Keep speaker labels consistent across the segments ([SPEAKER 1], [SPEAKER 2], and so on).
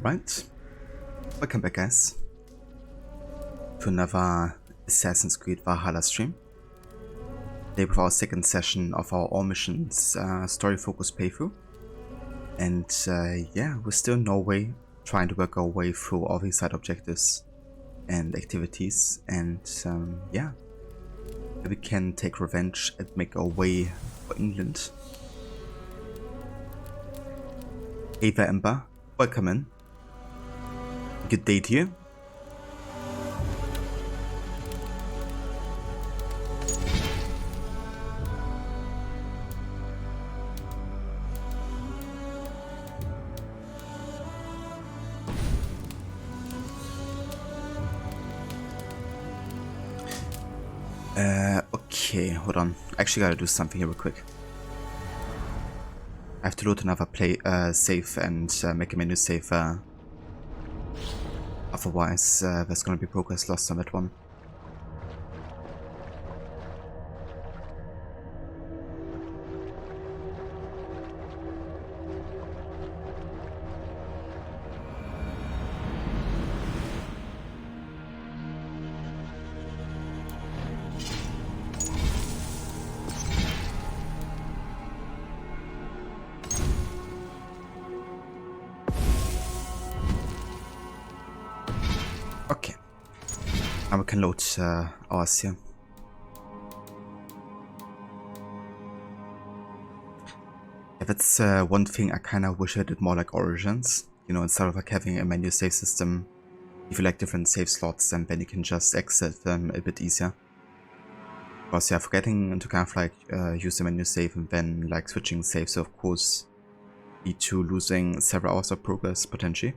[SPEAKER 1] Alright, welcome back guys to another Assassin's Creed Valhalla stream. Today with our second session of our All Missions story focused playthrough. And yeah, we're still in Norway, trying to work our way through all these side objectives and activities. And yeah, we can take revenge and make our way for England. Hey there Ember, welcome in. Good day to you. Okay, hold on. I actually gotta do something here real quick. I have to load another save and make a menu save. Otherwise, there's gonna be progress lost on that one. Okay, now we can load ours here. Yeah, that's one thing I kind of wish I did more like Origins. You know, instead of like having a menu save system, if you like different save slots, and then you can just exit them a bit easier. Because yeah, forgetting to kind of like use the menu save and then like switching saves, so of course lead to losing several hours of progress potentially.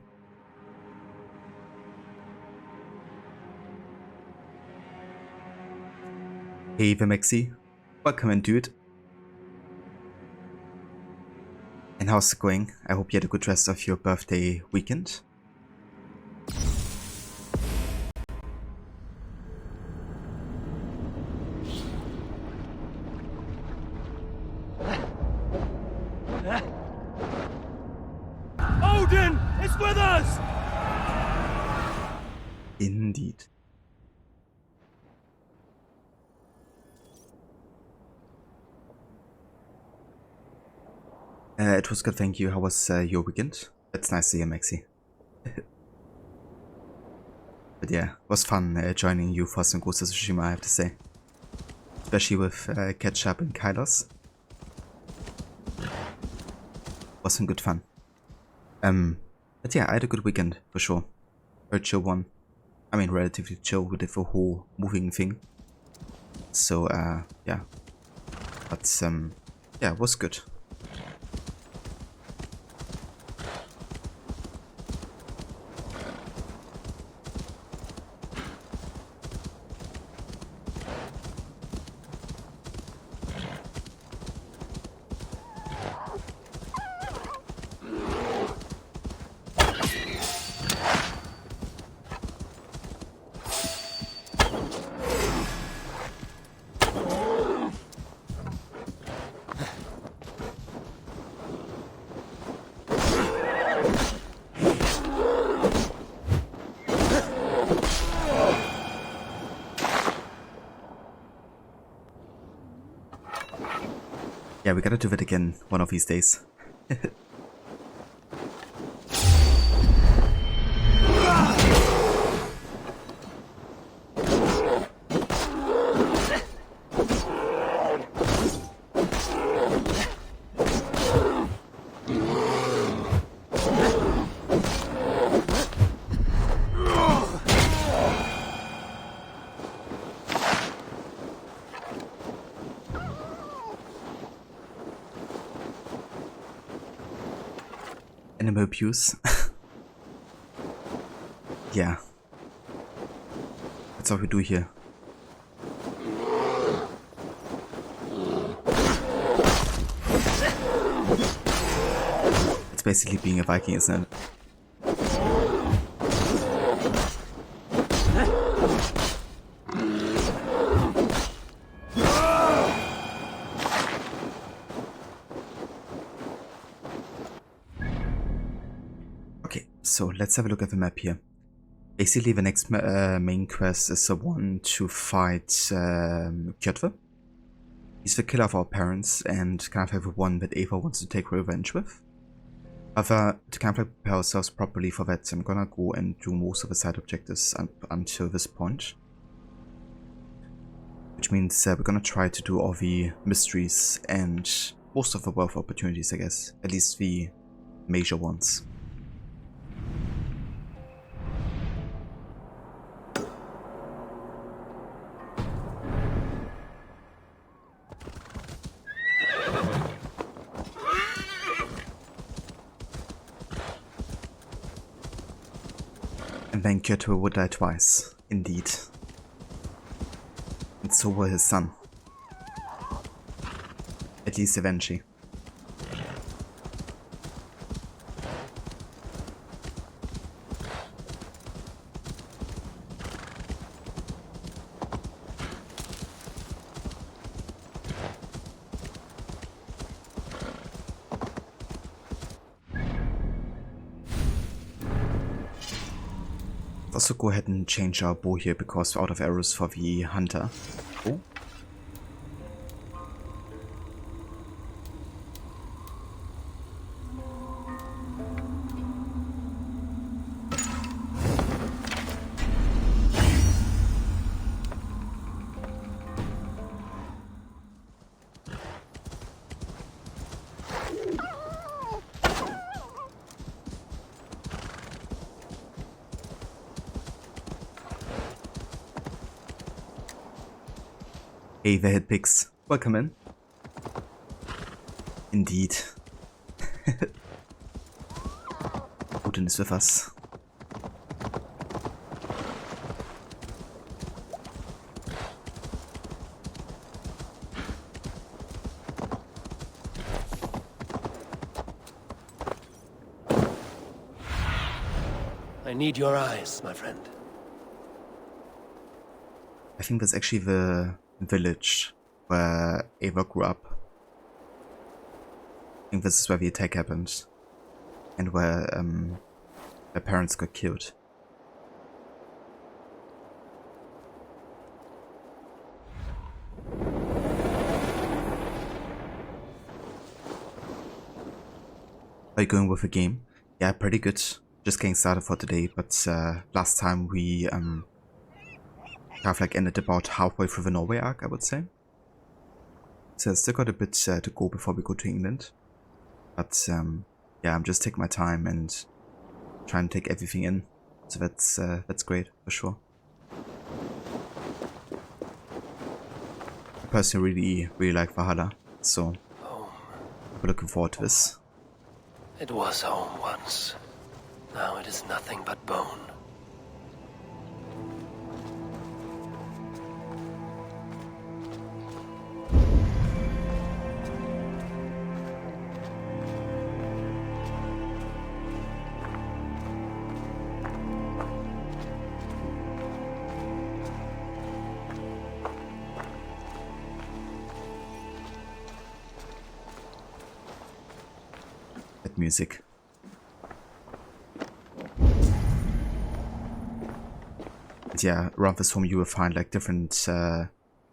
[SPEAKER 1] Hey Vimexi, welcome in dude. And how's it going? I hope you had a good rest of your birthday weekend.
[SPEAKER 2] Odin is with us!
[SPEAKER 1] Indeed. It was good, thank you. How was your weekend? That's nice to hear, Maxi. But yeah, it was fun joining you for some Ghost of Tsushima, I have to say. Especially with Ketchup and Kylos. Was some good fun. But yeah, I had a good weekend, for sure. Very chill one. I mean, relatively chill with the whole moving thing. So, yeah. But, yeah, it was good. Yeah, we gotta do it again one of these days. Animal abuse. Yeah. That's what we do here. It's basically being a Viking, isn't it? so let's have a look at the map here. Basically, the next main quest is the one to fight Kjotve. He's the killer of our parents and kind of have the one that Ava wants to take revenge with. However, to kind of like prepare ourselves properly for that, I'm gonna go and do most of the side objectives until this point. Which means we're gonna try to do all the mysteries and most of the wealth opportunities, I guess. At least the major ones. And then Kjotve would die twice, indeed. And so will his son. At least eventually. Also go ahead and change our bow here because we're out of arrows for the hunter. Oh. Hey, the head pigs. Welcome in. Indeed. Odin is with us.
[SPEAKER 2] I need your eyes, my friend.
[SPEAKER 1] I think that's actually the village where Ava grew up. I think this is where the attack happened. And where her parents got killed. Are you going with the game? Yeah, pretty good. Just getting started for today, but last time we kind of like ended about halfway through the Norway arc, I would say. So still got a bit to go before we go to England. But yeah, I'm just taking my time and trying to take everything in. So that's great for sure. I personally really like Valhalla, so we're looking forward to this.
[SPEAKER 2] It was home once. Now it is nothing but bone.
[SPEAKER 1] That music. And yeah, around this home you will find like different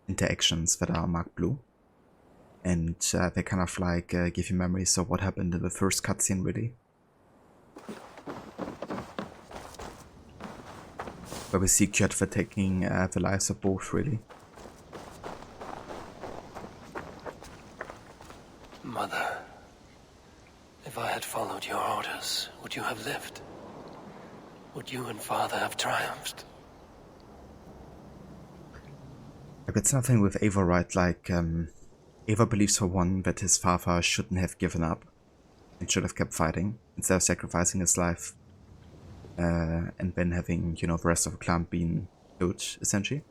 [SPEAKER 1] interactions that are marked blue. And they kind of like give you memories of what happened in the first cutscene, really. Where we see Kjotve taking the lives of both, really.
[SPEAKER 2] Mother, if I had followed your orders, would you have lived? Would you and Father have triumphed?
[SPEAKER 1] Like, it's nothing with Ava, right? Like, Ava believes for one that his father shouldn't have given up and should have kept fighting instead of sacrificing his life and then having, you know, the rest of the clan being killed, essentially.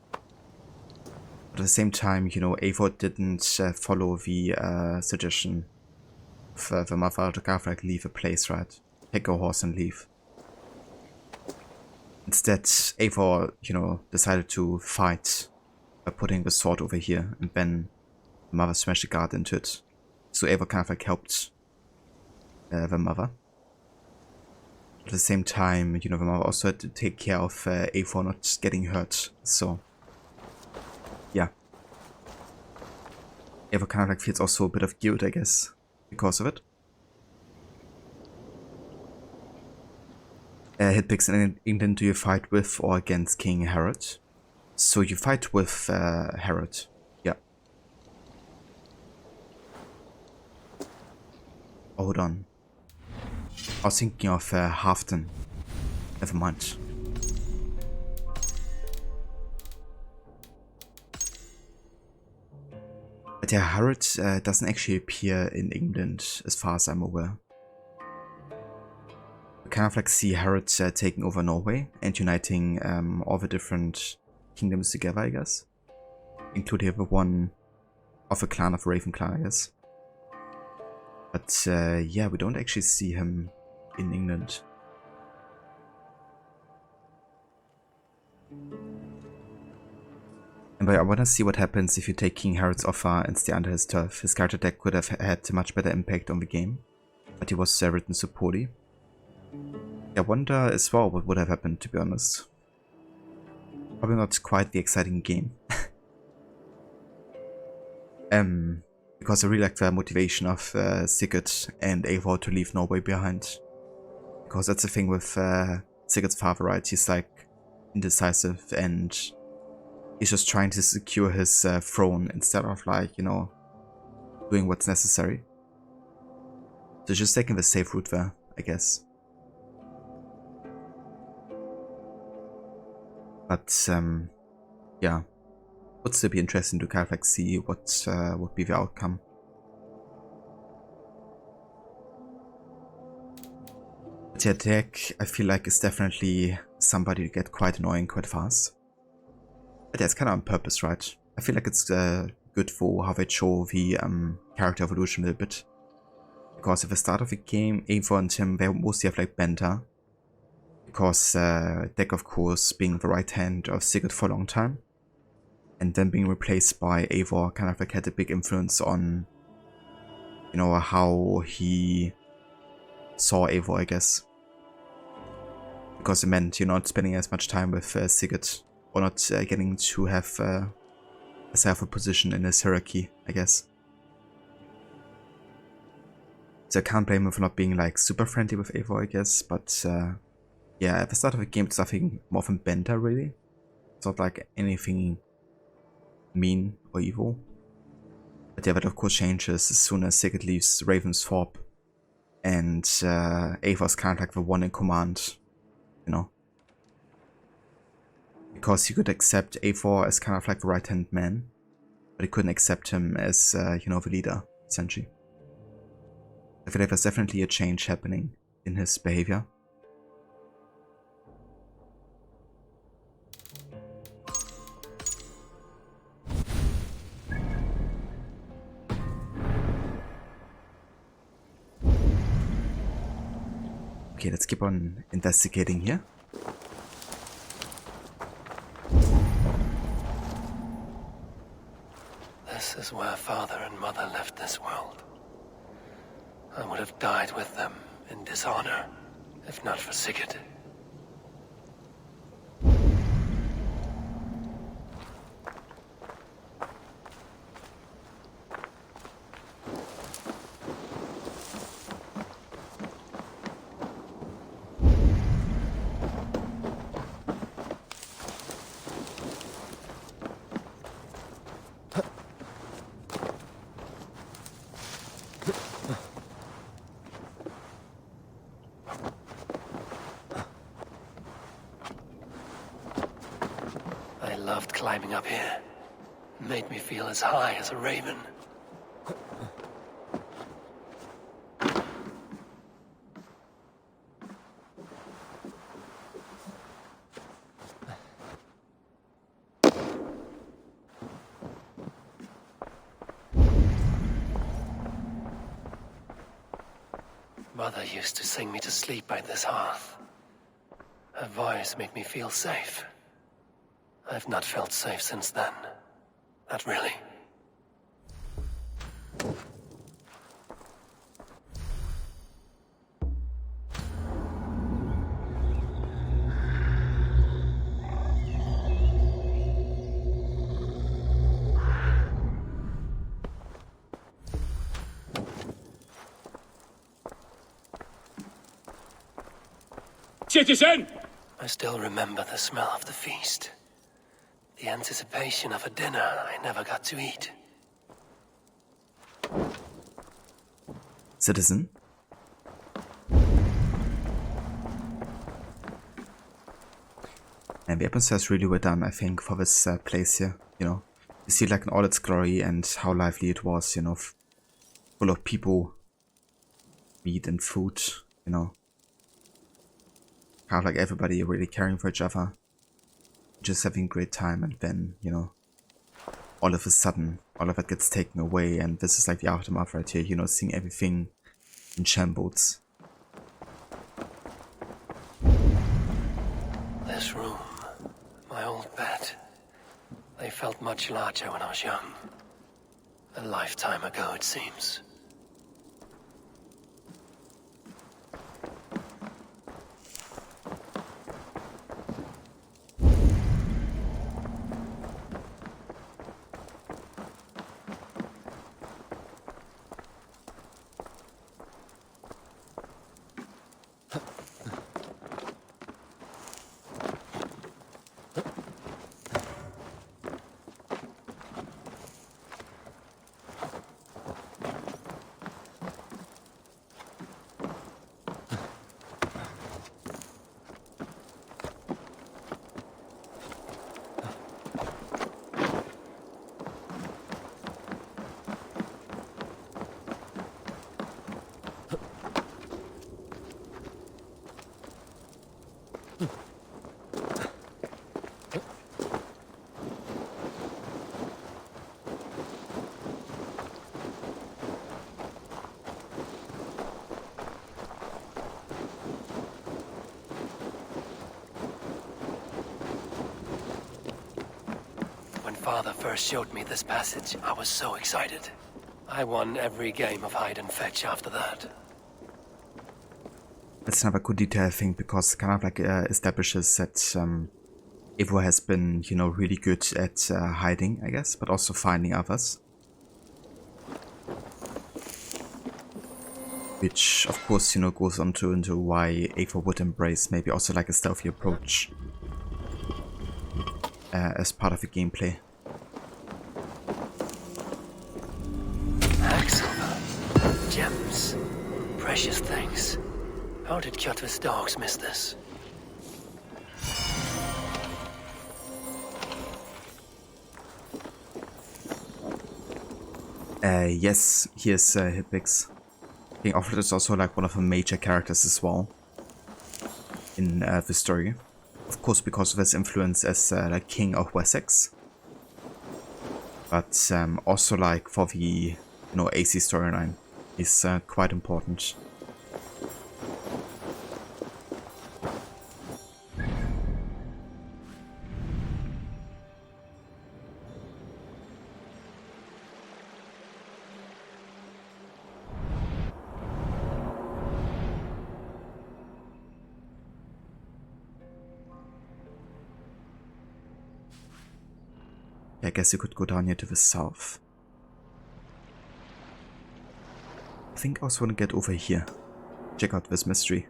[SPEAKER 1] But at the same time, you know, Ava didn't follow the suggestion of the mother to kind of like leave a place, right? Take a horse and leave. Instead, Ava, you know, decided to fight by putting the sword over here, and then the mother smashed the guard into it. So Ava kind of like helped the mother. At the same time, you know, the mother also had to take care of Eivor not getting hurt, so yeah. Eivor kind of like feels also a bit of guilt, I guess, because of it. Hitpicks in England, do you fight with or against King Herod? So you fight with Herod, yeah. Oh, hold on. I was thinking of Halfdan. Never mind. But yeah, Herod doesn't actually appear in England as far as I'm aware. We kind of like see Herod taking over Norway and uniting all the different kingdoms together, I guess. Including the one of a clan of Raven clan, I guess. But yeah, we don't actually see him in England. And I want to see what happens if you take King Harold's offer and stay under his turf. His character deck could have had a much better impact on the game, but he was written so poorly. I wonder as well what would have happened, to be honest. Probably not quite the exciting game. Because I really like the motivation of Sigurd and Eivor to leave Norway behind. Because that's the thing with Sigurd's father, right? He's like indecisive and he's just trying to secure his throne instead of like, you know, doing what's necessary. So just taking the safe route there, I guess. But yeah, would still be interesting to kind of like see what would be the outcome. But yeah, deck I feel like is definitely somebody to get quite annoying quite fast. But yeah, it's kind of on purpose, right? I feel like it's good for how they show the character evolution a little bit. Because at the start of the game, Eivor and him, they mostly have like banter. Because deck, of course, being the right hand of Sigurd for a long time. And then being replaced by Eivor kind of like had a big influence on, you know, how he saw Eivor, I guess. Because it meant you're not spending as much time with Sigurd, or not getting to have a position in his hierarchy, I guess. So I can't blame him for not being like super friendly with Eivor, I guess, but yeah, at the start of the game it's nothing more than banter really. It's not like anything mean or evil. But yeah, that of course changes as soon as Sigurd leaves Ravensthorpe and Eivor's kind of like the one in command, you know. Because he could accept Eivor as kind of like the right-hand man, but he couldn't accept him as, you know, the leader, essentially. I feel like there's definitely a change happening in his behavior. Okay, let's keep on investigating here.
[SPEAKER 2] This is where father and mother left this world. I would have died with them in dishonor, if not for Sigurd. I loved climbing up here. Made me feel as high as a raven. Mother used to sing me to sleep by this hearth. Her voice made me feel safe. I've not felt safe since then. Not really.
[SPEAKER 3] citizen!
[SPEAKER 2] I still remember the smell of the feast. The anticipation of a dinner I never got to eat.
[SPEAKER 1] Citizen? And the atmosphere is really well done, I think, for this place here, you know. You see like in all its glory and how lively it was, you know, full of people, meat and food, you know. Kind of like everybody really caring for each other, just having a great time, and then, you know, all of a sudden, all of it gets taken away, and this is like the aftermath right here, you know, seeing everything in shambles.
[SPEAKER 2] This room, my old bed, they felt much larger when I was young. A lifetime ago, it seems. Father first showed me this passage, I was so excited. I won every game of hide and fetch after that.
[SPEAKER 1] That's another good detail, I think, because it kind of like establishes that Evo has been, you know, really good at hiding, I guess, but also finding others. Which, of course, you know, goes on to into why Evo would embrace maybe also like a stealthy approach as part of the gameplay.
[SPEAKER 2] Gems. Precious things. How did Kjotve's dogs miss this?
[SPEAKER 1] Yes, here's Hipix. King Offred is also like one of the major characters as well in the story. Of course, because of his influence as like King of Wessex. But also like for the, you know, AC storyline. Is quite important. I guess you could go down here to the south. I think I also want to get over here. Check out this mystery.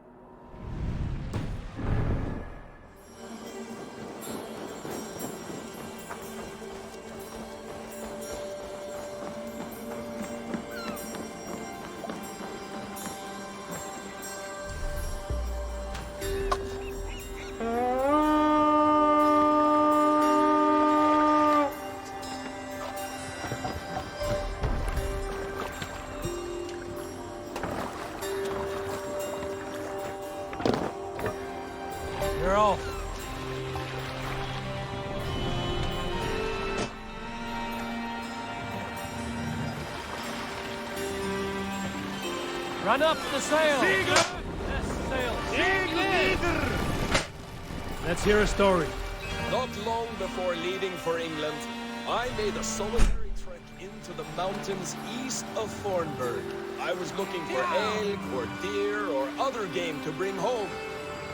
[SPEAKER 4] Run up the sail!
[SPEAKER 3] Yes, sail! Let's hear a story.
[SPEAKER 5] Not long before leaving for England, I made a solitary trek into the mountains east of Thornburg. I was looking for elk or deer or other game to bring home.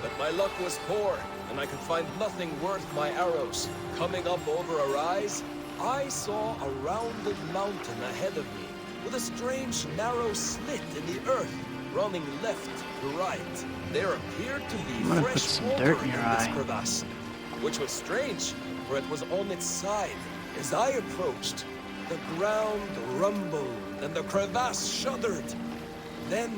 [SPEAKER 5] But my luck was poor, and I could find nothing worth my arrows. Coming up over a rise, I saw a rounded mountain ahead of me, with a strange narrow slit in the earth. running left to right. There appeared to be
[SPEAKER 4] gonna put
[SPEAKER 5] fresh
[SPEAKER 4] some
[SPEAKER 5] water
[SPEAKER 4] dirt in your
[SPEAKER 5] this
[SPEAKER 4] eye.
[SPEAKER 5] crevasse, which was strange, for it was on its side. As I approached, the ground rumbled and the crevasse shuddered. Then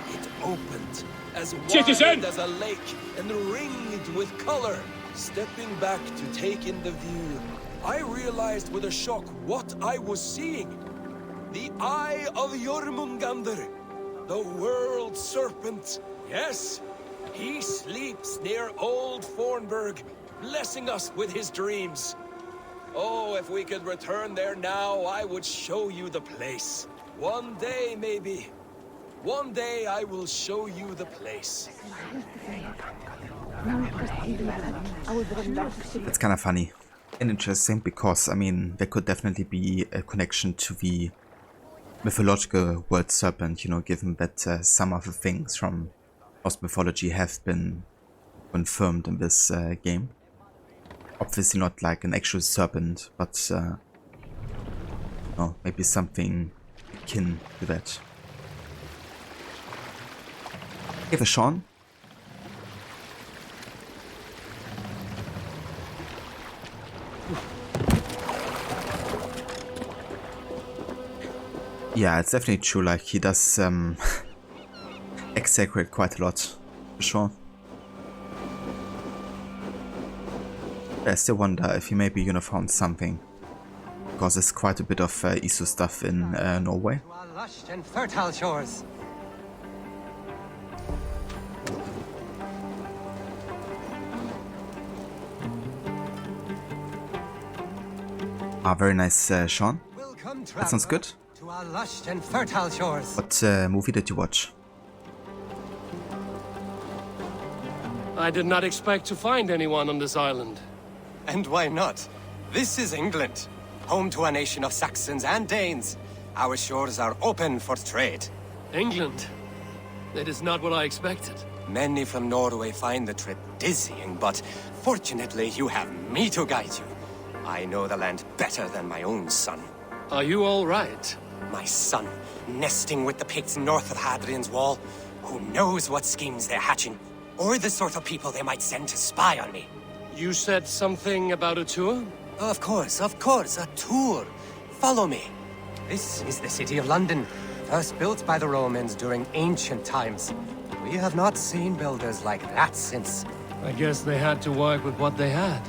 [SPEAKER 5] it opened, as wide as a lake and ringed with color. Stepping back to take in the view, I realized with a shock what I was seeing. The Eye of Jormungandr, the world serpent. Yes, he sleeps near Old Fornburg, blessing us with his dreams. Oh, if we could return there now, I would show you the place. One day, maybe. One day I will show you the place.
[SPEAKER 1] It's kind of funny and interesting because, I mean, there could definitely be a connection to the mythological word serpent, you know, given that some of the things from Norse mythology have been confirmed in this game. Obviously not like an actual serpent, but oh, maybe something akin to that. Give a Sean. Yeah, it's definitely true, like he does exaggerate quite a lot, for sure. I still wonder if he maybe, you know, found something, because there's quite a bit of ISO stuff in Norway.
[SPEAKER 6] To our lush and fertile shores.
[SPEAKER 1] Ah, very nice, Sean.
[SPEAKER 6] Welcome,
[SPEAKER 1] That sounds good.
[SPEAKER 6] to our lush and fertile shores.
[SPEAKER 1] What movie did you watch?
[SPEAKER 4] I did not expect to find anyone on this island.
[SPEAKER 6] And why not? This is England, home to a nation of Saxons and Danes. Our shores are open for trade.
[SPEAKER 4] England? That is not what I expected.
[SPEAKER 6] Many from Norway find the trip dizzying, but fortunately you have me to guide you. I know the land better than my own son.
[SPEAKER 4] Are you all right?
[SPEAKER 6] My son, nesting with the Picts north of Hadrian's Wall. Who knows what schemes they're hatching, or the sort of people they might send to spy on me.
[SPEAKER 4] You said something about a tour?
[SPEAKER 6] Of course, a tour. Follow me. This is the city of London, first built by the Romans during ancient times. We have not seen builders like that since.
[SPEAKER 4] I guess they had to work with what they had.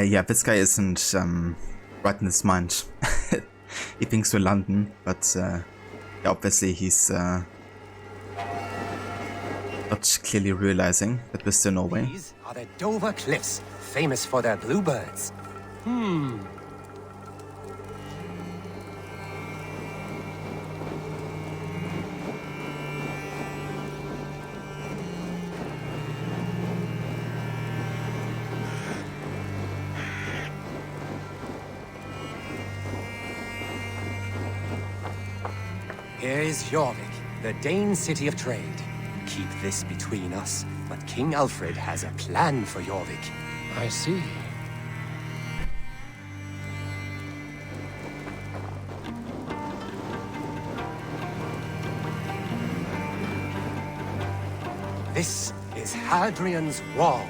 [SPEAKER 1] Yeah, this guy isn't right in his mind. He thinks we're London, but yeah, obviously he's not clearly realizing that we're still Norway.
[SPEAKER 6] These are the Dover Cliffs, famous for their bluebirds. Here is Jorvik, the Dane city of trade. Keep this between us, but King Alfred has a plan for Jorvik.
[SPEAKER 4] I see.
[SPEAKER 6] This is Hadrian's Wall,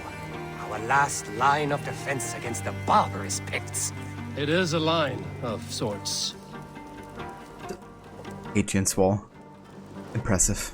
[SPEAKER 6] our last line of defense against the barbarous Picts.
[SPEAKER 4] It is a line of sorts.
[SPEAKER 1] Hadrian's Wall. Impressive.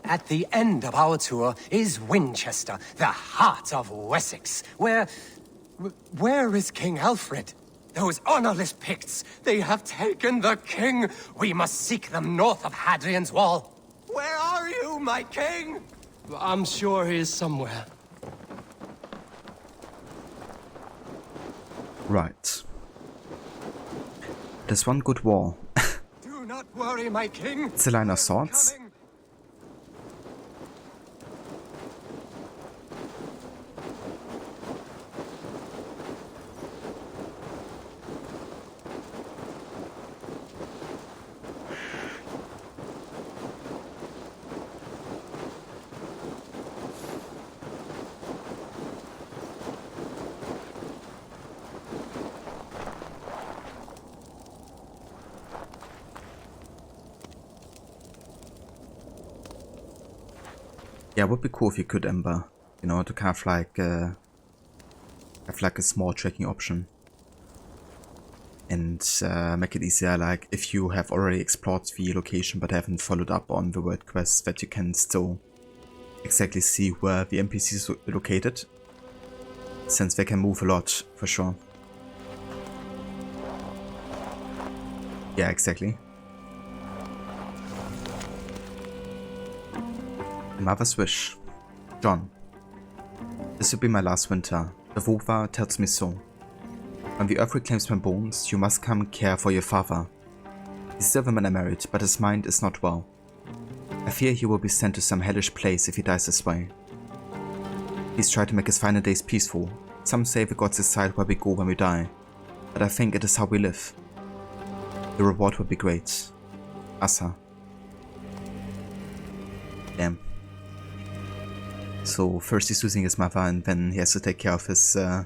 [SPEAKER 6] At the end of our tour is Winchester, the heart of Wessex, where Where is King Alfred? Those honorless Picts, they have taken the king. We must seek them north of Hadrian's Wall. Where are you, my king?
[SPEAKER 4] I'm sure he is somewhere.
[SPEAKER 1] Right. There's one good war.
[SPEAKER 6] Do not worry, my king.
[SPEAKER 1] It's a line of swords.
[SPEAKER 6] Coming.
[SPEAKER 1] Yeah, it would be cool if you could Ember, you know, to kind of like have like a small tracking option and make it easier. Like if you have already explored the location but haven't followed up on the world quests, that you can still exactly see where the NPCs are located, since they can move a lot for sure. Yeah, exactly. Mother's wish. John. This will be my last winter. The Vova tells me so. When the earth reclaims my bones, you must come care for your father. He's still the man I married, but his mind is not well. I fear he will be sent to some hellish place if he dies this way. Please try to make his final days peaceful. Some say the gods decide where we go when we die, but I think it is how we live. The reward will be great. Asa. Damn. So first he's losing his mother and then he has to take care of his, I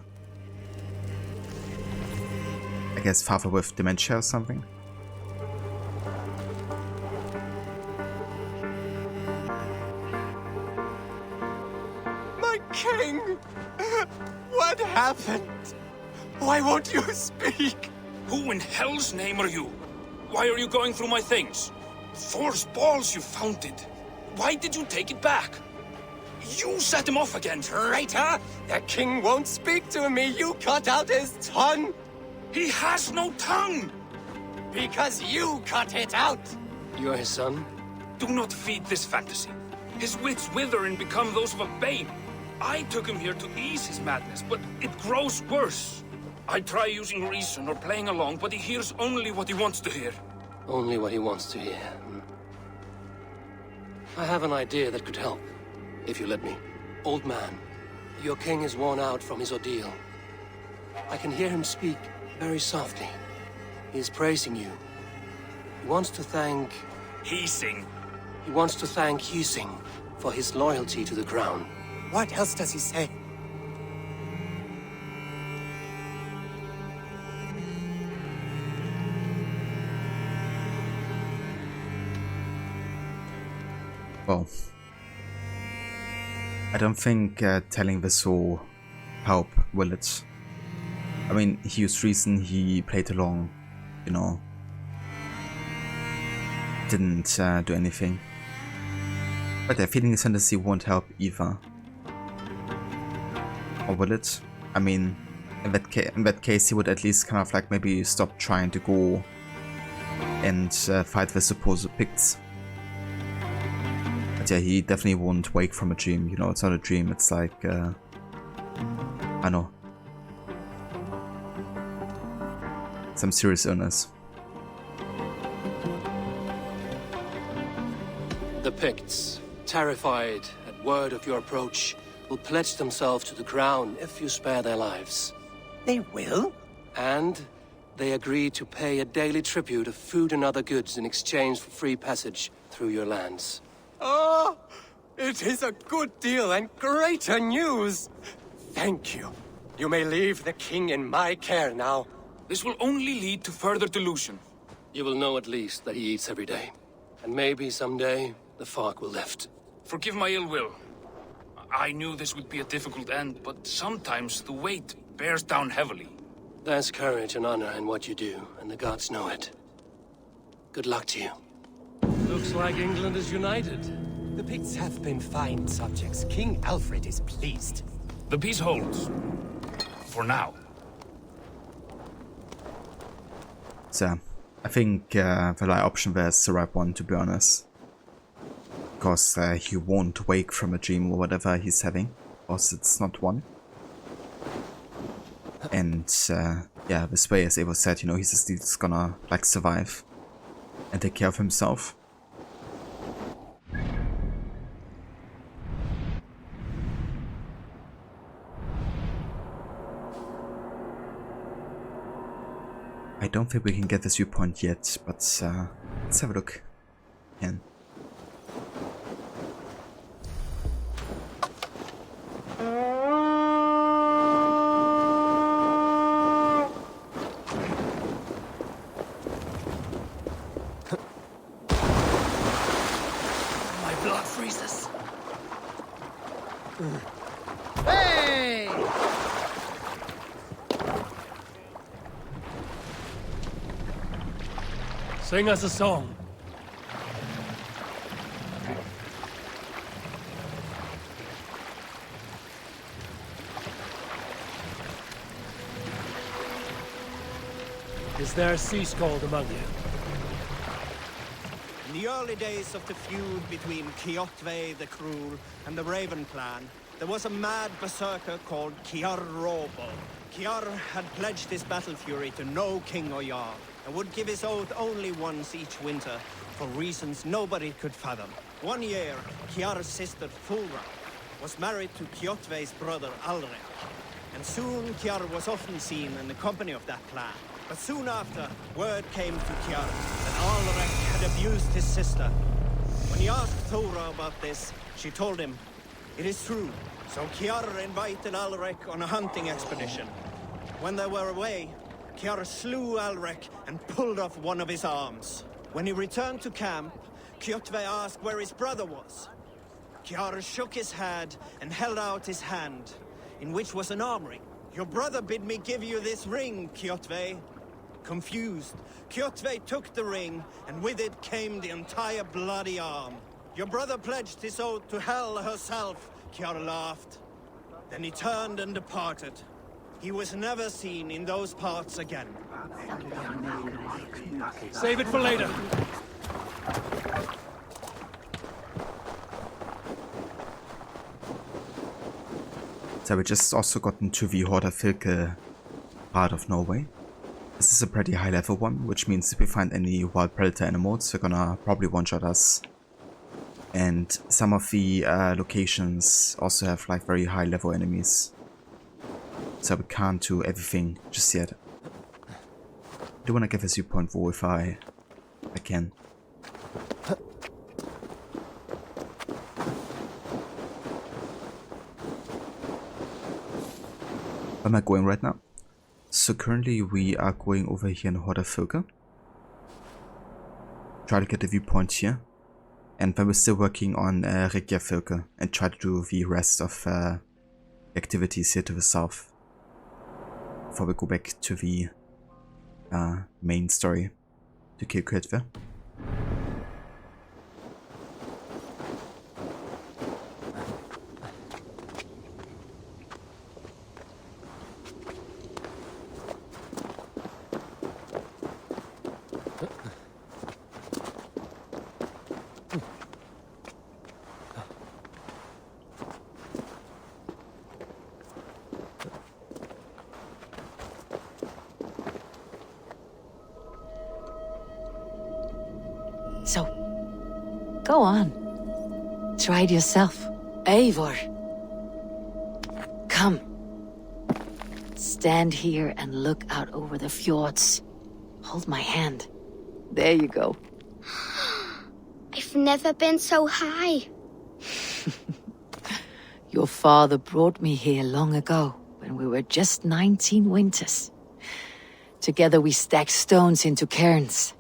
[SPEAKER 1] guess, father with dementia or something.
[SPEAKER 6] My king! What happened? Why won't you speak?
[SPEAKER 7] Who in hell's name are you? Why are you going through my things? Thor's balls, you found it. Why did you take it back? You set him off again.
[SPEAKER 6] Traitor! The king won't speak to me. You cut out his tongue.
[SPEAKER 7] He has no tongue!
[SPEAKER 6] Because you cut it out.
[SPEAKER 4] You're his son?
[SPEAKER 7] Do not feed this fantasy. His wits wither and become those of a babe. I took him here to ease his madness, but it grows worse. I try using reason or playing along, but he hears only what he wants to hear.
[SPEAKER 4] Only what he wants to hear. I have an idea that could help, if you let me. Old man, your king is worn out from his ordeal. I can hear him speak very softly. He is praising you. He wants to thank...
[SPEAKER 7] He
[SPEAKER 4] wants to thank Hising for his loyalty to the crown.
[SPEAKER 6] What else does he say?
[SPEAKER 1] Well, I don't think telling this will help, will it? I mean, he used reason, he played along, you know. Didn't do anything. But feeding his fantasy won't help either. Or will it? I mean, in that case he would at least kind of like maybe stop trying to go and fight the supposed Picts. But yeah, he definitely won't wake from a dream, you know, it's not a dream, it's like, I know. Some serious illness.
[SPEAKER 4] The Picts, terrified at word of your approach, will pledge themselves to the crown if you spare their lives.
[SPEAKER 6] They will?
[SPEAKER 4] And they agree to pay a daily tribute of food and other goods in exchange for free passage through your lands.
[SPEAKER 6] Oh, it is a good deal and greater news. Thank you. You may leave the king in my care now.
[SPEAKER 7] This will only lead to further delusion.
[SPEAKER 4] You will know at least that he eats every day. And maybe someday, the fog will lift.
[SPEAKER 7] Forgive my ill will. I knew this would be a difficult end, but sometimes the weight bears down heavily.
[SPEAKER 4] There's courage and honor in what you do, and the gods know it. Good luck to you. Looks like England is united.
[SPEAKER 6] The Picts have been fine subjects. King Alfred is pleased.
[SPEAKER 7] The peace holds. for now.
[SPEAKER 1] So, I think the light option there is the right one, to be honest. Because he won't wake from a dream or whatever he's having. Because it's not one. And yeah, this way, as Evo said, you know, he's just gonna like survive and take care of himself. I don't think we can get this viewpoint yet, but let's have a look. Again.
[SPEAKER 2] My blood freezes.
[SPEAKER 3] Hey! Sing us a song. Is there a sea scald among you?
[SPEAKER 8] In the early days of the feud between Kjotve the Cruel and the Raven clan, there was a mad berserker called Kiar Robo. Kiar had pledged his battle fury to no king or jarl, and would give his oath only once each winter, for reasons nobody could fathom. One year, Kiar's sister Thora was married to Kjotve's brother Alrek, and soon Kiar was often seen in the company of that clan. But soon after, word came to Kiar that Alrek had abused his sister. When he asked Thora about this, she told him, "It is true." So Kiar invited Alrek on a hunting expedition. When they were away, Kiar slew Alrek and pulled off one of his arms. When he returned to camp, Kjotve asked where his brother was. Kiar shook his head and held out his hand, in which was an arm ring. "Your brother bid me give you this ring, Kjotve." Confused, Kjotve took the ring, and with it came the entire bloody arm. "Your brother pledged his oath to Hell herself," Kiar laughed. Then he turned and departed. He was never seen in those parts again.
[SPEAKER 3] Save it for later.
[SPEAKER 1] So we just also got into the Hordavilke part of Norway. This is a pretty high level one, which means if we find any wild predator animals, they're gonna probably one-shot us. And some of the locations also have like very high level enemies. So we can't do everything just yet. I do want to give this viewpoint though if I can. Where am I going right now? So currently we are going over here in Hordavilke. Try to get the viewpoint here. And then we're still working on Reykjavík and try to do the rest of activities here to the south. Before we go back to the main story to kill Kjotve.
[SPEAKER 9] So, go on. Try it yourself. Eivor. Come. Stand here and look out over the fjords. Hold my hand. There you go.
[SPEAKER 10] I've never been so high.
[SPEAKER 9] Your father brought me here long ago, when we were just 19 winters. Together we stacked stones into cairns.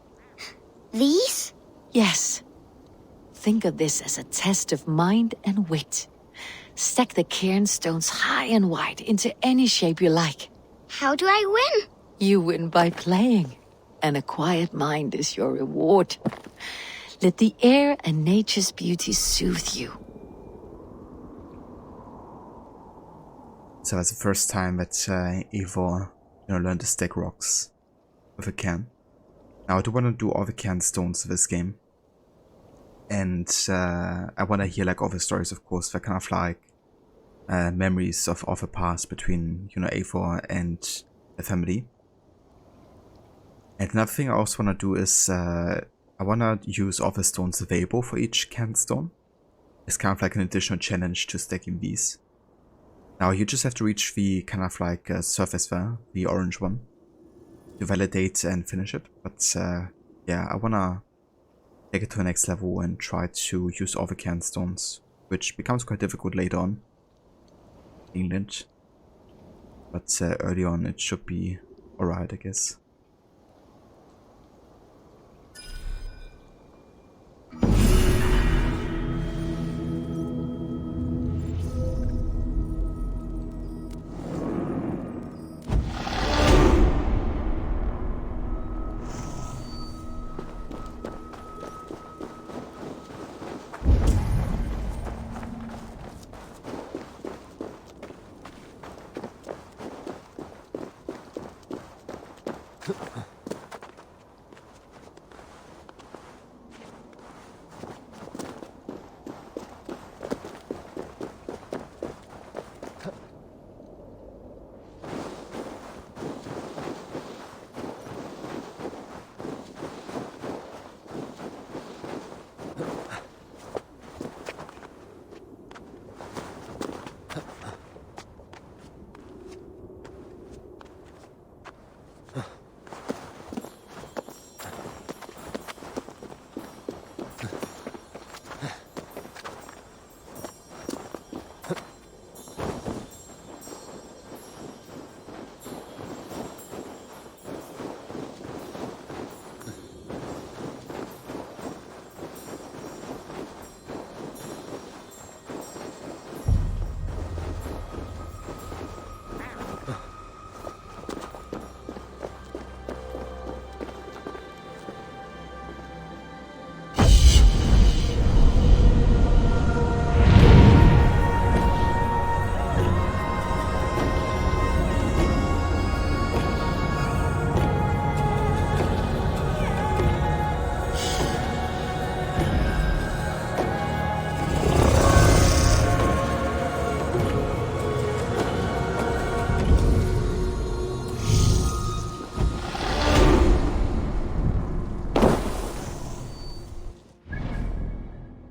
[SPEAKER 10] These?
[SPEAKER 9] Yes. Think of this as a test of mind and wit. Stack the cairn stones high and wide into any shape you like.
[SPEAKER 10] How do I win?
[SPEAKER 9] You win by playing, and a quiet mind is your reward. Let the air and nature's beauty soothe you.
[SPEAKER 1] So that's the first time that Eivor, learned to stack rocks with a cairn. Now I do want to do all the cairn stones of this game. And I want to hear like all the stories, of course, that kind of like memories of the past between, Eivor and the family. And another thing I also want to do is I want to use all the stones available for each cairn stone. It's kind of like an additional challenge to stacking these. Now you just have to reach the kind of like surface there, the orange one, to validate and finish it. But yeah, I want to take it to the next level and try to use all the cairn stones, which becomes quite difficult later on in England. But early on it should be alright, I guess.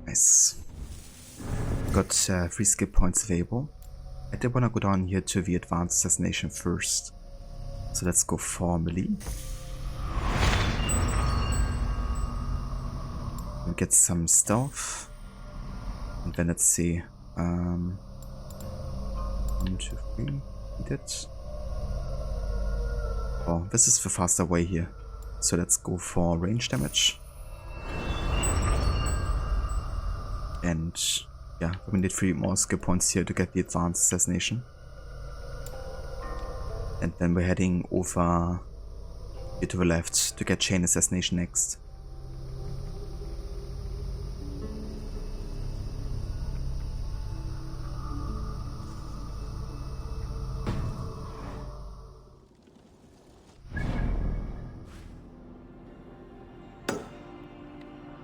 [SPEAKER 1] Nice. Got 3 skill points available. I did want to go down here to the advanced assassination first. So let's go for melee. And get some stealth. And then let's see. 1, 2, 3. Did it? Oh, this is the faster way here. So let's go for range damage. And yeah, we need 3 more skill points here to get the advanced assassination. And then we're heading over here to the left to get chain assassination next.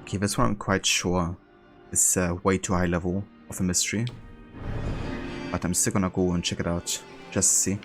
[SPEAKER 1] Okay, this one I'm quite sure is way too high level of a mystery. But I'm still gonna go and check it out, just to see.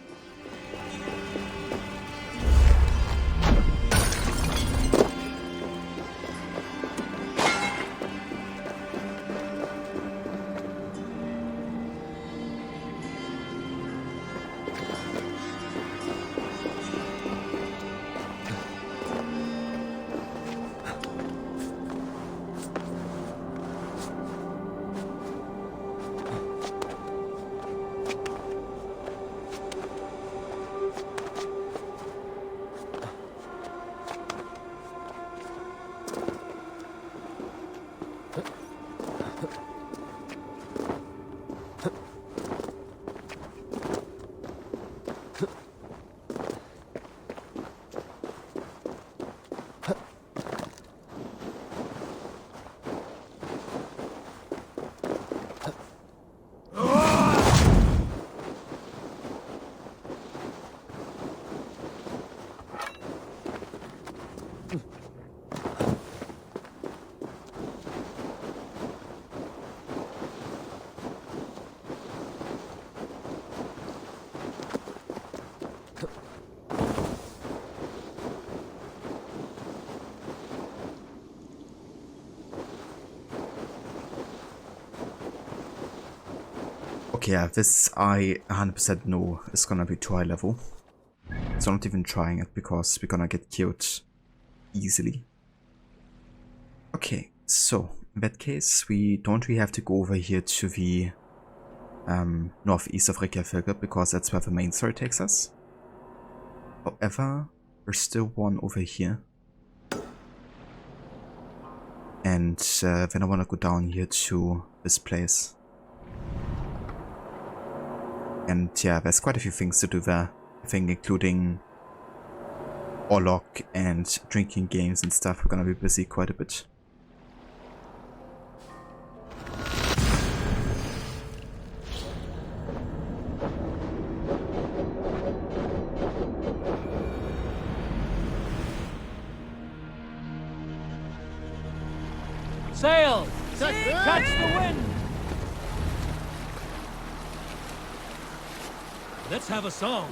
[SPEAKER 1] Okay, yeah, this I 100% know is gonna be too high level. So I'm not even trying it because we're gonna get killed easily. Okay, so in that case, we don't really have to go over here to the northeast of Reykjavik because that's where the main story takes us. However, there's still one over here. And then I want to go down here to this place. And yeah, there's quite a few things to do there. I think including Orlok and drinking games and stuff. We're gonna be busy quite a bit.
[SPEAKER 3] Sail! Catch the wind! Let's have a song.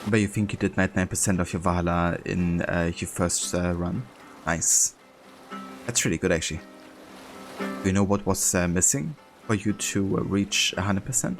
[SPEAKER 1] But you think you did 99% of your Valhalla in your first run? Nice. That's really good actually. Do you know what was missing for you to reach 100%?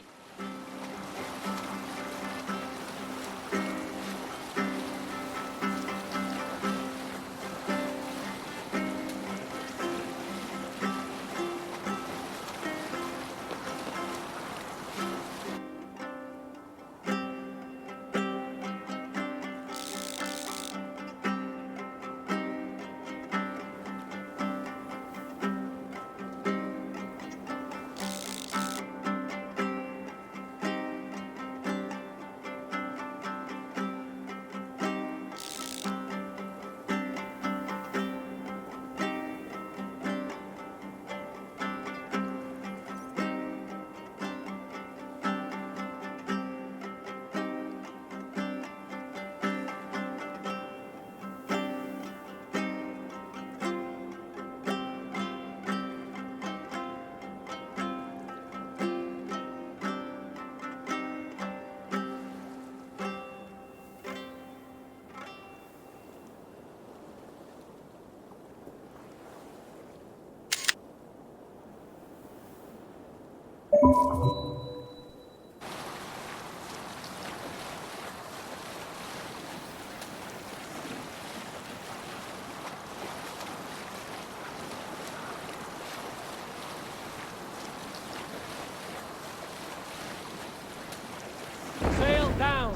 [SPEAKER 3] Sail down!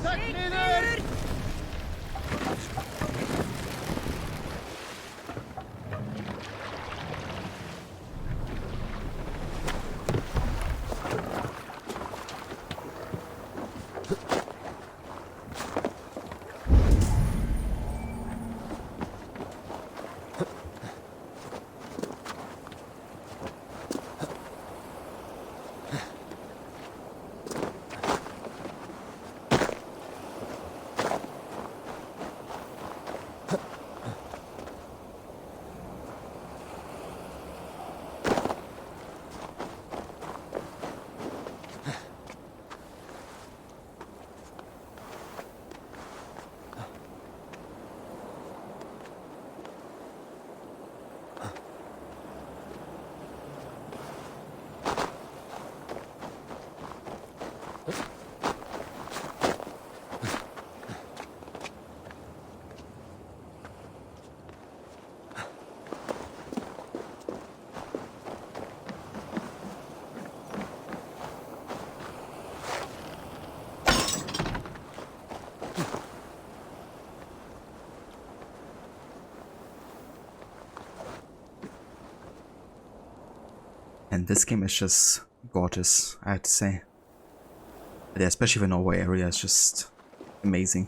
[SPEAKER 1] And this game is just gorgeous, I have to say. But yeah, especially the Norway area is just amazing.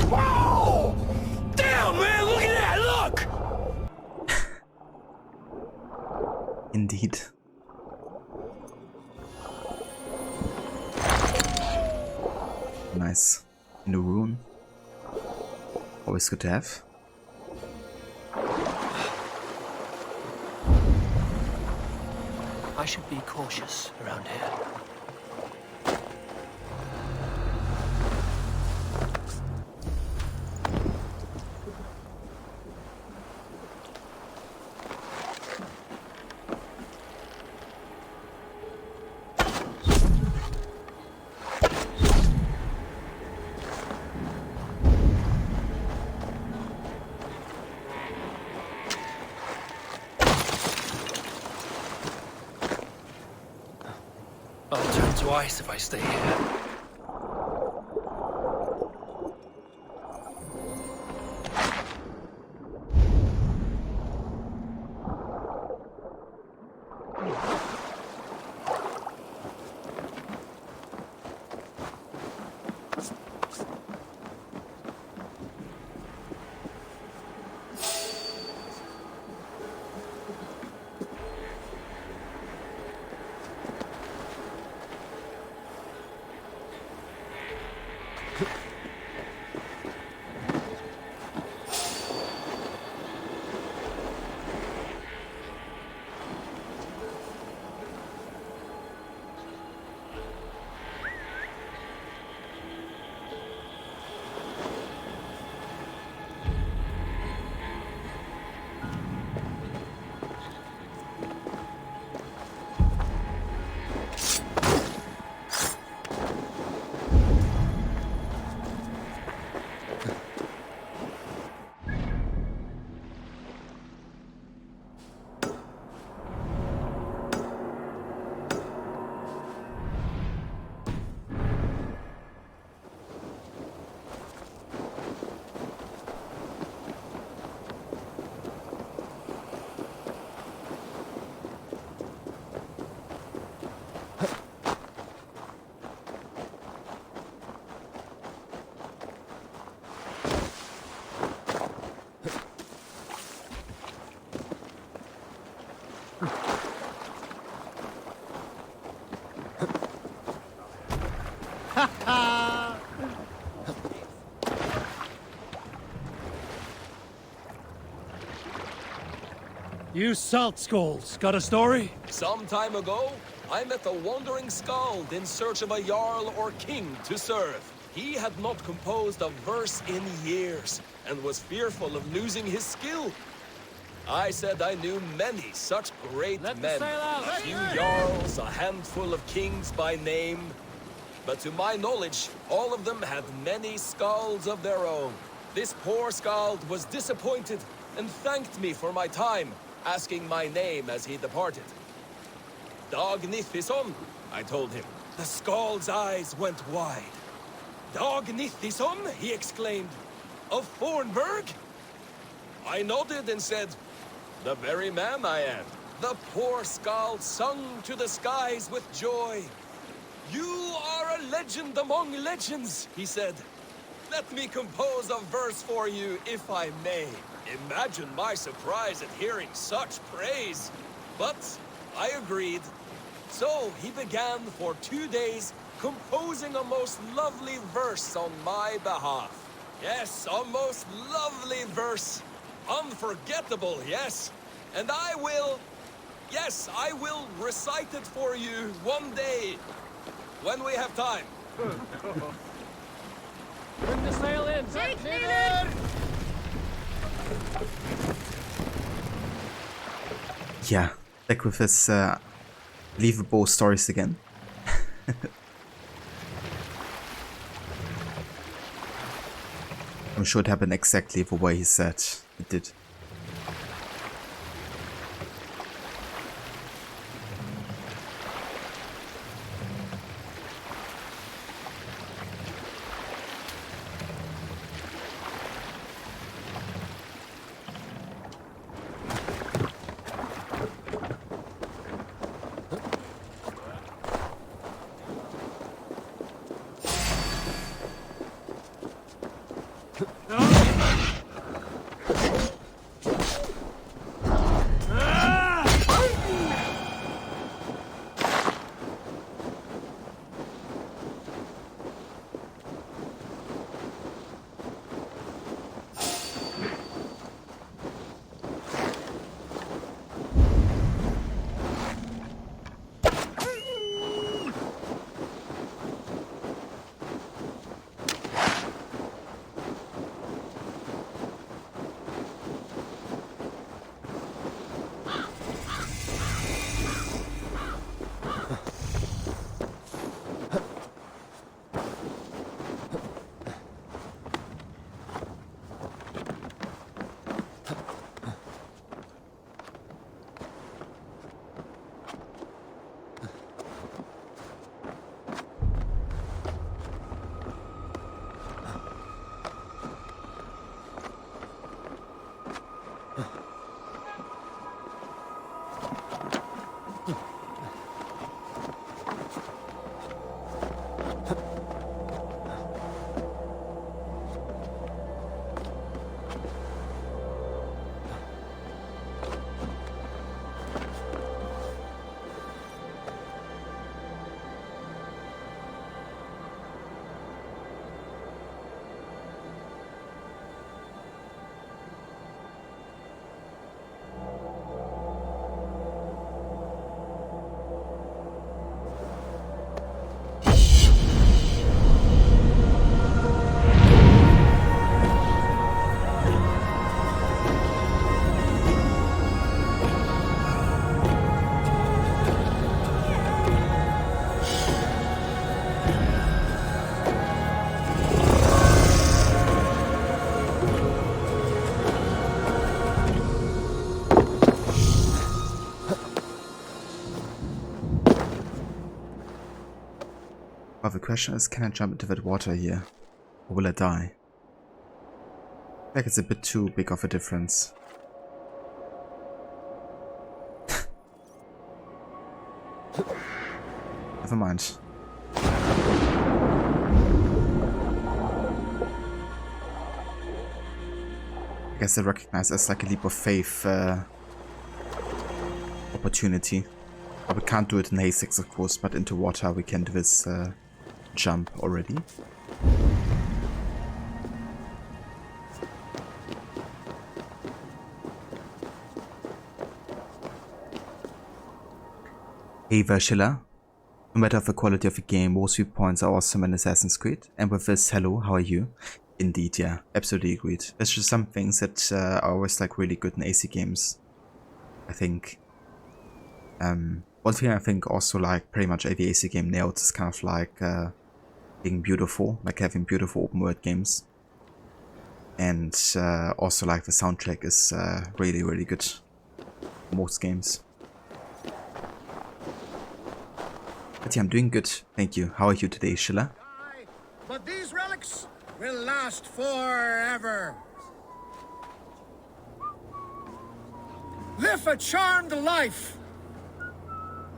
[SPEAKER 5] Whoa! Damn, man, look at that, look!
[SPEAKER 1] Indeed. Nice. In the rune. Always good to have.
[SPEAKER 2] I should be cautious around here. I'll turn twice if I stay here.
[SPEAKER 3] You salt skulls, got a story?
[SPEAKER 5] Some time ago, I met a wandering skald in search of a jarl or king to serve. He had not composed a verse in years, and was fearful of losing his skill. I said I knew many such great
[SPEAKER 3] Let the
[SPEAKER 5] men.
[SPEAKER 3] sail out.
[SPEAKER 5] A few jarls, a handful of kings by name. But to my knowledge, all of them had many skalds of their own. This poor skald was disappointed, and thanked me for my time, asking my name as he departed. Dag Nithison, I told him. The skald's eyes went wide. Dag Nithison, he exclaimed. Of Fornburg? I nodded and said, the very man I am. The poor skald sung to the skies with joy. You are a legend among legends, he said. Let me compose a verse for you, if I may. Imagine my surprise at hearing such praise. But I agreed. So he began for 2 days composing a most lovely verse on my behalf. Yes, a most lovely verse. Unforgettable, yes. And I will recite it for you one day, when we have time.
[SPEAKER 3] Bring the sail in!
[SPEAKER 10] Take leader!
[SPEAKER 1] Yeah, back with his believable stories again. I'm sure it happened exactly the way he said it did. But the question is, can I jump into that water here? Or will I die? I feel like it's a bit too big of a difference. Never mind. I guess I recognize as like a leap of faith opportunity. But we can't do it in Haystacks, of course, but into water we can do this jump already. Hey Valhalla. No matter the quality of the game, most viewpoints are awesome in Assassin's Creed. And with this, hello, how are you? Indeed, yeah, absolutely agreed. There's just some things that are always like really good in AC games, I think. One thing I think also like pretty much every AC game nailed is kind of like being beautiful, like having beautiful open world games. And also like the soundtrack is really, really good for most games. But yeah, I'm doing good, thank you. How are you today, Sheila?
[SPEAKER 3] But these relics will last forever. Live a charmed life.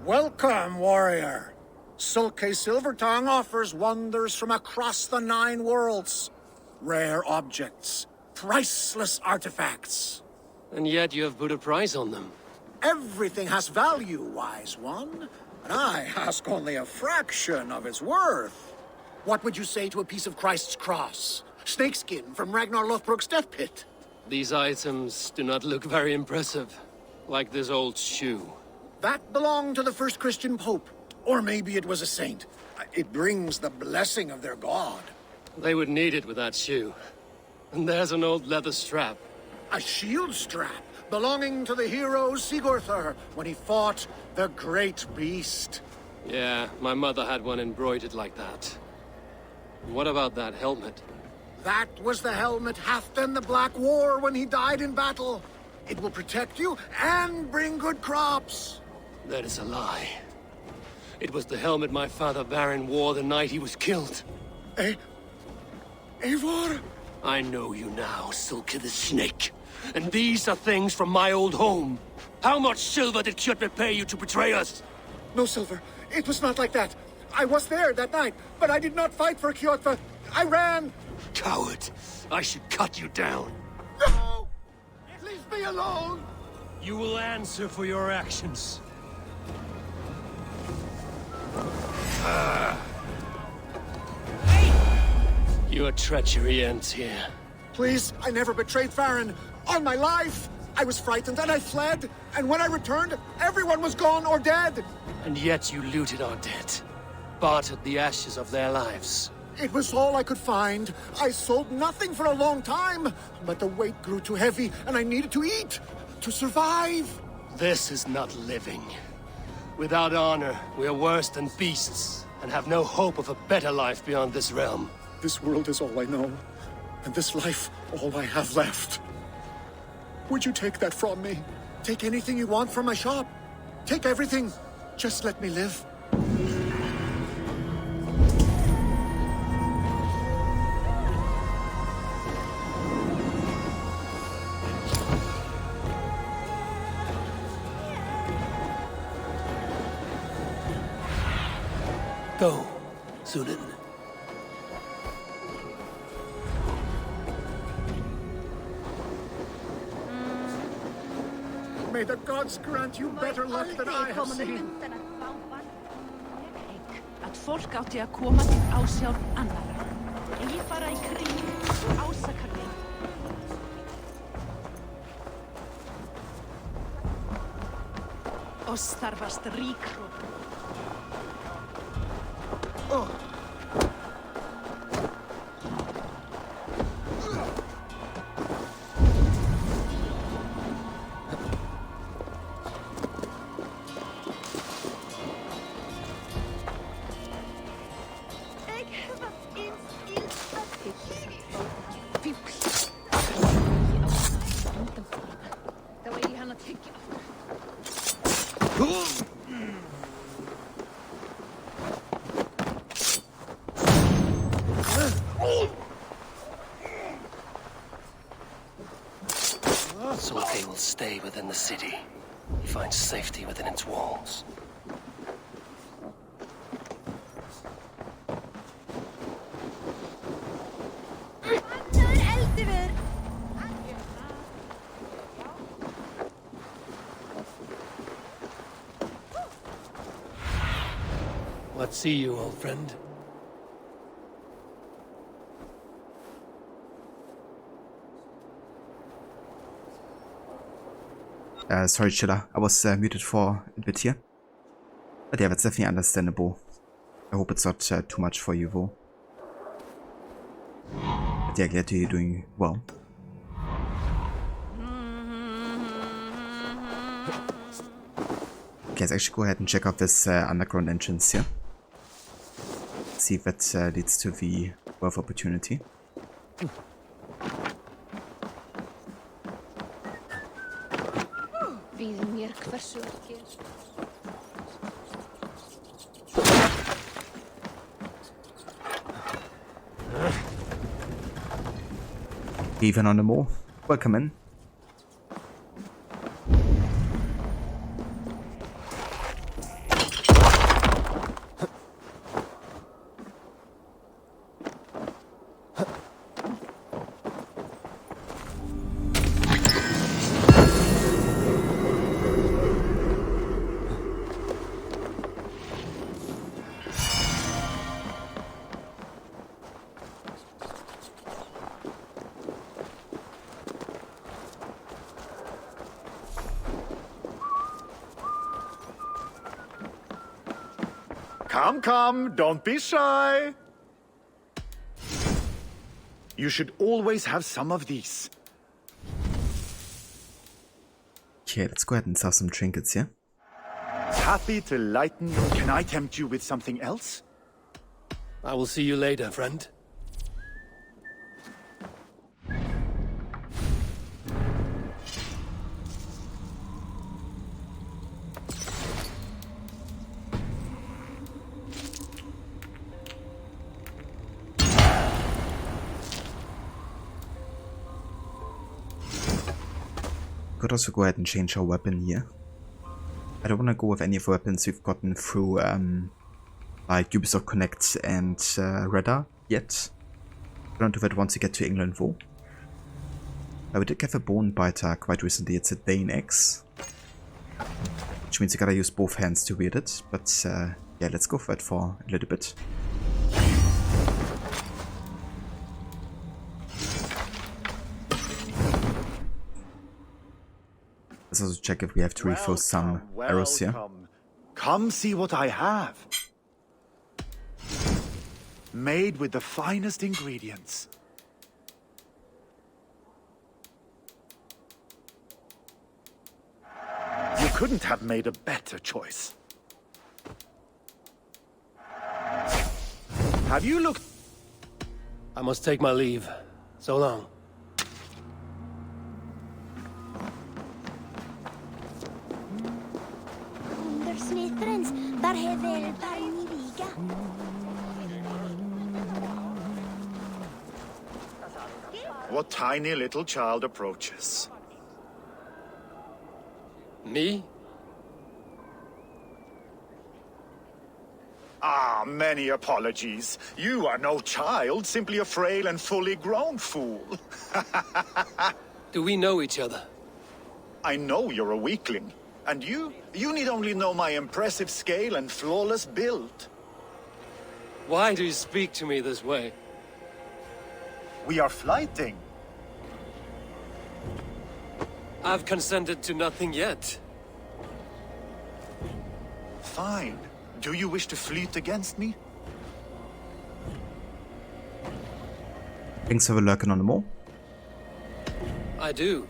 [SPEAKER 3] Welcome, warrior. Sulke Silvertongue offers wonders from across the 9 worlds. Rare objects, priceless artifacts.
[SPEAKER 4] And yet you have put a price on them.
[SPEAKER 3] Everything has value, wise one. And I ask only a fraction of its worth. What would you say to a piece of Christ's cross? Snakeskin from Ragnar Lothbrok's death pit?
[SPEAKER 4] These items do not look very impressive. Like this old shoe.
[SPEAKER 3] That belonged to the first Christian pope. Or maybe it was a saint. It brings the blessing of their god.
[SPEAKER 4] They would need it with that shoe. And there's an old leather strap.
[SPEAKER 3] A shield strap belonging to the hero Sigurður when he fought the great beast.
[SPEAKER 4] Yeah, my mother had one embroidered like that. What about that helmet?
[SPEAKER 3] That was the helmet Halfdan the Black wore when he died in battle. It will protect you and bring good crops.
[SPEAKER 4] That is a lie. It was the helmet my father Baron wore the night he was killed.
[SPEAKER 3] Eivor?
[SPEAKER 4] I know you now, Sulke the Snake. And these are things from my old home. How much silver did Kjotve pay you to betray us?
[SPEAKER 3] No silver. It was not like that. I was there that night, but I did not fight for Kjotve. I ran.
[SPEAKER 4] Coward. I should cut you down.
[SPEAKER 3] No! Leave me alone!
[SPEAKER 2] You will answer for your actions.
[SPEAKER 4] Your treachery ends here.
[SPEAKER 3] Please, I never betrayed Farron. On my life! I was frightened and I fled. And when I returned, everyone was gone or dead.
[SPEAKER 4] And yet you looted our dead. Bartered the ashes of their lives.
[SPEAKER 3] It was all I could find. I sold nothing for a long time. But the weight grew too heavy and I needed to eat. To survive.
[SPEAKER 4] This is not living. Without honor, we are worse than beasts. And have no hope of a better life beyond this realm.
[SPEAKER 3] This world is all I know. And this life, all I have left. Would you take that from me? Take anything you want from my shop. Take everything. Just let me live.
[SPEAKER 4] Go, Sunan.
[SPEAKER 3] May the gods grant you better luck than I have seen.
[SPEAKER 11] Að fólk átti að koma til ásjár annarra. Eigi fara í kring og ásaka mig. Og starfast ríkróp.
[SPEAKER 2] stay within the city. He finds safety within its walls. What see you, old friend?
[SPEAKER 1] Sorry, Chilla. I was muted for a bit here. But yeah, that's definitely understandable. I hope it's not too much for you, though. But yeah, glad to hear you're doing well. Okay, let's actually go ahead and check out this underground entrance here. See if that leads to the wealth opportunity. Even on the mall. Welcome in.
[SPEAKER 3] Come, don't be shy. You should always have some of these.
[SPEAKER 1] Okay, let's go ahead and sell some trinkets here.
[SPEAKER 3] Happy to lighten. Can I tempt you with something else?
[SPEAKER 2] I will see you later, friend.
[SPEAKER 1] Could also go ahead and change our weapon here. I don't want to go with any of the weapons we've gotten through like Ubisoft Connect and Radar yet. We're going to do that once we get to England though. We did get a bone biter quite recently. It's a Dane X, which means you gotta use both hands to wield it. But yeah, let's go for it for a little bit. Let's also check if we have to refill some arrows here.
[SPEAKER 3] Come see what I have. Made with the finest ingredients. You couldn't have made a better choice. Have you looked?
[SPEAKER 2] I must take my leave. So long.
[SPEAKER 3] What tiny little child approaches?
[SPEAKER 2] Me?
[SPEAKER 3] Ah, many apologies. You are no child, simply a frail and fully grown fool.
[SPEAKER 2] Do we know each other?
[SPEAKER 3] I know you're a weakling. And you need only know my impressive scale and flawless build.
[SPEAKER 2] Why do you speak to me this way?
[SPEAKER 3] We are flighting.
[SPEAKER 2] I've consented to nothing yet.
[SPEAKER 3] Fine. Do you wish to fleet against me?
[SPEAKER 1] Thanks for lurking on the mall.
[SPEAKER 2] I do.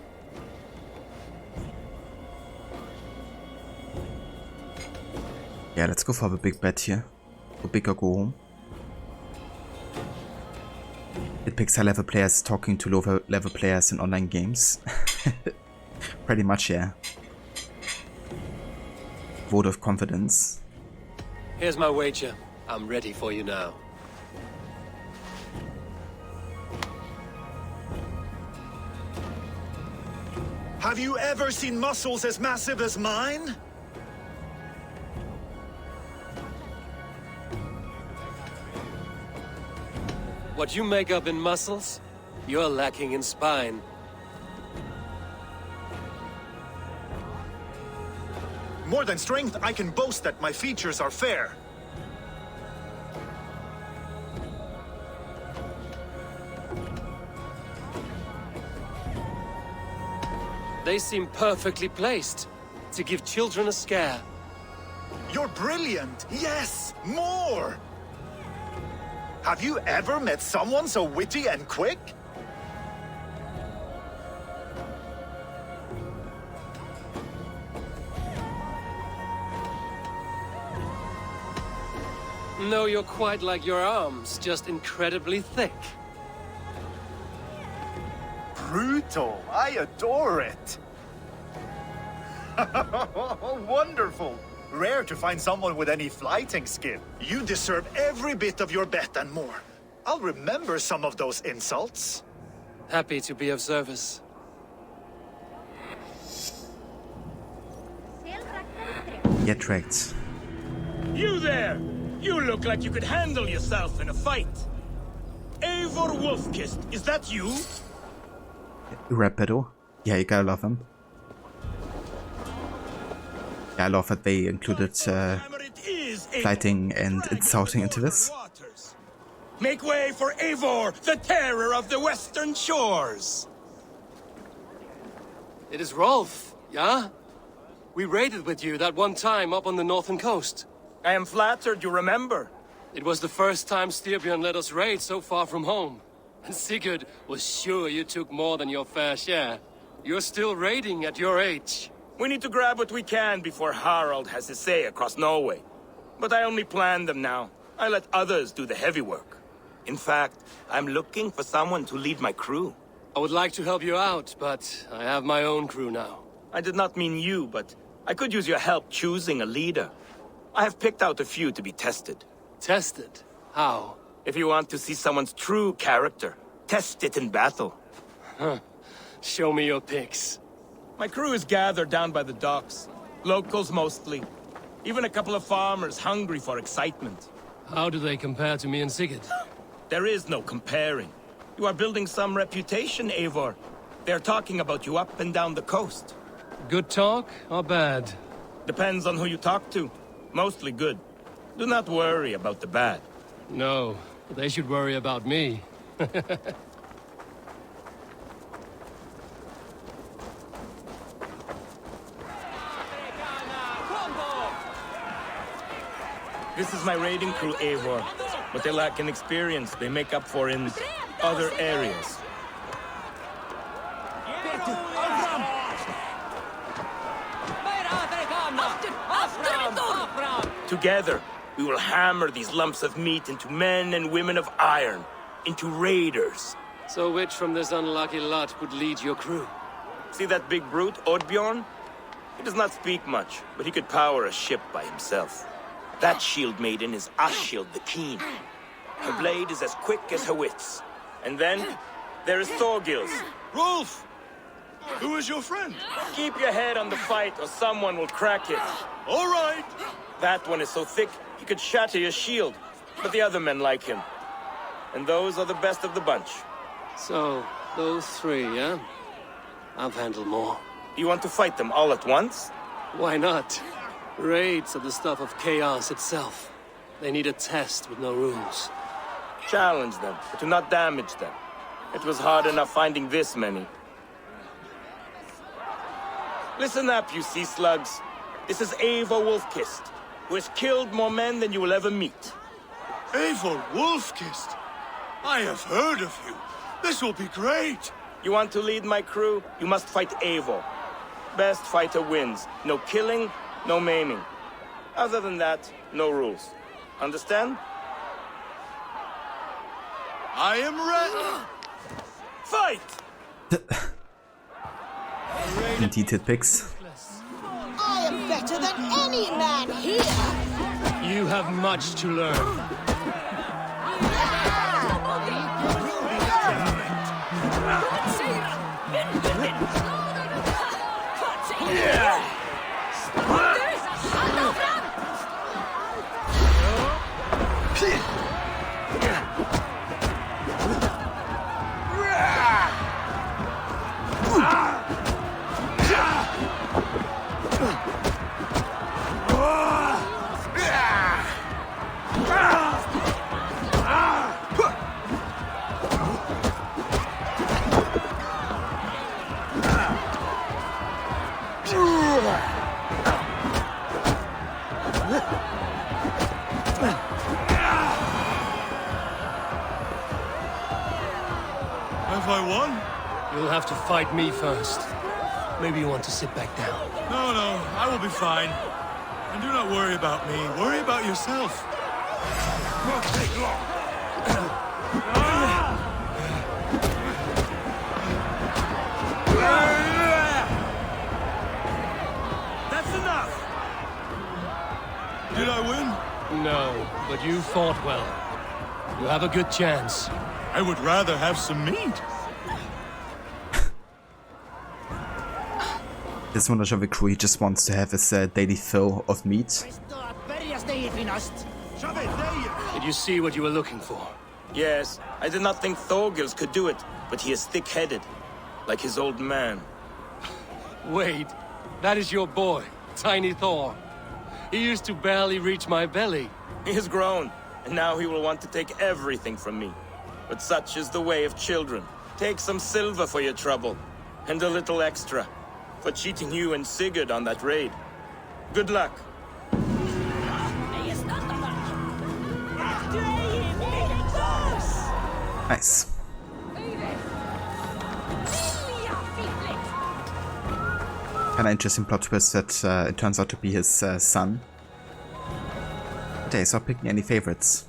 [SPEAKER 1] Yeah, let's go for the big bet here. Go big or go home. It picks high level players talking to low level players in online games. Pretty much, yeah. Vote of confidence.
[SPEAKER 2] Here's my wager. I'm ready for you now.
[SPEAKER 12] Have you ever seen muscles as massive as mine?
[SPEAKER 4] What you make up in muscles, you're lacking in spine.
[SPEAKER 12] More than strength, I can boast that my features are fair.
[SPEAKER 4] They seem perfectly placed to give children a scare.
[SPEAKER 12] You're brilliant! Yes! More! Have you ever met someone so witty and quick?
[SPEAKER 4] No, you're quite like your arms, just incredibly thick.
[SPEAKER 12] Brutal! I adore it! Wonderful! Rare to find someone with any fighting skill. You deserve every bit of your bet and more. I'll remember some of those insults.
[SPEAKER 4] Happy to be of service.
[SPEAKER 1] Get wrecked.
[SPEAKER 7] You there! You look like you could handle yourself in a fight. Eivor Wolfkist, is that you?
[SPEAKER 1] Rapido. Yeah, you gotta love him. Yeah, I love that they included fighting and insulting into this.
[SPEAKER 7] Make way for Eivor, the terror of the western shores!
[SPEAKER 4] It is Rolf, yeah? We raided with you that one time up on the northern coast.
[SPEAKER 7] I am flattered you remember.
[SPEAKER 4] It was the first time Styrbjörn let us raid so far from home. And Sigurd was sure you took more than your fair share. You're still raiding at your age.
[SPEAKER 7] We need to grab what we can before Harald has his say across Norway. But I only plan them now. I let others do the heavy work. In fact, I'm looking for someone to lead my crew.
[SPEAKER 4] I would like to help you out, but I have my own crew now.
[SPEAKER 7] I did not mean you, but I could use your help choosing a leader. I have picked out a few to be tested.
[SPEAKER 4] Tested? How?
[SPEAKER 7] If you want to see someone's true character, test it in battle.
[SPEAKER 4] Huh. Show me your picks.
[SPEAKER 7] My crew is gathered down by the docks. Locals mostly. Even a couple of farmers hungry for excitement.
[SPEAKER 4] How do they compare to me and Sigurd?
[SPEAKER 7] There is no comparing. You are building some reputation, Eivor. They're talking about you up and down the coast.
[SPEAKER 4] Good talk or bad?
[SPEAKER 7] Depends on who you talk to. Mostly good. Do not worry about the bad.
[SPEAKER 4] No, they should worry about me.
[SPEAKER 7] This is my raiding crew, Eivor. What they lack in experience, they make up for in other areas. Together, we will hammer these lumps of meat into men and women of iron, into raiders.
[SPEAKER 4] So which from this unlucky lot would lead your crew?
[SPEAKER 7] See that big brute, Oddbjorn? He does not speak much, but he could power a ship by himself. That shield maiden is Ashild the Keen. Her blade is as quick as her wits. And then, there is Thorgils.
[SPEAKER 12] Rolf! Who is your friend?
[SPEAKER 7] Keep your head on the fight or someone will crack it.
[SPEAKER 12] All right!
[SPEAKER 7] That one is so thick, he could shatter your shield. But the other men like him. And those are the best of the bunch.
[SPEAKER 4] So, those three, yeah? I've handled more.
[SPEAKER 7] You want to fight them all at once?
[SPEAKER 4] Why not? Raids are the stuff of chaos itself. They need a test with no rules.
[SPEAKER 7] Challenge them, but do not damage them. It was hard enough finding this many. Listen up, you sea slugs. This is Eivor Wolfkist, who has killed more men than you will ever meet.
[SPEAKER 12] Eivor Wolfkist! I have heard of you. This will be great!
[SPEAKER 7] You want to lead my crew? You must fight Eivor. Best fighter wins. No killing, no maiming. Other than that, no rules. Understand?
[SPEAKER 12] I am ready!
[SPEAKER 7] Fight!
[SPEAKER 1] Indeed, picks.
[SPEAKER 13] I am better than any man here!
[SPEAKER 4] You have much to learn.
[SPEAKER 14] Have I won?
[SPEAKER 4] You'll have to fight me first. Maybe you want to sit back down.
[SPEAKER 14] No, I will be fine. And do not worry about me. Worry about yourself. Won't take long.
[SPEAKER 7] That's enough!
[SPEAKER 14] Did I win?
[SPEAKER 4] No, but you fought well. You have a good chance.
[SPEAKER 14] I would rather have some meat.
[SPEAKER 1] This Wunderschöne crew, he just wants to have his daily fill of meat.
[SPEAKER 4] Did you see what you were looking for?
[SPEAKER 15] Yes, I did not think Thorgils could do it, but he is thick-headed, like his old man.
[SPEAKER 4] Wait, that is your boy, Tiny Thor. He used to barely reach my belly.
[SPEAKER 15] He has grown, and now he will want to take everything from me. But such is the way of children. Take some silver for your trouble, and a little extra, for cheating you and Sigurd on that raid. Good luck.
[SPEAKER 1] Nice. Kind of interesting plot twist that it turns out to be his son. But he's not picking any favorites.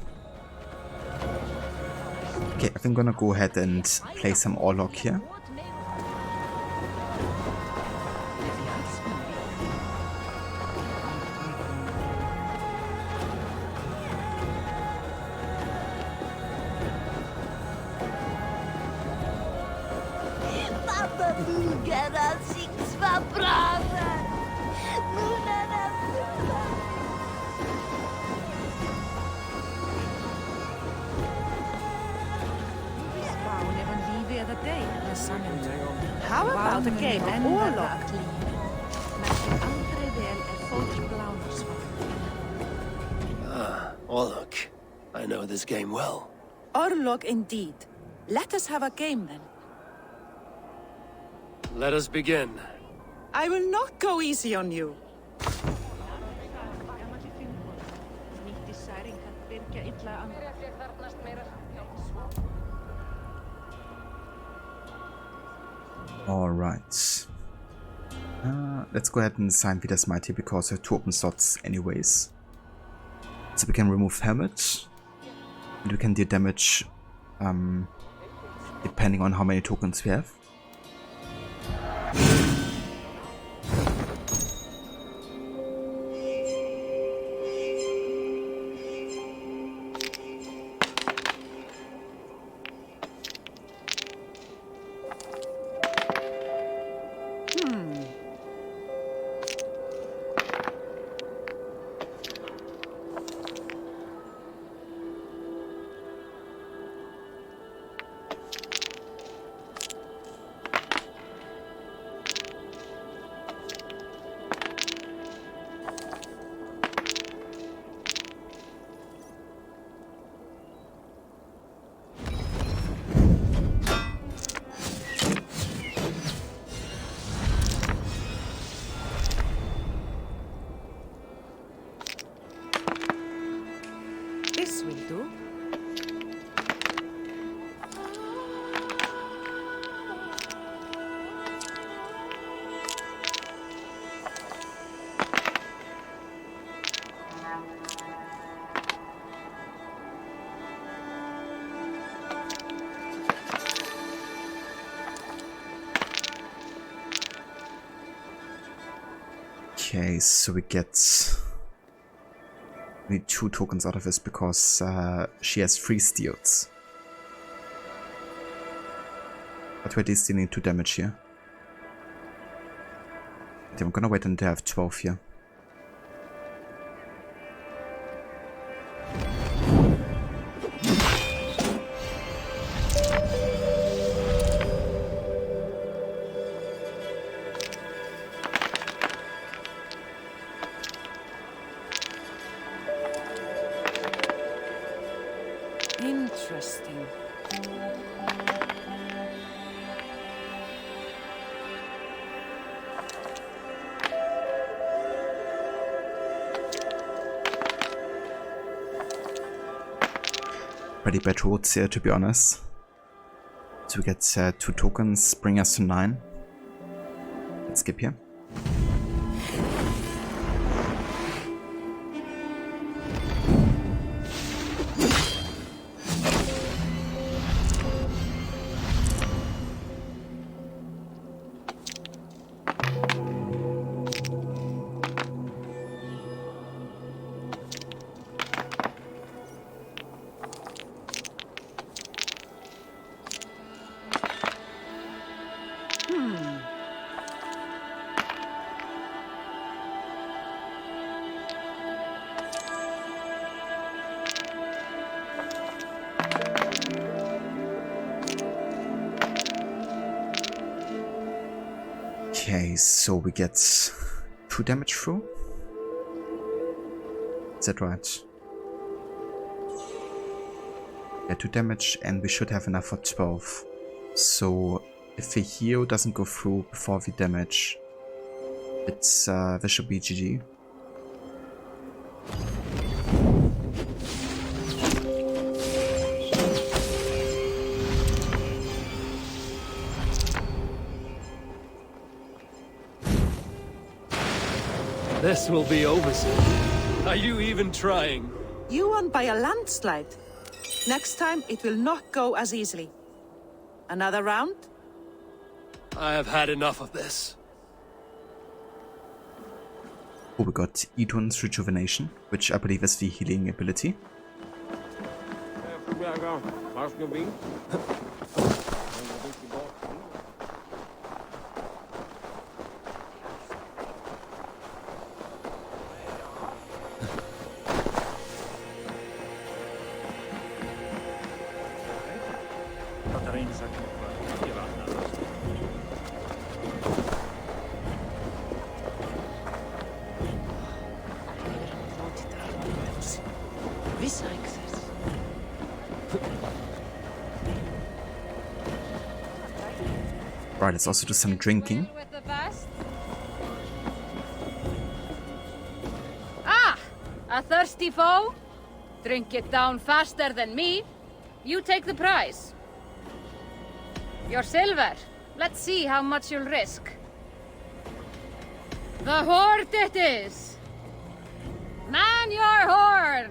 [SPEAKER 1] Okay, I think I'm gonna go ahead and play some Orlok here.
[SPEAKER 11] How about a game of Orlok?
[SPEAKER 2] Ah, Orlok. I know this game well.
[SPEAKER 11] Orlok indeed. Let us have a game then.
[SPEAKER 4] Let us begin.
[SPEAKER 11] I will not go easy on you.
[SPEAKER 1] Alright. Let's go ahead and assign Vidas Mighty because I have 2 open slots anyways. So we can remove Helmet. And we can deal damage depending on how many tokens we have.
[SPEAKER 11] This will do.
[SPEAKER 1] Okay, so we need 2 tokens out of this because she has 3 steals. But we're at least dealing 2 damage here. I'm gonna wait until I have 12 here.
[SPEAKER 11] Interesting.
[SPEAKER 1] Pretty bad roads here, to be honest. So we get 2 tokens, bring us to 9. Let's skip here. Okay, so we get 2 damage through. Is that right? Yeah, 2 damage, and we should have enough for 12. So if the heal doesn't go through before we damage, it's this should be GG.
[SPEAKER 2] This will be over soon. Are you even trying?
[SPEAKER 11] You won by a landslide. Next time, it will not go as easily. Another round?
[SPEAKER 2] I have had enough of this.
[SPEAKER 1] Oh, we got Idun's Rejuvenation, which I believe is the healing ability. Right, let's also do some drinking.
[SPEAKER 16] Ah! A thirsty foe? Drink it down faster than me. You take the prize. Your silver. Let's see how much you'll risk. The horde it is! Man your horn!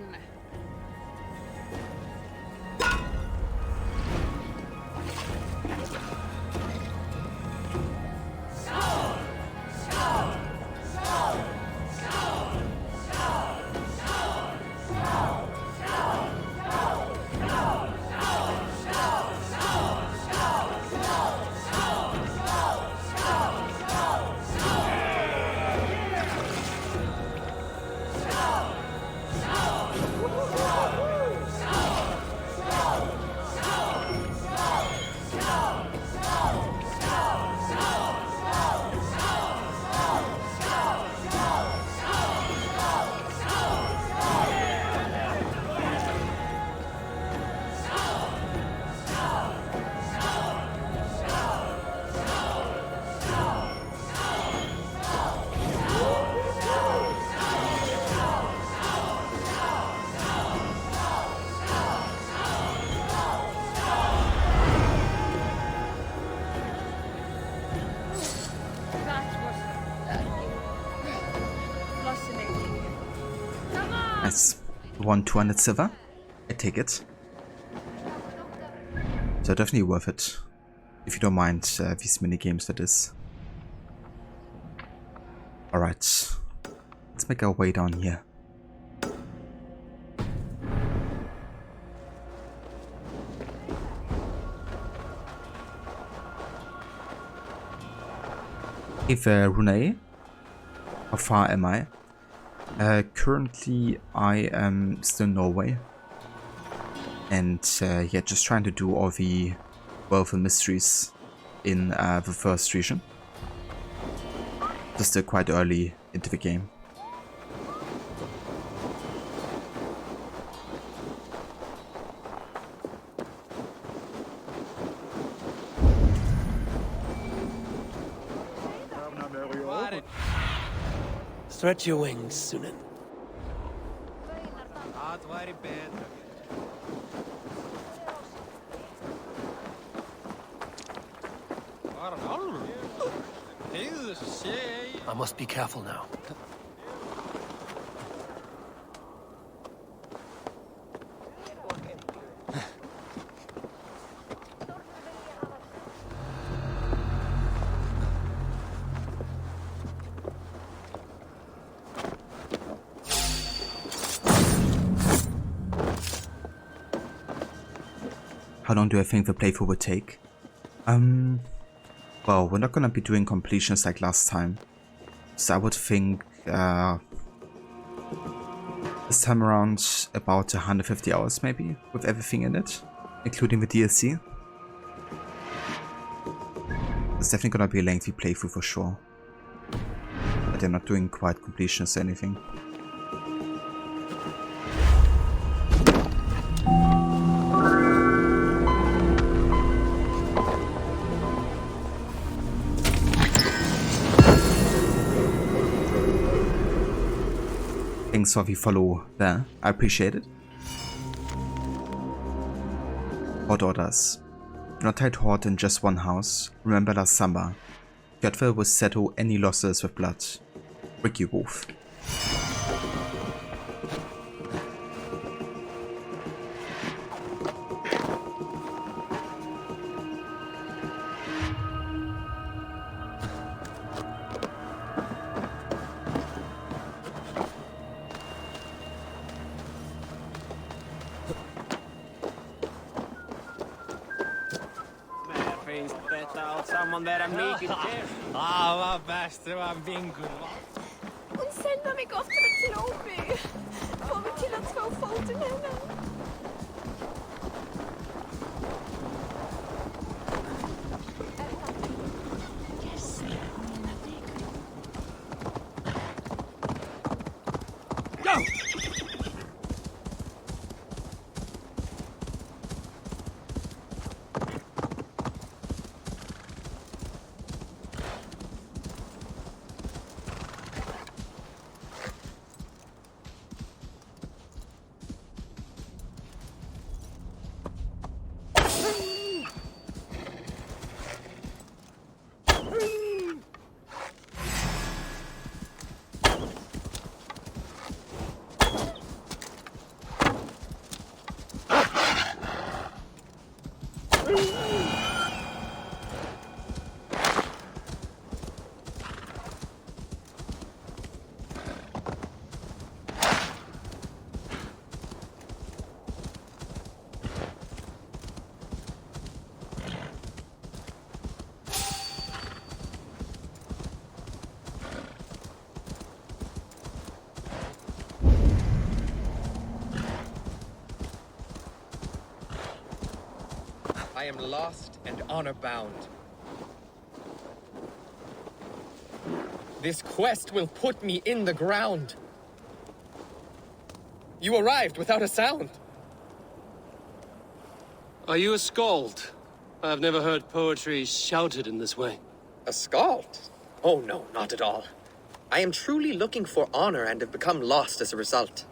[SPEAKER 1] Nice. 200 silver. I take it. So definitely worth it. If you don't mind these mini games, that is. Alright. Let's make our way down here. If Rune, how far am I? Currently I am still in Norway, and yeah, just trying to do all the wealth and mysteries in the first region. Just still quite early into the game.
[SPEAKER 4] Stretch your wings, Sunan. I must be careful now.
[SPEAKER 1] How long do I think the playthrough would take? Well, we're not gonna be doing completions like last time. So I would think this time around about 150 hours maybe, with everything in it, including the DLC. It's definitely gonna be a lengthy playthrough for sure. But they're not doing quite completions or anything. Thanks for the follow there, I appreciate it. Horde orders. Do not hide horde in just one house. Remember last summer. Kjotve will settle any losses with blood. Ricky Wolf.
[SPEAKER 17] Vad bäst, det var bingo.
[SPEAKER 18] Hon sänder mig ofta till Åby. Får mig till att få foten henne.
[SPEAKER 19] I am lost and honor-bound. This quest will put me in the ground. You arrived without a sound.
[SPEAKER 4] Are you a skald? I've never heard poetry shouted in this way.
[SPEAKER 19] A skald? Oh no, not at all. I am truly looking for honor and have become lost as a result.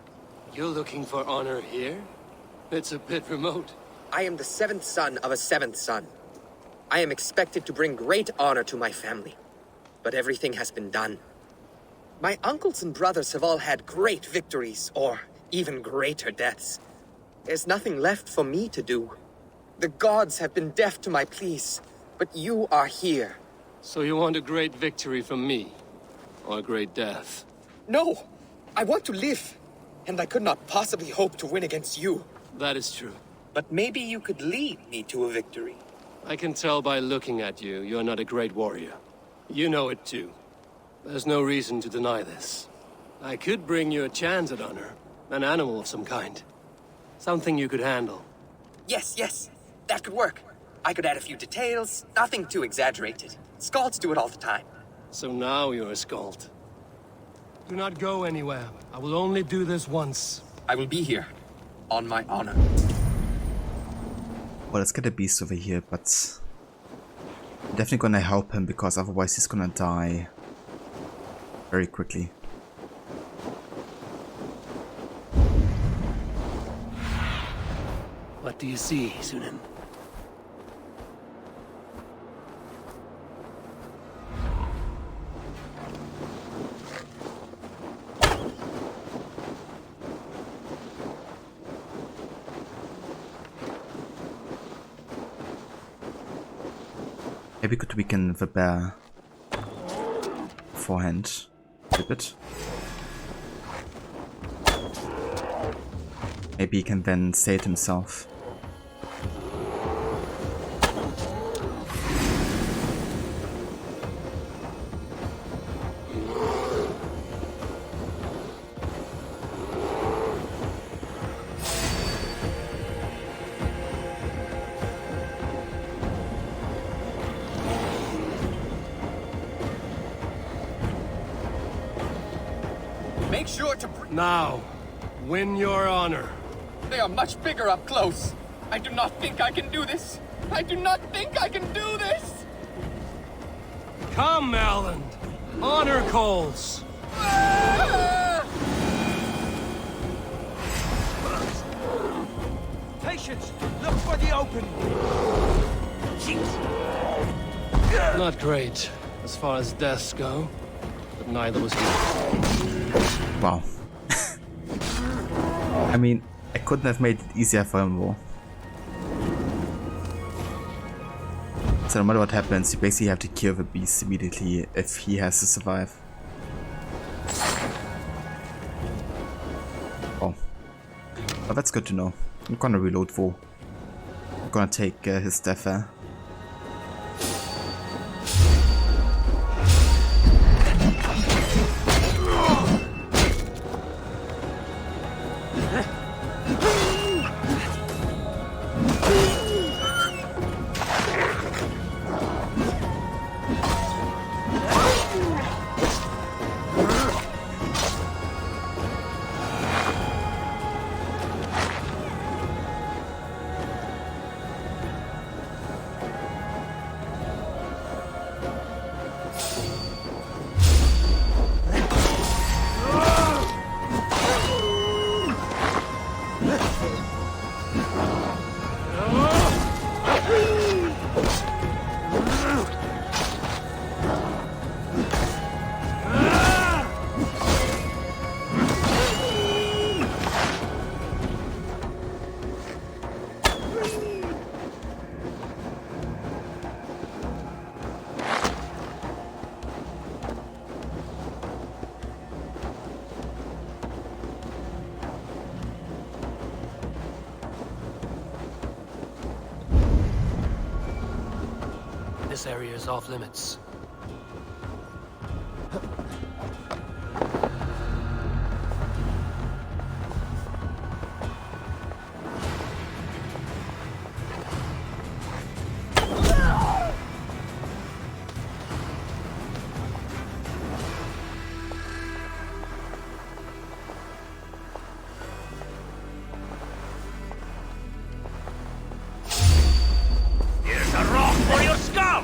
[SPEAKER 4] You're looking for honor here? It's a bit remote.
[SPEAKER 19] I am the seventh son of a seventh son. I am expected to bring great honor to my family. But everything has been done. My uncles and brothers have all had great victories, or even greater deaths. There's nothing left for me to do. The gods have been deaf to my pleas, but you are here.
[SPEAKER 4] So you want a great victory from me? Or a great death?
[SPEAKER 19] No! I want to live, and I could not possibly hope to win against you.
[SPEAKER 4] That is true.
[SPEAKER 19] But maybe you could lead me to a victory.
[SPEAKER 4] I can tell by looking at you, you're not a great warrior. You know it too. There's no reason to deny this. I could bring you a chance at honor. An animal of some kind. Something you could handle.
[SPEAKER 19] Yes. That could work. I could add a few details, nothing too exaggerated. Skalds do it all the time.
[SPEAKER 4] So now you're a skald. Do not go anywhere. I will only do this once.
[SPEAKER 19] I will be here. On my honor.
[SPEAKER 1] Well, let's get a beast over here, but I'm definitely gonna help him because otherwise he's gonna die very quickly.
[SPEAKER 2] What do you see, Sunan?
[SPEAKER 1] Maybe could weaken the bear beforehand a bit. Maybe he can then say it himself.
[SPEAKER 6] Make sure to...
[SPEAKER 4] Now, win your honor.
[SPEAKER 6] They are much bigger up close. I do not think I can do this. I do not think I can do this.
[SPEAKER 4] Come, Alan. Honor calls.
[SPEAKER 17] Patience! Look for the opening!
[SPEAKER 2] Not great, as far as deaths go, but neither was he.
[SPEAKER 1] Wow. I mean, I couldn't have made it easier for him though. So no matter what happens, you basically have to kill the beast immediately if he has to survive. Oh. Well, that's good to know. I'm gonna reload though. I'm gonna take his death there.
[SPEAKER 2] This area is off limits.
[SPEAKER 17] Here's a rock for your skull!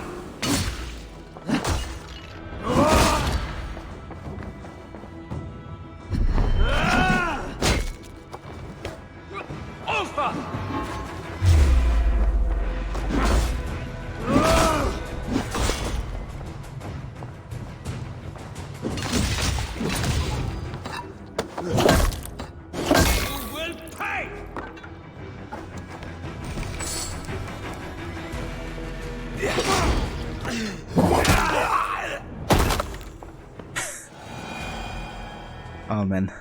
[SPEAKER 1] Oh man.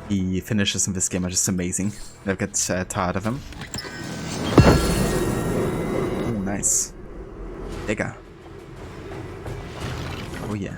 [SPEAKER 1] The finishes in this game are just amazing. Never get tired of them. Oh, nice. Digger. Oh yeah.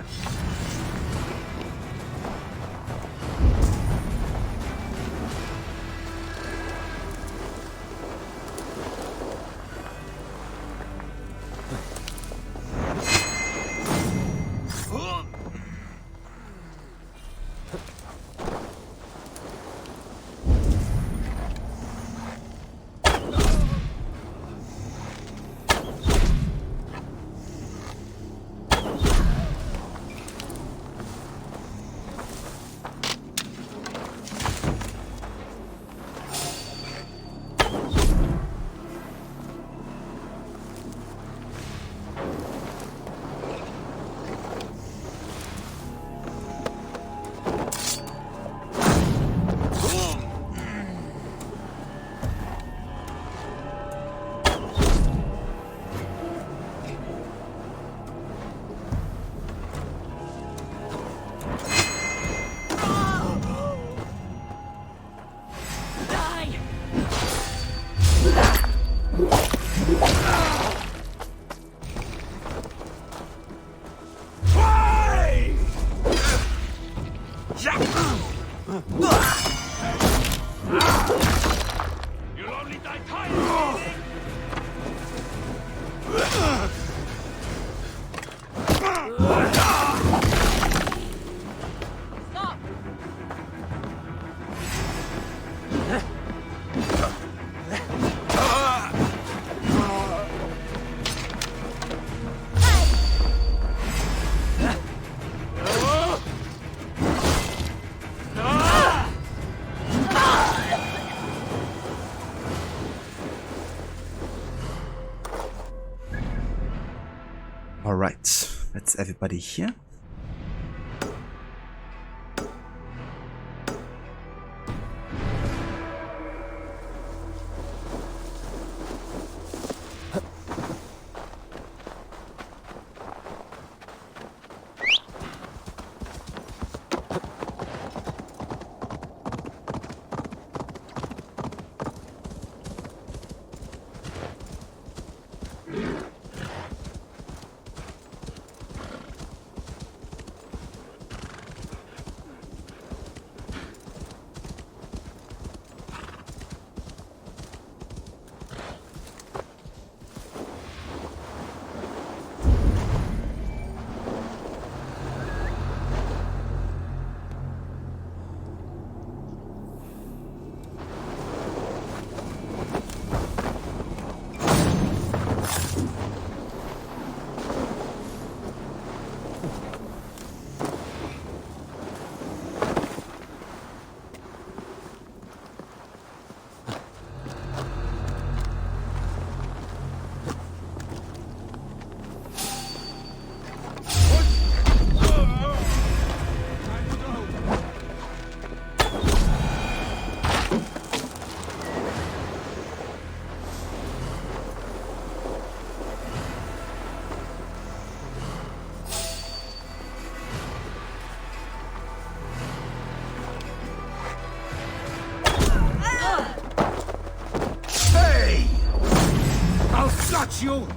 [SPEAKER 1] Alright, that's everybody here.
[SPEAKER 17] Got you!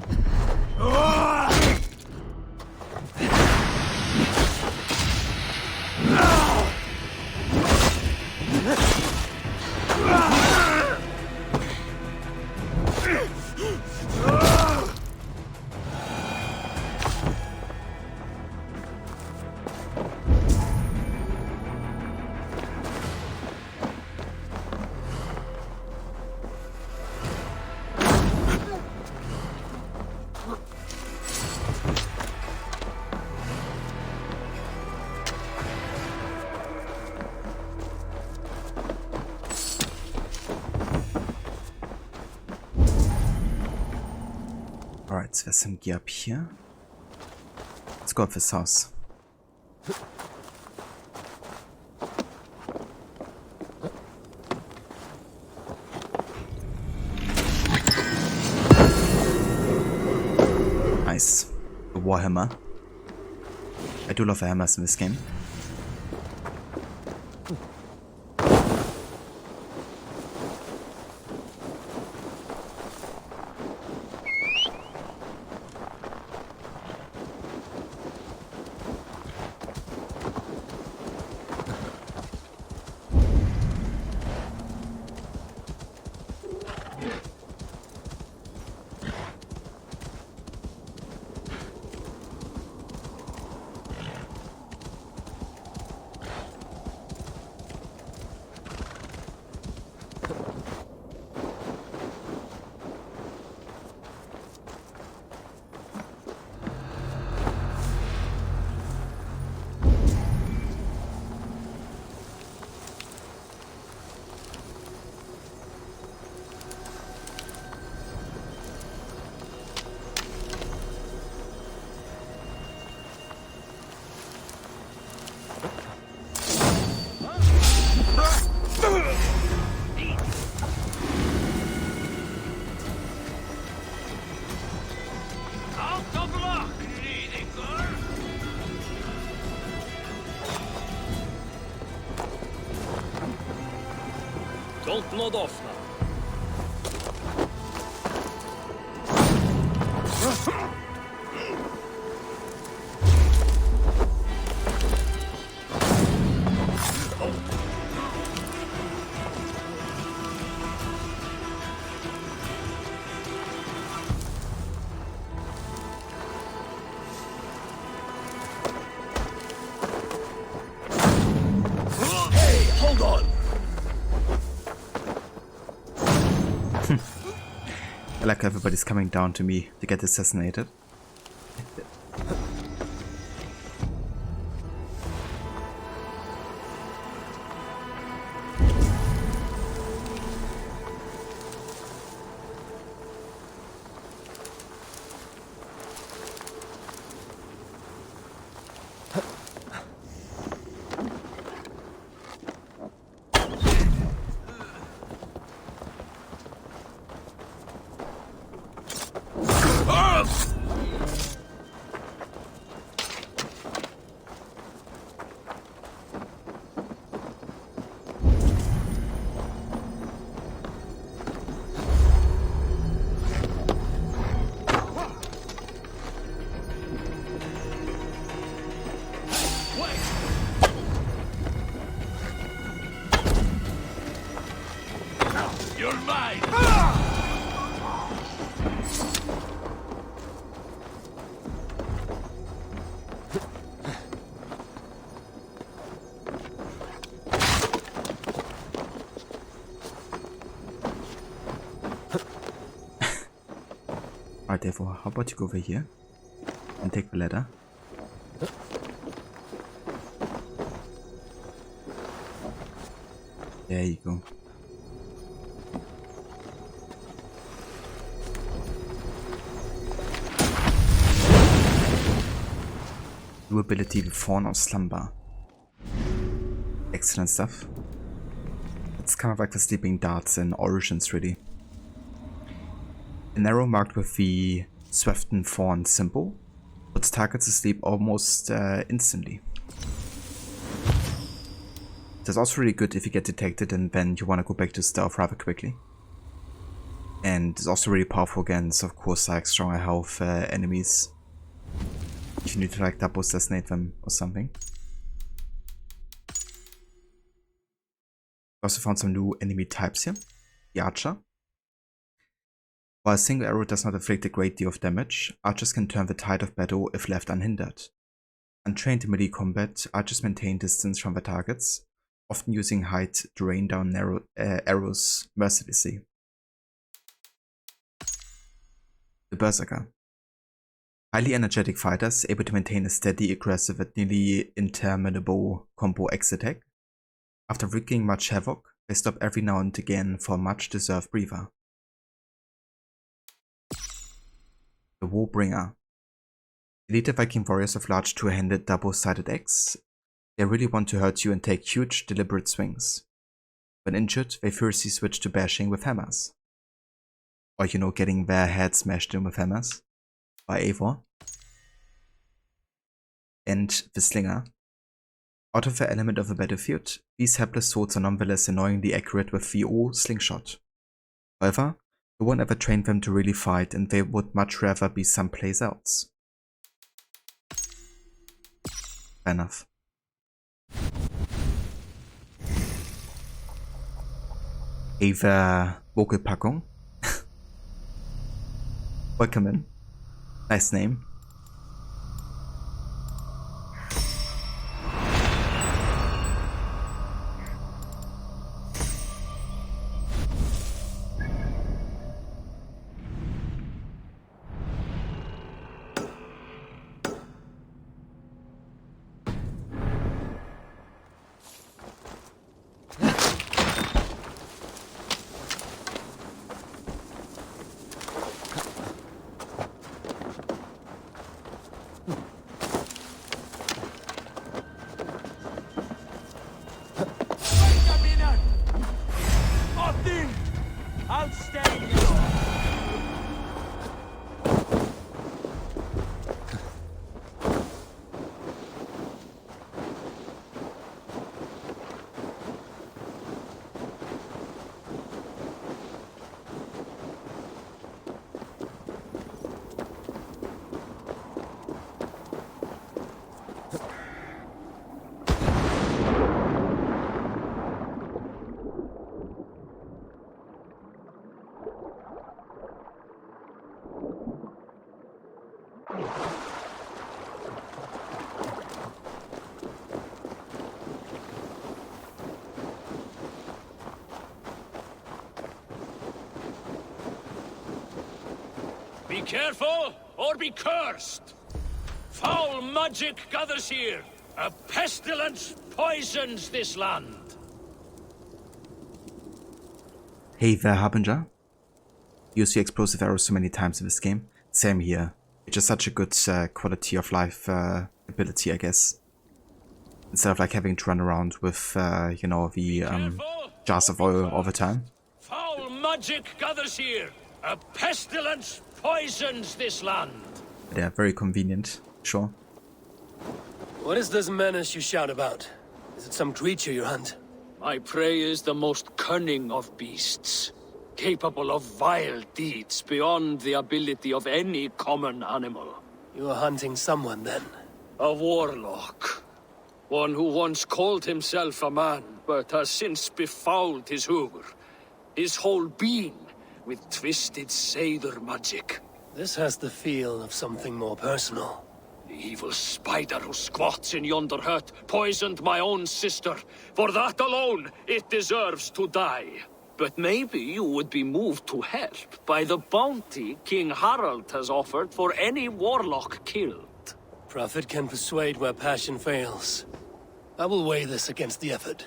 [SPEAKER 1] Alright, so there's some gear up here. Let's go up this house. Nice. A warhammer. I do love hammers in this game.
[SPEAKER 5] Don't nod off now.
[SPEAKER 17] Hey, hold on!
[SPEAKER 1] I like how everybody's coming down to me to get assassinated.
[SPEAKER 14] You're mine!
[SPEAKER 1] Alright, therefore, how about you go over here and take the ladder? There you go. New ability with Fawn of Slumber. Excellent stuff. It's kind of like the sleeping darts in Origins, really. An arrow marked with the Swefton Fawn symbol puts targets to sleep almost instantly. That's also really good if you get detected and then you want to go back to stealth rather quickly. And it's also really powerful against, of course, like stronger health enemies. If you need to like double assassinate them or something. I also found some new enemy types here. The Archer. While a single arrow does not inflict a great deal of damage, archers can turn the tide of battle if left unhindered. Untrained in melee combat, archers maintain distance from their targets, often using height to rain down narrow arrows mercilessly. The Berserker. Highly energetic fighters able to maintain a steady, aggressive and nearly interminable combo X attack. After wreaking much havoc, they stop every now and again for a much deserved breather. The Warbringer. Elite Viking warriors of large two-handed double-sided axe. They really want to hurt you and take huge, deliberate swings. When injured, they furiously switch to bashing with hammers. Or, you know, getting their head smashed in with hammers. By Eivor. And the Slinger. Out of the element of the battlefield, these hapless swords are nonetheless annoyingly accurate with the O slingshot. However, no one ever trained them to really fight and they would much rather be someplace else. Fair enough. Eva Vogelpackung. Welcome in. Nice name.
[SPEAKER 5] Be careful, or be cursed! Foul magic gathers here. A pestilence poisons this land.
[SPEAKER 1] Hey there, Harbinger. Use your explosive arrows so many times in this game. Same here. It's just such a good quality of life ability, I guess. Instead of like having to run around with, you know, the jars of oil all the time.
[SPEAKER 5] Foul magic gathers here. A pestilence poisons this land.
[SPEAKER 1] Yeah, very convenient, sure.
[SPEAKER 4] What is this menace you shout about? Is it some creature you hunt?
[SPEAKER 7] My prey is the most cunning of beasts, capable of vile deeds beyond the ability of any common animal.
[SPEAKER 4] You are hunting someone, then?
[SPEAKER 7] A warlock. One who once called himself a man, but has since befouled his hoover. his whole being, with twisted satyr magic.
[SPEAKER 2] This has the feel of something more personal.
[SPEAKER 7] The evil spider who squats in yonder hut poisoned my own sister. For that alone, it deserves to die. But maybe you would be moved to help by the bounty King Harald has offered for any warlock killed.
[SPEAKER 2] Prophet can persuade where passion fails. I will weigh this against the effort.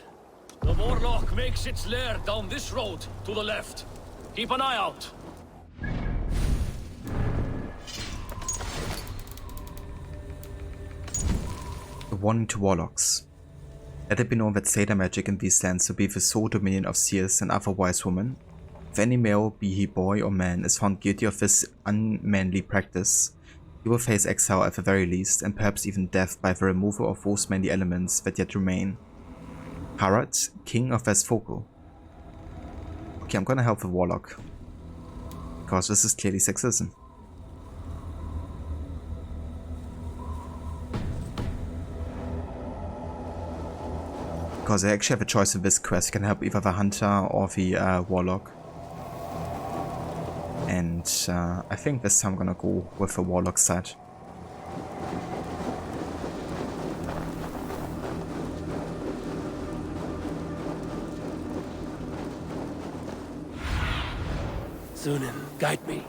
[SPEAKER 7] The warlock makes its lair down this road to the left. Keep an eye out.
[SPEAKER 1] The warning to warlocks. Let it be known that satyr magic in these lands will be the sole dominion of seers and other wise women. If any male, be he boy or man, is found guilty of this unmanly practice, he will face exile at the very least, and perhaps even death by the removal of those many elements that yet remain. Harald, King of Vestfocal. Okay, I'm gonna help the warlock, because this is clearly sexism. Because I actually have a choice in this quest. I can help either the hunter or the warlock. And I think this time I'm gonna go with the warlock side.
[SPEAKER 2] Sunan, guide me.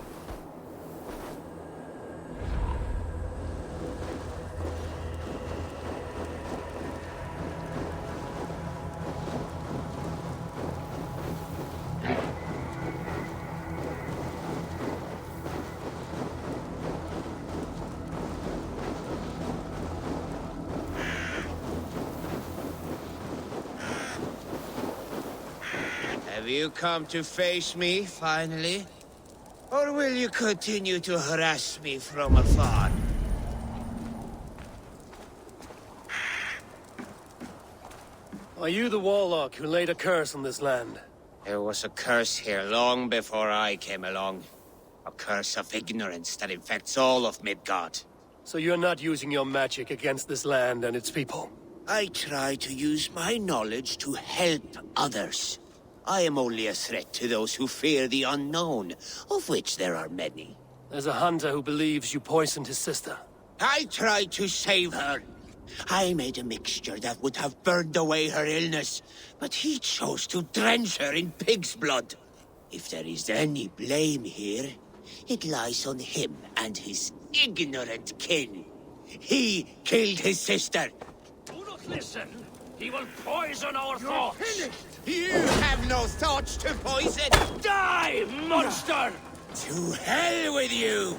[SPEAKER 20] Have you come to face me, finally? Or will you continue to harass me from afar?
[SPEAKER 2] Are you the warlock who laid a curse on this land?
[SPEAKER 20] There was a curse here long before I came along. A curse of ignorance that infects all of Midgard.
[SPEAKER 2] So you're not using your magic against this land and its people?
[SPEAKER 20] I try to use my knowledge to help others. I am only a threat to those who fear the unknown, of which there are many.
[SPEAKER 2] There's a hunter who believes you poisoned his sister.
[SPEAKER 20] I tried to save her. I made a mixture that would have burned away her illness, but he chose to drench her in pig's blood. If there is any blame here, it lies on him and his ignorant kin. He killed his sister.
[SPEAKER 7] Do not listen. He will poison our thoughts.
[SPEAKER 20] You have no thoughts to poison!
[SPEAKER 7] Die, monster!
[SPEAKER 20] To hell with you!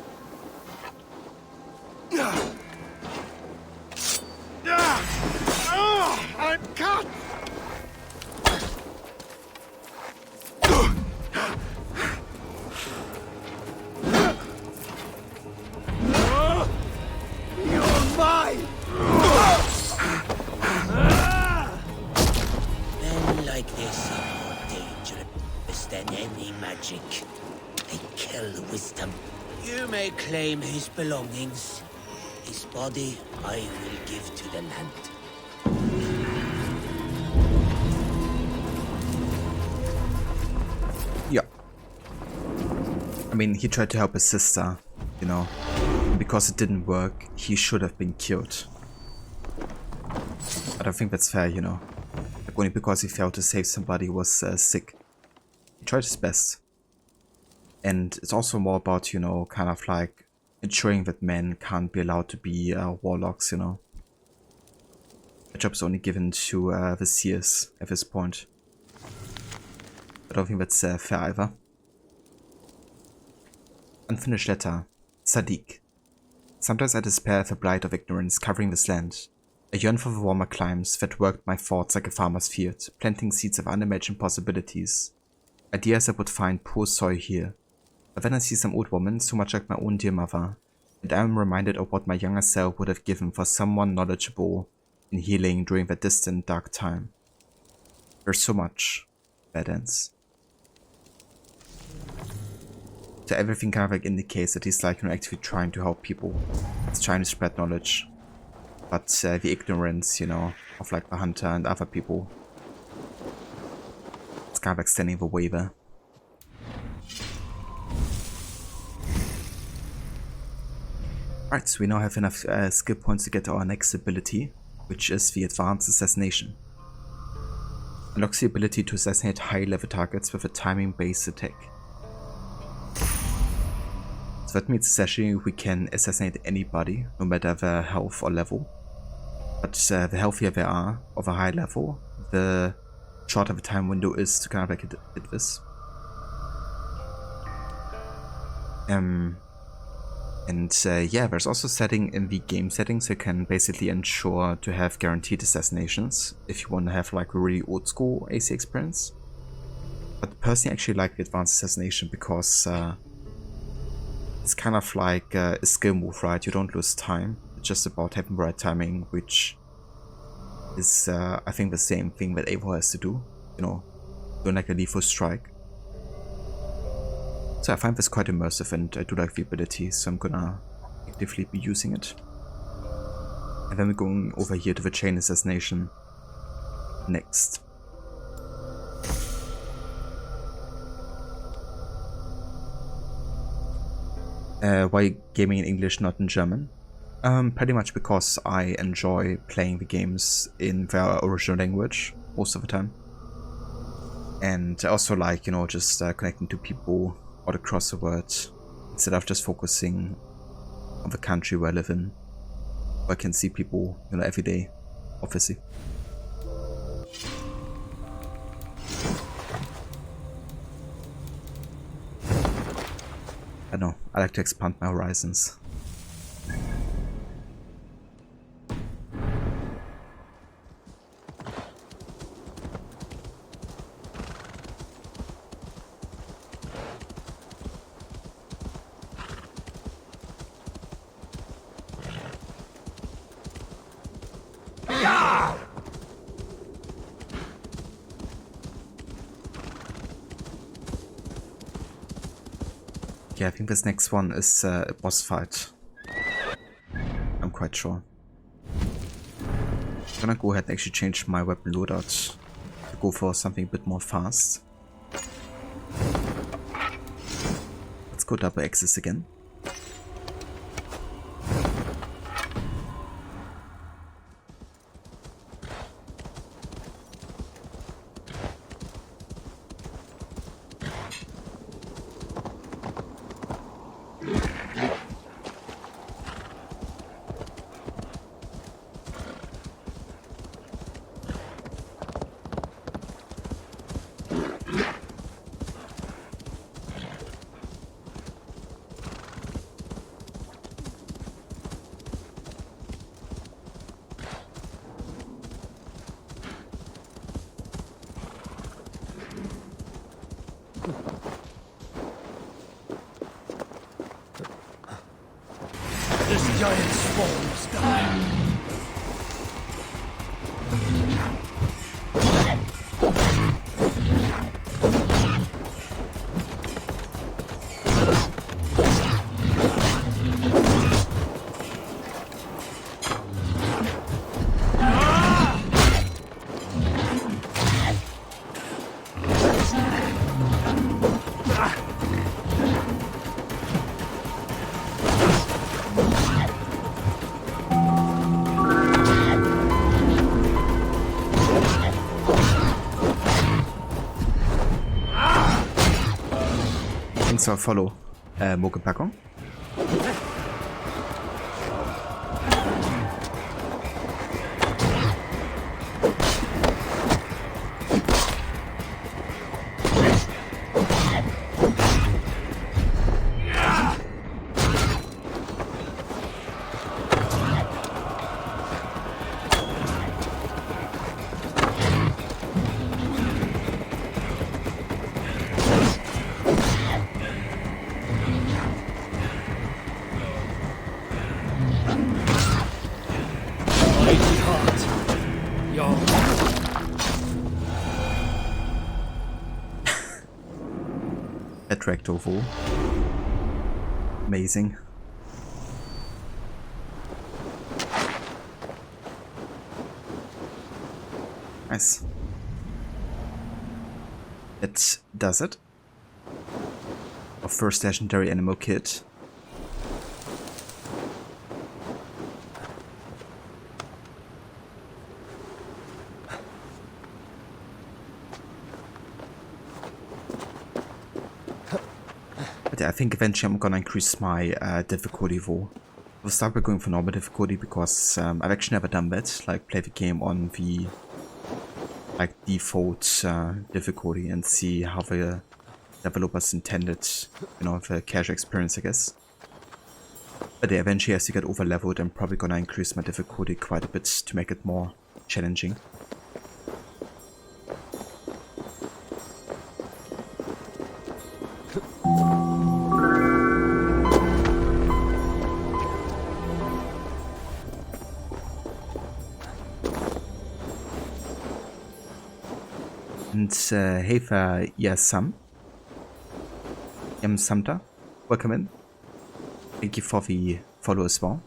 [SPEAKER 3] I'm cut!
[SPEAKER 20] You're mine! Men like this are more dangerous than any magic. They kill wisdom. You may claim his belongings. His body I will give to the land.
[SPEAKER 1] Yeah. I mean, he tried to help his sister, you know. Because it didn't work, he should have been killed. I don't think that's fair, you know. Like, only because he failed to save somebody who was sick. He tried his best. And it's also more about, you know, kind of like ensuring that men can't be allowed to be warlocks, you know. The job's only given to the seers at this point. I don't think that's fair either. Unfinished letter. Sadiq. Sometimes I despair at the blight of ignorance covering this land. I yearn for the warmer climes that worked my thoughts like a farmer's field, planting seeds of unimagined possibilities. Ideas that would find poor soil here. But then I see some old woman, so much like my own dear mother, and I am reminded of what my younger self would have given for someone knowledgeable in healing during that distant dark time. There's so much bad ends. So everything kind of like indicates that he's like, you know, actively trying to help people. He's trying to spread knowledge. But the ignorance, you know, of like the hunter and other people, it's kind of like standing in the way there. Right, so we now have enough skill points to get our next ability, which is the Advanced Assassination. Unlocks the ability to assassinate high-level targets with a timing-based attack. So that means essentially we can assassinate anybody, no matter their health or level. But the healthier they are of a high level, the shorter the time window is to kind of like hit this. Yeah, there's also setting in the game settings you can basically ensure to have guaranteed assassinations if you want to have like a really old school AC experience. But personally I actually like the Advanced Assassination because it's kind of like a skill move, right? You don't lose time, it's just about having the right timing, which is I think the same thing that Eivor has to do, you know, doing like a lethal strike. So I find this quite immersive and I do like the ability, so I'm gonna actively be using it. And then we're going over here to the chain assassination next. Why gaming in English, not in German? Pretty much because I enjoy playing the games in their original language most of the time. And I also like, you know, just connecting to people all across the world instead of just focusing on the country where I live in, where I can see people, you know, every day, obviously. I don't know, I like to expand my horizons. Yeah, I think this next one is a boss fight. I'm quite sure. I'm gonna go ahead and actually change my weapon loadout to go for something a bit more fast. Let's go double axes again.
[SPEAKER 17] This giant swarms die.
[SPEAKER 1] So follow Mogelpackung. Attract oval. Amazing. Nice. It does it. Our first legendary animal kit. But I think eventually I'm gonna increase my difficulty though. I'll start by going for normal difficulty because I've actually never done that, like play the game on the like default difficulty and see how the developers intended, you know, the casual experience, I guess. But yeah, eventually as you get over leveled, I'm probably gonna increase my difficulty quite a bit to make it more challenging. And hey there, Yam Samta, welcome in. Thank you for the follow as well.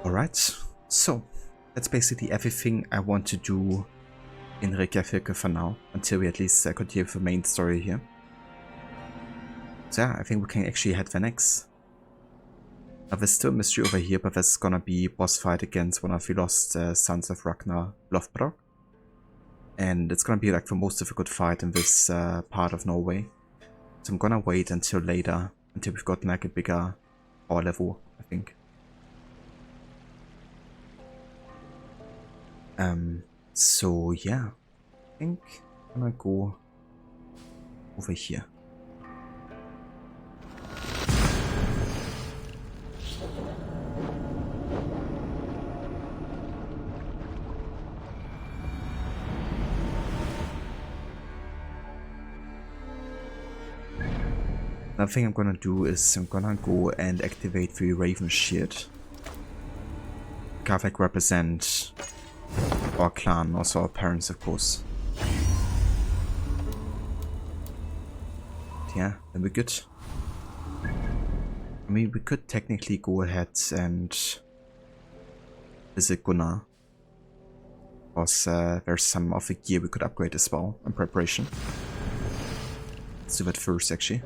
[SPEAKER 1] Alright, so that's basically everything I want to do in Reykjavik for now, until we at least continue the main story here. So yeah, I think we can actually head there next. Now there's still a mystery over here, but there's gonna be boss fight against one of the lost sons of Ragnar Lothbrok. And it's gonna be like the most difficult fight in this part of Norway. So I'm gonna wait until later, until we've gotten like a bigger power level, I think. So yeah, I think I'm gonna go over here. Another thing I'm gonna do is I'm gonna go and activate the Raven Shield. Kind of like represent our clan, also our parents, of course. Yeah, then we're good. I mean, we could technically go ahead and visit Gunnar, because there's some of the gear we could upgrade as well in preparation. Let's do that first, actually.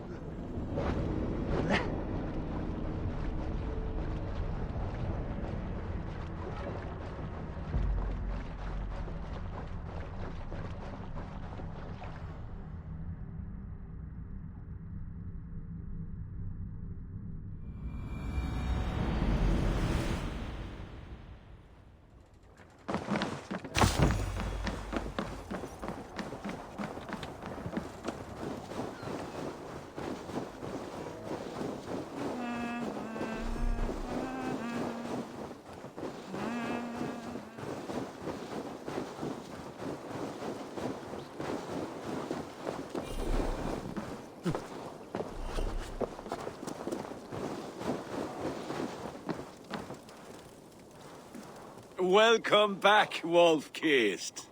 [SPEAKER 21] Welcome back, Wolf-Kissed.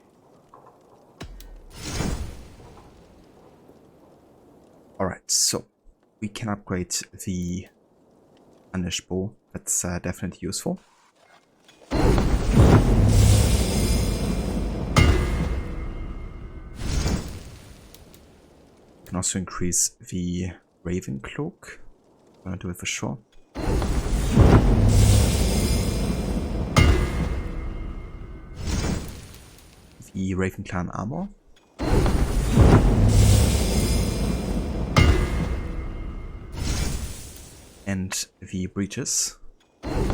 [SPEAKER 1] Alright, so we can upgrade the Anish bow. That's definitely useful. Can also increase the Raven Cloak. I'm gonna do it for sure. The Raven Clan armor. And the breeches. I'm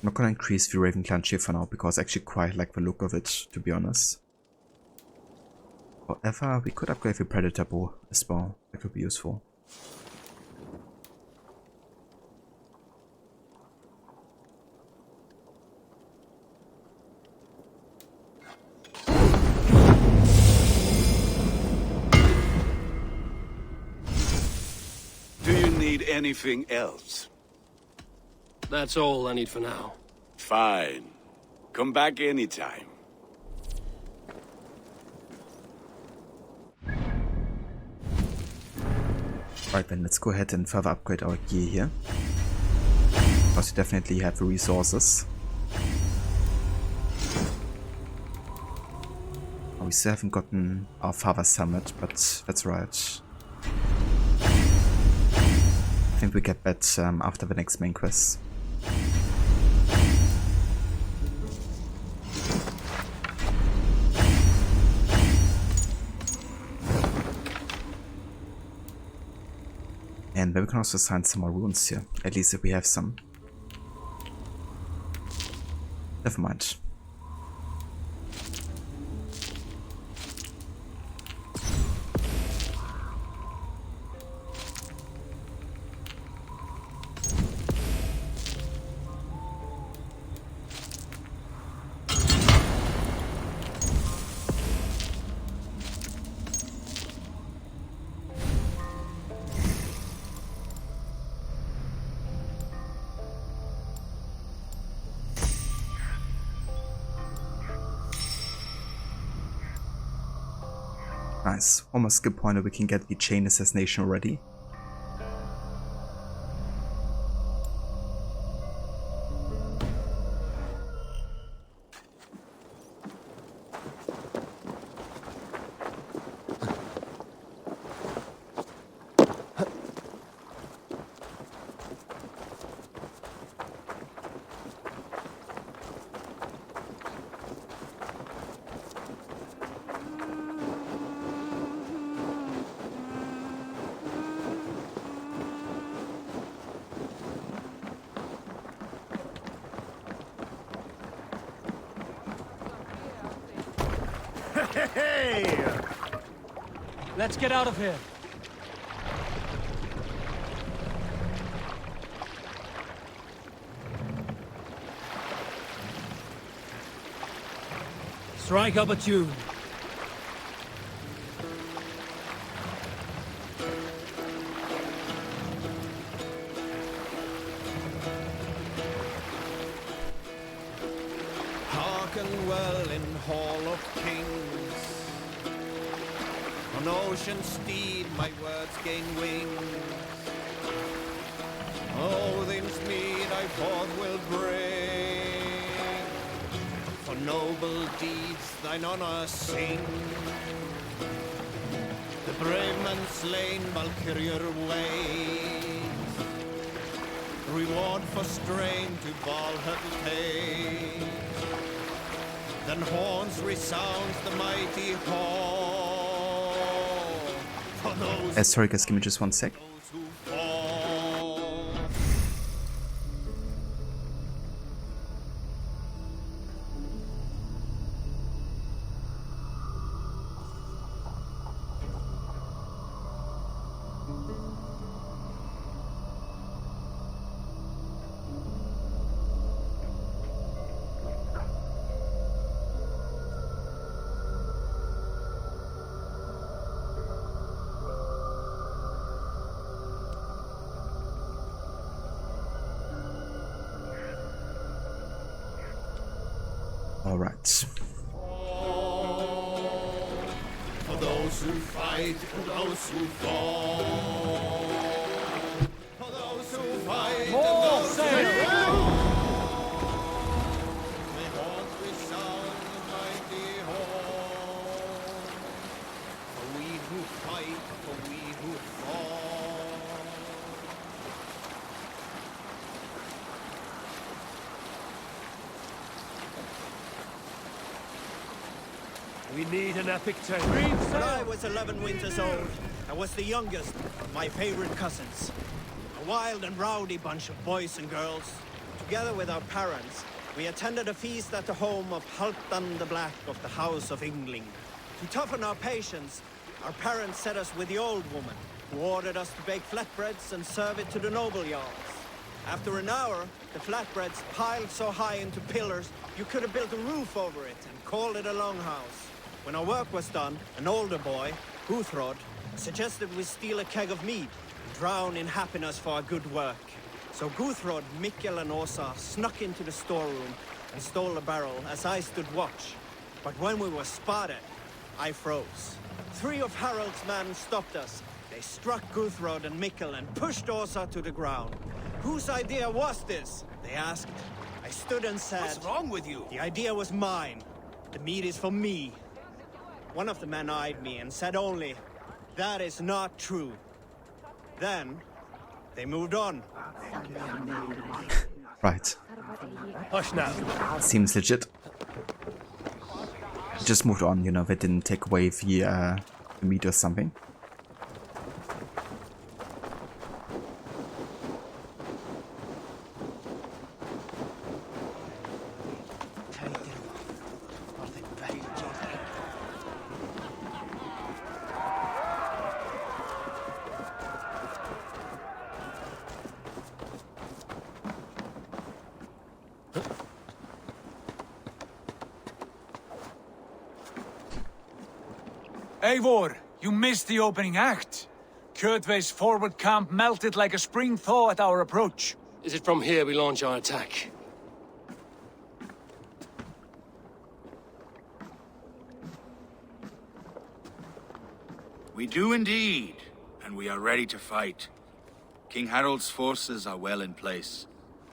[SPEAKER 1] not gonna increase the Raven Clan shield for now because I actually quite like the look of it, to be honest. However, we could upgrade the Predator bow as well. That could be useful.
[SPEAKER 21] need anything else?
[SPEAKER 4] That's all I need for now.
[SPEAKER 21] Fine. Come back anytime.
[SPEAKER 1] Right then, let's go ahead and further upgrade our gear here. Because we definitely have the resources. Oh, we still haven't gotten our father's helmet, but that's right. I think we get that after the next main quest. And then we can also assign some more runes here, at least if we have some. Never mind. Nice. Almost a good point that we can get the chain assassination already.
[SPEAKER 17] Hey! Let's get out of here. Strike up a tune.
[SPEAKER 8] Hearken well in Hall of Kings. On ocean steed my words gain wings. Odin's mead I forth will bring. For noble deeds thine honor sing. The brave man slain Valkyrier ways. Reward for strain to Valhalla pays. Then horns resounds the mighty hall. For those
[SPEAKER 1] sorry guys, give me just one sec.
[SPEAKER 8] who fall.
[SPEAKER 1] All right.
[SPEAKER 8] For those who fight, for those who fall. For those who fight, and those who fall. May horns resound the mighty hall. For we who fight, for we who fall.
[SPEAKER 17] We need an epic tale.
[SPEAKER 22] When I was 11 winters old, I was the youngest of my favorite cousins. A wild and rowdy bunch of boys and girls. Together with our parents, we attended a feast at the home of Halfdan the Black of the House of Yngling. To toughen our patience, our parents set us with the old woman, who ordered us to bake flatbreads and serve it to the noble jarls. After an hour, the flatbreads piled so high into pillars, you could have built a roof over it and called it a longhouse. When our work was done, an older boy, Huthrod, suggested we steal a keg of mead, drown in happiness for our good work. So Guthrod, Mikkel and Åsa snuck into the storeroom and stole the barrel as I stood watch. But when we were spotted, I froze. 3 of Harald's men stopped us. They struck Guthrod and Mikkel and pushed Åsa to the ground. Whose idea was this? They asked. I stood and said...
[SPEAKER 7] What's wrong with you?
[SPEAKER 22] The idea was mine. The mead is for me. One of the men eyed me and said only, "That is not true." Then, they moved on.
[SPEAKER 1] Right.
[SPEAKER 22] Hush now.
[SPEAKER 1] Seems legit. Just moved on, you know, they didn't take away the meat or something.
[SPEAKER 9] Eivor, you missed the opening act. Kjotve's forward camp melted like a spring thaw at our approach.
[SPEAKER 2] Is it from here we launch our attack?
[SPEAKER 14] We do indeed, and we are ready to fight. King Harald's forces are well in place.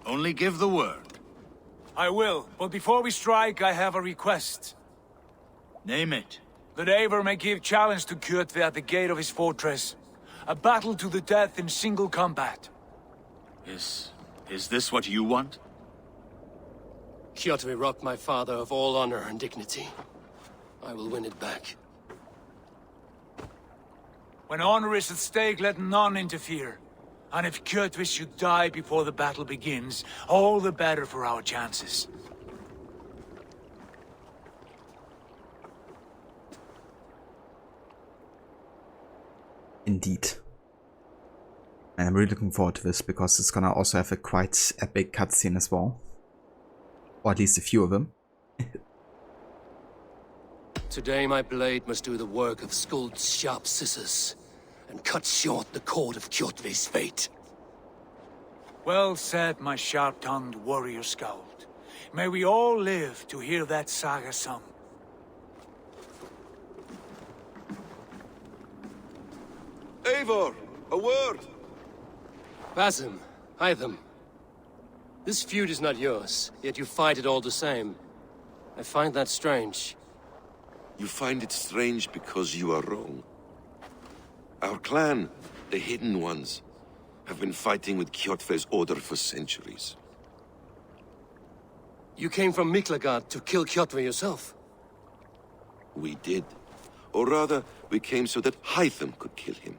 [SPEAKER 14] Only give the word.
[SPEAKER 9] I will, but before we strike, I have a request.
[SPEAKER 14] Name it.
[SPEAKER 9] That Eivor may give challenge to Kjotve at the gate of his fortress. A battle to the death in single combat.
[SPEAKER 14] Is this what you want?
[SPEAKER 2] Kjotve robbed my father of all honor and dignity. I will win it back.
[SPEAKER 9] When honor is at stake, let none interfere. And if Kjotve should die before the battle begins, all the better for our chances.
[SPEAKER 1] Indeed. And I'm really looking forward to this because it's gonna also have a quite epic cutscene as well. Or at least a few of them.
[SPEAKER 2] Today my blade must do the work of Skuld's sharp scissors, and cut short the cord of Kjotve's fate.
[SPEAKER 9] Well said, my sharp-tongued warrior Skald. May we all live to hear that saga sung.
[SPEAKER 21] Eivor, a word!
[SPEAKER 2] Basim, Hytham. This feud is not yours, yet you fight it all the same. I find that strange.
[SPEAKER 21] You find it strange because you are wrong. Our clan, the Hidden Ones, have been fighting with Kjotve's order for centuries.
[SPEAKER 2] You came from Miklagard to kill Kjotve yourself?
[SPEAKER 21] We did. Or rather, we came so that Hytham could kill him.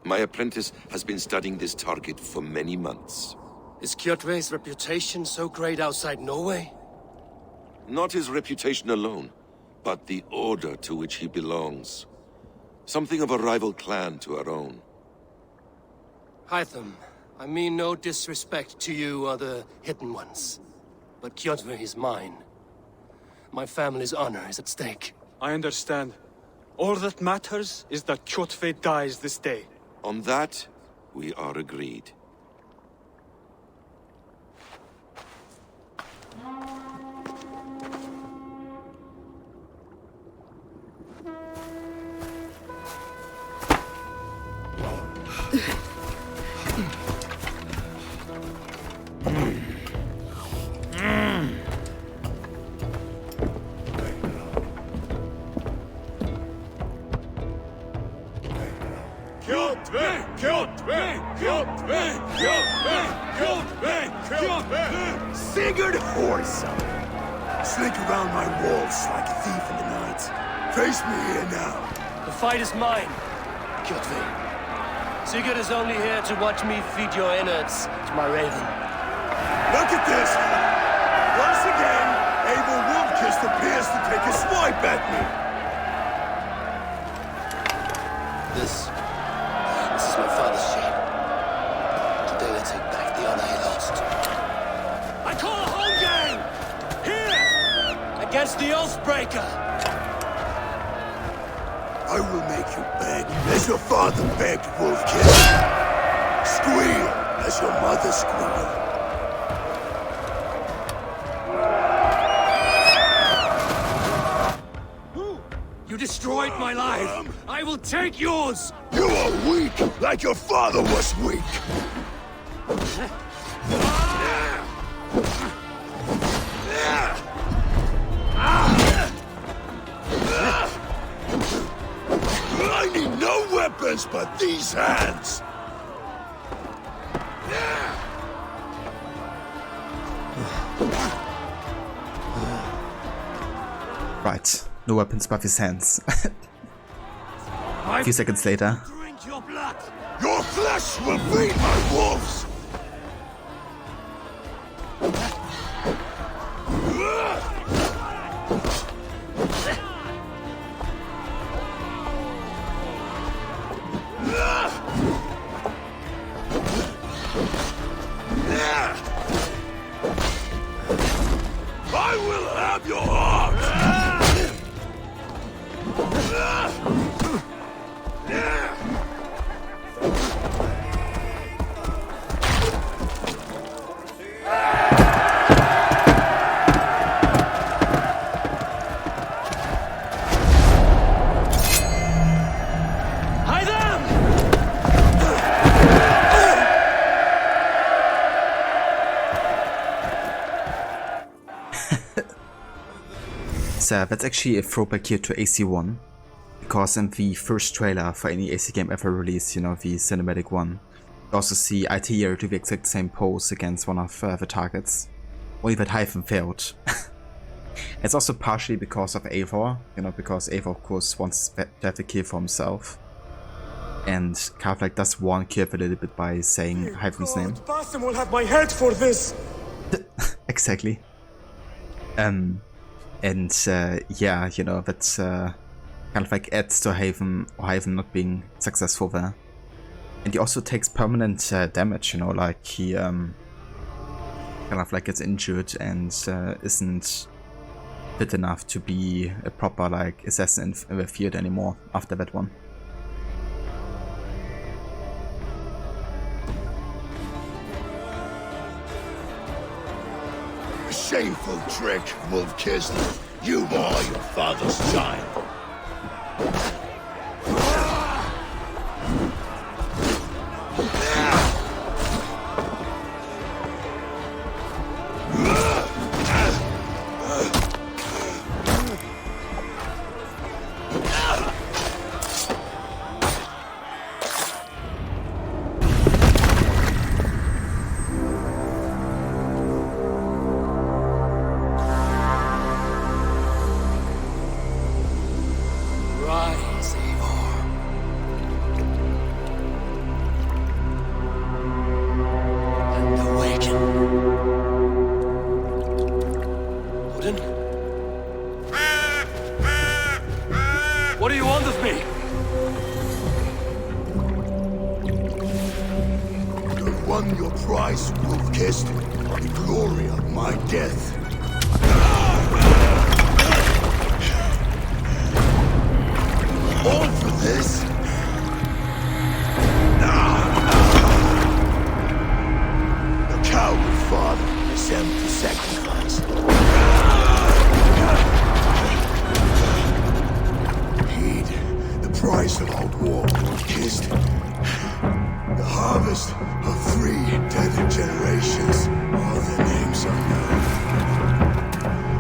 [SPEAKER 21] My apprentice has been studying this target for many months.
[SPEAKER 2] Is Kjotve's reputation so great outside Norway?
[SPEAKER 21] Not his reputation alone, but the order to which he belongs. Something of a rival clan to our own.
[SPEAKER 2] Hytham, I mean no disrespect to you or the Hidden Ones, but Kjotve is mine. My family's honor is at stake.
[SPEAKER 10] I understand. All that matters is that Kjotve dies this day.
[SPEAKER 21] On that, we are agreed.
[SPEAKER 8] Sigurd Horsa! Slink around my walls like a thief in the night. Face me here now.
[SPEAKER 2] The fight is mine, Kjotve. Sigurd is only here to watch me feed your innards to my raven.
[SPEAKER 8] Look at this! Once again, Abel Wolfkiss appears to take a swipe at me.
[SPEAKER 2] This is my father's shame. Today I take back the honor he lost. I call a home game! Here! Against the Oathbreaker!
[SPEAKER 8] I will make You beg as your father begged, Wolfkin. Squeal as your mother squealed.
[SPEAKER 7] You destroyed my life. I will take yours.
[SPEAKER 8] You are weak, like your father was weak. I need no weapons but these hands.
[SPEAKER 1] Right, no weapons but his hands. A few seconds later.
[SPEAKER 8] Drink your blood. Your flesh will feed my wolves. I will have your heart!
[SPEAKER 7] Hide them!
[SPEAKER 1] So that's actually a throwback here to AC1, because in the first trailer for any AC game ever released, you know, the cinematic one, you also see Altair do the exact same pose against one of the targets, only that Hyphen failed. It's also partially because of Eivor, you know, because Eivor of course wants to have the kill for himself, and kind of like does warn Kiev a little bit by saying Hyphen's name.
[SPEAKER 10] Basim will have my head for this.
[SPEAKER 1] Exactly. Yeah, you know, that's kind of like adds to Haven not being successful there. And he also takes permanent damage, you know, like he kind of like gets injured and isn't fit enough to be a proper like assassin in the field anymore after that one.
[SPEAKER 8] Shameful trick, Wolf-Kissed. You are your father's child.
[SPEAKER 2] Rise, Eivor. And awaken. Odin?
[SPEAKER 7] What do you want of me?
[SPEAKER 8] You won your prize, Wolf-Kissed. The glory of my death. All for this? The coward father is empty sacrifice. Heed the price of our war, Wolf-Kissed. The harvest of 3 dead generations. All their names are known.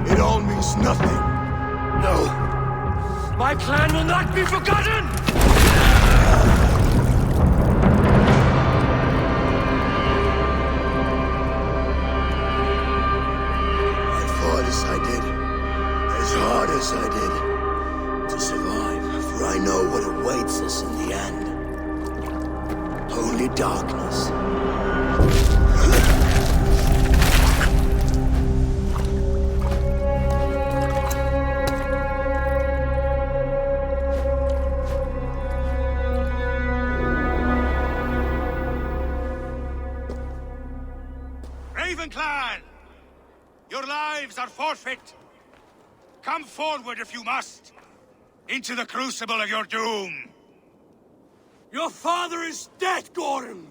[SPEAKER 8] It all means nothing. No.
[SPEAKER 7] My clan will not be forgotten!
[SPEAKER 8] I fought as I did, as hard as I did, to survive, for I know what awaits us in the end. Only darkness.
[SPEAKER 14] Raven Clan! Your lives are forfeit. Come forward if you must. Into the crucible of your doom.
[SPEAKER 22] Your father is dead, Gordon!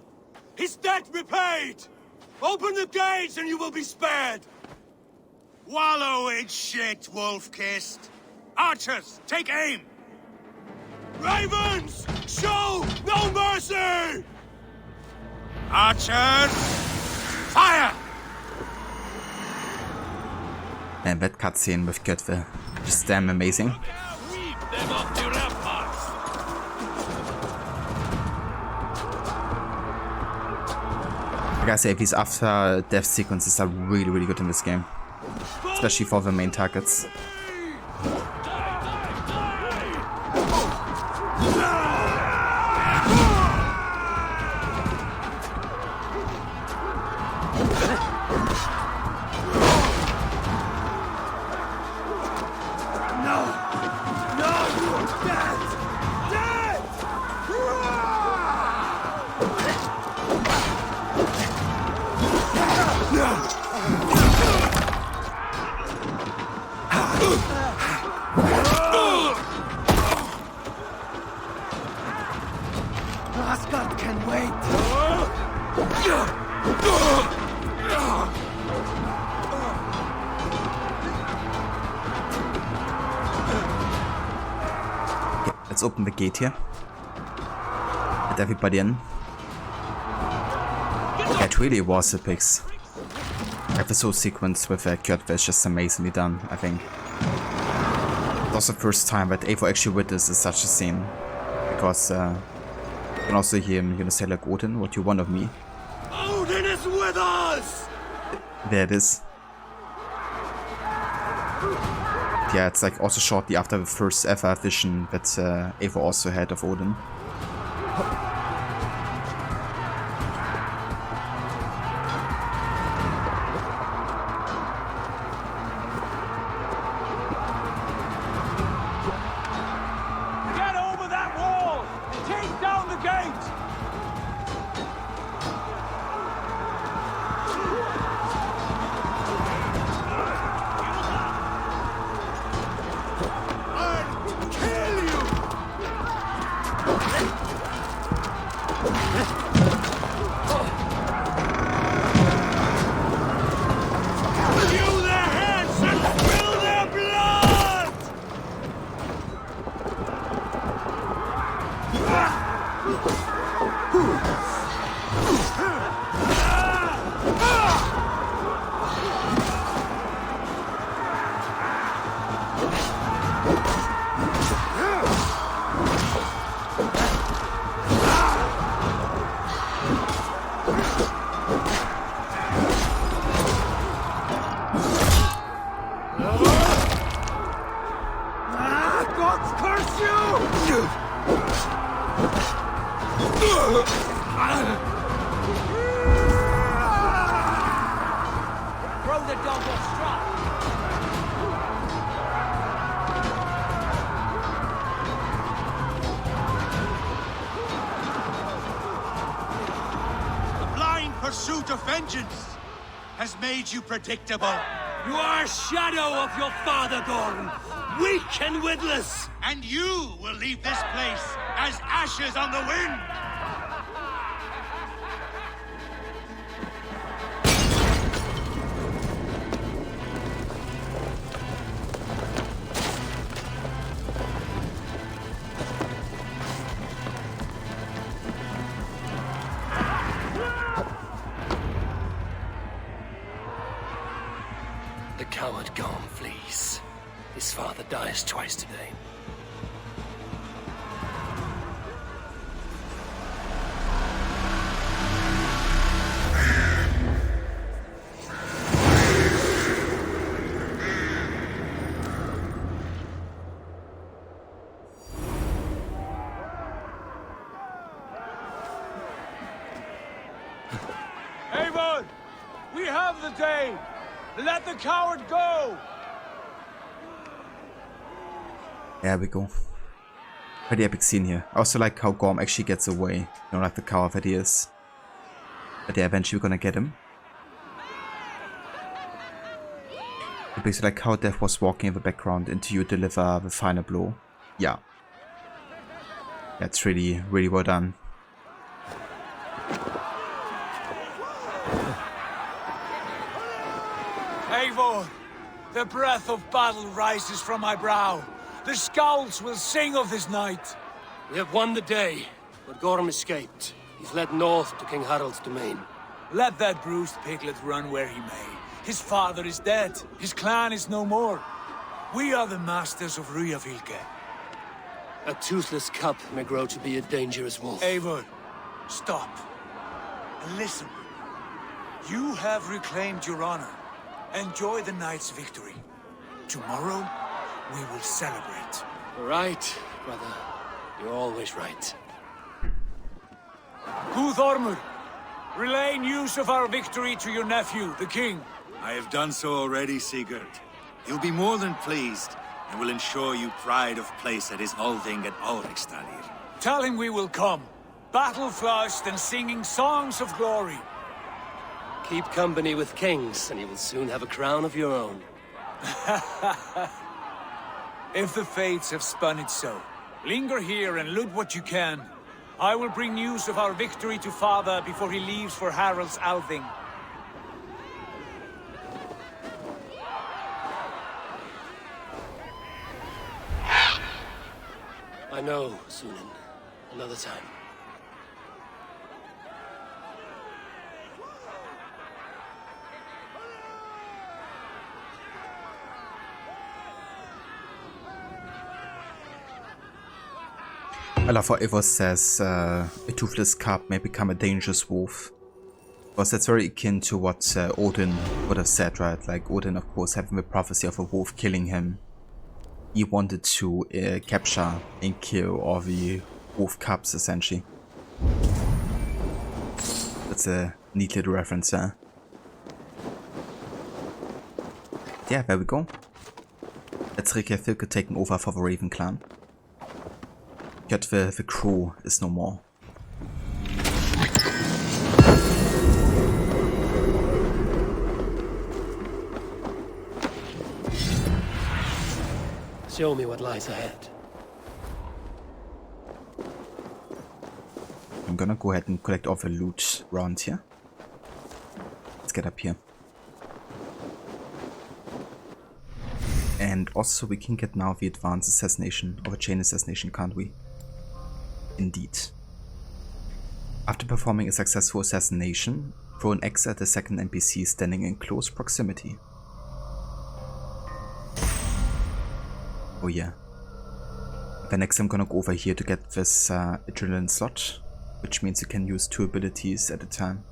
[SPEAKER 22] His debt repaid! Open the gates and you will be spared!
[SPEAKER 14] Wallow in shit, wolf-kissed! Archers, take aim!
[SPEAKER 22] Ravens! Show no mercy!
[SPEAKER 14] Archers! Fire!
[SPEAKER 1] And that cutscene with Kjotve, just damn amazing. I gotta say, these after death sequences are really good in this game. Especially for the main targets.
[SPEAKER 22] Asgard can wait!
[SPEAKER 1] Okay, let's open the gate here. Let everybody in. Yeah, it really was epics. Episode sequence with Kjotve is just amazingly done, I think. It's also the first time that Eivor actually witnesses such a scene. Because you can also hear him, say like, Odin, what you want of me?
[SPEAKER 22] Odin is with us!
[SPEAKER 1] There it is. Yeah, it's like also shortly after the first ever vision that Eivor also had of Odin.
[SPEAKER 22] Get over that wall! Take down the gate! Gods curse you! Throw the dog or strike!
[SPEAKER 14] The blind pursuit of vengeance has made you predictable.
[SPEAKER 22] You are a shadow of your father, Gordon! Weak and witless!
[SPEAKER 14] And you will leave this place as ashes on the wind!
[SPEAKER 2] The coward Gorm flees. His father dies twice today.
[SPEAKER 22] Eivor! We have the day! Let the coward go!
[SPEAKER 1] There we go. Pretty epic scene here. I also like how Gorm actually gets away. You know, like the coward that he is. But yeah, eventually we're gonna get him. But basically like how Death was walking in the background until you deliver the final blow. Yeah. That's really well done.
[SPEAKER 9] Eivor, the breath of battle rises from my brow. The scouts will sing of this night.
[SPEAKER 4] We have won the day, but Gorm escaped. He's led north to King Harald's domain.
[SPEAKER 9] Let that bruised piglet run where he may. His father is dead. His clan is no more. We are the masters of Ryjavík.
[SPEAKER 4] A toothless cub may grow to be a dangerous wolf.
[SPEAKER 9] Eivor, stop. And listen. You have reclaimed your honor. Enjoy the night's victory. Tomorrow, we will celebrate.
[SPEAKER 4] Right, brother. You're always right.
[SPEAKER 9] Guthormur, relay news of our victory to your nephew, the king.
[SPEAKER 14] I have done so already, Sigurd. He'll be more than pleased, and will ensure you pride of place at his Althing at Ulrichstadir.
[SPEAKER 9] Tell him we will come, battle-flushed and singing songs of glory.
[SPEAKER 4] Keep company with kings, and you will soon have a crown of your own.
[SPEAKER 9] If the fates have spun it so, linger here and loot what you can. I will bring news of our victory to father before he leaves for Harald's Althing.
[SPEAKER 4] I know, Sunan. Another time.
[SPEAKER 1] I love how Eivor says a toothless cub may become a dangerous wolf. Because that's very akin to what Odin would have said, right? Like Odin, of course, having the prophecy of a wolf killing him. He wanted to capture and kill all the wolf cubs, essentially. That's a neat little reference there. Yeah, there we go. That's Reykjavik taking over for the Raven clan. Yet the crew is no more.
[SPEAKER 4] Show me what lies ahead.
[SPEAKER 1] I'm gonna go ahead and collect all the loot around here. Let's get up here. And also we can get now the advanced assassination, or a chain assassination, can't we? Indeed. After performing a successful assassination, throw an axe at the second NPC standing in close proximity. Oh yeah. Then next I'm gonna go over here to get this adrenaline slot, which means you can use 2 abilities at a time.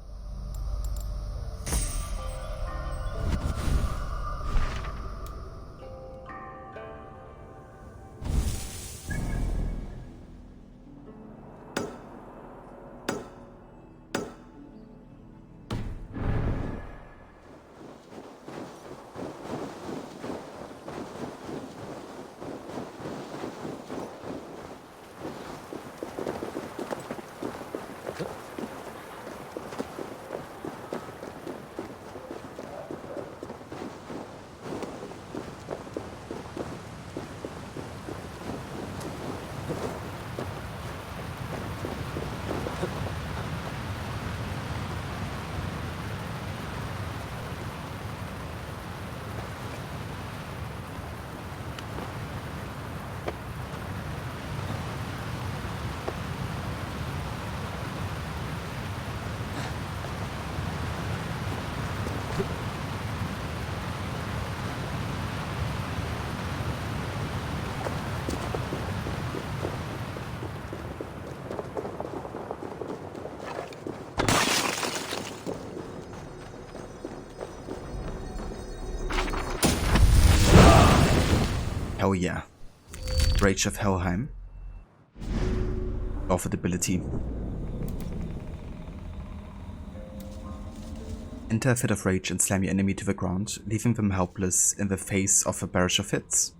[SPEAKER 1] Hell yeah. Rage of Helheim. Offered ability. Enter a fit of rage and slam your enemy to the ground, leaving them helpless in the face of a barrage of hits.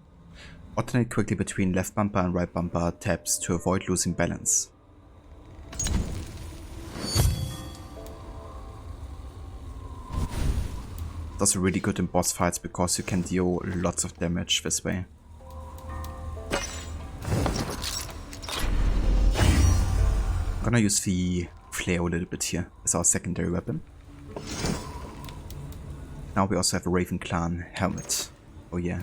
[SPEAKER 1] Alternate quickly between left bumper and right bumper tabs to avoid losing balance. That's really good in boss fights because you can deal lots of damage this way. I'm gonna use the flail a little bit here as our secondary weapon. Now we also have a Raven Clan helmet. Oh yeah.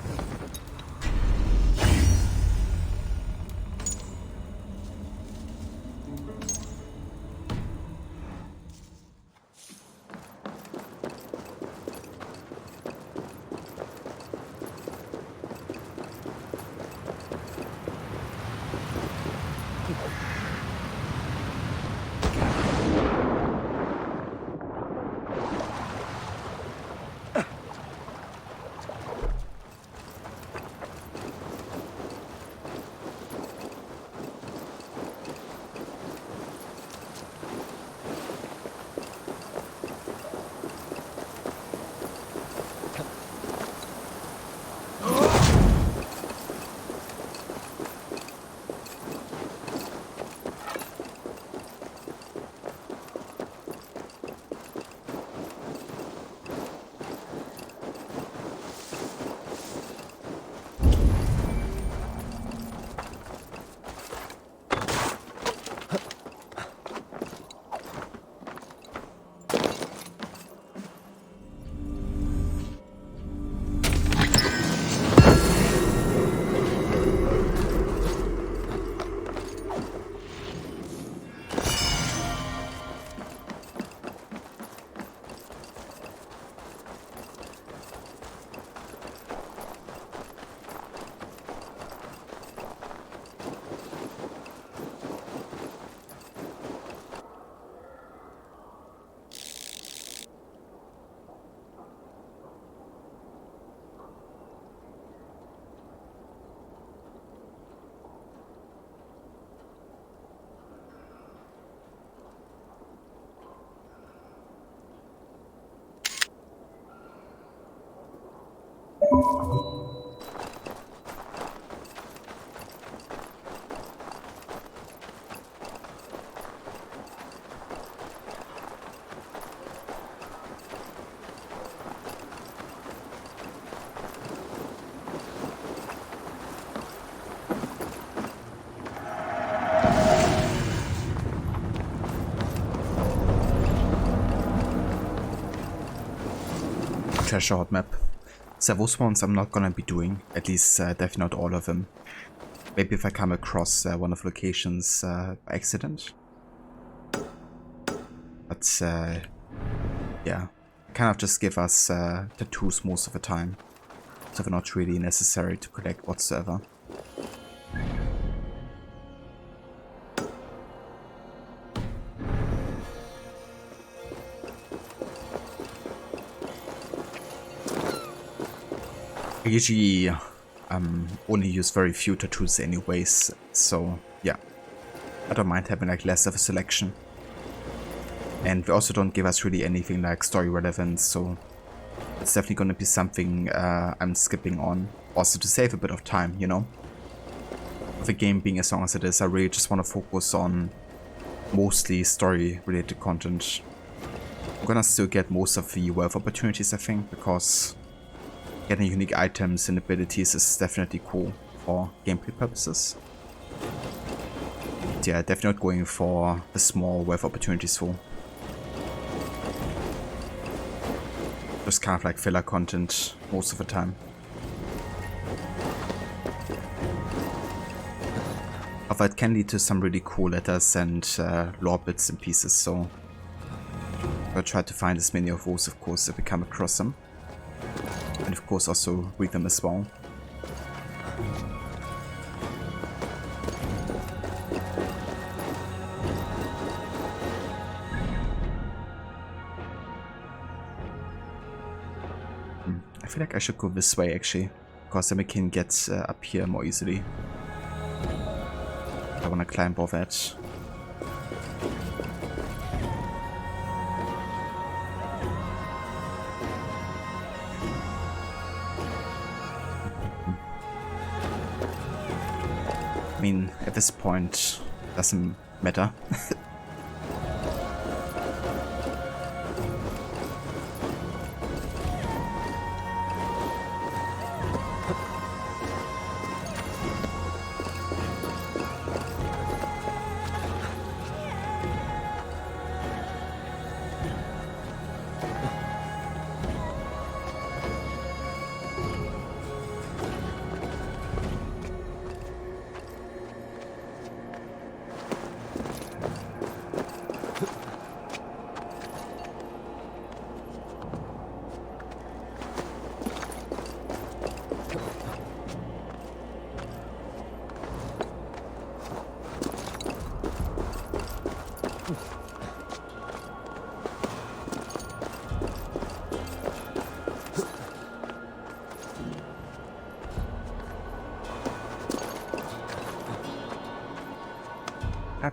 [SPEAKER 1] Treasure Hoard map. So those ones I'm not gonna be doing, at least definitely not all of them. Maybe if I come across one of the locations by accident. But yeah, kind of just give us tattoos most of the time, so they're not really necessary to collect whatsoever. I usually only use very few tattoos anyways, so yeah, I don't mind having like less of a selection. And they also don't give us really anything like story relevance, so it's definitely going to be something I'm skipping on, also to save a bit of time, you know. With the game being as long as it is, I really just want to focus on mostly story related content. I'm gonna still get most of the wealth opportunities, I think, because getting unique items and abilities is definitely cool for gameplay purposes. But yeah, definitely not going for the small wealth opportunities though. Just kind of like filler content most of the time. Although it can lead to some really cool letters and lore bits and pieces, so I'll try to find as many of those, of course, if we come across them. And of course also read them as well. I feel like I should go this way actually, because then we can get up here more easily. I want to climb over that. I mean, at this point, doesn't matter.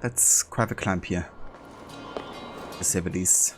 [SPEAKER 1] that's quite a climb here, to say the least.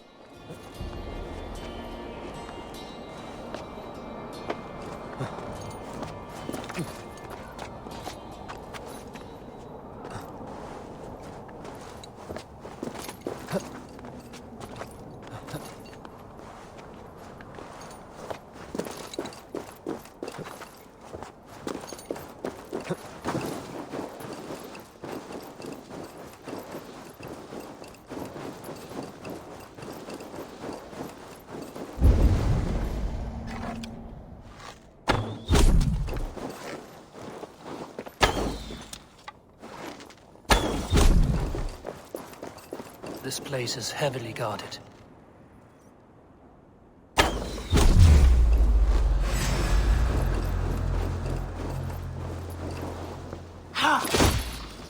[SPEAKER 2] This place is heavily guarded.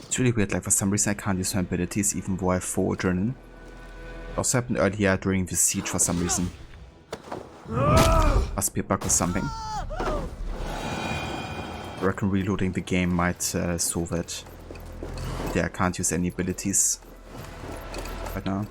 [SPEAKER 1] It's really weird, like for some reason I can't use my abilities even though I have full adrenaline. It also happened earlier during the siege for some reason. Must be a bug or something. I reckon reloading the game might solve it. Yeah, I can't use any abilities right now.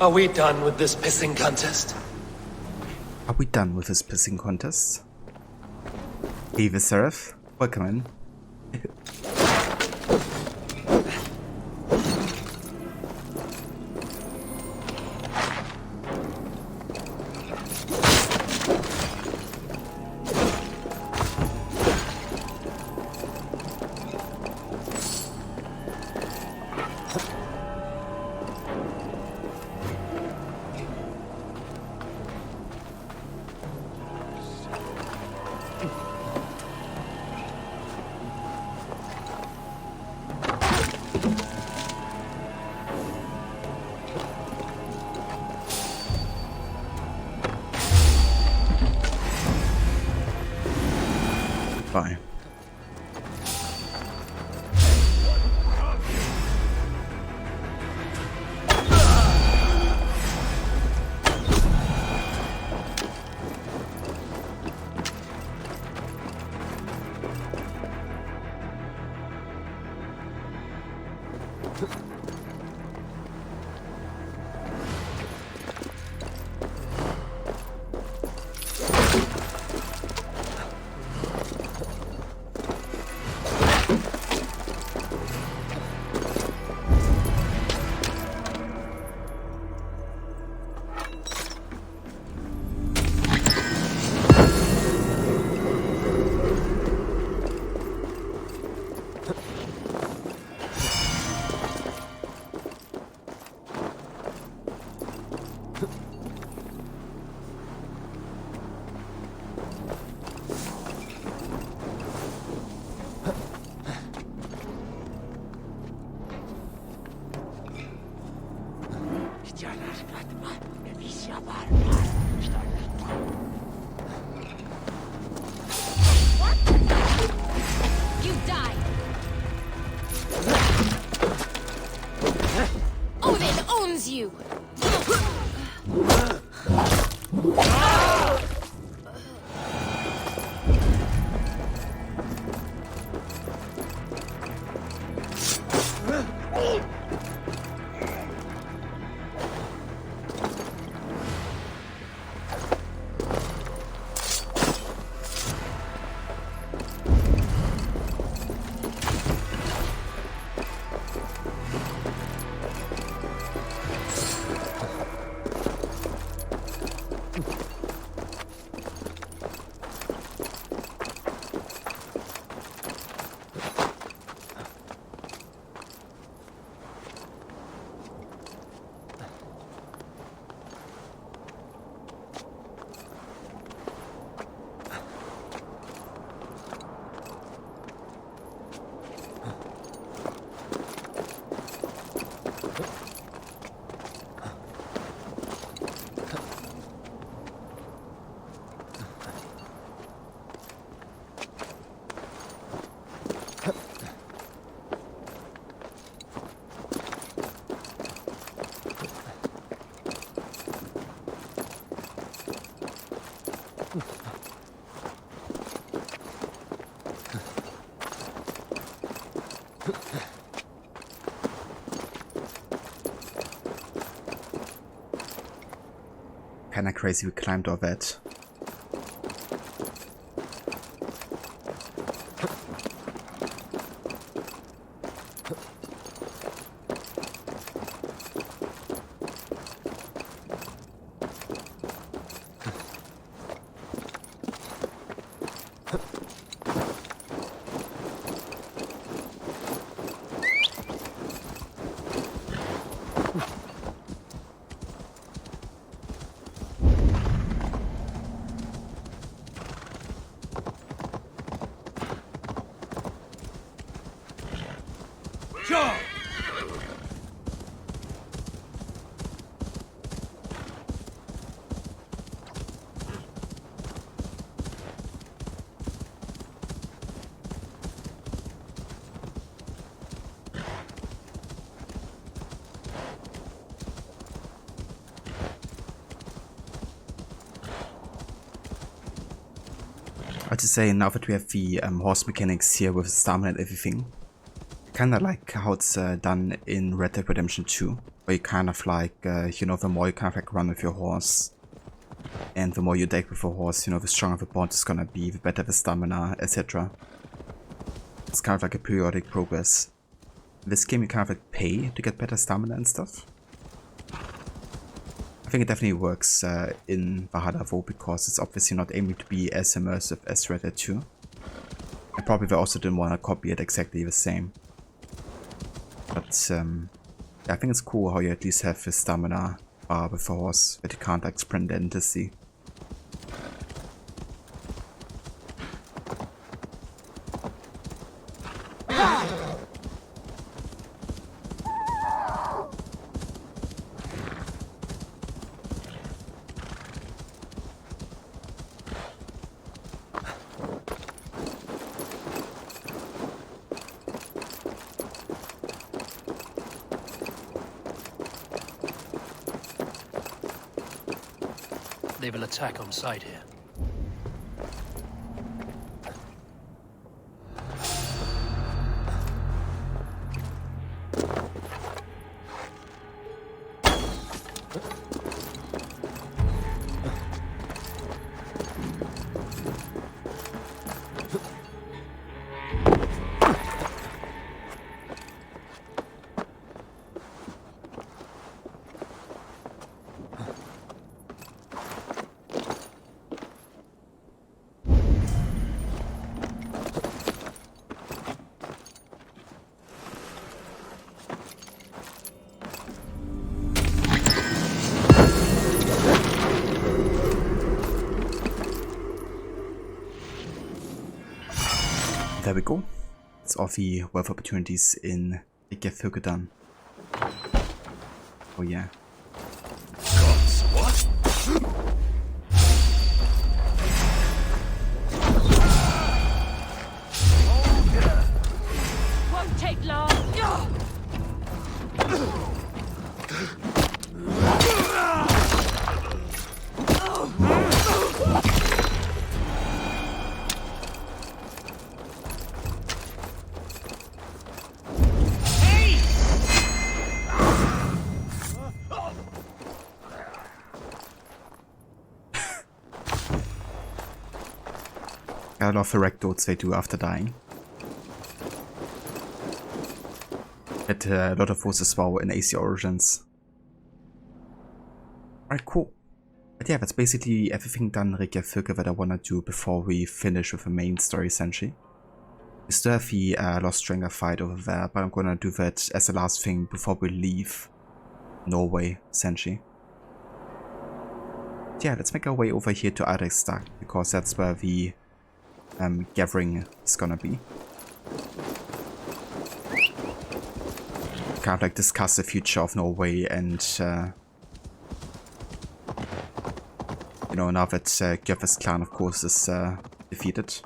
[SPEAKER 2] Are we done with this pissing contest?
[SPEAKER 1] Are we done with this pissing contest? Eva Seraph, welcome in. Bye.
[SPEAKER 18] You die. Odin owns you.
[SPEAKER 1] Kinda crazy we climbed all that. I have to say, now that we have the horse mechanics here with stamina and everything, kinda like how it's done in Red Dead Redemption 2, where you kind of like, you know, the more you kind of like run with your horse, and the more you deck with a horse, you know, the stronger the bond is gonna be, the better the stamina, etc. It's kind of like a periodic progress. In this game you kind of like pay to get better stamina and stuff. I think it definitely works in Valhalla though, because it's obviously not aiming to be as immersive as Red Dead 2. And probably they also didn't want to copy it exactly the same. But yeah, I think it's cool how you at least have the stamina bar with a horse that you can't like sprint in to see.
[SPEAKER 2] They will attack on sight here.
[SPEAKER 1] There we go. It's all the wealth opportunities in Reykjavik done. Oh yeah.
[SPEAKER 8] Gods, what?
[SPEAKER 11] Won't take long.
[SPEAKER 1] I love the rectodes they do after dying. Had a lot of those as well in AC Origins. Alright, cool. But yeah, that's basically everything done in Reykjavik that I wanna do before we finish with the main story essentially. We still have the Lost Stranger fight over there, but I'm gonna do that as the last thing before we leave Norway essentially. Yeah, let's make our way over here to Adrestad, because that's where the gathering is gonna be. Kind of like discuss the future of Norway and you know, now that Gjörv's clan of course is defeated.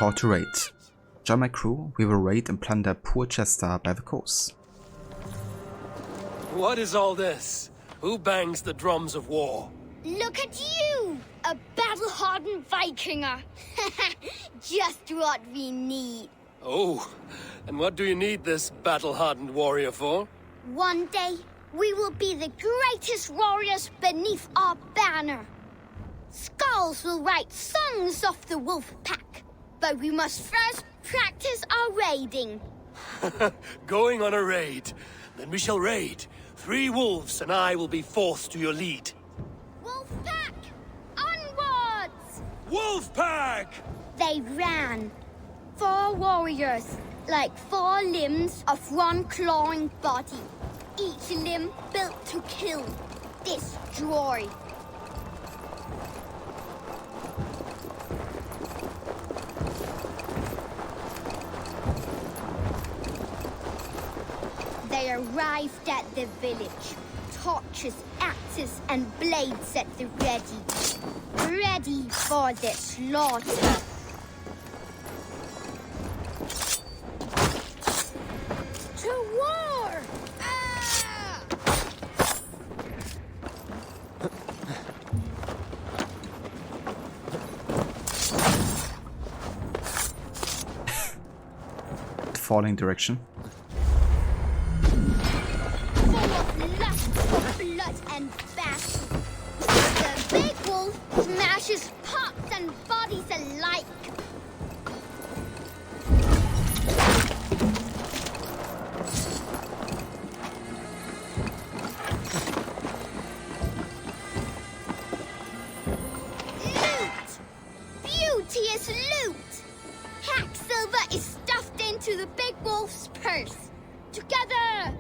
[SPEAKER 1] Report to raid. Join my crew, we will raid and plunder poor Chester by the coast.
[SPEAKER 2] What is all this? Who bangs the drums of war?
[SPEAKER 12] Look at you! A battle-hardened Vikinger! Just what we need.
[SPEAKER 2] Oh, and what do you need this battle-hardened warrior for?
[SPEAKER 12] One day, we will be the greatest warriors beneath our banner. Skulls will write songs of the wolf pack, but we must first practice our raiding.
[SPEAKER 2] Going on a raid. Then we shall raid. 3 wolves and I will be fourth to your lead.
[SPEAKER 12] Wolf pack! Onwards!
[SPEAKER 2] Wolf pack!
[SPEAKER 12] They ran. 4 warriors, like 4 limbs of one clawing body. Each limb built to kill, destroy. They arrived at the village. Torches, axes, and blades at the ready. Ready for the slaughter. To war! Ah!
[SPEAKER 1] Falling direction.
[SPEAKER 12] Full of lust for blood and battle. The big wolf smashes pots and bodies alike. Loot! Beauteous loot! Hack silver is stuffed into the big wolf's purse. Together,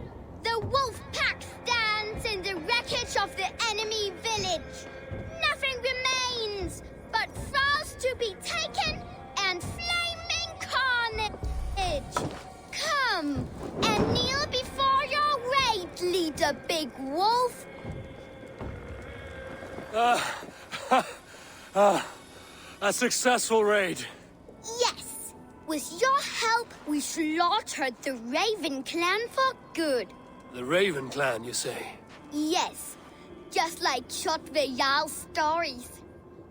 [SPEAKER 12] the wolf pack stands in the wreckage of the enemy village. Nothing remains but thralls to be taken and flaming carnage. Come and kneel before your raid leader, Big Wolf.
[SPEAKER 2] A successful raid.
[SPEAKER 12] Yes. With your help, we slaughtered the Raven clan for good.
[SPEAKER 2] The Raven clan, you say?
[SPEAKER 12] Yes. Just like Chotve Jarl's stories.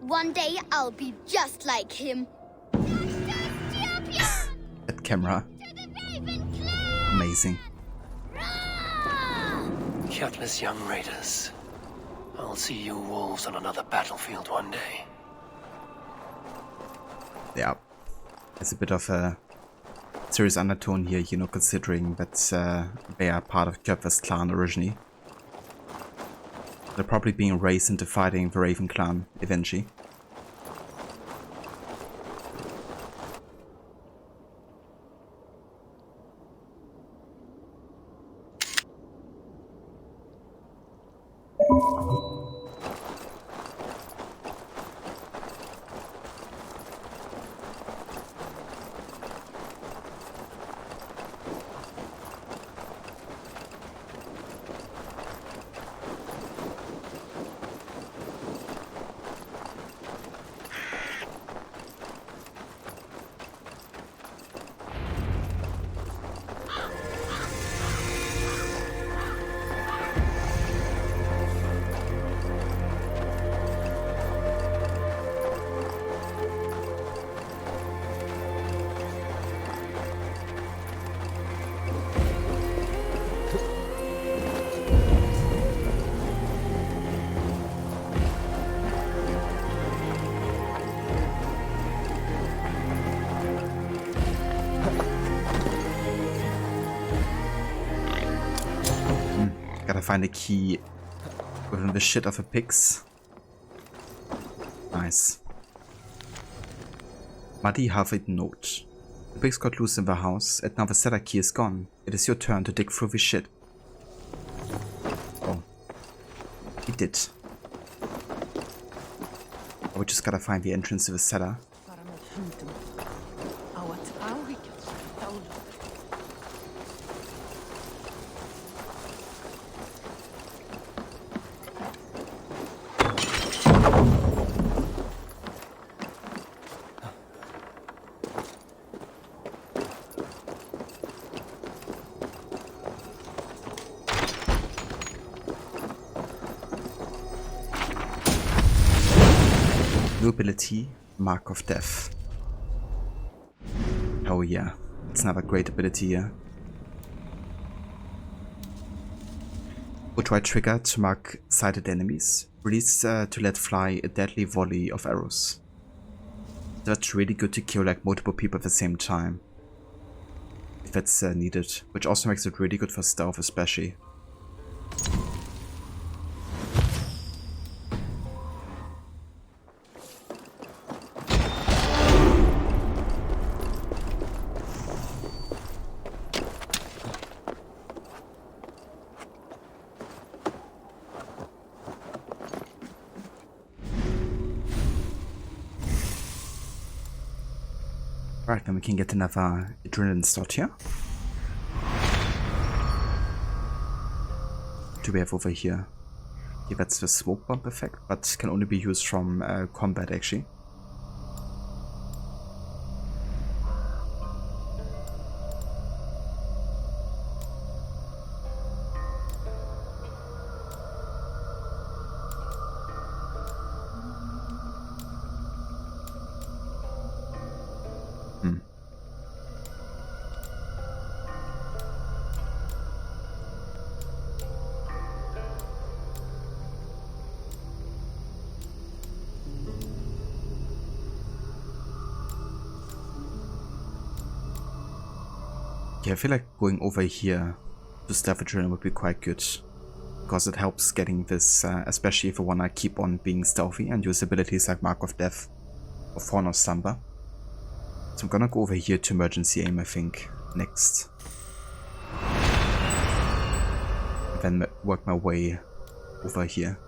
[SPEAKER 12] One day, I'll be just like him.
[SPEAKER 1] That camera. Amazing.
[SPEAKER 2] Gutless young raiders. I'll see you wolves on another battlefield one day.
[SPEAKER 1] Yeah. There's a bit of a serious undertone here, you know, considering that they are part of Kjötve's clan originally. They're probably being raised into fighting the Raven clan eventually. Gotta find a key within the shit of a pigs. Nice. Muddy half-eaten note. The pigs got loose in the house, and now the cellar key is gone. It is your turn to dig through the shit. Oh. He did. We just gotta find the entrance to the cellar. ability, Mark of Death. Oh yeah, it's another great ability here. Put right trigger to mark sighted enemies. Release to let fly a deadly volley of arrows. That's really good to kill like multiple people at the same time. If it's needed, which also makes it really good for stealth especially. Right, then we can get another adrenaline slot here. What do we have over here? Okay, that's the smoke bomb effect, but can only be used from combat actually. Okay, I feel like going over here to stealth adrenaline would be quite good, because it helps getting this, especially if I wanna keep on being stealthy and use abilities like Mark of Death or Fawn of Slumber. So I'm gonna go over here to emergency aim, I think, next. And then work my way over here.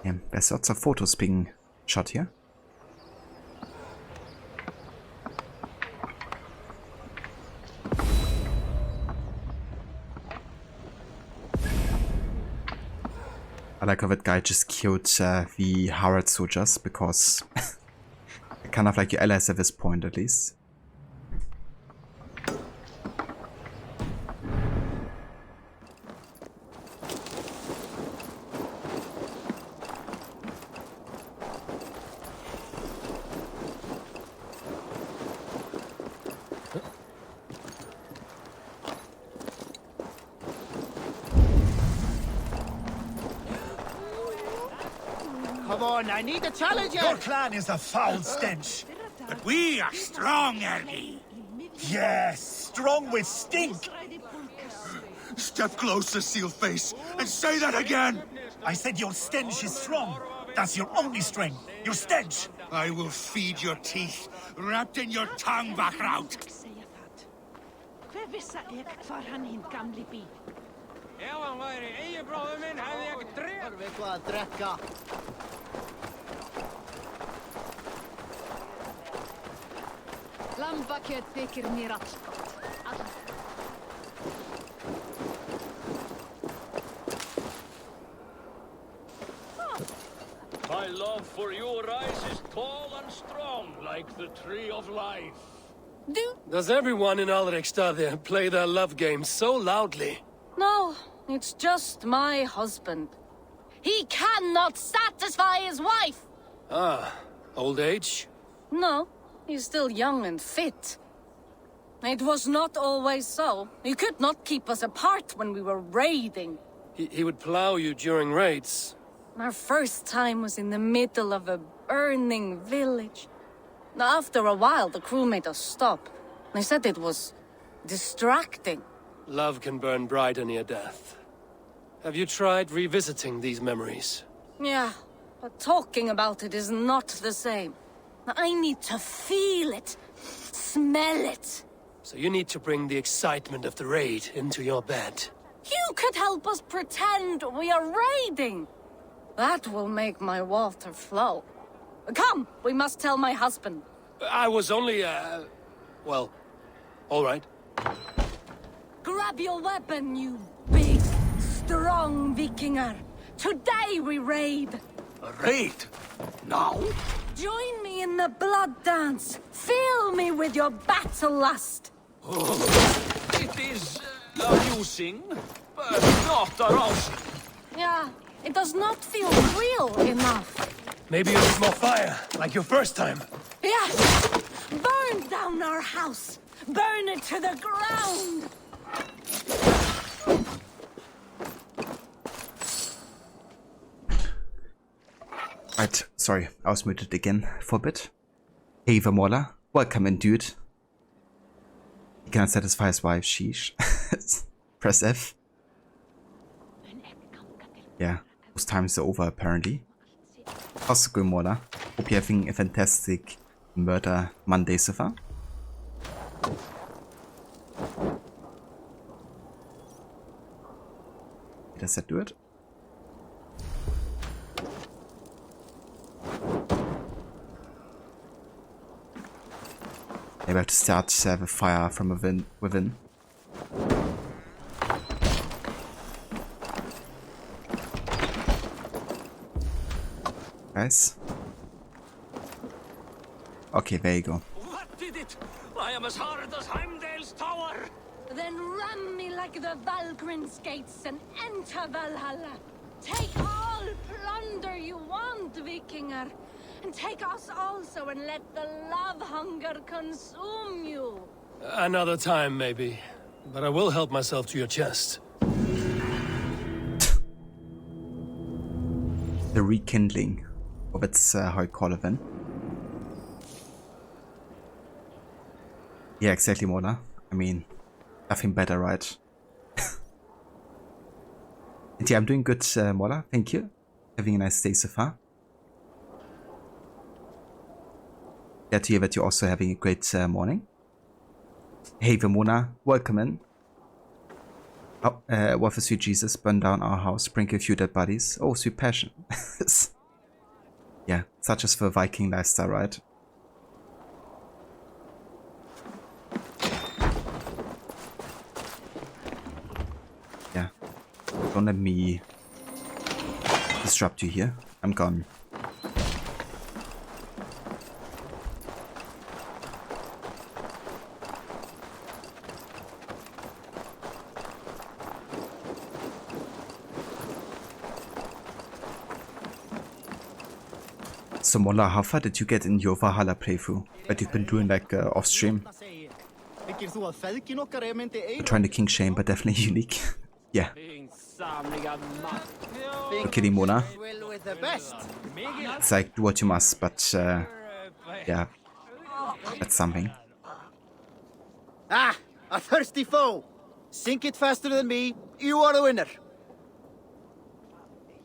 [SPEAKER 1] Yeah, there's lots of photos being shot here. I like how that guy just killed the Harad soldiers, because kind of like your allies at this point at least.
[SPEAKER 22] Come on, I need a challenger!
[SPEAKER 8] Your clan is a foul stench.
[SPEAKER 14] But we are strong, Ergi.
[SPEAKER 8] Yes, strong with stink.
[SPEAKER 14] Step closer, Sealface, and say that again!
[SPEAKER 8] I said your stench is strong. That's your only strength. Your stench.
[SPEAKER 14] I will feed your teeth, wrapped in your tongue, Backraut.
[SPEAKER 11] Hver vissa hvar hann hinn gamli bí?
[SPEAKER 22] Ef hann væri eiginbróður minn hefði ég ekki dref. Þarf eitthvað að drekka.
[SPEAKER 16] Lambakjöt þykir mér allgott.
[SPEAKER 5] My love for you rises tall and strong, like the tree of life.
[SPEAKER 4] Does everyone in Alrekstad play their love game so loudly?
[SPEAKER 16] No, it's just my husband. He cannot satisfy his wife!
[SPEAKER 4] Ah, old age?
[SPEAKER 16] No, he's still young and fit. It was not always so. He could not keep us apart when we were raiding.
[SPEAKER 4] He would plow you during raids.
[SPEAKER 16] Our first time was in the middle of a burning village. After a while, the crew made us stop. They said it was distracting.
[SPEAKER 4] Love can burn brighter near death. Have you tried revisiting these memories?
[SPEAKER 16] Yeah, but talking about it is not the same. I need to feel it, smell it.
[SPEAKER 4] So you need to bring the excitement of the raid into your bed.
[SPEAKER 16] You could help us pretend we are raiding. That will make my water flow. Come, we must tell my husband.
[SPEAKER 4] I was only, well, all right.
[SPEAKER 11] Grab your weapon, you big, strong Vikinger. Today we raid.
[SPEAKER 7] A raid? Now?
[SPEAKER 11] Join me in the blood dance. Fill me with your battle lust.
[SPEAKER 5] It is amusing, but not arousing.
[SPEAKER 11] Yeah, it does not feel real enough.
[SPEAKER 2] Maybe you need more fire, like your first time.
[SPEAKER 11] Yes! Burn down our house! Burn it to the ground!
[SPEAKER 1] Right, sorry, I was muted again for a bit. Hey Vermola, welcome in, dude. He cannot satisfy his wife, sheesh. Press F. Yeah, those times are over apparently. How's it going, Mola? Hope you're having a fantastic Murder Monday so far. Does that do it? Maybe I have to start the fire from within. Guys. Okay, there you go.
[SPEAKER 7] What did it? I am as hard as Heimdall's tower.
[SPEAKER 11] Then ram me like the Valgrin's gates and enter Valhalla. Take all plunder you want, Vikinger. And take us also and let the love hunger consume you.
[SPEAKER 2] Another time, maybe. But I will help myself to your chest.
[SPEAKER 1] The rekindling. Oh, that's how I call it then. Yeah, exactly, Mola. I mean, nothing better, right? And yeah, I'm doing good, Mola. Thank you. Having a nice day so far. Glad to hear that you're also having a great morning. Hey, Vermona, welcome in. Oh, what for sweet Jesus, burn down our house, sprinkle a few dead bodies. Oh, sweet passion. Yeah, such as the Viking lifestyle, right? Yeah. Don't let me disrupt you here. I'm gone. So Mola, how far did you get in your Valhalla playthrough that you've been doing like off stream? Trying the King Shame, but definitely unique. Yeah. No kidding, Mona. It's like do what you must, but yeah, that's something.
[SPEAKER 13] Ah, a thirsty foe. Sink it faster than me. You are the winner.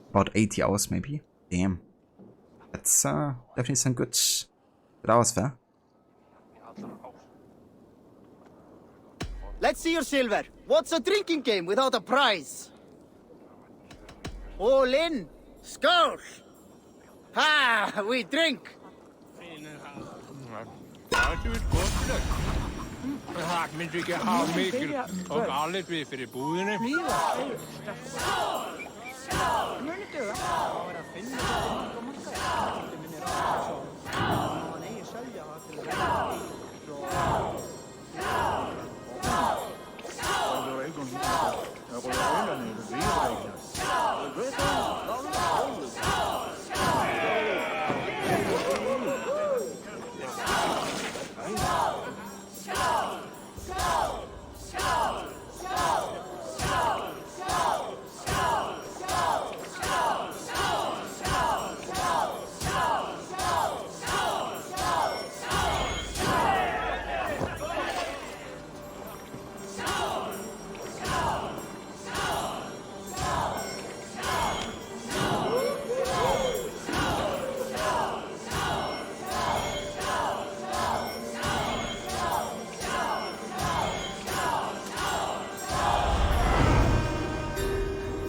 [SPEAKER 1] About 80 hours, maybe. Damn. That's definitely some good hours there.
[SPEAKER 13] Let's see your silver. What's a drinking game without a prize? All in. Skål! Ha! We drink.
[SPEAKER 10] Men drikker havmælk og garlet ved for det budene.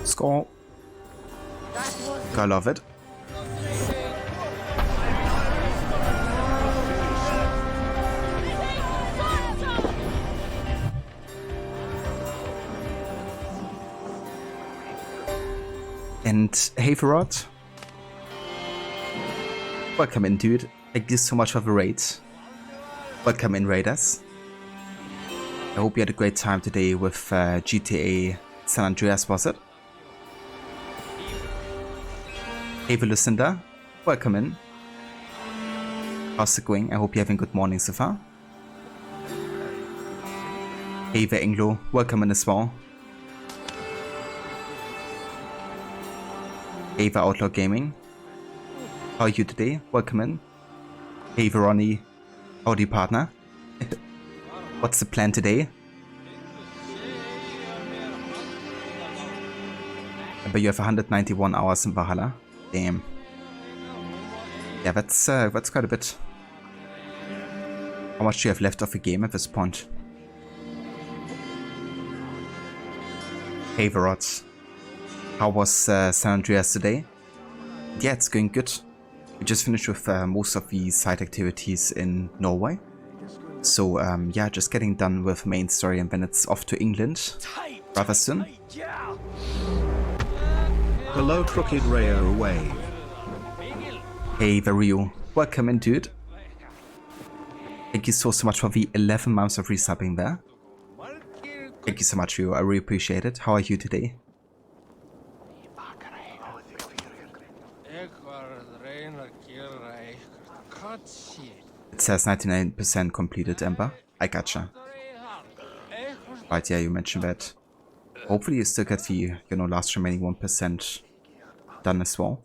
[SPEAKER 1] Score. I love it. And Haverod, welcome in, dude. Thank you so much for the raid. Welcome in, raiders. I hope you had a great time today with GTA San Andreas, was it? Ava Lucinda, welcome in. How's it going? I hope you're having a good morning so far. Ava Anglo, welcome in as well. Ava Outlaw Gaming, how are you today? Welcome in. Ava Ronnie, howdy partner. What's the plan today? But you have 191 hours in Valhalla. Damn. Yeah, that's quite a bit. How much do you have left of the game at this point? Hey Varot, how was San Andreas today? Yeah, it's going good. We just finished with most of the side activities in Norway. So yeah, just getting done with main story and then it's off to England rather soon.
[SPEAKER 15] Hello, Crooked Rayo Wave.
[SPEAKER 1] Hey Vario, welcome in, dude. Thank you so much for the 11 months of resubbing there. Thank you so much, Rio. I really appreciate it. How are you today? It says 99% completed, Ember. I gotcha. Right, yeah, you mentioned that. Hopefully you still get the, you know, last remaining 1% done as well.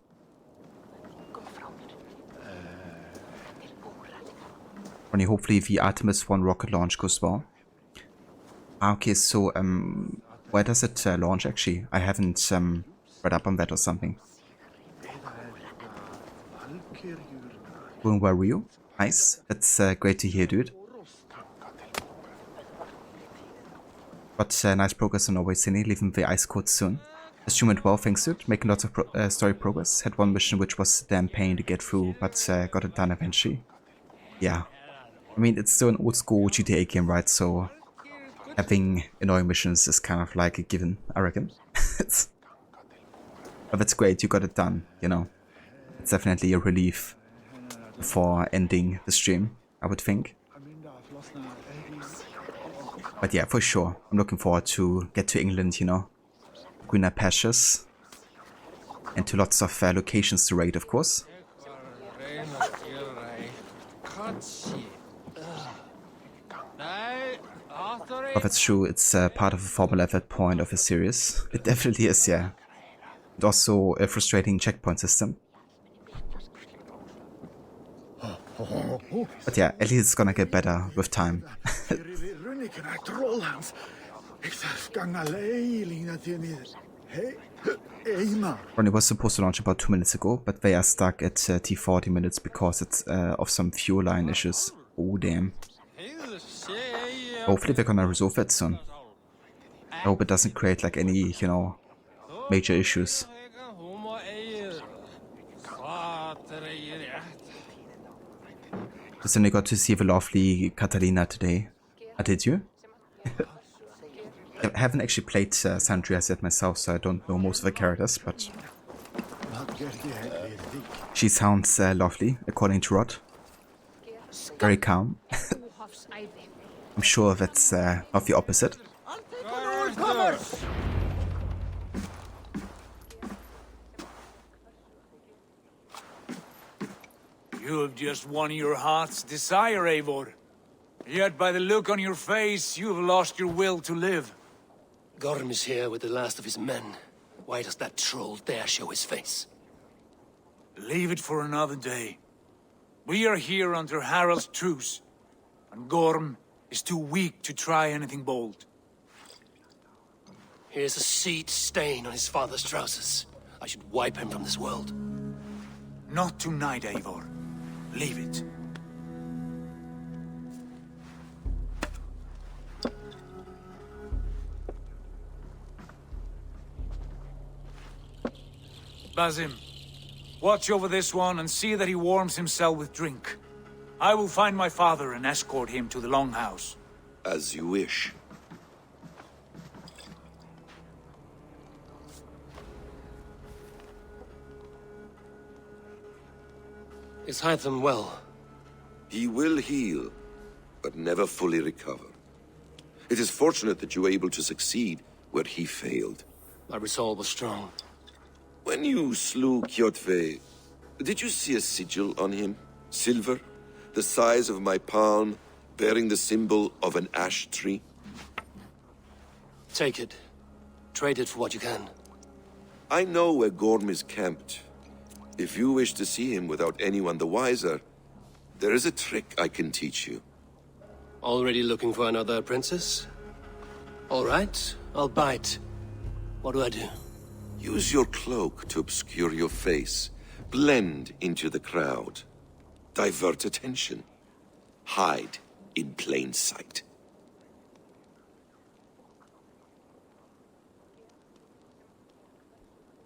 [SPEAKER 1] Only hopefully the Artemis 1 rocket launch goes well. Okay, so where does it launch actually? I haven't read up on that or something. Going well, Rio? Nice. That's great to hear, dude. But nice progress on Norway Cine, leaving the ice court soon. The stream went well, thanks dude. Making lots of story progress. Had one mission which was damn pain to get through, but got it done eventually. Yeah. I mean, it's still an old school GTA game, right? So having annoying missions is kind of like a given, I reckon. But that's great, you got it done, you know. It's definitely a relief before ending the stream, I would think. But yeah, for sure, I'm looking forward to get to England, you know. Greener pastures. And to lots of locations to raid, of course. But that's true, it's part of a formula at that point of a series. It definitely is, yeah. And also a frustrating checkpoint system. But yeah, at least it's gonna get better with time. Ronnie was supposed to launch about 2 minutes ago, but they are stuck at T40 minutes because it's of some fuel line issues. Oh damn. Hopefully they're gonna resolve it soon. I hope it doesn't create like any, you know, major issues. Just only got to see the lovely Catalina today. Did you? I haven't actually played San Andreas yet myself, so I don't know most of the characters, but she sounds lovely, according to Rod. Very calm. I'm sure that's not the opposite.
[SPEAKER 9] You have just won your heart's desire, Eivor. Yet by the look on your face, you have lost your will to live.
[SPEAKER 2] Gorm is here with the last of his men. Why does that troll dare show his face?
[SPEAKER 9] Leave it for another day. We are here under Harald's truce, and Gorm is too weak to try anything bold.
[SPEAKER 2] Here's a seed stain on his father's trousers. I should wipe him from this world.
[SPEAKER 9] Not tonight, Eivor. Leave it. Basim, watch over this one and see that he warms himself with drink. I will find my father and escort him to the Longhouse.
[SPEAKER 21] As you wish.
[SPEAKER 4] Is Hytham well?
[SPEAKER 21] He will heal, but never fully recover. It is fortunate that you were able to succeed where he failed.
[SPEAKER 4] My resolve was strong.
[SPEAKER 21] When you slew Kjotve, did you see a sigil on him? Silver, the size of my palm, bearing the symbol of an ash tree?
[SPEAKER 4] Take it. Trade it for what you can.
[SPEAKER 21] I know where Gorm is camped. If you wish to see him without anyone the wiser, there is a trick I can teach you.
[SPEAKER 4] Already looking for another princess? All right, I'll bite. What do I do?
[SPEAKER 21] Use your cloak to obscure your face. Blend into the crowd. Divert attention. Hide in plain sight.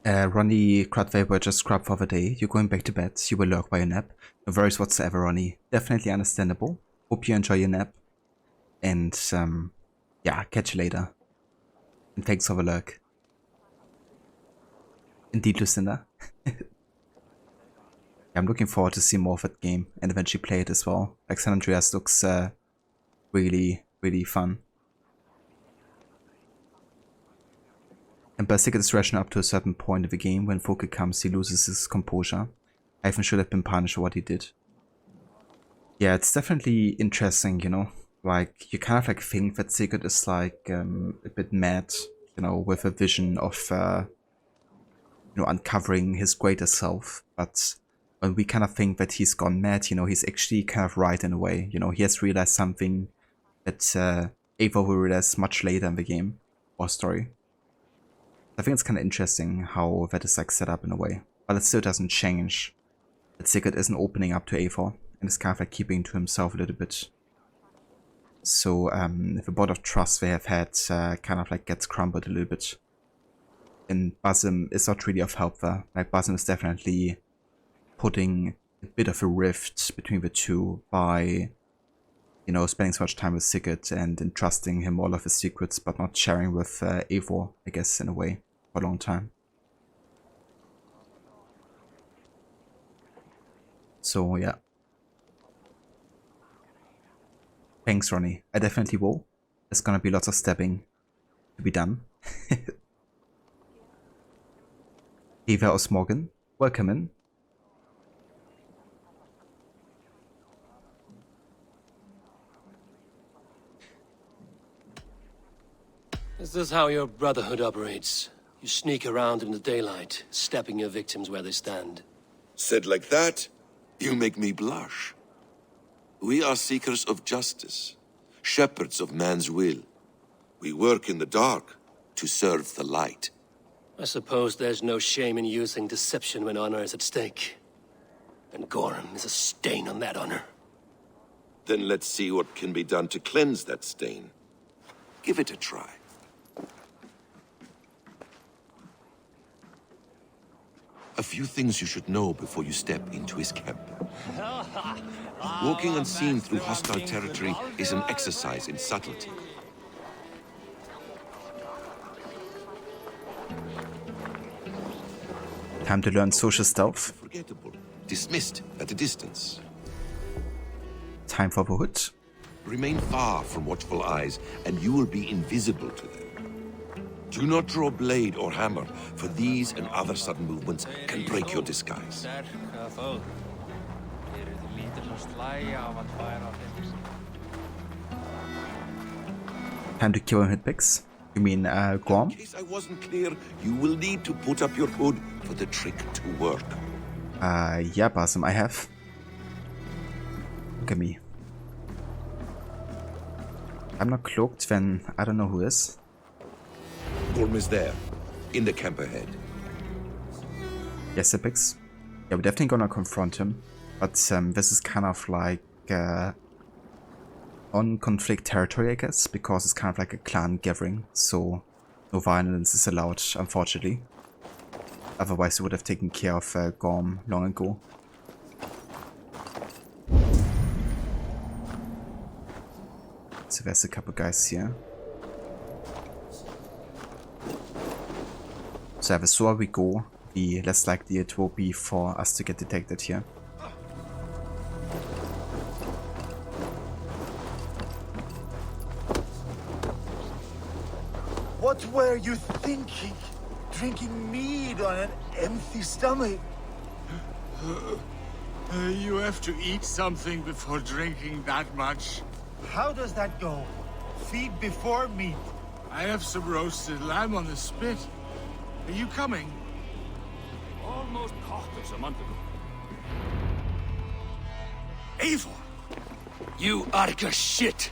[SPEAKER 1] Ronnie, Crudway were just scrubbed for the day. You're going back to bed. You will lurk by your nap. No worries whatsoever, Ronnie. Definitely understandable. Hope you enjoy your nap. And, yeah, catch you later. And thanks for the lurk. Indeed, Lucinda. I'm looking forward to see more of that game and eventually play it as well. Like San Andreas looks really, really fun. And Berserker is rational up to a certain point of the game. When Foke comes, he loses his composure. Ivan should have been punished for what he did. Yeah, it's definitely interesting, you know. Like, you kind of like think that Sigurd is like a bit mad, you know, with a vision of, you know, uncovering his greater self. But when we kind of think that he's gone mad, you know, he's actually kind of right in a way. You know, he has realized something that Eivor will realize much later in the game or story. I think it's kind of interesting how that is like set up in a way, but it still doesn't change that Sigurd isn't opening up to Eivor and is kind of like keeping to himself a little bit. So the board of trust they have had kind of like gets crumbled a little bit. And Basim is not really of help there. Like Basim is definitely putting a bit of a rift between the two by, you know, spending so much time with Sigurd and entrusting him all of his secrets, but not sharing with Eivor, I guess, in a way, for a long time. So, yeah. Thanks, Ronnie. I definitely will. There's gonna be lots of stabbing to be done. Eva Osmorgan, welcome in.
[SPEAKER 4] Is this how your Brotherhood operates? You sneak around in the daylight, stabbing your victims where they stand.
[SPEAKER 21] Said like that, you make me blush. We are seekers of justice, shepherds of man's will. We work in the dark to serve the light.
[SPEAKER 4] I suppose there's no shame in using deception when honor is at stake. And Gorm is a stain on that honor.
[SPEAKER 21] Then let's see what can be done to cleanse that stain. Give it a try. A few things you should know before you step into his camp. Walking unseen through hostile territory is an exercise in subtlety.
[SPEAKER 1] Time to learn social stealth.
[SPEAKER 21] Forgettable, dismissed at a distance.
[SPEAKER 1] Time for the hood.
[SPEAKER 21] Remain far from watchful eyes, and you will be invisible to them. Do not draw blade or hammer, for these and other sudden movements can break your disguise.
[SPEAKER 1] Time to kill him hitpicks. You mean Gorm?
[SPEAKER 21] In case I wasn't clear, you will need to put up your hood for the trick to work.
[SPEAKER 1] Yeah, Basim, I have. Look at me. I'm not cloaked, then I don't know who is.
[SPEAKER 21] Gorm is there, in the camp ahead.
[SPEAKER 1] Yes, Epix. Yeah, we're definitely gonna confront him. But this is kind of like on-conflict territory, I guess, because it's kind of like a clan gathering, so no violence is allowed, unfortunately. Otherwise, we would have taken care of Gorm long ago. So there's a couple guys here. So the slower we go, the less likely it will be for us to get detected here.
[SPEAKER 9] dare you thinking? Drinking mead on an empty stomach?
[SPEAKER 14] You have to eat something before drinking that much.
[SPEAKER 9] How does that go? Feed before meat.
[SPEAKER 14] I have some roasted lamb on the spit. Are you coming?
[SPEAKER 7] Almost caught us a month ago.
[SPEAKER 4] Eivor! You Arga shit!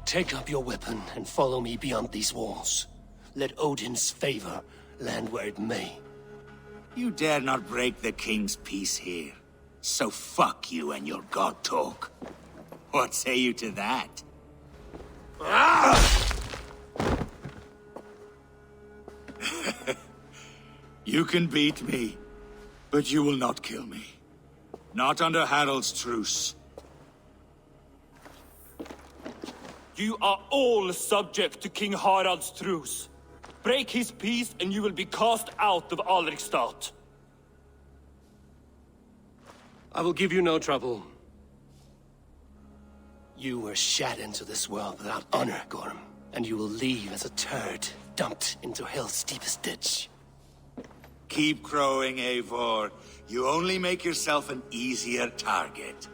[SPEAKER 4] Take up your weapon and follow me beyond these walls. Let Odin's favor land where it may.
[SPEAKER 14] You dare not break the king's peace here. So fuck you and your god talk. What say you to that? You can beat me, but you will not kill me. Not under Harald's truce.
[SPEAKER 10] You are all subject to King Harald's truce. Break his peace and you will be cast out of Alrikstad.
[SPEAKER 4] I will give you no trouble. You were shat into this world without honor, Gorm, and you will leave as a turd dumped into hell's deepest ditch.
[SPEAKER 14] Keep crowing, Eivor. You only make yourself an easier target.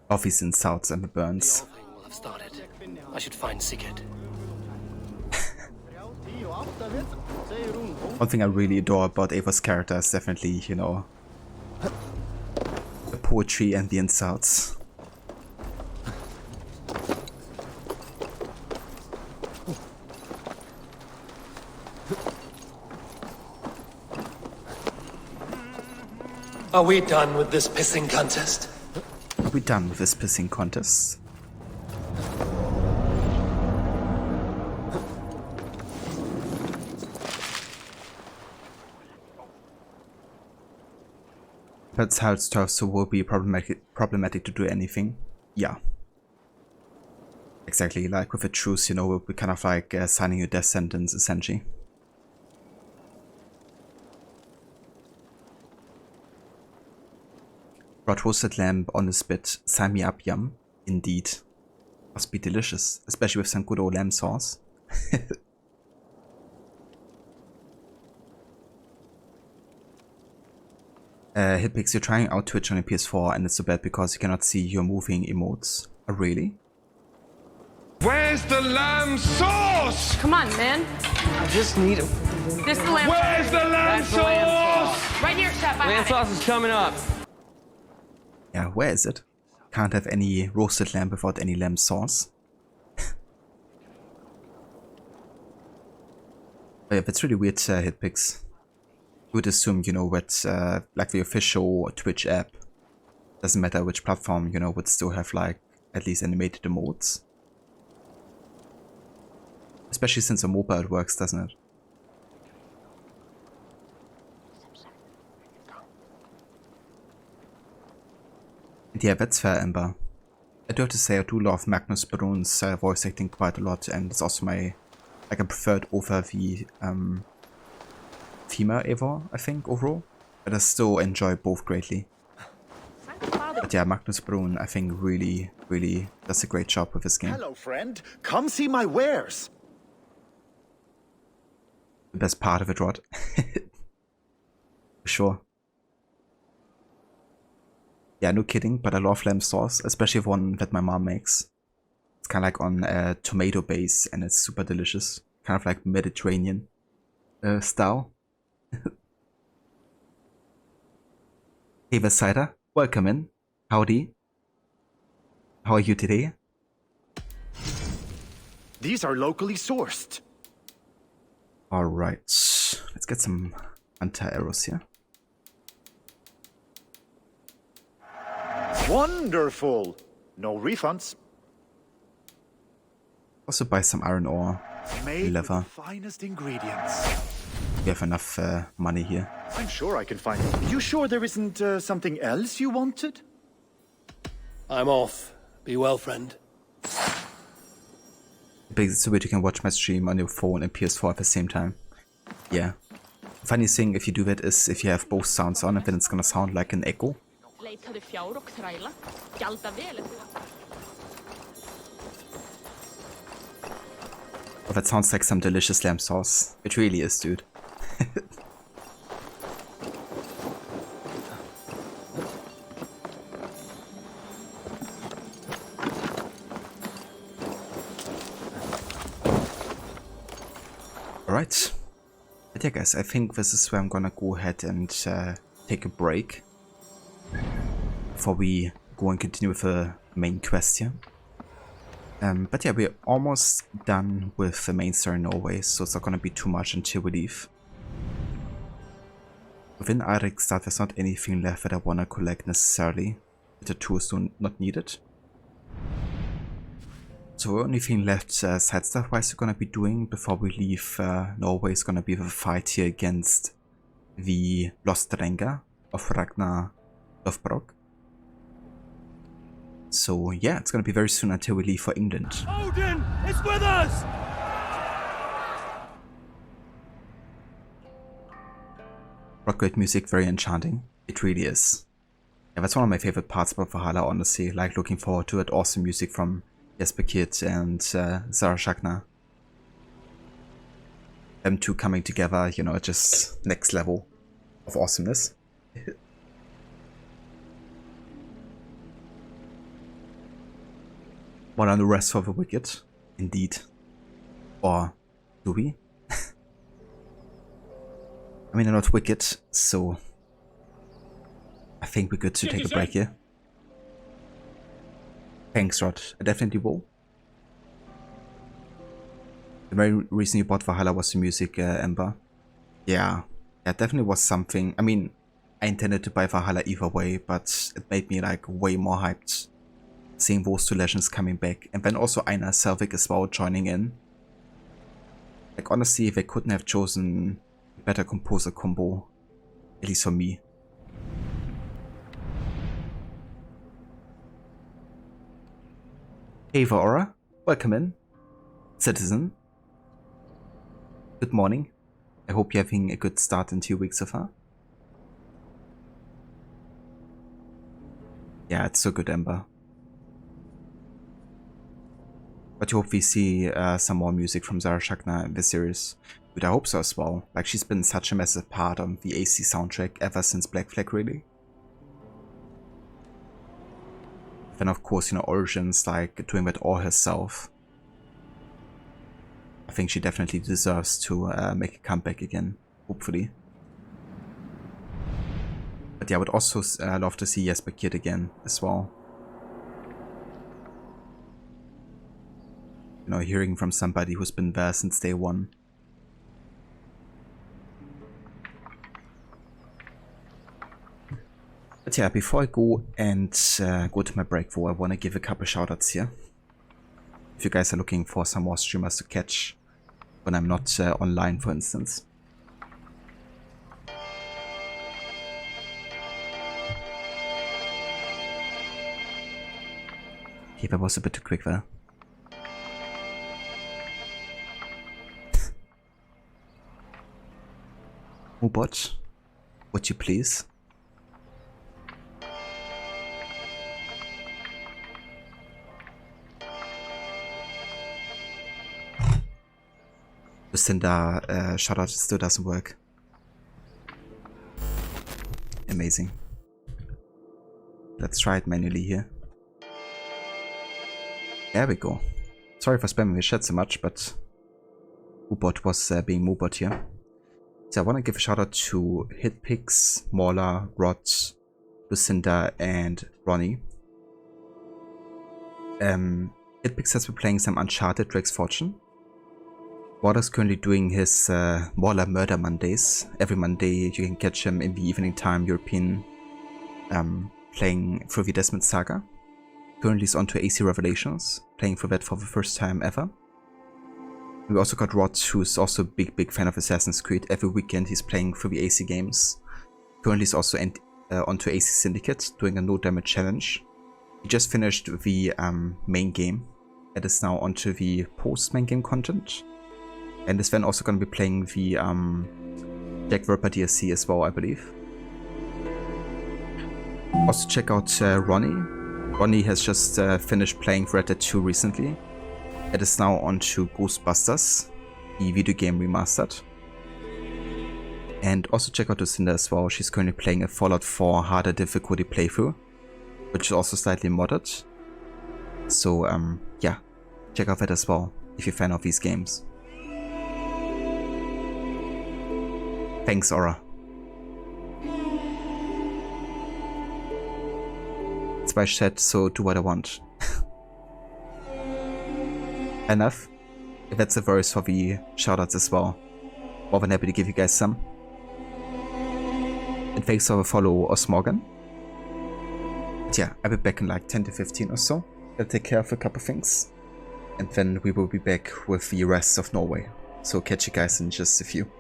[SPEAKER 1] Office insults and the burns.
[SPEAKER 4] The old thing will have started. I should find Sigurd.
[SPEAKER 1] One thing I really adore about Eivor's character is definitely, you know, the poetry and the insults.
[SPEAKER 4] Are we done with this pissing contest?
[SPEAKER 1] Are we done with this pissing contest? That's how it's tough, so will be problematic to do anything. Yeah. Exactly, like with a truce, you know, we'll be kind of like signing a death sentence, essentially. Brought roasted lamb on a spit, sign me up, yum. Indeed. Must be delicious, especially with some good old lamb sauce. Hitpix, you're trying out Twitch on your PS4 and it's so bad because you cannot see your moving emotes. Oh, really?
[SPEAKER 6] Where's the lamb sauce?
[SPEAKER 16] Come on, man.
[SPEAKER 6] I just need a...
[SPEAKER 16] This is the lamb
[SPEAKER 6] Where's
[SPEAKER 16] sauce.
[SPEAKER 6] the lamb
[SPEAKER 16] That's the lamb
[SPEAKER 6] sauce?
[SPEAKER 16] Right here, chef.
[SPEAKER 6] Lamb sauce is coming up.
[SPEAKER 1] Yeah, where is it? Can't have any roasted lamb without any lamb sauce. But yeah, that's really weird, Hitpix. You would assume, you know, what, like the official Twitch app, doesn't matter which platform, you know, would still have, like, at least animated emotes. Especially since on mobile it works, doesn't it? And yeah, that's fair, Ember. I do have to say I do love Magnus Brun's voice acting quite a lot, and it's also my, like, I preferred over the, female Eivor, I think, overall. But I still enjoy both greatly. But yeah, Magnus Brun, I think, really does a great job with this game.
[SPEAKER 9] Hello, friend. Come see my wares.
[SPEAKER 1] The best part of it, Rod. For sure. Yeah, no kidding, but I love lamb sauce, especially the one that my mom makes. It's kind of like on a tomato base, and it's super delicious. Kind of like Mediterranean style. Hey Versider, welcome in. Howdy. How are you today?
[SPEAKER 9] These are locally sourced.
[SPEAKER 1] Alright, let's get some anti-arrows here.
[SPEAKER 9] Wonderful! No refunds.
[SPEAKER 1] Also buy some iron ore,
[SPEAKER 9] Made
[SPEAKER 1] leather.
[SPEAKER 9] with the finest ingredients.
[SPEAKER 1] We have enough money here.
[SPEAKER 9] I'm sure I can find it. You sure there isn't something else you wanted?
[SPEAKER 4] I'm off. Be well, friend.
[SPEAKER 1] It's so weird you can watch my stream on your phone and PS4 at the same time. Yeah. Funny thing if you do that is if you have both sounds on, and then it's gonna sound like an echo. Oh, that sounds like some delicious lamb sauce. It really is, dude. Alright. But yeah, guys, I think this is where I'm gonna go ahead and take a break before we go and continue with the main quest here. But yeah, we're almost done with the main story in Norway, so it's not gonna be too much until we leave. Within Eirik-stad, there's not anything left that I wanna collect necessarily. The tools are not needed. So the only thing left side stuff wise we're gonna be doing before we leave Norway is gonna be the fight here against the Lost Renga of Ragnar Lothbrok. So yeah, it's gonna be very soon until we leave for England.
[SPEAKER 10] Odin is with us!
[SPEAKER 1] Rock great music, very enchanting. It really is. Yeah, that's one of my favorite parts about Valhalla, honestly. Like looking forward to that awesome music from Jesper Kyd and Zara Shagna. Them two coming together, you know, just next level of awesomeness. One on the rest for the wicked, indeed. Or do we? I mean, they're not wicked, so I think we're good to take a break here. Thanks, Rod. I definitely will. The very reason you bought Valhalla was the music, Ember. Yeah, that definitely was something. I mean, I intended to buy Valhalla either way, but it made me like way more hyped seeing those two legends coming back. And then also Einar Selvik as well joining in. Like honestly, they couldn't have chosen a better composer combo, at least for me. Hey Vaora, welcome in. Citizen. Good morning. I hope you're having a good start into your week so far. Yeah, it's so good, Ember. But I hope we see some more music from Zara Shagna in this series. But I hope so as well. Like, she's been such a massive part of the AC soundtrack ever since Black Flag, really. Then of course, you know, Origins, like doing that all herself. I think she definitely deserves to make a comeback again, hopefully. But yeah, I would also love to see Jesper Kyd again as well. You know, hearing from somebody who's been there since day one. But yeah, before I go and go to my break though, I want to give a couple shoutouts here. If you guys are looking for some more streamers to catch when I'm not online, for instance. Okay, that was a bit too quick there. Mubot, would you please? Lucinda, shoutout still doesn't work. Amazing. Let's try it manually here. There we go. Sorry for spamming the chat so much, but Mubot was being Mubot here. So I want to give a shout out to Hitpix, Mauler, Rod, Lucinda, and Ronnie. Hitpix has been playing some Uncharted Drake's Fortune. Mauler's currently doing his Mauler Murder Mondays. Every Monday you can catch him in the evening time European playing through the Desmond Saga. Currently he's on to AC Revelations, playing through that for the first time ever. We also got Rod, who's also a big fan of Assassin's Creed. Every weekend he's playing through the AC games. Currently he's also onto AC Syndicate, doing a no damage challenge. He just finished the main game, and is now onto the post-main game content. And is then also going to be playing the Jack the Ripper DLC as well, I believe. Also check out Ronnie. Ronnie has just finished playing Red Dead 2 recently. It is now on to Ghostbusters, the video game remastered. And also check out Lucinda as well. She's currently playing a Fallout 4 harder difficulty playthrough, which is also slightly modded. So yeah, check out that as well if you're a fan of these games. Thanks, Aura. It's my chat, so do what I want. Enough. If that's a verse for the shoutouts as well. More than happy to give you guys some. And thanks for the follow, Osmorgan. But yeah, I'll be back in like 10 to 15 or so. I'll take care of a couple things. And then we will be back with the rest of Norway. So catch you guys in just a few.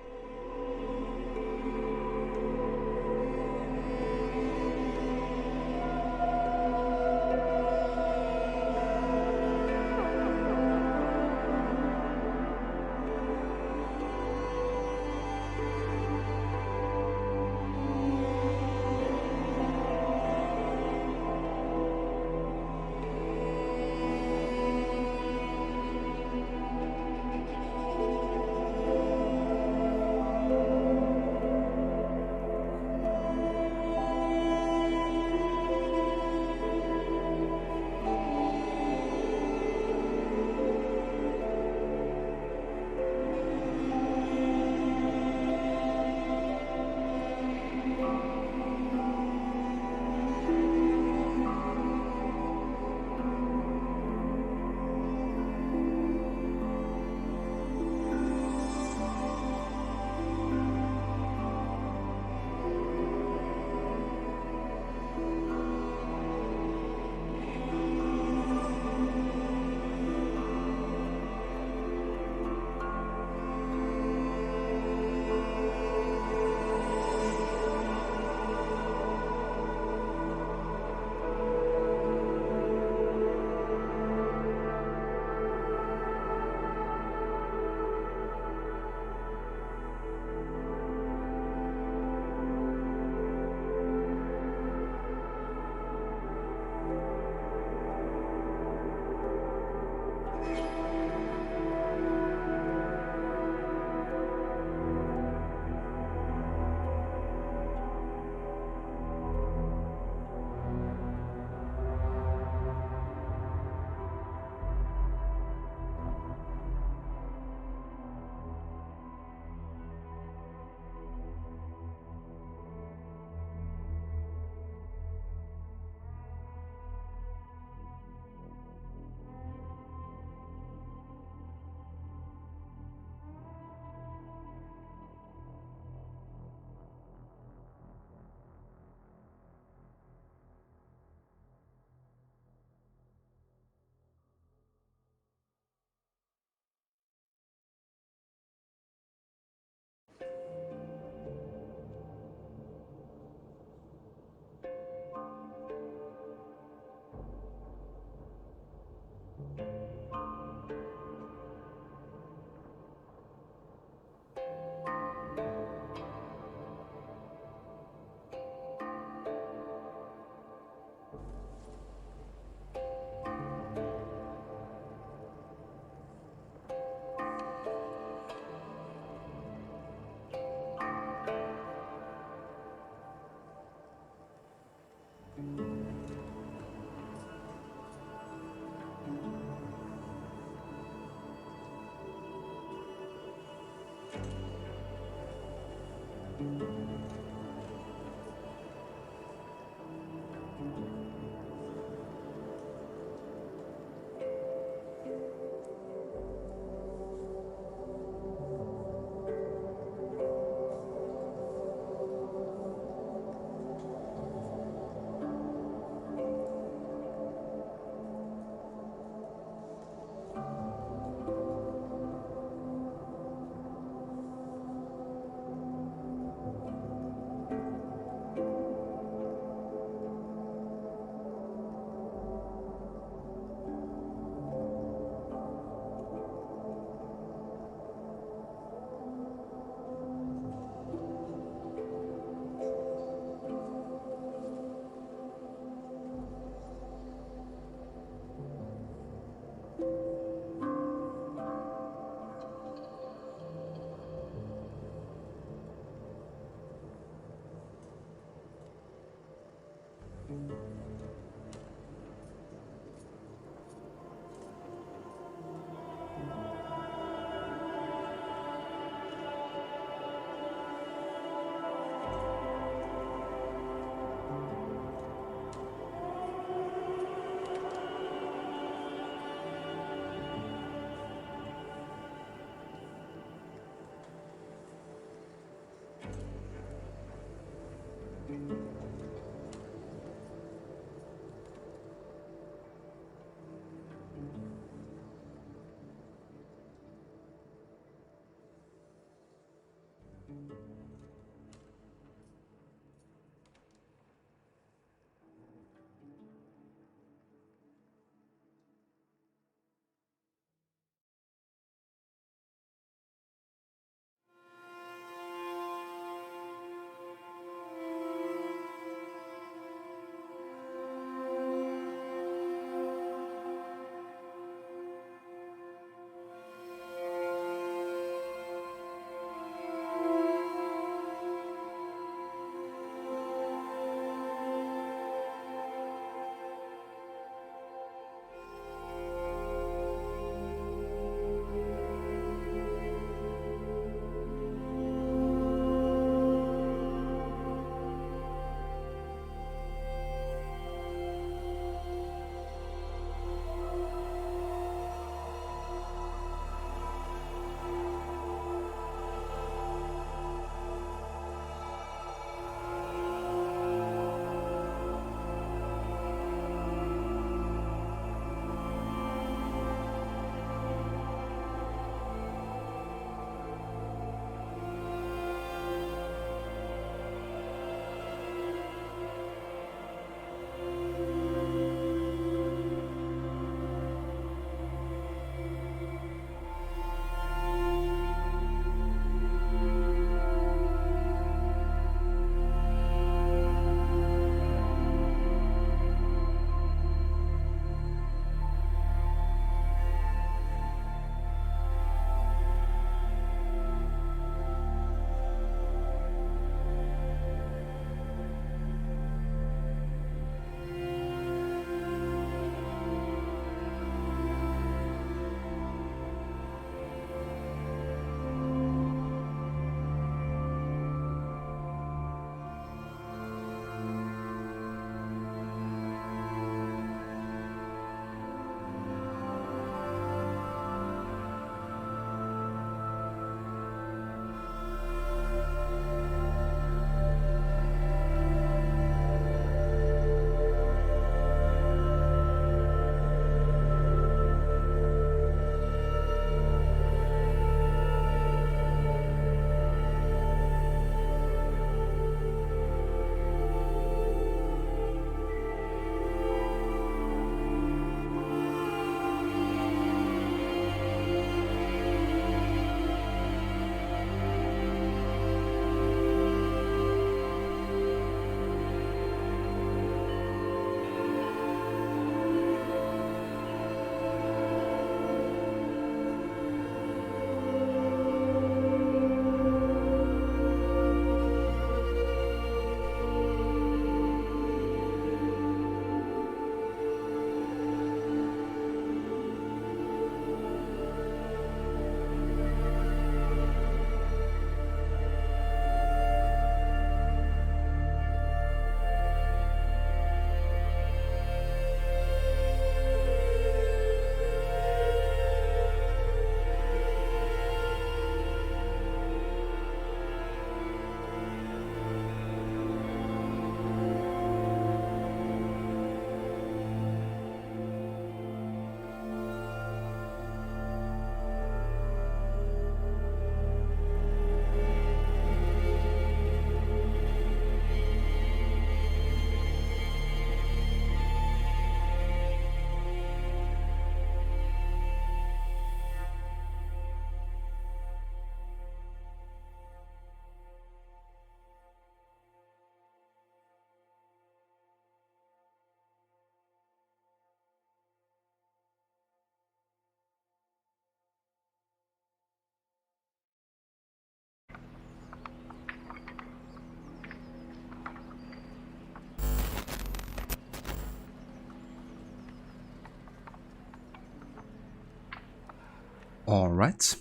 [SPEAKER 1] Alright.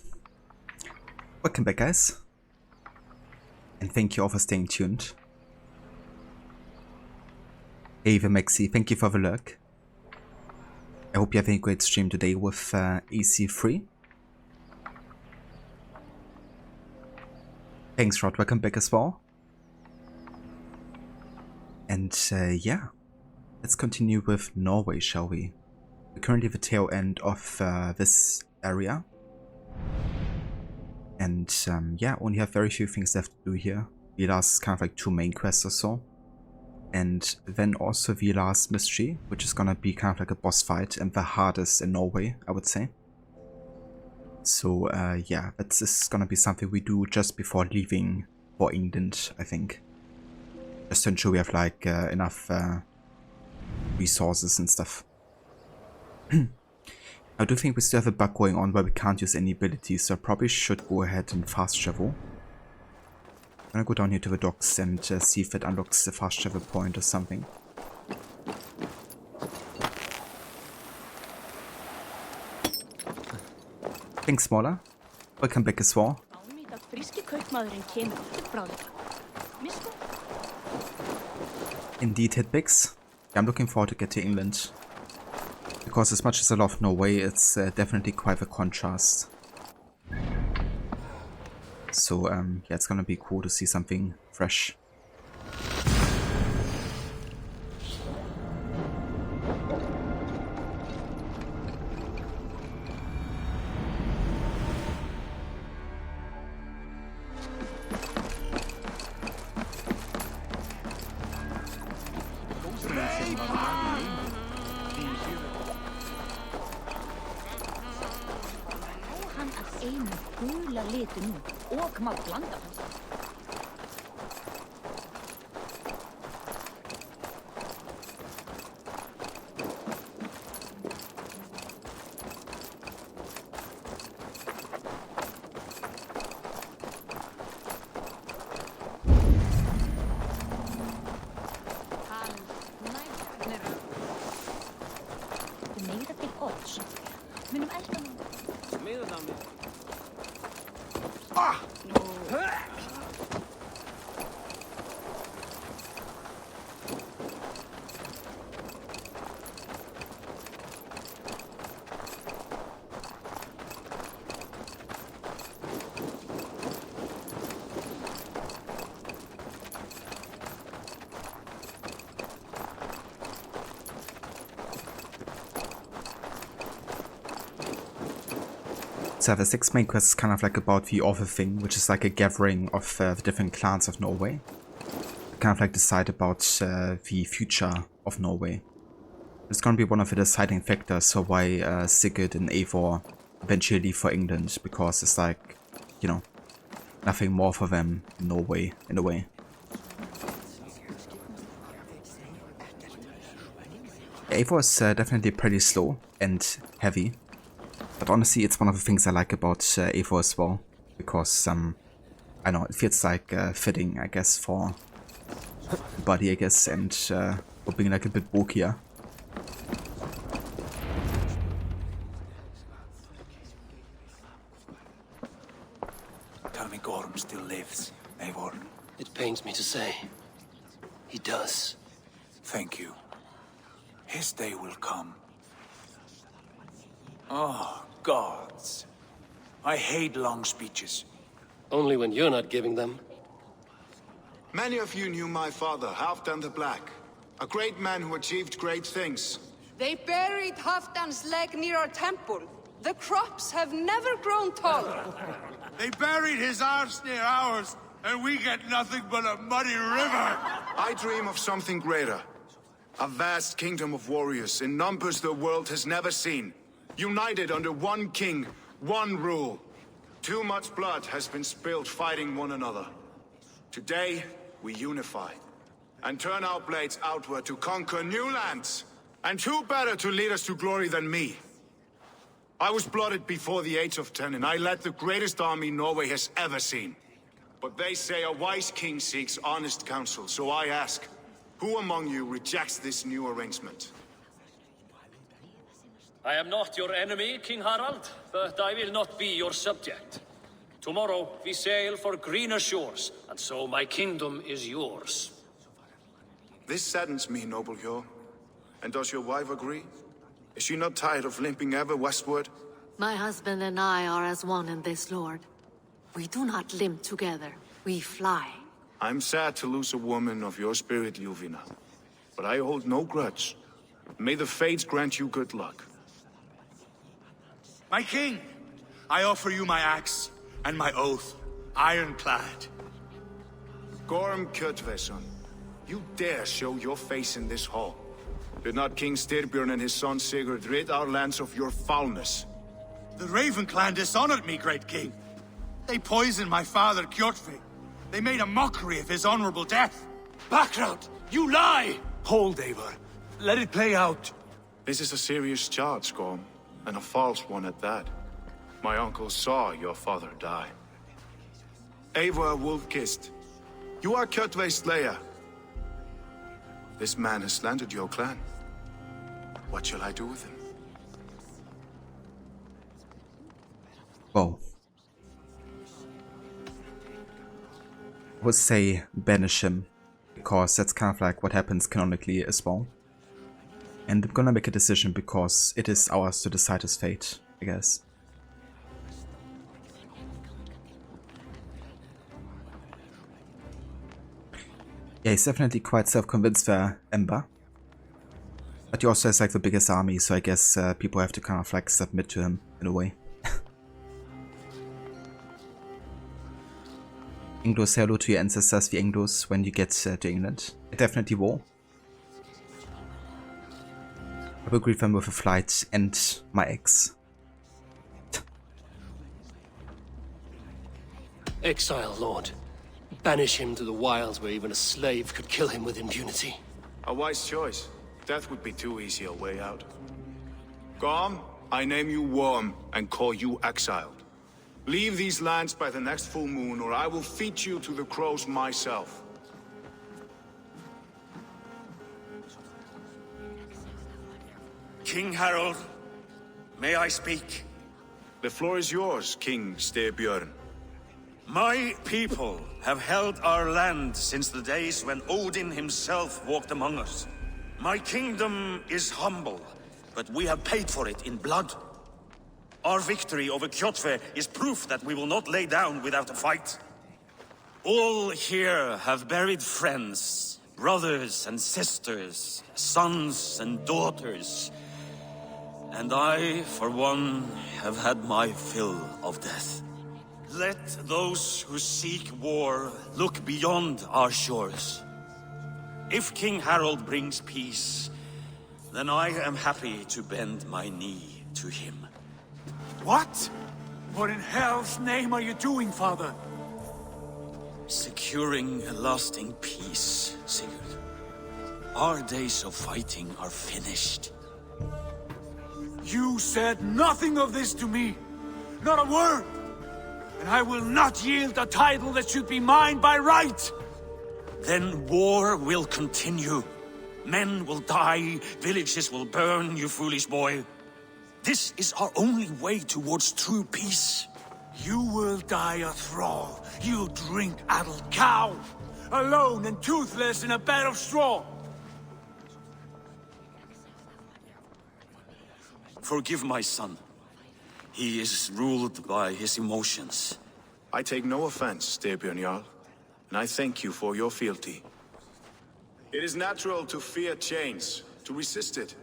[SPEAKER 1] Welcome back, guys. And thank you all for staying tuned. Ava Maxi, thank you for the lurk. I hope you're having a great stream today with AC3. Thanks, Rod. Welcome back as well. And yeah, let's continue with Norway, shall we? We're currently at the tail end of this area. And yeah, only have very few things left to do here. The last kind of like 2 main quests or so. And then also the last mystery, which is gonna be kind of like a boss fight and the hardest in Norway, I would say. So yeah, this is gonna be something we do just before leaving for England, I think. Just to ensure we have like enough resources and stuff. I do think we still have a bug going on where we can't use any abilities, so I probably should go ahead and fast travel. I'm gonna go down here to the docks and see if it unlocks the fast travel point or something. Thanks, Smaller. Welcome back as well. Indeed, Hitbix. I'm looking forward to get to England. Because as much as I love Norway, it's definitely quite a contrast. So yeah, it's gonna be cool to see something fresh. So the 6 main quests is kind of like about the author thing, which is like a gathering of the different clans of Norway. Kind of like decide about the future of Norway. It's gonna be one of the deciding factors for why Sigurd and Eivor eventually leave for England, because it's like, you know, nothing more for them in Norway in a way. Eivor is definitely pretty slow and heavy. But honestly, it's one of the things I like about Eivor as well, because I know it feels like fitting, I guess, for the body, I guess, and for being like a bit bulkier.
[SPEAKER 9] Tell me Gorm still lives, Eivor.
[SPEAKER 4] It pains me to say. He does.
[SPEAKER 9] Thank you. His day will come. Oh, gods. I hate long speeches.
[SPEAKER 4] Only when you're not giving them.
[SPEAKER 8] Many of you knew my father, Halfdan the Black. A great man who achieved great things.
[SPEAKER 3] They buried Halfdan's leg near our temple. The crops have never grown taller.
[SPEAKER 14] They buried his arse near ours, and we get nothing but a muddy river.
[SPEAKER 8] I dream of something greater. A vast kingdom of warriors in numbers the world has never seen. United under one king, one rule. Too much blood has been spilled fighting one another. Today, we unify. And turn our blades outward to conquer new lands. And who better to lead us to glory than me? I was blooded before the age of 10, and I led the greatest army Norway has ever seen. But they say a wise king seeks honest counsel, so I ask, who among you rejects this new arrangement?
[SPEAKER 10] I am not your enemy, King Harald, but I will not be your subject. Tomorrow we sail for greener shores, and so my kingdom is yours.
[SPEAKER 8] This saddens me, noble Jarl. And does your wife agree? Is she not tired of limping ever westward?
[SPEAKER 19] My husband and I are as one in this, Lord. We do not limp together. We fly.
[SPEAKER 8] I'm sad to lose a woman of your spirit, Ljuvina. But I hold no grudge. May the fates grant you good luck.
[SPEAKER 14] My king, I offer you my axe and my oath, ironclad.
[SPEAKER 8] Gorm Kjotveson, you dare show your face in this hall. Did not King Styrbjörn and his son Sigurd rid our lands of your foulness?
[SPEAKER 14] The Raven clan dishonored me, great king. They poisoned my father, Kjotve. They made a mockery of his honorable death.
[SPEAKER 9] Background! You lie! Hold, Eivor. Let it play out.
[SPEAKER 8] This is a serious charge, Gorm, and a false one at that. My uncle saw your father die. Eivor Wolf-Kissed, you are Kjotve's slayer. This man has slandered your clan. What shall I do with him?
[SPEAKER 1] Well, I would say banish him, because that's kind of like what happens canonically as well. And I'm gonna make a decision because it is ours to decide his fate, I guess. Yeah, he's definitely quite self-convinced there, Ember. But he also has like the biggest army, so I guess people have to kind of like submit to him in a way. Anglo, say hello to your ancestors, the Anglos, when you get to England. I definitely will. I will greet them with a flight and my ex.
[SPEAKER 4] Exile, Lord. Banish him to the wilds where even a slave could kill him with impunity.
[SPEAKER 8] A wise choice. Death would be too easy a way out. Gorm, I name you Worm and call you exiled. Leave these lands by the next full moon, or I will feed you to the crows myself.
[SPEAKER 14] King Harold, may I speak?
[SPEAKER 8] The floor is yours, King Styrbjörn.
[SPEAKER 14] My people have held our land since the days when Odin himself walked among us. My kingdom is humble, but we have paid for it in blood. Our victory over Kjotve is proof that we will not lay down without a fight. All here have buried friends, brothers and sisters, sons and daughters. And I, for one, have had my fill of death. Let those who seek war look beyond our shores. If King Harold brings peace, then I am happy to bend my knee to him.
[SPEAKER 9] What? What in hell's name are you doing, father?
[SPEAKER 14] Securing a lasting peace, Sigurd. Our days of fighting are finished.
[SPEAKER 9] You said nothing of this to me. Not a word. And I will not yield a title that should be mine by right.
[SPEAKER 14] Then war will continue. Men will die, villages will burn, you foolish boy. This is our only way towards true peace.
[SPEAKER 9] You will die a thrall. You'll drink addled cow. Alone and toothless in a bed of straw.
[SPEAKER 14] Forgive my son. He is ruled by his emotions.
[SPEAKER 8] I take no offense, Styrbjörn Jarl, and I thank you for your fealty. It is natural to fear change, to resist it.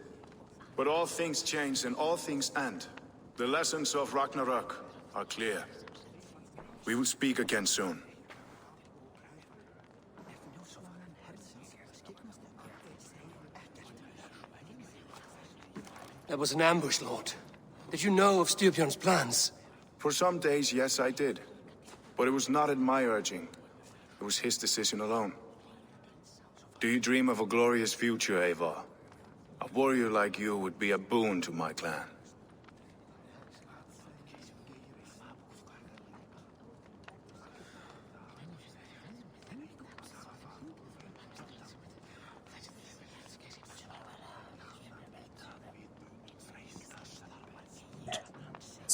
[SPEAKER 8] But all things change and all things end. The lessons of Ragnarok are clear. We will speak again soon.
[SPEAKER 4] That was an ambush, Lord. Did you know of Styrbjörn's plans?
[SPEAKER 8] For some days, yes, I did. But it was not at my urging. It was his decision alone. Do you dream of a glorious future, Eivor? A warrior like you would be a boon to my clan.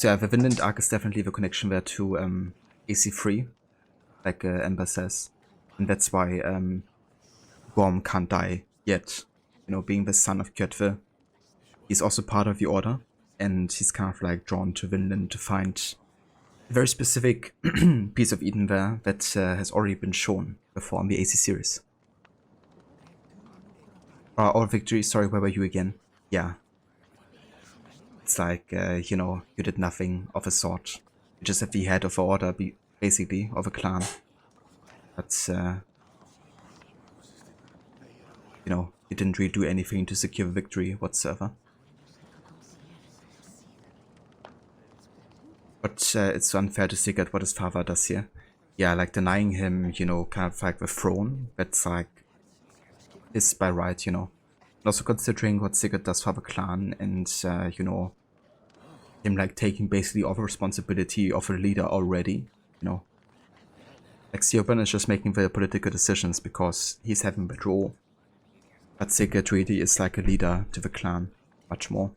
[SPEAKER 1] So yeah, the Vinland arc is definitely the connection there to AC3, like Ember says. And that's why Gorm can't die yet. You know, being the son of Kjotve, he's also part of the Order, and he's kind of like drawn to Vinland to find a very specific piece of Eden there that has already been shown before on the AC series. All victory, sorry, where were you again? Yeah. It's like, you know, you did nothing of a sort. You just at the head of an order, basically, of a clan. But, you know, you didn't really do anything to secure victory whatsoever. But it's unfair to Sigurd what his father does here. Yeah, like denying him, you know, kind of like the throne. That's like, is by right, you know. And also considering what Sigurd does for the clan and, you know, him like taking basically all the responsibility of a leader already, you know. Like Siobhan is just making the political decisions because he's having the role. But Sigurd really is like a leader to the clan, much more.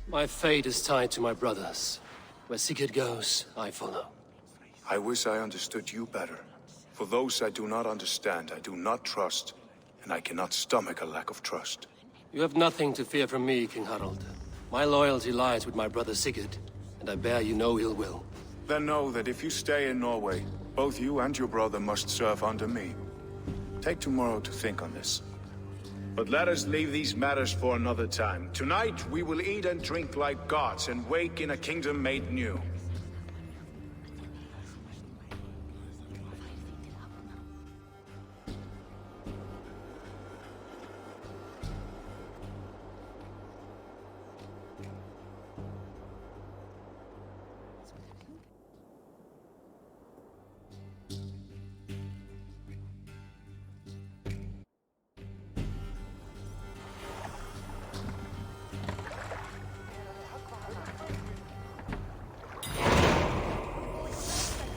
[SPEAKER 4] My fate is tied to my brothers. Where Sigurd goes, I follow.
[SPEAKER 8] I wish I understood you better. For those I do not understand, I do not trust, and I cannot stomach a lack of trust.
[SPEAKER 4] You have nothing to fear from me, King Harald. My loyalty lies with my brother Sigurd, and I bear you no ill will.
[SPEAKER 8] Then know that if you stay in Norway, both you and your brother must serve under me. Take tomorrow to think on this.
[SPEAKER 17] But let us leave these matters for another time. Tonight, we will eat and drink like gods and wake in a kingdom made new.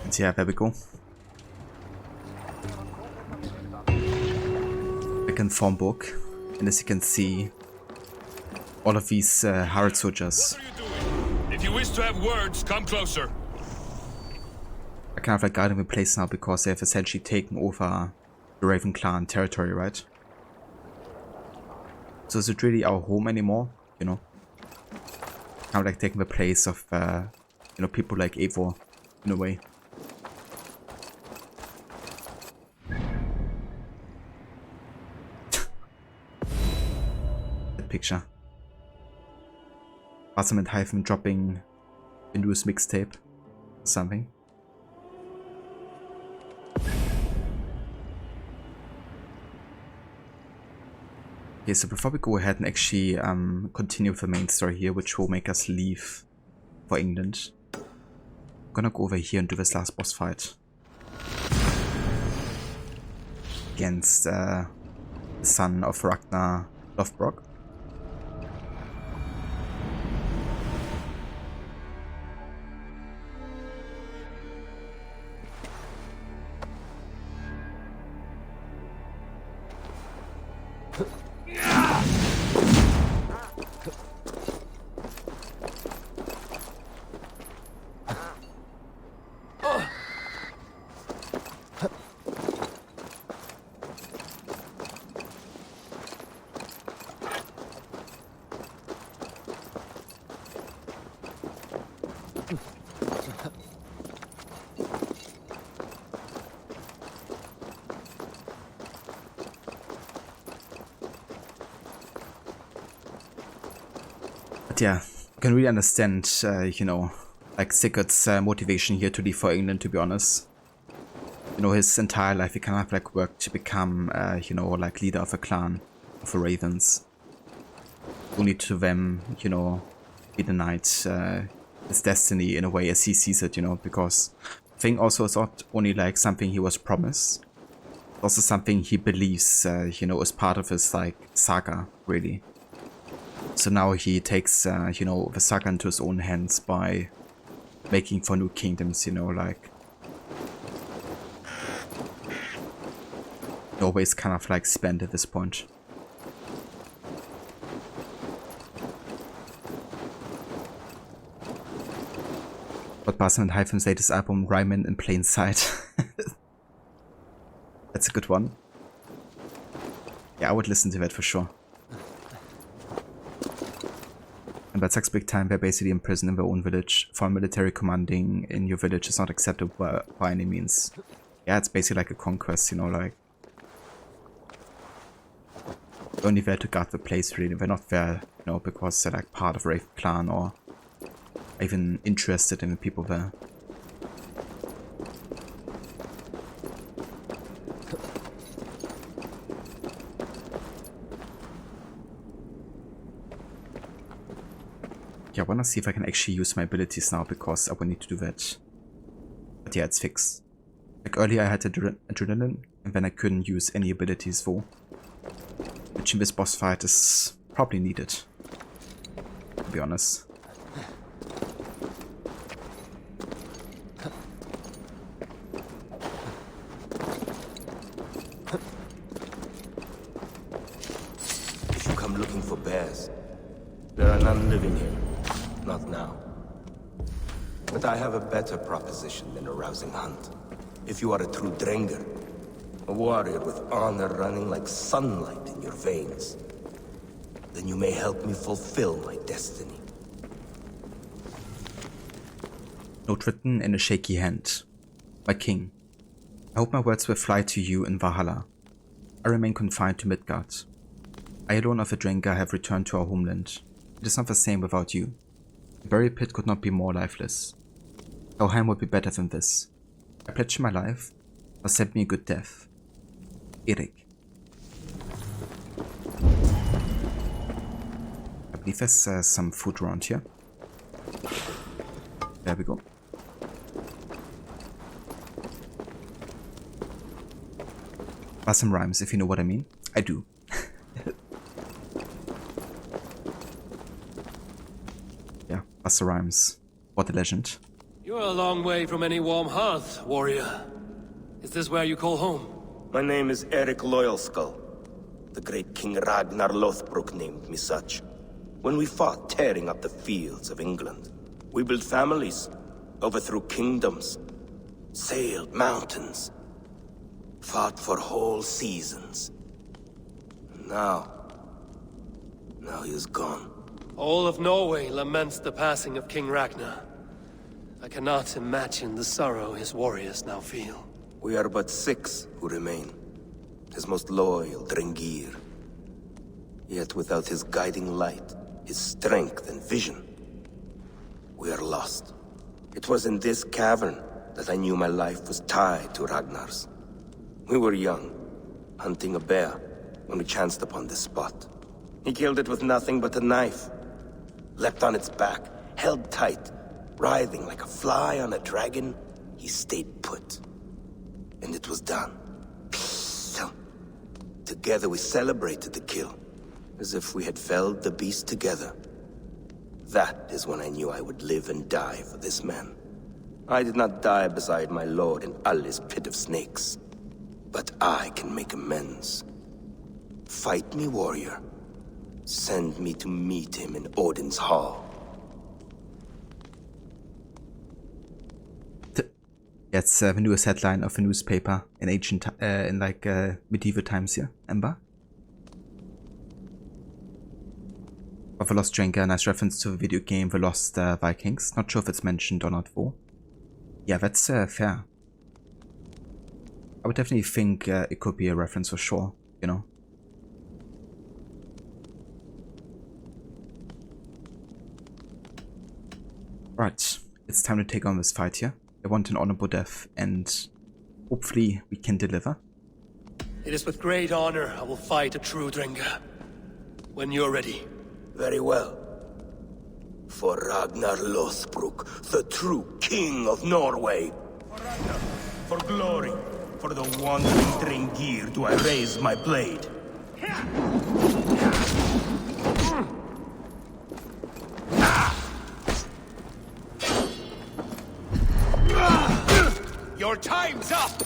[SPEAKER 1] And yeah, there we go. Back in Formburg, and as you can see, all of these Harald soldiers.
[SPEAKER 7] If you wish to have words, come closer.
[SPEAKER 1] Are kind of like guarding the place now because they have essentially taken over the Raven clan territory, right? So is it really our home anymore? You know, kind of like taking the place of you know, people like Eivor in a way. That picture. Basement Hyphen dropping into his mixtape or something. Okay, so before we go ahead and actually continue with the main story here, which will make us leave for England, I'm gonna go over here and do this last boss fight against the son of Ragnar Lothbrok. But yeah, I can really understand, you know, like Sigurd's motivation here to leave for England, to be honest. You know, his entire life he kind of like worked to become, you know, like leader of a clan of the Ravens. Only to them, you know, be denied his destiny in a way as he sees it, you know, because I think also it's not only like something he was promised, it's also something he believes, you know, is part of his like saga, really. So now he takes, you know, the saga into his own hands by making for new kingdoms, you know, like Norway's kind of like spent at this point. But Basim and Hyphen's latest album, Ryman in Plain Sight. That's a good one. Yeah, I would listen to that for sure. And that sucks big time. They're basically imprisoned in their own village. Foreign military commanding in your village is not acceptable by any means. Yeah, it's basically like a conquest, you know, like... They're only there to guard the place, really. They're not there, you know, because they're like part of a Wraith clan or even interested in the people there. Yeah, I wanna see if I can actually use my abilities now, because I will need to do that. But yeah, it's fixed. Like earlier I had adrenaline, and then I couldn't use any abilities for. Which in this boss fight is probably needed, to be honest.
[SPEAKER 18] If you come looking for bears, there are none living here. Not now. But I have a better proposition than a rousing hunt. If you are a true Drenger, a warrior with honor running like sunlight in your veins, then you may help me fulfill my destiny.
[SPEAKER 1] Note written in a shaky hand. My king, I hope my words will fly to you in Valhalla. I remain confined to Midgard. I alone of a Drenger have returned to our homeland. It is not the same without you. The burial pit could not be more lifeless. Valheim would be better than this. I pledge my life. Now send me a good death. Erik. I believe there's some food around here. There we go. Some rhymes, if you know what I mean. I do. Yeah, Buster Rhymes. What a legend.
[SPEAKER 4] You're a long way from any warm hearth, warrior. Is this where you call home?
[SPEAKER 18] My name is Erik Loyalskull. The great King Ragnar Lothbrok named me such. When we fought tearing up the fields of England, we built families, overthrew kingdoms, sailed mountains, fought for whole seasons. Now he is gone.
[SPEAKER 4] All of Norway laments the passing of King Ragnar. I cannot imagine the sorrow his warriors now feel.
[SPEAKER 18] We are but 6 who remain. His most loyal Drengir. Yet without his guiding light, his strength and vision, we are lost. It was in this cavern that I knew my life was tied to Ragnar's. We were young, hunting a bear, when we chanced upon this spot. He killed it with nothing but a knife. Leapt on its back, held tight, writhing like a fly on a dragon. He stayed put. And it was done. Together we celebrated the kill, as if we had felled the beast together. That is when I knew I would live and die for this man. I did not die beside my lord in Ali's pit of snakes. But I can make amends. Fight me, warrior. Send me to meet him in Odin's hall.
[SPEAKER 1] That's the newest headline of a newspaper in ancient, medieval times here. Ember? Of a Lost Drinker, nice reference to the video game The Lost Vikings. Not sure if it's mentioned or not though. Yeah, that's fair. I would definitely think it could be a reference for sure, you know. Right, it's time to take on this fight here. I want an honorable death, and hopefully we can deliver.
[SPEAKER 4] It is with great honor I will fight a true Drenger. When you're ready.
[SPEAKER 18] Very well. For Ragnar Lothbrok, the true king of Norway. For Ragnar, for glory, for the wandering Drengir do I raise my blade.
[SPEAKER 5] Your time's up!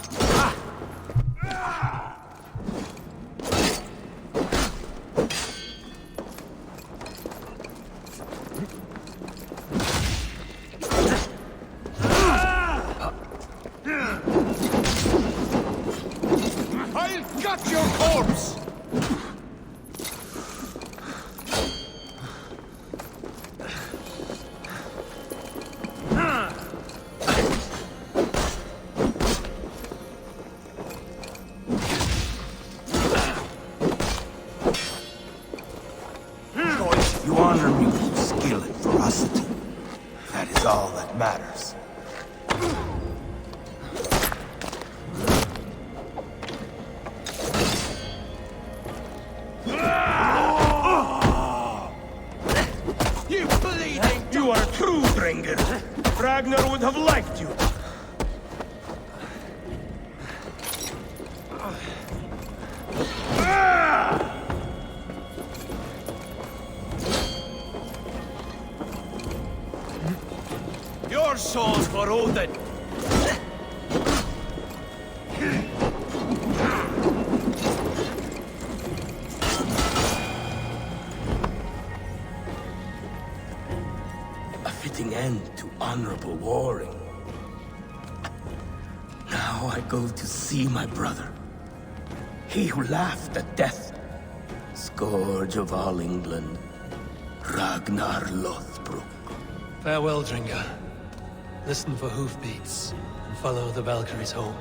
[SPEAKER 12] honor me with your skill and ferocity. That is all that matters.
[SPEAKER 5] You bleeding! You are true, Drengr. Ragnar would have liked you. Your souls for Odin!
[SPEAKER 12] A fitting end to honorable warring. Now I go to see my brother. He who laughed at death. Scourge of all England. Ragnar Lothbrok.
[SPEAKER 4] Farewell, Dringa. Listen for hoofbeats and follow the Valkyries home.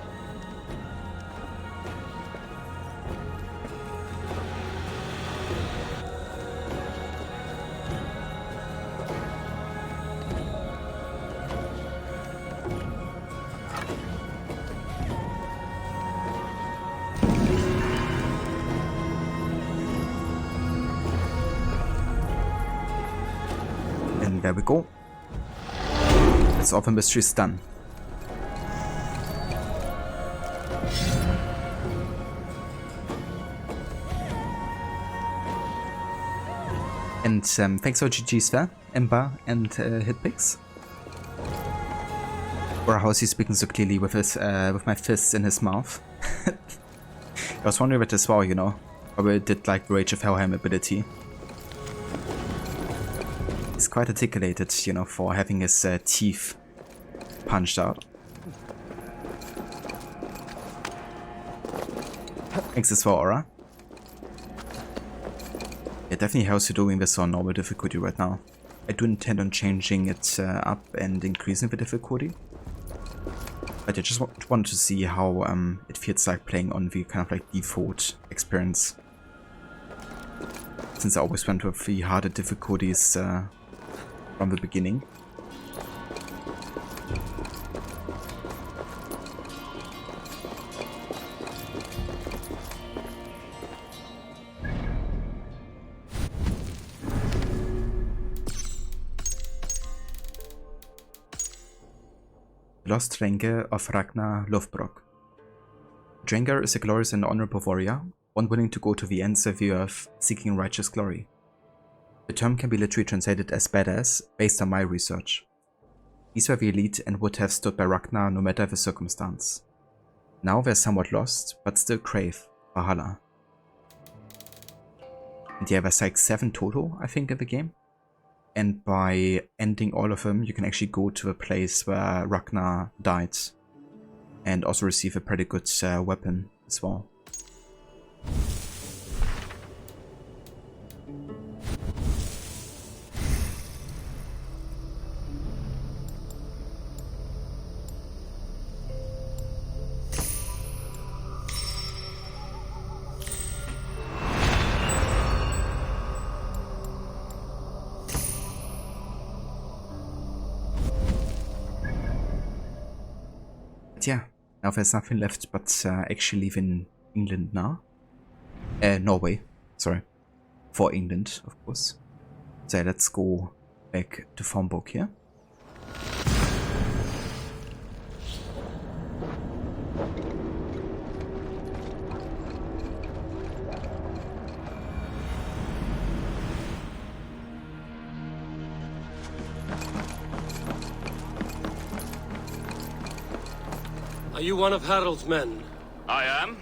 [SPEAKER 1] And there we go. That's all the mysteries done. And thanks for GG's there, Ember and Hitpix. Or how is he speaking so clearly with his with my fists in his mouth? I was wondering about this as well, you know. Probably did like the Rage of Helheim ability. He's quite articulated, you know, for having his teeth punched out. Thanks as well, Aura. It definitely helps you doing this on normal difficulty right now. I do intend on changing it up and increasing the difficulty. But I just wanted to see how it feels like playing on the kind of like default experience. Since I always went with the harder difficulties from the beginning. Lost Drengr of Ragnar Lothbrok. Drengr is a glorious and honorable warrior, one willing to go to the ends of the earth, seeking righteous glory. The term can be literally translated as badass, based on my research. These were the elite and would have stood by Ragnar no matter the circumstance. Now they're somewhat lost, but still crave Valhalla. And yeah, there's like 7 total, I think, in the game. And by ending all of them, you can actually go to the place where Ragnar died. And also receive a pretty good weapon as well. Yeah, now there's nothing left but actually live in England now. Norway, sorry. For England, of course. So let's go back to Fornburg here.
[SPEAKER 4] Are you one of Harald's men?
[SPEAKER 7] I am.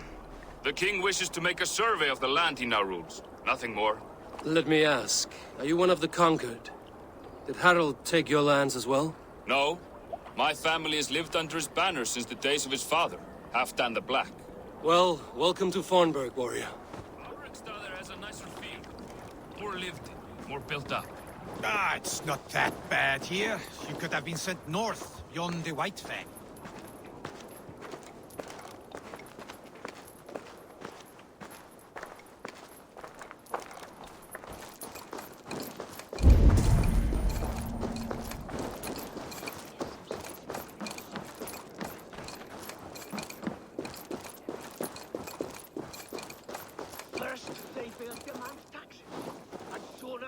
[SPEAKER 7] The king wishes to make a survey of the land he now rules. Nothing more.
[SPEAKER 4] Let me ask, are you one of the conquered? Did Harald take your lands as well?
[SPEAKER 7] No. My family has lived under his banner since the days of his father, Halfdan the Black.
[SPEAKER 4] Well, welcome to Fornburg, warrior.
[SPEAKER 7] Riksdaler has a nicer feel. More lived in, more built up.
[SPEAKER 9] Ah, it's not that bad here. You could have been sent north, beyond the White Fang.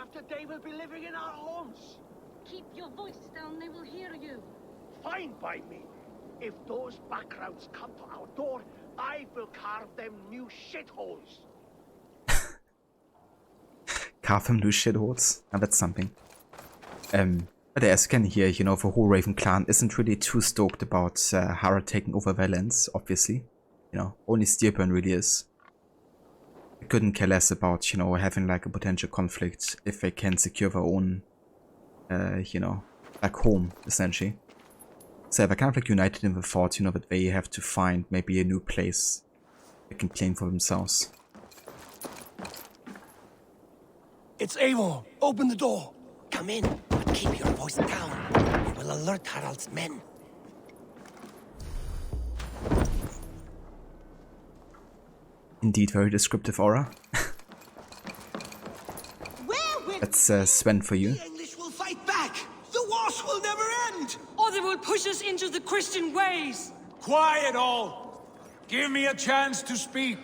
[SPEAKER 20] after they will be living in our homes.
[SPEAKER 11] Keep your voice down, they will hear you.
[SPEAKER 20] Fine by me. If those backgrounds come to our door, I will carve them new shitholes.
[SPEAKER 1] Carve them new shitholes? Now that's something. But as you can hear, you know, the whole Raven clan isn't really too stoked about Harald taking over their lands, obviously. You know, only Styrbjörn really is. They couldn't care less about, you know, having like a potential conflict if they can secure their own, you know, back home, essentially. So they're kind of like united in the thought, you know, that they have to find maybe a new place they can claim for themselves.
[SPEAKER 4] It's Eivor. Open the door. Come in, but keep your voice down. We will alert Harald's men.
[SPEAKER 1] Indeed, very descriptive aura. That's Sven for you.
[SPEAKER 20] The English will fight back. The wars will never end.
[SPEAKER 3] Or they will push us into the Christian ways.
[SPEAKER 9] Quiet all! Give me a chance to speak.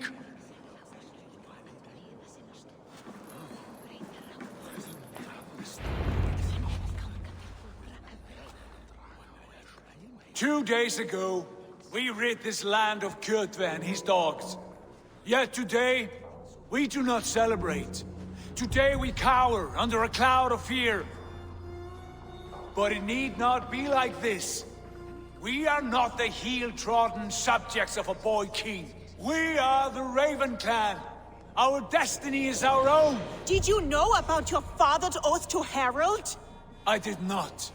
[SPEAKER 9] Two days ago, we rid this land of Kjotve and his dogs. Yet today, we do not celebrate. Today we cower under a cloud of fear. But it need not be like this. We are not the heel-trodden subjects of a boy king. We are the Raven clan. Our destiny is our own.
[SPEAKER 22] Did you know about your father's oath to Harald?
[SPEAKER 9] I did not.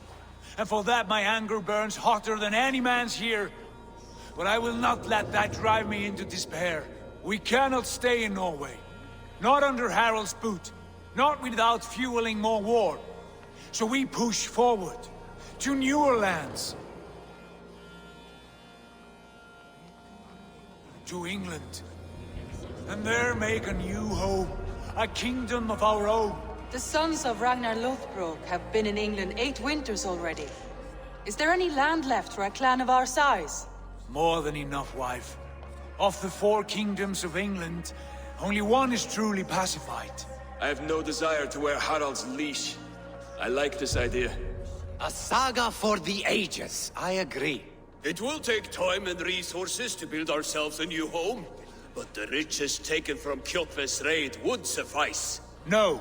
[SPEAKER 9] And for that my anger burns hotter than any man's here. But I will not let that drive me into despair. We cannot stay in Norway. Not under Harald's boot. Not without fueling more war. So we push forward to newer lands. To England. And there make a new home. A kingdom of our own.
[SPEAKER 23] The sons of Ragnar Lothbrok have been in England 8 winters already. Is there any land left for a clan of our size?
[SPEAKER 9] More than enough, wife. Of the 4 kingdoms of England, only one is truly pacified.
[SPEAKER 5] I have no desire to wear Harald's leash. I like this idea.
[SPEAKER 4] A saga for the ages, I agree.
[SPEAKER 24] It will take time and resources to build ourselves a new home, but the riches taken from Kjotve's raid would suffice.
[SPEAKER 9] No.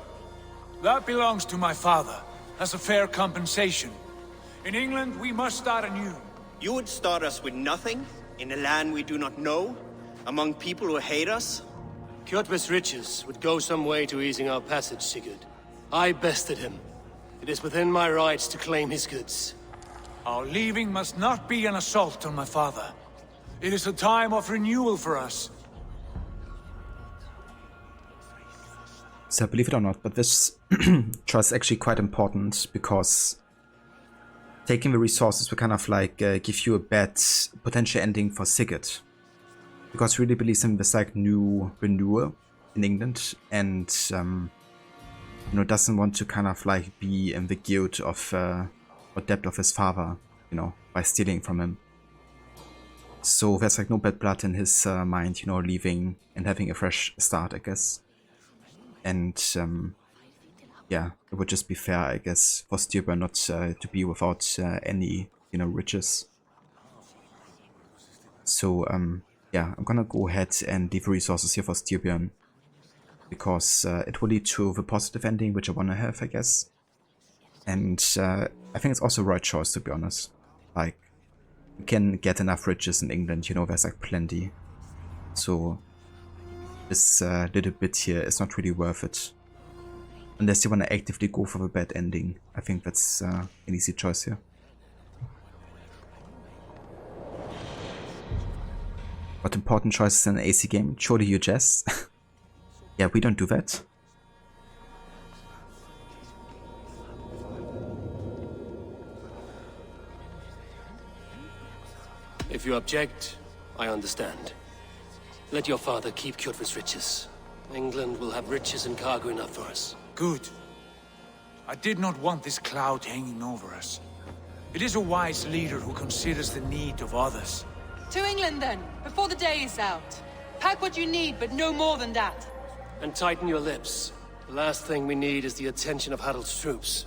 [SPEAKER 9] That belongs to my father, as a fair compensation. In England, we must start anew.
[SPEAKER 13] You would start us with nothing? In a land we do not know? Among people who hate us?
[SPEAKER 4] Kjotve's riches would go some way to easing our passage, Sigurd. I bested him. It is within my rights to claim his goods.
[SPEAKER 9] Our leaving must not be an assault on my father. It is a time of renewal for us.
[SPEAKER 1] So believe it or not, but this choice is actually quite important because taking the resources will kind of like give you a bad potential ending for Sigurd. Because he really believes in this like new renewal in England and you know, doesn't want to kind of like be in the guilt of or debt of his father, you know, by stealing from him. So there's like no bad blood in his mind, you know, leaving and having a fresh start, I guess. And yeah, it would just be fair, I guess, for Styrbjörn not to be without any, you know, riches. So yeah, I'm gonna go ahead and leave resources here for Styrbjörn because it will lead to the positive ending, which I wanna have, I guess. And I think it's also the right choice, to be honest. Like, you can get enough riches in England, you know, there's like plenty. So this little bit here is not really worth it. Unless you want to actively go for the bad ending. I think that's an easy choice here. What important choices in an AC game? Surely you jest. Yeah, we don't do that.
[SPEAKER 4] If you object, I understand. Let your father keep Kjotve's riches. England will have riches and cargo enough for us.
[SPEAKER 9] Good. I did not want this cloud hanging over us. It is a wise leader who considers the need of others.
[SPEAKER 23] To England then, before the day is out. Pack what you need, but no more than that.
[SPEAKER 4] And tighten your lips. The last thing we need is the attention of Harald's troops.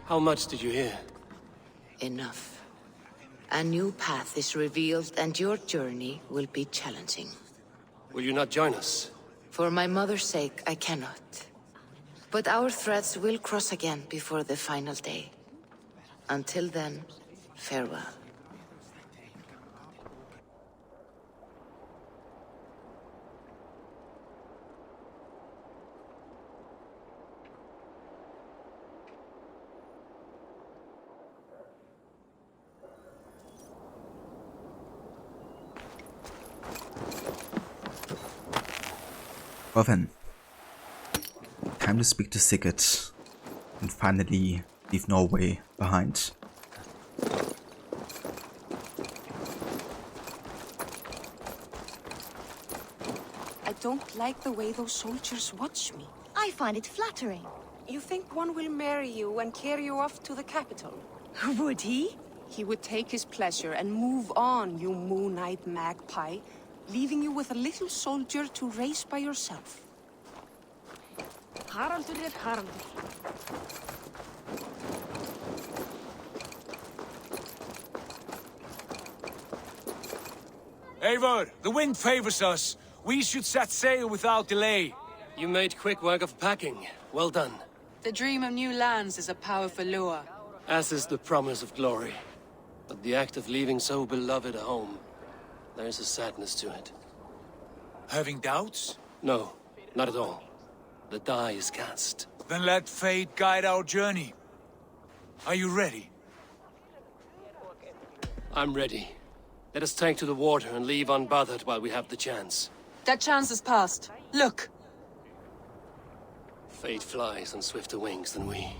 [SPEAKER 4] How much did you hear?
[SPEAKER 2] Enough. A new path is revealed, and your journey will be challenging.
[SPEAKER 4] Will you not join us?
[SPEAKER 2] For my mother's sake, I cannot. But our threads will cross again before the final day. Until then, farewell.
[SPEAKER 1] Well then, time to speak to Sigurd and finally leave Norway behind.
[SPEAKER 3] I don't like the way those soldiers watch me.
[SPEAKER 11] I find it flattering.
[SPEAKER 3] You think one will marry you and carry you off to the capital?
[SPEAKER 11] Would he?
[SPEAKER 3] He would take his pleasure and move on, you moon-eyed magpie, leaving you with a little soldier to raise by yourself.
[SPEAKER 11] Haraldur er Haraldur.
[SPEAKER 9] Eivor, the wind favors us. We should set sail without delay.
[SPEAKER 4] You made quick work of packing. Well done.
[SPEAKER 23] The dream of new lands is a powerful lure.
[SPEAKER 4] As is the promise of glory. But the act of leaving so beloved a home, there's a sadness to it.
[SPEAKER 9] Having doubts?
[SPEAKER 4] No, not at all. The die is cast.
[SPEAKER 9] Then let fate guide our journey. Are you ready?
[SPEAKER 4] I'm ready. Let us take to the water and leave unbothered while we have the chance.
[SPEAKER 23] That chance is past. Look!
[SPEAKER 4] Fate flies on swifter wings than we.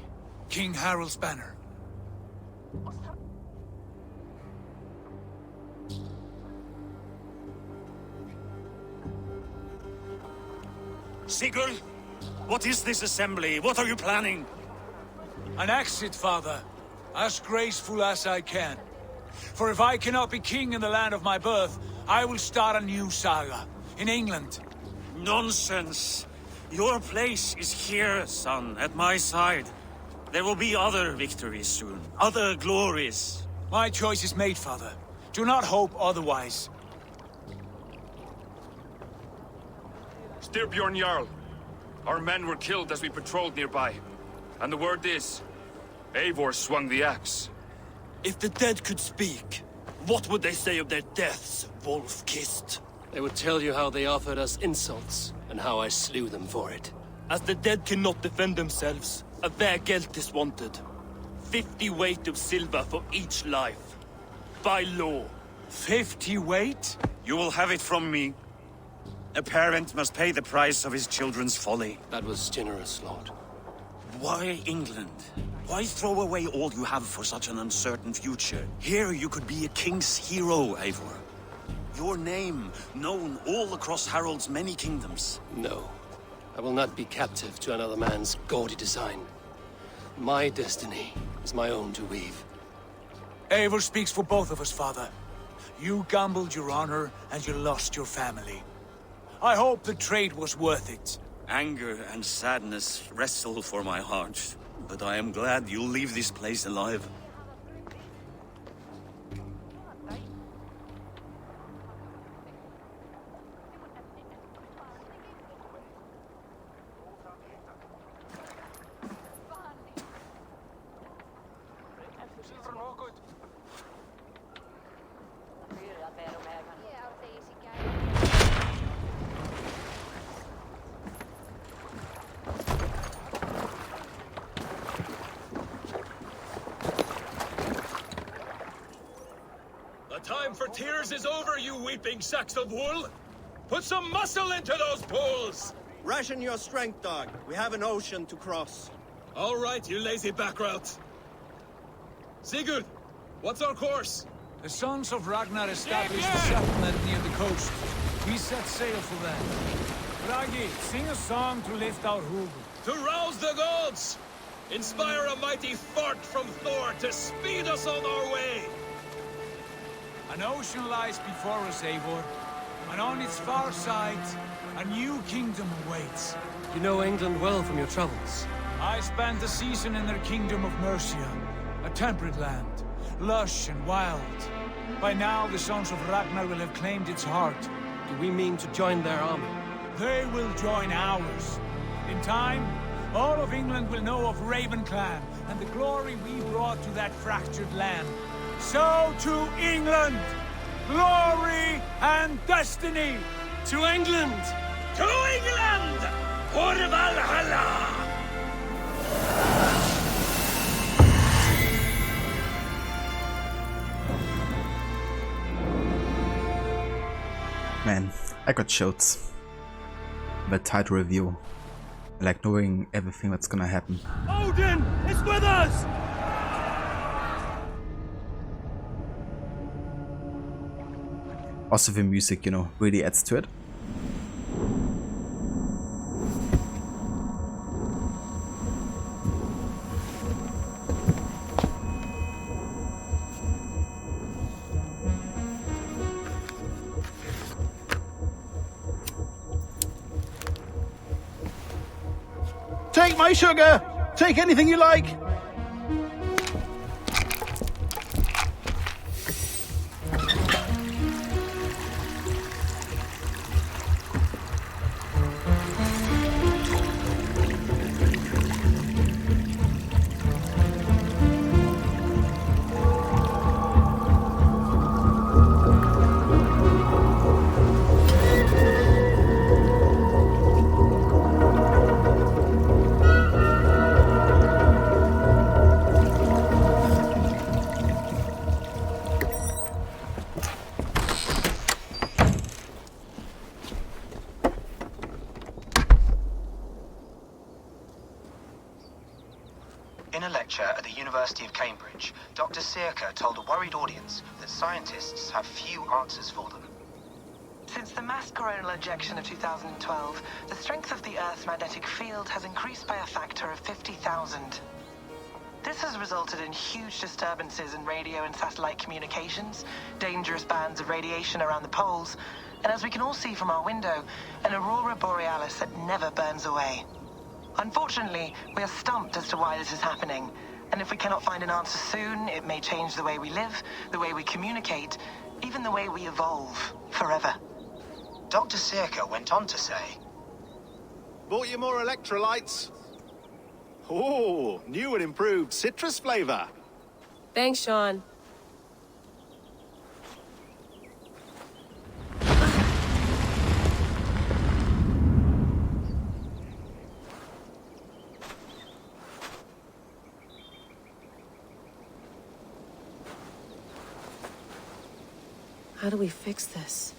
[SPEAKER 9] King Harald's banner.
[SPEAKER 14] Sigurd, what is this assembly? What are you planning?
[SPEAKER 9] An exit, father. As graceful as I can. For if I cannot be king in the land of my birth, I will start a new saga. In England.
[SPEAKER 14] Nonsense. Your place is here, son, at my side. There will be other victories soon. Other glories.
[SPEAKER 9] My choice is made, father. Do not hope otherwise.
[SPEAKER 7] Styrbjorn Jarl. Our men were killed as we patrolled nearby. And the word is, Eivor swung the axe.
[SPEAKER 24] If the dead could speak, what would they say of their deaths, wolf-kissed?
[SPEAKER 4] They would tell you how they offered us insults, and how I slew them for it.
[SPEAKER 24] As the dead cannot defend themselves, a vergelt is wanted. 50 weight of silver for each life. By law.
[SPEAKER 9] 50 weight?
[SPEAKER 14] You will have it from me. A parent must pay the price of his children's folly.
[SPEAKER 4] That was generous, Lord.
[SPEAKER 14] Why England? Why throw away all you have for such an uncertain future? Here you could be a king's hero, Eivor. Your name known all across Harald's many kingdoms.
[SPEAKER 4] No. I will not be captive to another man's gaudy design. My destiny is my own to weave.
[SPEAKER 9] Eivor speaks for both of us, father. You gambled your honor, and you lost your family. I hope the trade was worth it.
[SPEAKER 14] Anger and sadness wrestle for my heart, but I am glad you'll leave this place alive.
[SPEAKER 5] Time for tears is over, you weeping sacks of wool! Put some muscle into those pulls!
[SPEAKER 13] Ration your strength, dog. We have an ocean to cross.
[SPEAKER 5] All right, you lazy backrout. Sigurd, what's our course?
[SPEAKER 9] The sons of Ragnar established a settlement near the coast. We set sail for them. Ragi, sing a song to lift our hoof.
[SPEAKER 5] To rouse the gods! Inspire a mighty fart from Thor to speed us on our way!
[SPEAKER 9] An ocean lies before us, Eivor, and on its far side, a new kingdom awaits.
[SPEAKER 4] You know England well from your travels.
[SPEAKER 9] I spent a season in their kingdom of Mercia, a temperate land, lush and wild. By now, the sons of Ragnar will have claimed its heart.
[SPEAKER 4] Do we mean to join their army?
[SPEAKER 9] They will join ours. In time, all of England will know of Ravenclan and the glory we brought to that fractured land. So to England! Glory and destiny!
[SPEAKER 4] To England!
[SPEAKER 7] To England! For Valhalla!
[SPEAKER 1] Man, I got chills. The title review. I like knowing everything that's gonna happen.
[SPEAKER 24] Odin is with us!
[SPEAKER 1] Also the music, you know, really adds to it.
[SPEAKER 13] Take my sugar! Take anything you like!
[SPEAKER 6] In a lecture at the University of Cambridge, Dr. Circa told a worried audience that scientists have few answers for them.
[SPEAKER 15] Since the mass coronal ejection of 2012, the strength of the Earth's magnetic field has increased by a factor of 50,000. This has resulted in huge disturbances in radio and satellite communications, dangerous bands of radiation around the poles, and as we can all see from our window, an aurora borealis that never burns away. Unfortunately, we are stumped as to why this is happening, and if we cannot find an answer soon, it may change the way we live, the way we communicate, even the way we evolve, forever.
[SPEAKER 6] Dr. Circa went on to say,
[SPEAKER 17] Bought you more electrolytes? Oh, new and improved citrus flavor.
[SPEAKER 16] Thanks, Sean. How do we fix this?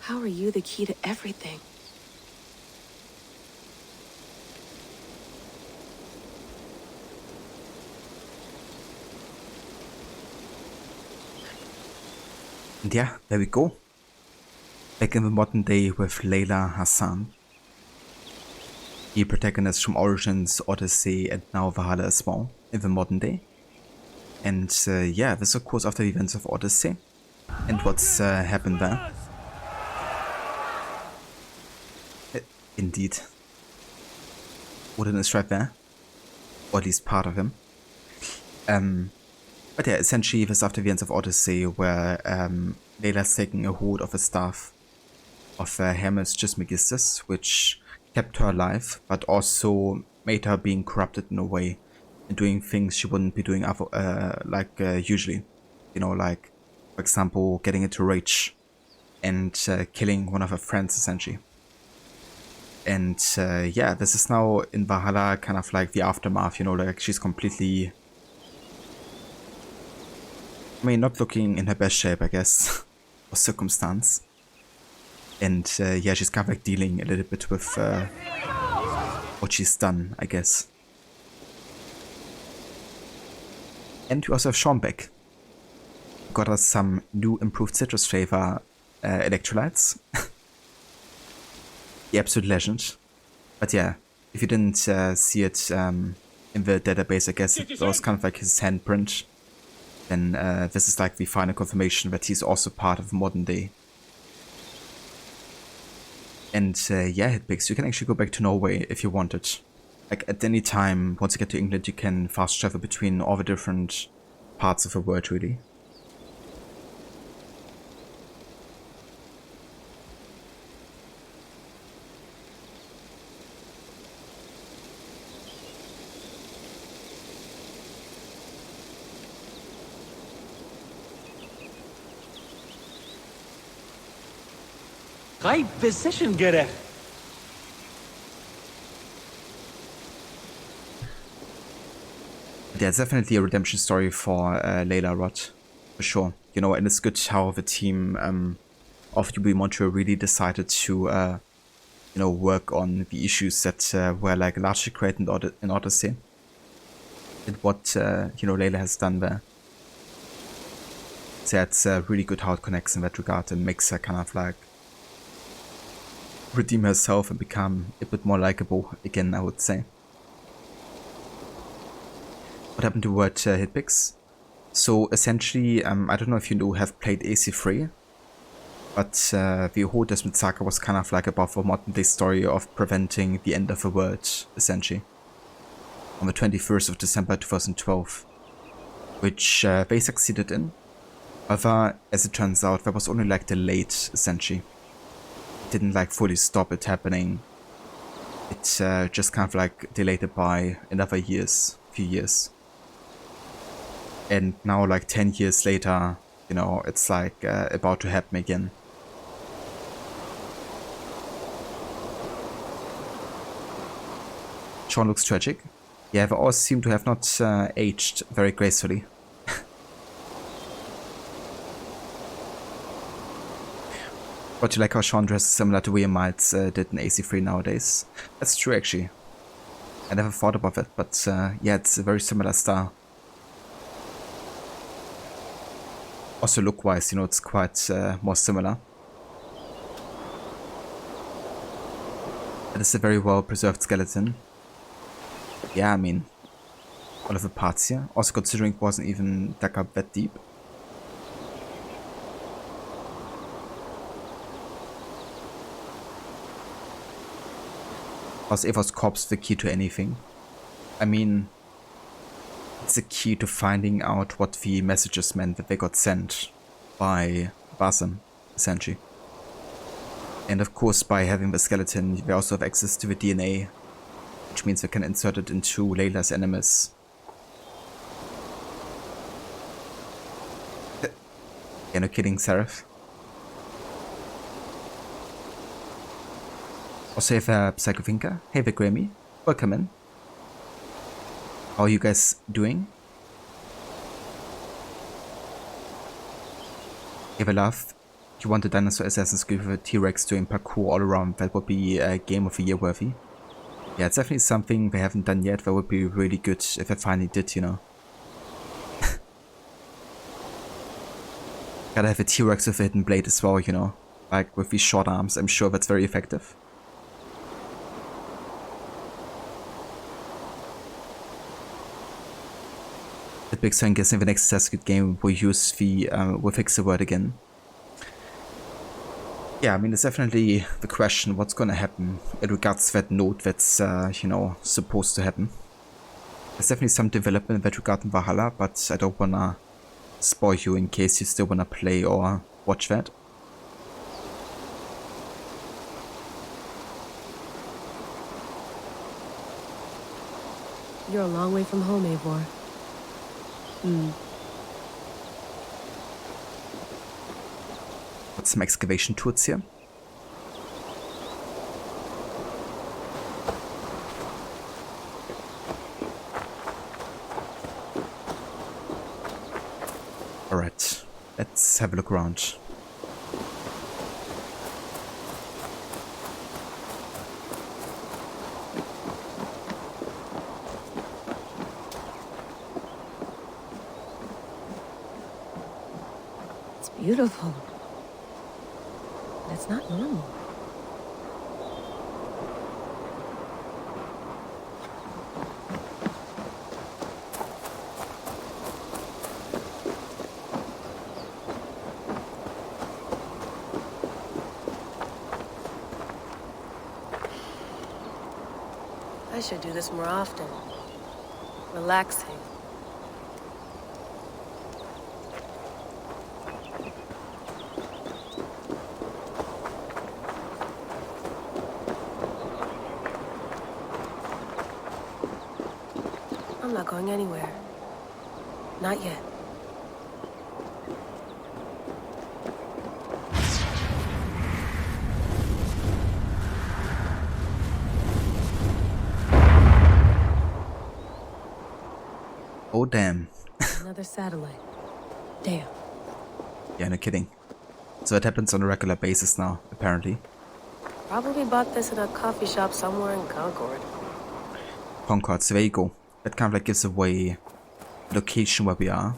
[SPEAKER 16] How are you the key to everything?
[SPEAKER 1] And yeah, there we go. Back in the modern day with Layla Hassan. The protagonist from Origins, Odyssey, and now Valhalla as well, in the modern day. And yeah, this of course after the events of Odyssey. And what's happened there. Indeed. Odin is right there. Or at least part of him. But yeah, essentially this after the events of Odyssey, where Layla's taking a hold of the staff of Hermes Trismegistus, which kept her alive, but also made her being corrupted in a way, and doing things she wouldn't be doing usually. You know, like, for example, getting into rage and killing one of her friends, essentially. And yeah, this is now in Valhalla kind of like the aftermath, you know, like she's completely... I mean, not looking in her best shape, I guess, or circumstance. And yeah, she's kind of like dealing a little bit with what she's done, I guess. And we also have Sean back. Got us some new improved citrus flavor electrolytes. The absolute legend. But yeah, if you didn't see it in the database. I guess it was kind of like his handprint. Then this is like the final confirmation that he's also part of modern day. And yeah, Hitpix, you can actually go back to Norway if you wanted. Like at any time, once you get to England, you can fast travel between all the different parts of the world, really.
[SPEAKER 8] Right position, Gerech.
[SPEAKER 1] Yeah, it's definitely a redemption story for Layla Rod, for sure. You know, and it's good how the team of UB Montreal really decided to, you know, work on the issues that were like largely created in Odyssey. And what, you know, Layla has done there. So it's really good how it connects in that regard and makes her kind of like redeem herself and become a bit more likable again, I would say. What happened to what Hitpix? So essentially, I don't know if you have played AC3, but the whole Desmond Saga was kind of like about the modern day story of preventing the end of the world, essentially. On the 21st of December 2012, which they succeeded in. However, as it turns out, that was only like delayed, essentially. Didn't like fully stop it happening. It just kind of like delayed it by another few years. And now like 10 years later, you know, it's like about to happen again. Sean looks tragic. Yeah, they all seem to have not aged very gracefully. But you like how Sean dresses similar to William Miles did in AC3 nowadays. That's true, actually. I never thought about that, but yeah, it's a very similar style. Also look-wise, you know, it's quite more similar. It is a very well-preserved skeleton. Yeah, I mean, all of the parts here. Also considering it wasn't even dug up that deep. Was Eva's corpse the key to anything? I mean, it's the key to finding out what the messages meant that they got sent by Basim, essentially. And of course, by having the skeleton, they also have access to the DNA, which means they can insert it into Layla's enemies. Yeah, no kidding, Seraph. Also have Psychofinka. Hey there, Grammy. Welcome in. How are you guys doing? Give a laugh. You want a dinosaur Assassin's Creed with a T-Rex doing parkour all around. That would be a Game of the Year worthy. Yeah, it's definitely something they haven't done yet. That would be really good if they finally did, you know. Gotta have a T-Rex with a hidden blade as well, you know. Like with these short arms, I'm sure that's very effective. The big thing is in the next Assassin's Creed game we'll use the, we'll fix the word again. Yeah, I mean, it's definitely the question what's gonna happen in regards to that note that's, you know, supposed to happen. There's definitely some development in that regard in Valhalla, but I don't wanna spoil you in case you still wanna play or watch that.
[SPEAKER 16] You're a long way from home, Eivor.
[SPEAKER 1] Got some excavation tools here. Alright, let's have a look around.
[SPEAKER 16] It's beautiful. That's not normal. should do this more often. Relaxing. I'm not going anywhere. Not yet.
[SPEAKER 1] Oh, damn.
[SPEAKER 16] Another satellite. Damn.
[SPEAKER 1] Yeah, no kidding. So it happens on a regular basis now, apparently.
[SPEAKER 16] Probably bought this at a coffee shop somewhere in Concord.
[SPEAKER 1] Concord, so there you go. That kind of like gives away the location where we are.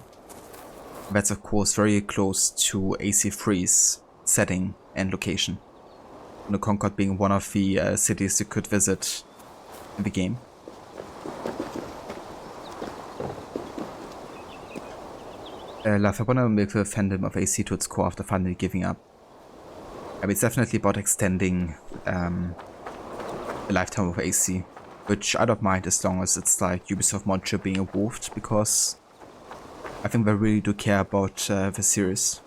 [SPEAKER 1] That's of course very close to AC3's setting and location. You know, Concord being one of the cities you could visit in the game. I wanna make the fandom of AC to its core after finally giving up. I mean, it's definitely about extending the lifetime of AC, which I don't mind as long as it's like Ubisoft Montreal being involved, because I think they really do care about the series.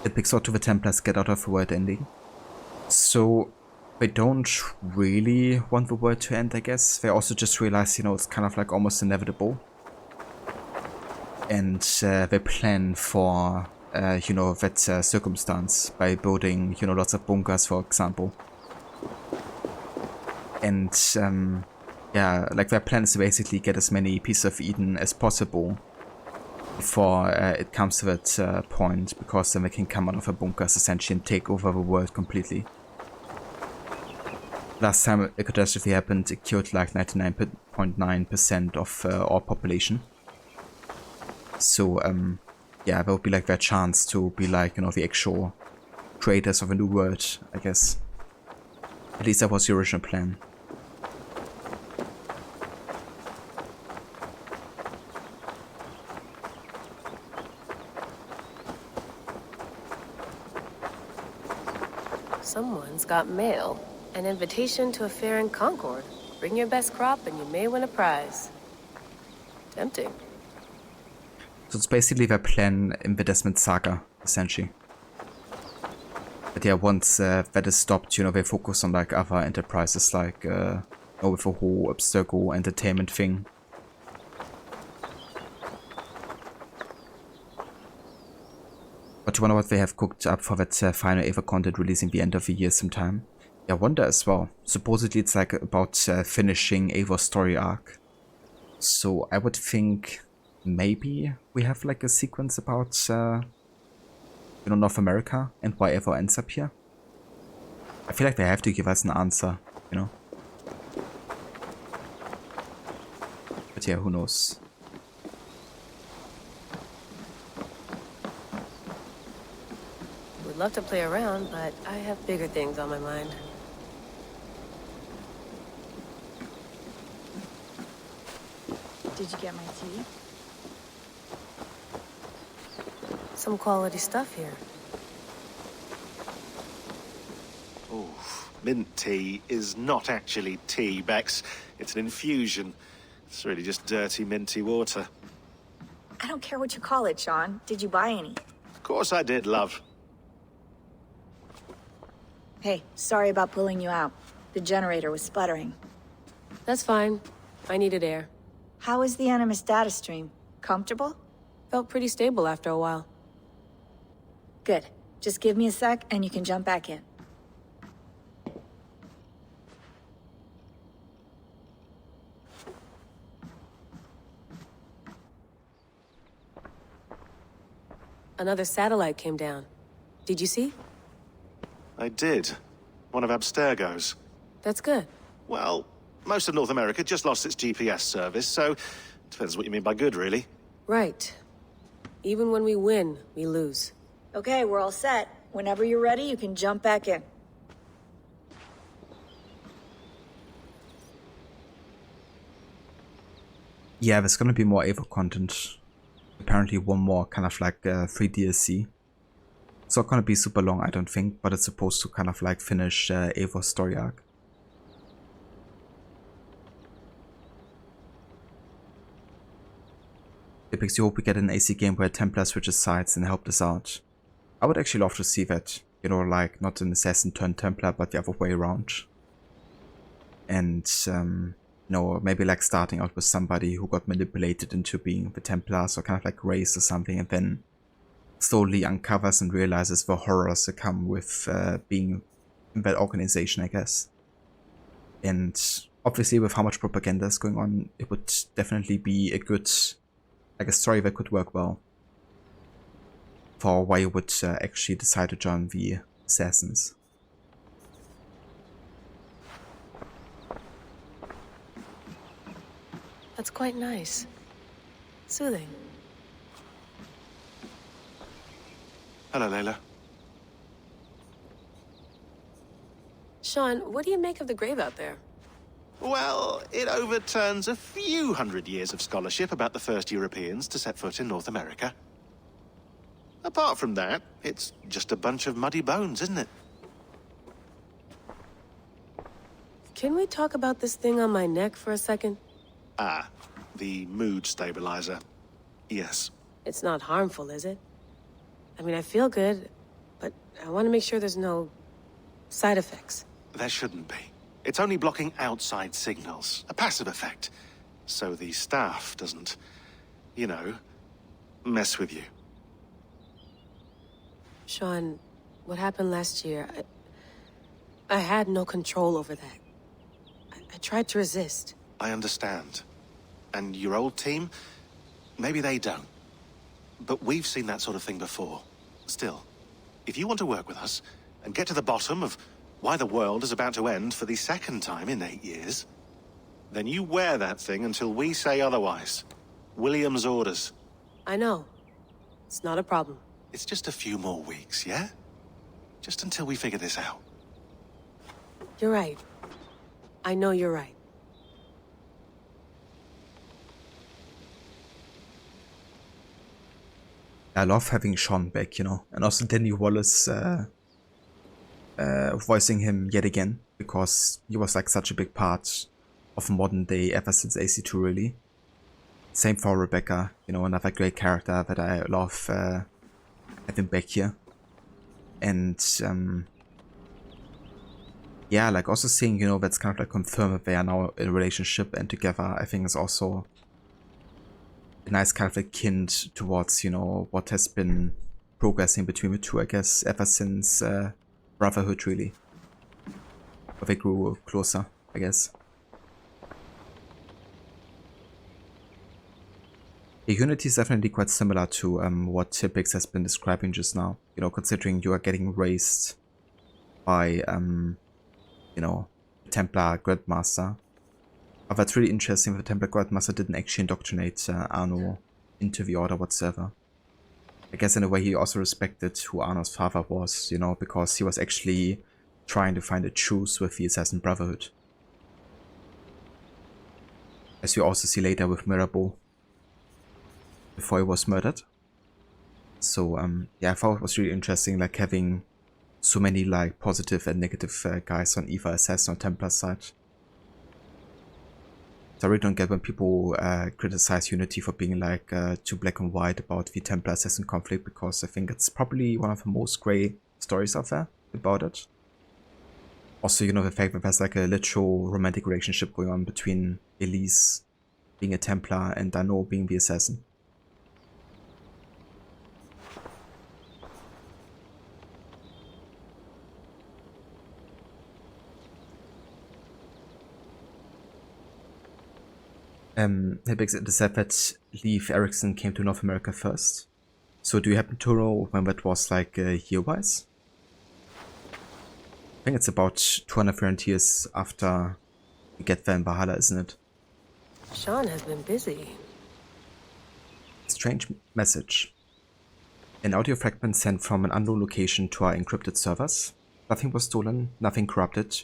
[SPEAKER 1] It picks out to the Templars get out of the world ending. So they don't really want the world to end, I guess. They also just realize, you know, it's kind of like almost inevitable. And they plan for, you know, that circumstance by building, you know, lots of bunkers, for example. And yeah, like their plan is to basically get as many pieces of Eden as possible before it comes to that point, because then they can come out of the bunkers essentially and take over the world completely. Last time a catastrophe happened, it killed like 99.9% of our population. So yeah, that would be like their chance to be like, you know, the actual creators of a new world, I guess. At least that was the original plan.
[SPEAKER 16] Someone's got mail. An invitation to a fair in Concord. Bring your best crop and you may win a prize. Tempting.
[SPEAKER 1] So it's basically their plan in the Desmond Saga, essentially. But yeah, once that is stopped, you know, they focus on like other enterprises, like with the whole Abstergo entertainment thing. But you wonder what they have cooked up for that final Ava content releasing the end of the year sometime. Yeah, I wonder as well. Supposedly it's like about finishing Ava's story arc. So I would think maybe we have like a sequence about you know, North America and why Ava ends up here. I feel like they have to give us an answer, you know. But yeah, who knows.
[SPEAKER 16] Would love to play around, but I have bigger things on my mind.
[SPEAKER 8] Did you get my tea?
[SPEAKER 16] Some quality stuff here.
[SPEAKER 10] Oh, mint tea is not actually tea, Bex. It's an infusion. It's really just dirty, minty water.
[SPEAKER 8] I don't care what you call it, Sean. Did you buy any?
[SPEAKER 10] Of course I did, love.
[SPEAKER 8] Hey, sorry about pulling you out. The generator was sputtering.
[SPEAKER 16] That's fine. I needed air.
[SPEAKER 8] How is the Animus data stream? Comfortable?
[SPEAKER 16] Felt pretty stable after a while.
[SPEAKER 8] Good. Just give me a sec and you can jump back in.
[SPEAKER 16] Another satellite came down. Did you see?
[SPEAKER 10] I did. One of Abstergo's.
[SPEAKER 16] That's good.
[SPEAKER 10] Well, most of North America just lost its GPS service, so depends what you mean by good, really.
[SPEAKER 16] Right. Even when we win, we lose.
[SPEAKER 8] Okay, we're all set. Whenever you're ready, you can jump back in.
[SPEAKER 1] Yeah, there's gonna be more Ava content. Apparently one more kind of like free DLC. It's not gonna be super long, I don't think, but it's supposed to kind of like finish Eivor's story arc. It makes you hope we get an AC game where Templar switches sides and help this out. I would actually love to see that, you know, like not an assassin turned Templar, but the other way around. And, you know, maybe like starting out with somebody who got manipulated into being the Templars or kind of like raised or something, and then slowly uncovers and realizes the horrors that come with being in that organization, I guess. And obviously with how much propaganda is going on, it would definitely be a good, like a story that could work well for why you would actually decide to join the Assassins.
[SPEAKER 16] That's quite nice. Soothing.
[SPEAKER 10] Hello, Layla.
[SPEAKER 16] Sean, what do you make of the grave out there?
[SPEAKER 10] Well, it overturns a few hundred years of scholarship about the first Europeans to set foot in North America. Apart from that, it's just a bunch of muddy bones, isn't it?
[SPEAKER 16] Can we talk about this thing on my neck for a second?
[SPEAKER 10] Ah, the mood stabilizer. Yes.
[SPEAKER 16] It's not harmful, is it? I mean, I feel good, but I want to make sure there's no side effects.
[SPEAKER 10] There shouldn't be. It's only blocking outside signals, a passive effect, so the staff doesn't, you know, mess with you.
[SPEAKER 16] Sean, what happened last year, I had no control over that. I tried to resist.
[SPEAKER 10] I understand. And your old team, maybe they don't. But we've seen that sort of thing before. Still, if you want to work with us and get to the bottom of why the world is about to end for the second time in 8 years, then you wear that thing until we say otherwise. William's orders.
[SPEAKER 16] I know. It's not a problem.
[SPEAKER 10] It's just a few more weeks, yeah? Just until we figure this out.
[SPEAKER 16] You're right. I know you're right.
[SPEAKER 1] I love having Sean back, you know, and also Danny Wallace voicing him yet again, because he was like such a big part of modern day ever since AC2 really. Same for Rebecca, you know, another great character that I love having back here. And yeah, like also seeing, you know, that's kind of like confirmed that they are now in a relationship and together, I think is also a nice kind of like hint towards, you know, what has been progressing between the two, I guess, ever since Brotherhood, really. But they grew closer, I guess. The Unity is definitely quite similar to what Tipix has been describing just now. You know, considering you are getting raised by, you know, Templar Grandmaster. But that's really interesting that the Templar Grandmaster didn't actually indoctrinate Arno into the Order whatsoever. I guess in a way he also respected who Arno's father was, you know, because he was actually trying to find a truce with the Assassin Brotherhood. As you also see later with Mirabeau, before he was murdered. So yeah, I thought it was really interesting, like having so many like positive and negative guys on either Assassin or Templar side. So I really don't get when people criticize Unity for being like too black and white about the Templar Assassin conflict, because I think it's probably one of the most grey stories out there about it. Also, you know, the fact that there's like a literal romantic relationship going on between Elise being a Templar and Dano being the Assassin. It is said that Leif Erikson came to North America first. So do you happen to know when that was, like, year-wise? I think it's about 200 years after we get there in Valhalla, isn't it?
[SPEAKER 16] Sean has been busy.
[SPEAKER 1] Strange message. An audio fragment sent from an unknown location to our encrypted servers. Nothing was stolen, nothing corrupted.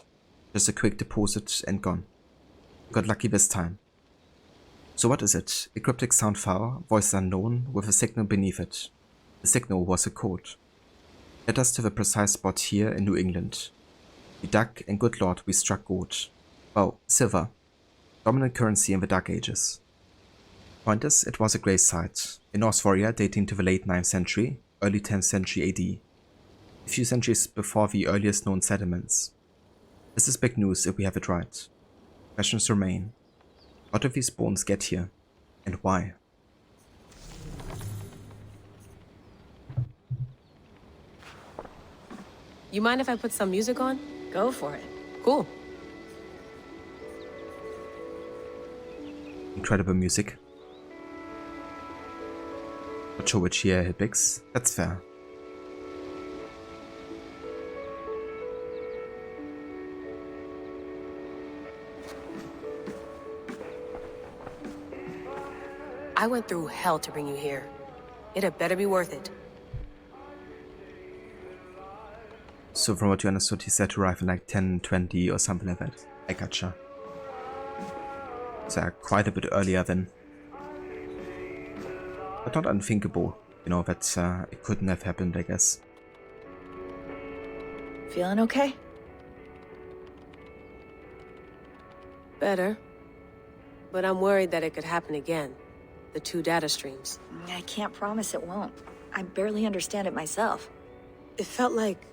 [SPEAKER 1] Just a quick deposit and gone. Got lucky this time. So what is it? A cryptic sound file, voice unknown, with a signal beneath it. The signal was a code. Led us to the precise spot here in New England. We dug, and good lord, we struck gold. Well, silver. Dominant currency in the Dark Ages. Point is, it was a grave site, a Norse warrior dating to the late 9th century, early 10th century AD, a few centuries before the earliest known settlements. This is big news if we have it right. Questions remain. How did these bones get here? And why?
[SPEAKER 16] You mind if I put some music on?
[SPEAKER 8] Go for it.
[SPEAKER 16] Cool.
[SPEAKER 1] Incredible music. Not sure which year it picks. That's fair.
[SPEAKER 16] I went through hell to bring you here. It had better be worth it.
[SPEAKER 1] So from what you understood, he said to arrive in like 10, 20 or something like that. I gotcha. So quite a bit earlier then. But not unthinkable, you know, that it couldn't have happened, I guess.
[SPEAKER 8] Feeling okay?
[SPEAKER 16] Better. But I'm worried that it could happen again. The 2 data streams.
[SPEAKER 8] I can't promise it won't. I barely understand it myself.
[SPEAKER 16] It felt like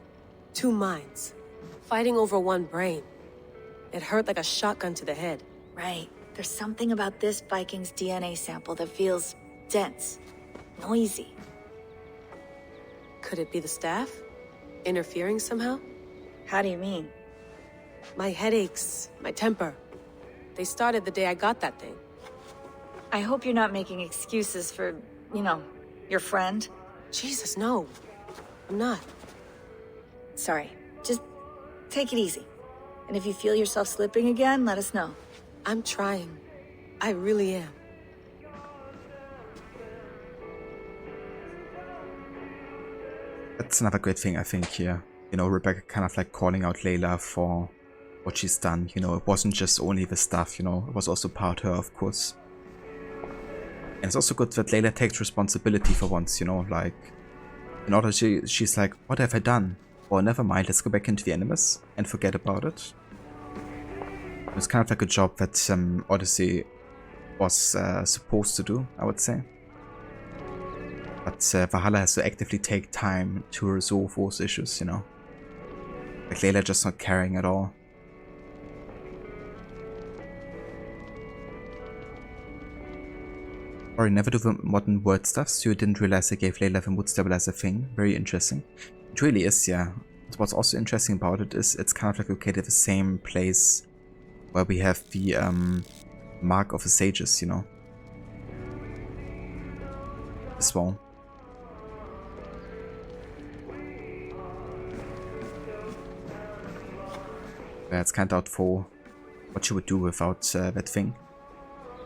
[SPEAKER 16] 2 minds, fighting over 1 brain. It hurt like a shotgun to the head.
[SPEAKER 8] Right. There's something about this Viking's DNA sample that feels dense, noisy.
[SPEAKER 16] Could it be the staff? Interfering somehow?
[SPEAKER 8] How do you mean?
[SPEAKER 16] My headaches, my temper. They started the day I got that thing.
[SPEAKER 8] I hope you're not making excuses for, you know, your friend.
[SPEAKER 16] Jesus, no. I'm not.
[SPEAKER 8] Sorry. Just take it easy. And if you feel yourself slipping again, let us know.
[SPEAKER 16] I'm trying. I really am.
[SPEAKER 1] That's another great thing, I think, here. You know, Rebecca kind of like calling out Layla for what she's done. You know, it wasn't just only the stuff, you know, it was also part her, of course. And it's also good that Layla takes responsibility for once, you know, like, in order she's like, what have I done? Well, never mind, let's go back into the Animus and forget about it. It's kind of like a job that Odyssey was supposed to do, I would say. But Valhalla has to actively take time to resolve those issues, you know. Like Layla just not caring at all. Or never do the modern word stuff, so you didn't realize I gave Layla the mood stabilizer thing. Very interesting. It really is, yeah. What's also interesting about it is it's kind of like located at the same place where we have the Mark of the Sages, you know. This wall. Yeah, it's kind of doubtful what you would do without that thing.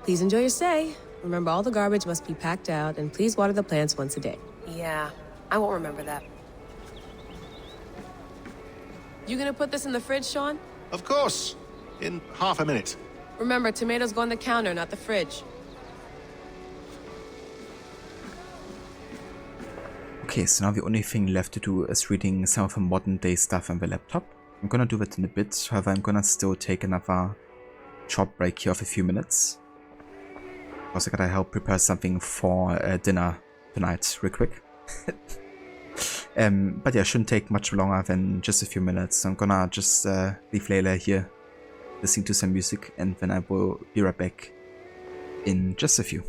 [SPEAKER 16] Please enjoy your stay. Remember, all the garbage must be packed out, and please water the plants once a day. Yeah, I won't remember that. You gonna put this in the fridge, Sean?
[SPEAKER 10] Of course. In half a minute.
[SPEAKER 16] Remember, tomatoes go on the counter, not the fridge.
[SPEAKER 1] Okay, so now the only thing left to do is reading some of the modern day stuff on the laptop. I'm gonna do that in a bit, however I'm gonna still take another short break here of a few minutes. Also gotta help prepare something for dinner tonight, real quick. But yeah, shouldn't take much longer than just a few minutes. So I'm gonna just leave Layla here, listening to some music, and then I will be right back in just a few.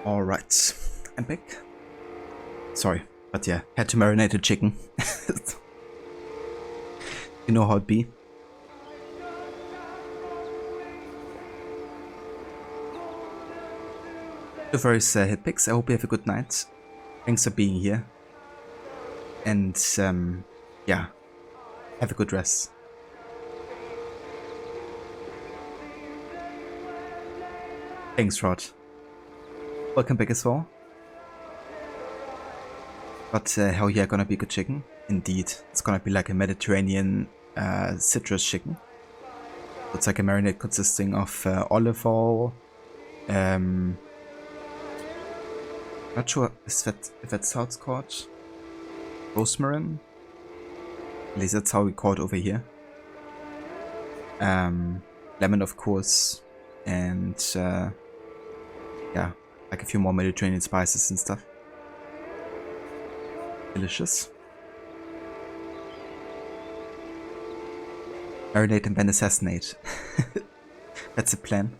[SPEAKER 1] Alright, I'm back. Sorry, but yeah, had to marinate the chicken. You know how it be. The various hit picks. I hope you have a good night. Thanks for being here. And yeah, have a good rest. Thanks, Rod. Welcome back as well. But hell yeah, gonna be good chicken. Indeed, it's gonna be like a Mediterranean citrus chicken. It's like a marinade consisting of olive oil. Not sure if that's how it's called. Rosmarin. At least that's how we call it over here. Lemon, of course, and yeah, like a few more Mediterranean spices and stuff. Delicious. Marinate and then assassinate. That's the plan.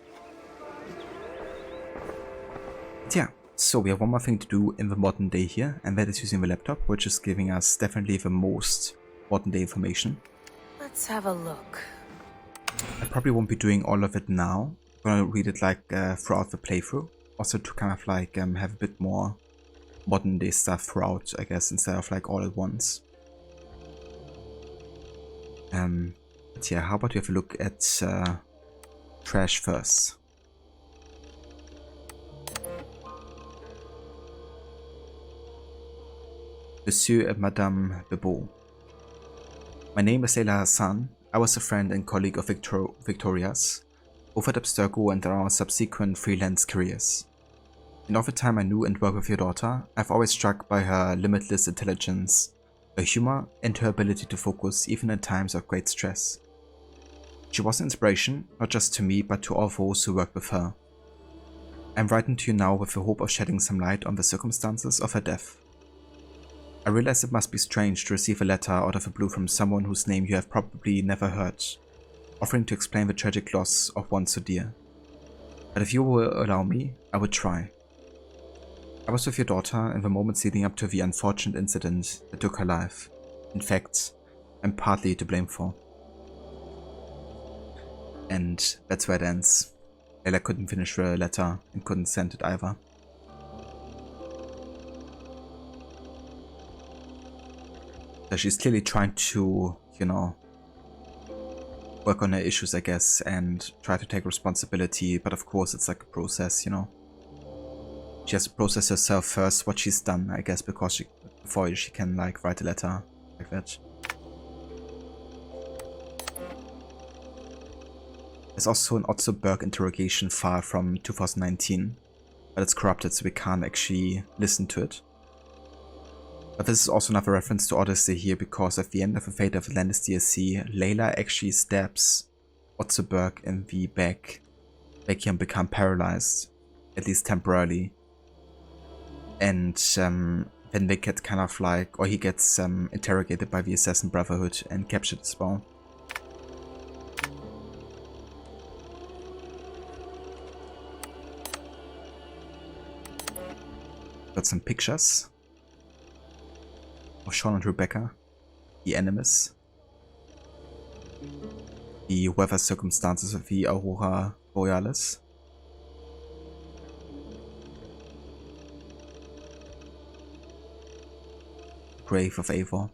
[SPEAKER 1] But yeah, so we have one more thing to do in the modern day here, and that is using the laptop, which is giving us definitely the most modern day information.
[SPEAKER 16] Let's have a look.
[SPEAKER 1] I probably won't be doing all of it now. I'm gonna read it like throughout the playthrough, also to kind of like have a bit more modern day stuff throughout, I guess, instead of like all at once. But yeah, how about we have a look at trash first? Monsieur and Madame Bebeau. My name is Leila Hassan. I was a friend and colleague of Victoria's, both at Abstergo and our subsequent freelance careers. In all the time I knew and worked with your daughter, I've always struck by her limitless intelligence, her humor, and her ability to focus even in times of great stress. She was an inspiration, not just to me, but to all those who worked with her. I'm writing to you now with the hope of shedding some light on the circumstances of her death. I realize it must be strange to receive a letter out of the blue from someone whose name you have probably never heard, offering to explain the tragic loss of one so dear. But if you will allow me, I would try. I was with your daughter in the moments leading up to the unfortunate incident that took her life. In fact, I'm partly to blame for. And that's where it ends. Layla couldn't finish the letter and couldn't send it either. So she's clearly trying to, you know, work on her issues, I guess, and try to take responsibility, but of course it's like a process, you know. She has to process herself first, what she's done, I guess, before she can, like, write a letter like that. There's also an Otto Berg interrogation file from 2019, but it's corrupted so we can't actually listen to it. But this is also another reference to Odyssey here, because at the end of the Fate of Atlantis DLC, Layla actually stabs Otto Berg in the back, making him become paralyzed, at least temporarily. And then they get kind of like, or he gets interrogated by the Assassin Brotherhood and captured as well. Got some pictures of Sean and Rebecca, the enemies, the weather circumstances of the Aurora Borealis. Grave of Eivor.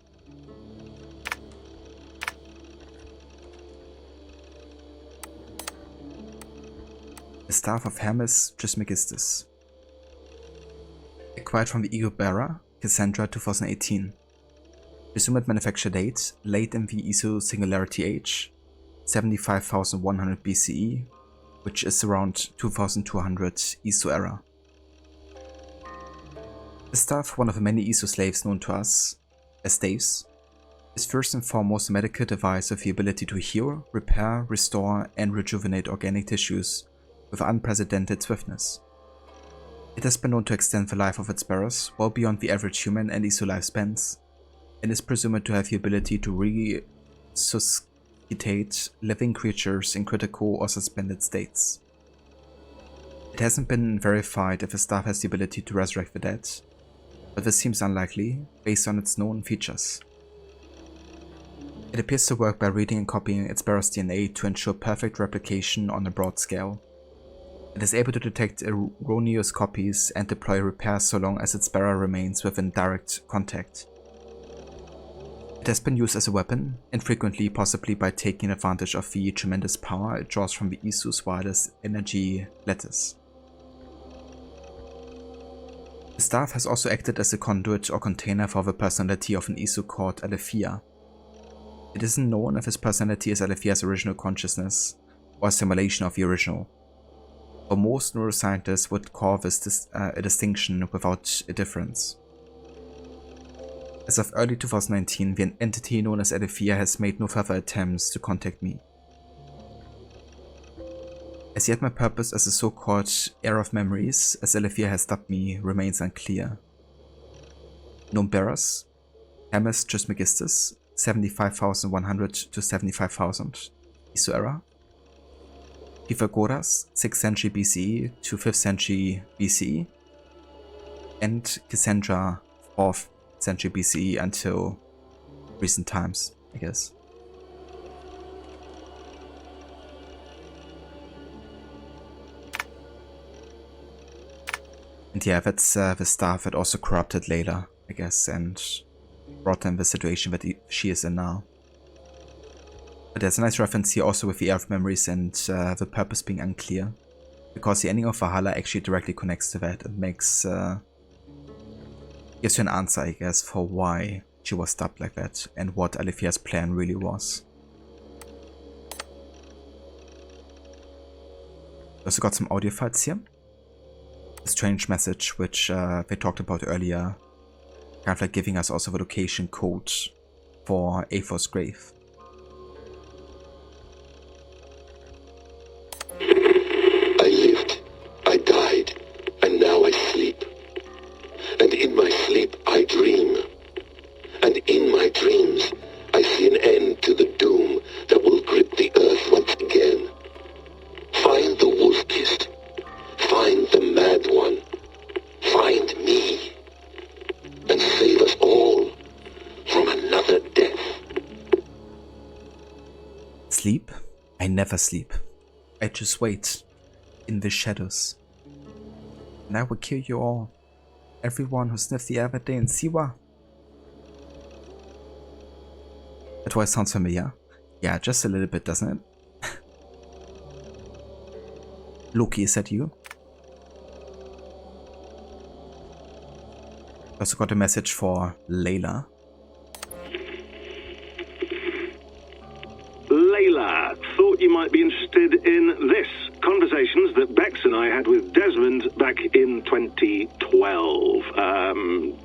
[SPEAKER 1] The Staff of Hermes Trismegistus. Acquired from the Ego Bearer, Cassandra 2018. Presumed manufacture date, late in the ESO Singularity Age, 75,100 BCE, which is around 2200 ESO era. The staff, one of the many ESO slaves known to us as staves, is first and foremost a medical device with the ability to heal, repair, restore, and rejuvenate organic tissues with unprecedented swiftness. It has been known to extend the life of its bearers well beyond the average human and ESO lifespans, and is presumed to have the ability to resuscitate living creatures in critical or suspended states. It hasn't been verified if the staff has the ability to resurrect the dead, but this seems unlikely based on its known features. It appears to work by reading and copying its bearer's DNA to ensure perfect replication on a broad scale. It is able to detect erroneous copies and deploy repairs so long as its bearer remains within direct contact. It has been used as a weapon, infrequently possibly by taking advantage of the tremendous power it draws from the Isu's wireless energy lattice. The staff has also acted as a conduit or container for the personality of an Isu called Aletheia. It isn't known if his personality is Aletheia's original consciousness, or a simulation of the original. But most neuroscientists would call this a distinction without a difference. As of early 2019, the entity known as Aletheia has made no further attempts to contact me. As yet my purpose as a so-called heir of memories, as Aletheia has dubbed me, remains unclear. Known bearers: Hermes Trismegistus, 75,100 to 75,000 Isu era. Pythagoras, 6th century BCE to 5th century BCE. And Cassandra, 4th century BCE until recent times, I guess. And yeah, that's the staff that also corrupted Layla, I guess, and brought them the situation that she is in now. But there's a nice reference here also with the Heir of Memories and the purpose being unclear, because the ending of Valhalla actually directly connects to that and makes gives you an answer, I guess, for why she was dubbed like that and what Aletheia's plan really was. Also got some audio files here. A strange message which they talked about earlier, kind of like giving us also the location code for Aethor's grave.
[SPEAKER 12] I lived, I died, and now I sleep. And in my sleep I dream. And in my dreams I see an end to the doom that will grip the earth once again. Find the wolf-kissed. Find the mad one. Find me. And save us all from another death.
[SPEAKER 1] Sleep? I never sleep. I just wait in the shadows. And I will kill you all. Everyone who sniffed the air that day in Siwa. That voice sounds familiar. Yeah, just a little bit, doesn't it? Loki, is that you? Also got a message for Layla.
[SPEAKER 18] Layla, thought you might be interested in this. Conversations that Bex and I had with Desmond back in 2012.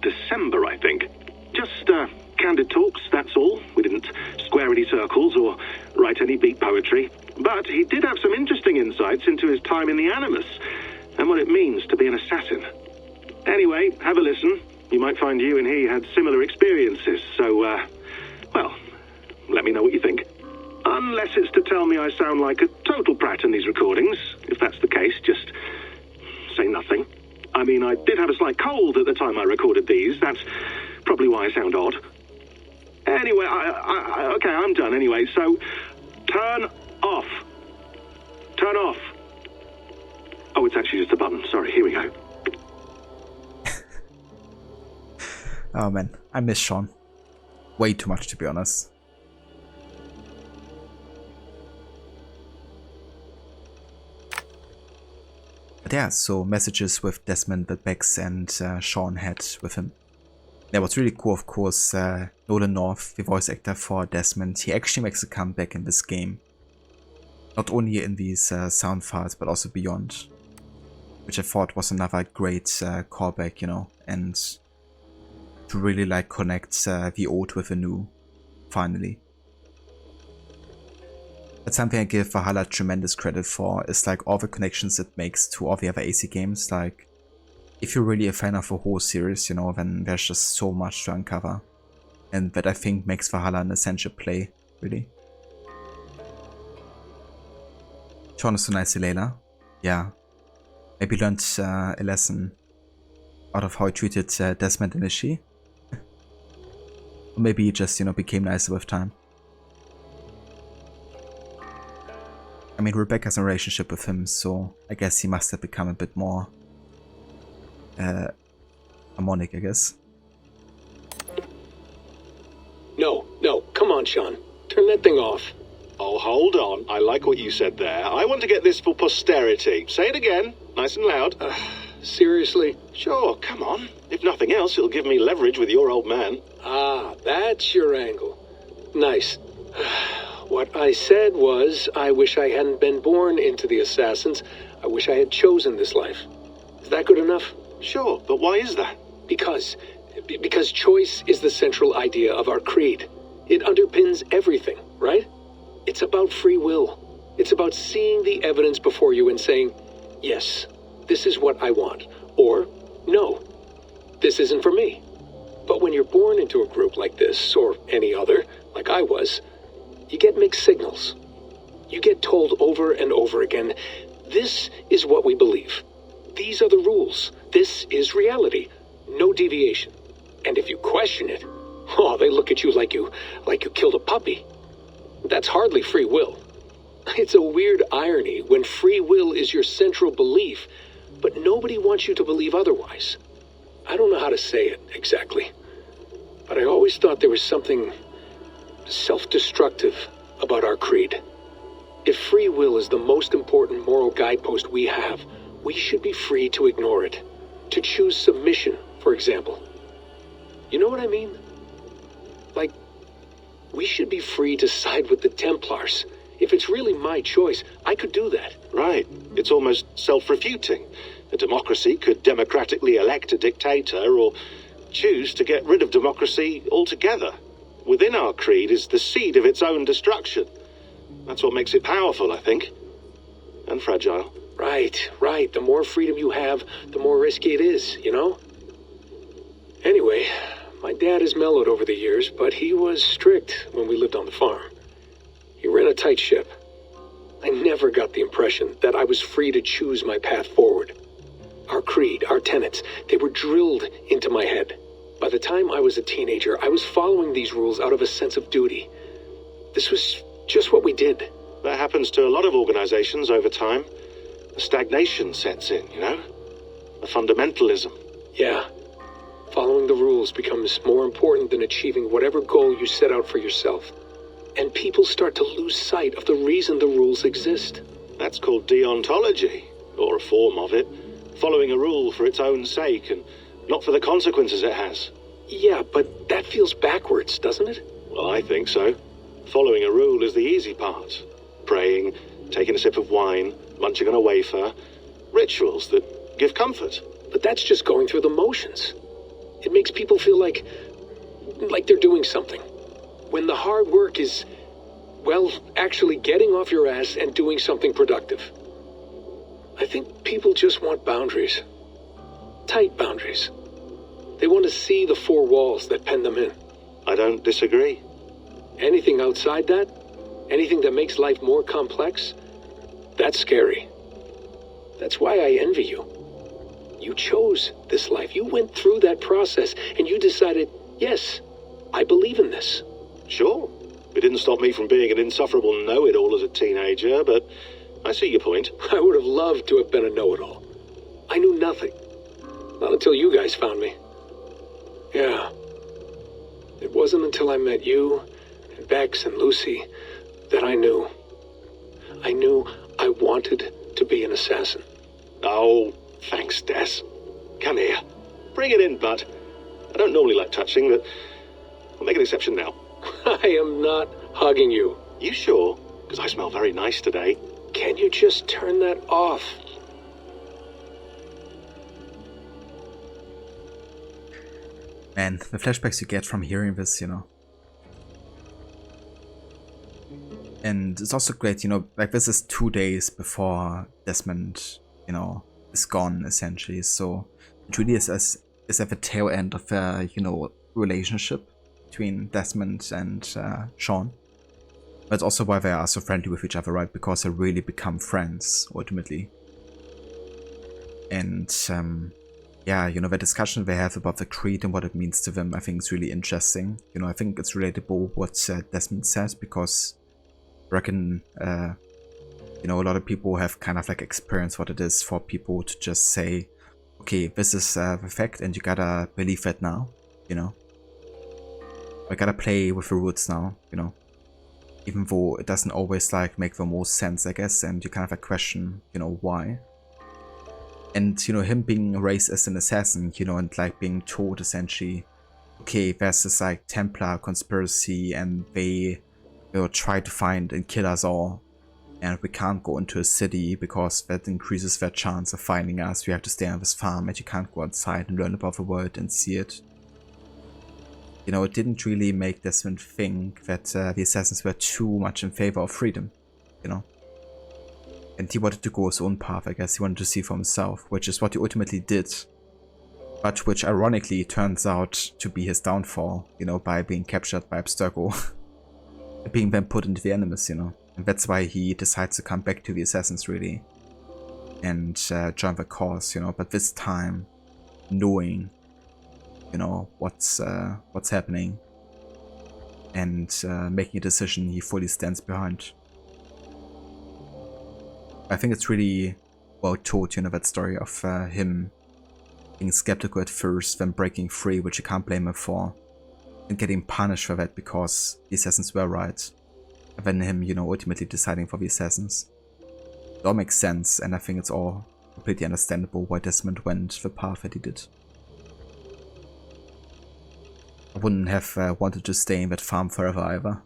[SPEAKER 18] December, I think. Just candid talks, that's all. We didn't square any circles or write any beat poetry. But he did have some interesting insights into his time in the Animus and what it means to be an assassin. Anyway, have a listen. You might find you and he had similar experiences, so, well, let me know what you think. Unless it's to tell me I sound like a total prat in these recordings. If that's the case, just say nothing. I mean, I did have a slight cold at the time I recorded these. That's probably why I sound odd. Anyway, okay, I'm done anyway, so turn off. Turn off. Oh, it's actually just a button. Sorry, here we go.
[SPEAKER 1] Oh man, I miss Sean. Way too much, to be honest. But yeah, so messages with Desmond that Bex and Sean had with him. Yeah, what's really cool, of course, Nolan North, the voice actor for Desmond, he actually makes a comeback in this game. Not only in these sound files, but also beyond. Which I thought was another great callback, you know, and to really like connect the old with the new, finally. That's something I give Valhalla tremendous credit for, is like all the connections it makes to all the other AC games. Like, if you're really a fan of the whole series, you know, then there's just so much to uncover. And that I think makes Valhalla an essential play, really. Sean is so nice, Layla. Yeah. maybe learned a lesson out of how he treated Desmond initially. Or maybe he just, became nicer with time. I mean, Rebecca has a relationship with him, so I guess he must have become a bit more harmonic, I guess.
[SPEAKER 19] No, come on, Sean. Turn that thing off.
[SPEAKER 18] Oh, hold on. I like what you said there. I want to get this for posterity. Say it again, nice and loud.
[SPEAKER 19] Seriously?
[SPEAKER 18] Sure, come on. If nothing else, it'll give me leverage with your old man.
[SPEAKER 19] Ah, that's your angle. Nice. What I said was, I wish I hadn't been born into the Assassins. I wish I had chosen this life. Is that good enough?
[SPEAKER 18] Sure, but why is that?
[SPEAKER 19] Because choice is the central idea of our creed. It underpins everything, right? It's about free will. It's about seeing the evidence before you and saying, yes, this is what I want. Or, no, this isn't for me. But when you're born into a group like this, or any other, like I was, you get mixed signals. You get told over and over again, this is what we believe. These are the rules. This is reality. No deviation. And if you question it, they look at you like you killed a puppy. That's hardly free will. It's a weird irony when free will is your central belief, but nobody wants you to believe otherwise. I don't know how to say it exactly, but I always thought there was something self-destructive about our creed. If free will is the most important moral guidepost we have, we should be free to ignore it. To choose submission, for example. You know what I mean? Like, we should be free to side with the Templars. If it's really my choice, I could do that.
[SPEAKER 18] Right. It's almost self-refuting. A democracy could democratically elect a dictator or choose to get rid of democracy altogether. Within our creed is the seed of its own destruction. That's what makes it powerful, I think. And fragile.
[SPEAKER 19] Right. The more freedom you have, the more risky it is, you know? Anyway, my dad has mellowed over the years, but he was strict when we lived on the farm. He ran a tight ship. I never got the impression that I was free to choose my path forward. Our creed, our tenets, they were drilled into my head. By the time I was a teenager, I was following these rules out of a sense of duty. This was just what we did.
[SPEAKER 18] That happens to a lot of organizations over time. A stagnation sets in, you know? A fundamentalism.
[SPEAKER 19] Yeah. Following the rules becomes more important than achieving whatever goal you set out for yourself. And people start to lose sight of the reason the rules exist.
[SPEAKER 18] That's called deontology, or a form of it. Following a rule for its own sake and not for the consequences it has.
[SPEAKER 19] Yeah, but that feels backwards, doesn't it?
[SPEAKER 18] Well, I think so. Following a rule is the easy part. Praying, taking a sip of wine, munching on a wafer. Rituals that give comfort.
[SPEAKER 19] But that's just going through the motions. It makes people feel like they're doing something. When the hard work is, well, actually getting off your ass and doing something productive. I think people just want boundaries. Tight boundaries. They want to see the four walls that pen them in.
[SPEAKER 18] I don't disagree.
[SPEAKER 19] Anything outside that, anything that makes life more complex, that's scary. That's why I envy you. You chose this life. You went through that process and you decided, yes, I believe in this.
[SPEAKER 18] Sure. It didn't stop me from being an insufferable know-it-all as a teenager, but I see your point.
[SPEAKER 19] I would have loved to have been a know-it-all. I knew nothing. Not until you guys found me. Yeah. It wasn't until I met you, and Bex and Lucy, that I knew. I knew I wanted to be an assassin.
[SPEAKER 18] Oh, thanks, Des. Come here. Bring it in, bud. I don't normally like touching, but I'll make an exception now.
[SPEAKER 19] I am not hugging you.
[SPEAKER 18] You sure? Because I smell very nice today.
[SPEAKER 19] Can you just turn that off?
[SPEAKER 1] Man, the flashbacks you get from hearing this, you know. And it's also great, you know, like this is 2 days before Desmond, you know, is gone essentially. So it really is at the tail end of a, you know, relationship between Desmond and Sean. But it's also why they are so friendly with each other, right? Because they really become friends, ultimately. And yeah, you know, the discussion they have about the creed and what it means to them, I think is really interesting. You know, I think it's relatable what Desmond says, because I reckon, you know, a lot of people have kind of like experienced what it is for people to just say, okay, this is the fact and you gotta believe it now, you know. I gotta play with the rules now, you know. Even though it doesn't always like make the most sense, I guess, and you kind of like question, you know, why. And, you know, him being raised as an assassin, you know, and like being told essentially, okay, there's this like Templar conspiracy and they will try to find and kill us all. And we can't go into a city because that increases their chance of finding us. We have to stay on this farm and you can't go outside and learn about the world and see it. You know, it didn't really make Desmond think that the assassins were too much in favor of freedom, you know. And he wanted to go his own path, I guess. He wanted to see for himself, which is what he ultimately did. But which ironically turns out to be his downfall, you know, by being captured by Abstergo. Being then put into the Animus, you know. And that's why he decides to come back to the assassins, really. And join the cause, you know. But this time, knowing, you know, what's happening. And making a decision he fully stands behind. I think it's really well told, you know, that story of him being skeptical at first, then breaking free, which you can't blame him for, and getting punished for that because the assassins were right, and then him, you know, ultimately deciding for the assassins. It all makes sense, and I think it's all completely understandable why Desmond went the path that he did. I wouldn't have wanted to stay in that farm forever either.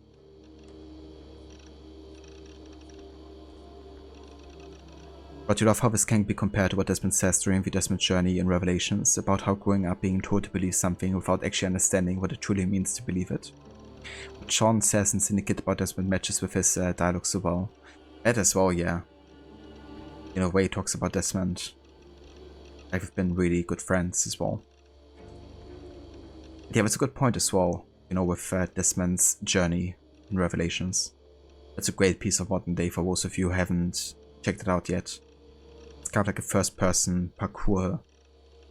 [SPEAKER 1] But you love how this can be compared to what Desmond says during the Desmond journey in Revelations, about how growing up being told to believe something without actually understanding what it truly means to believe it. What Sean says in Syndicate about Desmond matches with his dialogue so well. That as well, yeah. You know, the way he talks about Desmond. Like, we've been really good friends as well. Yeah, that's a good point as well, you know, with Desmond's journey in Revelations. That's a great piece of modern day for those of you who haven't checked it out yet. It's kind of like a first-person parkour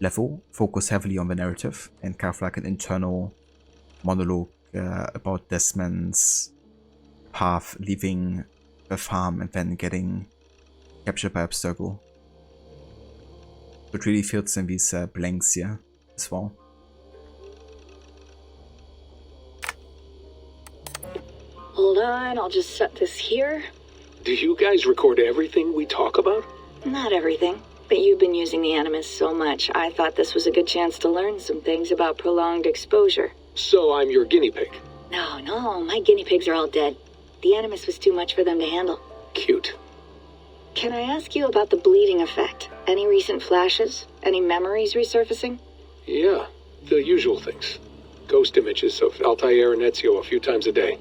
[SPEAKER 1] level, focus heavily on the narrative, and kind of like an internal monologue about Desmond's path leaving the farm and then getting captured by Abstergo. It really fills in these blanks here as well.
[SPEAKER 8] Hold on, I'll just set this here.
[SPEAKER 19] Do you guys record everything we talk about?
[SPEAKER 8] Not everything, but you've been using the Animus so much, I thought this was a good chance to learn some things about prolonged exposure.
[SPEAKER 19] So I'm your guinea pig?
[SPEAKER 8] No, my guinea pigs are all dead. The Animus was too much for them to handle.
[SPEAKER 19] Cute.
[SPEAKER 8] Can I ask you about the bleeding effect? Any recent flashes? Any memories resurfacing?
[SPEAKER 19] Yeah, the usual things. Ghost images of Altair and Ezio a few times a day.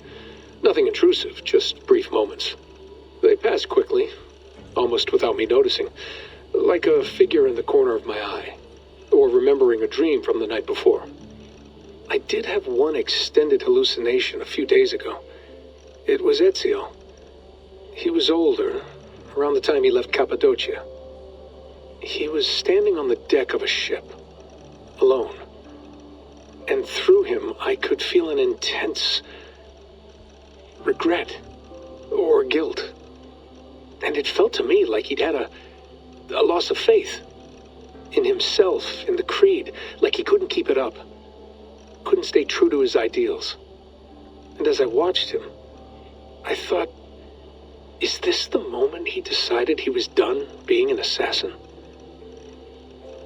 [SPEAKER 19] Nothing intrusive, just brief moments. They pass quickly, almost without me noticing, like a figure in the corner of my eye, or remembering a dream from the night before. I did have one extended hallucination a few days ago. It was Ezio. He was older, around the time he left Cappadocia. He was standing on the deck of a ship, alone. And through him, I could feel an intense regret or guilt. And it felt to me like he'd had a loss of faith in himself, in the creed, like he couldn't keep it up, couldn't stay true to his ideals. And as I watched him, I thought, is this the moment he decided he was done being an assassin?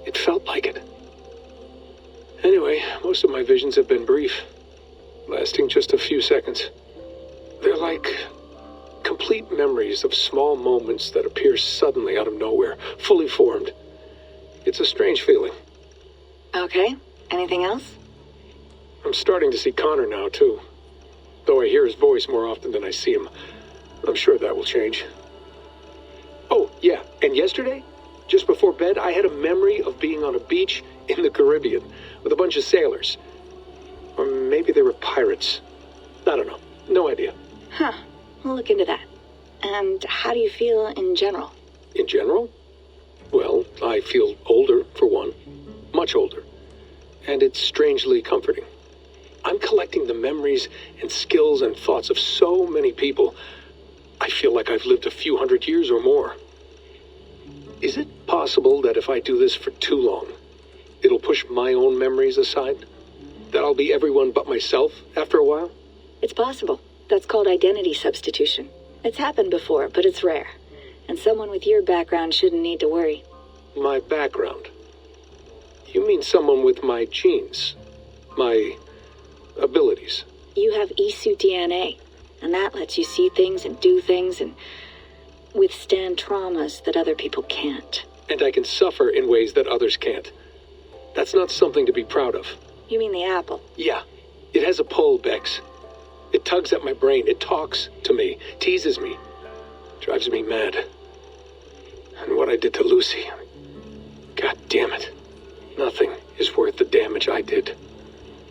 [SPEAKER 19] It felt like it. Anyway, most of my visions have been brief, lasting just a few seconds. They're like complete memories of small moments that appear suddenly out of nowhere, fully formed. It's a strange feeling.
[SPEAKER 8] Okay, anything else?
[SPEAKER 19] I'm starting to see Connor now, too. Though I hear his voice more often than I see him. I'm sure that will change. Oh, yeah, and yesterday, just before bed, I had a memory of being on a beach in the Caribbean with a bunch of sailors. Or maybe they were pirates. I don't know. No idea.
[SPEAKER 8] Huh, we'll look into that. And how do you feel in general?
[SPEAKER 19] In general? Well, I feel older, for one. Much older. And it's strangely comforting. I'm collecting the memories and skills and thoughts of so many people. I feel like I've lived a few hundred years or more. Is it possible that if I do this for too long, it'll push my own memories aside? That I'll be everyone but myself after a while?
[SPEAKER 8] It's possible. That's called identity substitution. It's happened before, but it's rare. And someone with your background shouldn't need to worry.
[SPEAKER 19] My background? You mean someone with my genes? My abilities?
[SPEAKER 8] You have Isu DNA, and that lets you see things and do things and withstand traumas that other people can't.
[SPEAKER 19] And I can suffer in ways that others can't. That's not something to be proud of.
[SPEAKER 8] You mean the apple?
[SPEAKER 19] Yeah. It has a pull, Bex. It tugs at my brain. It talks to me. Teases me. Drives me mad. And what I did to Lucy. God damn it. Nothing is worth the damage I did.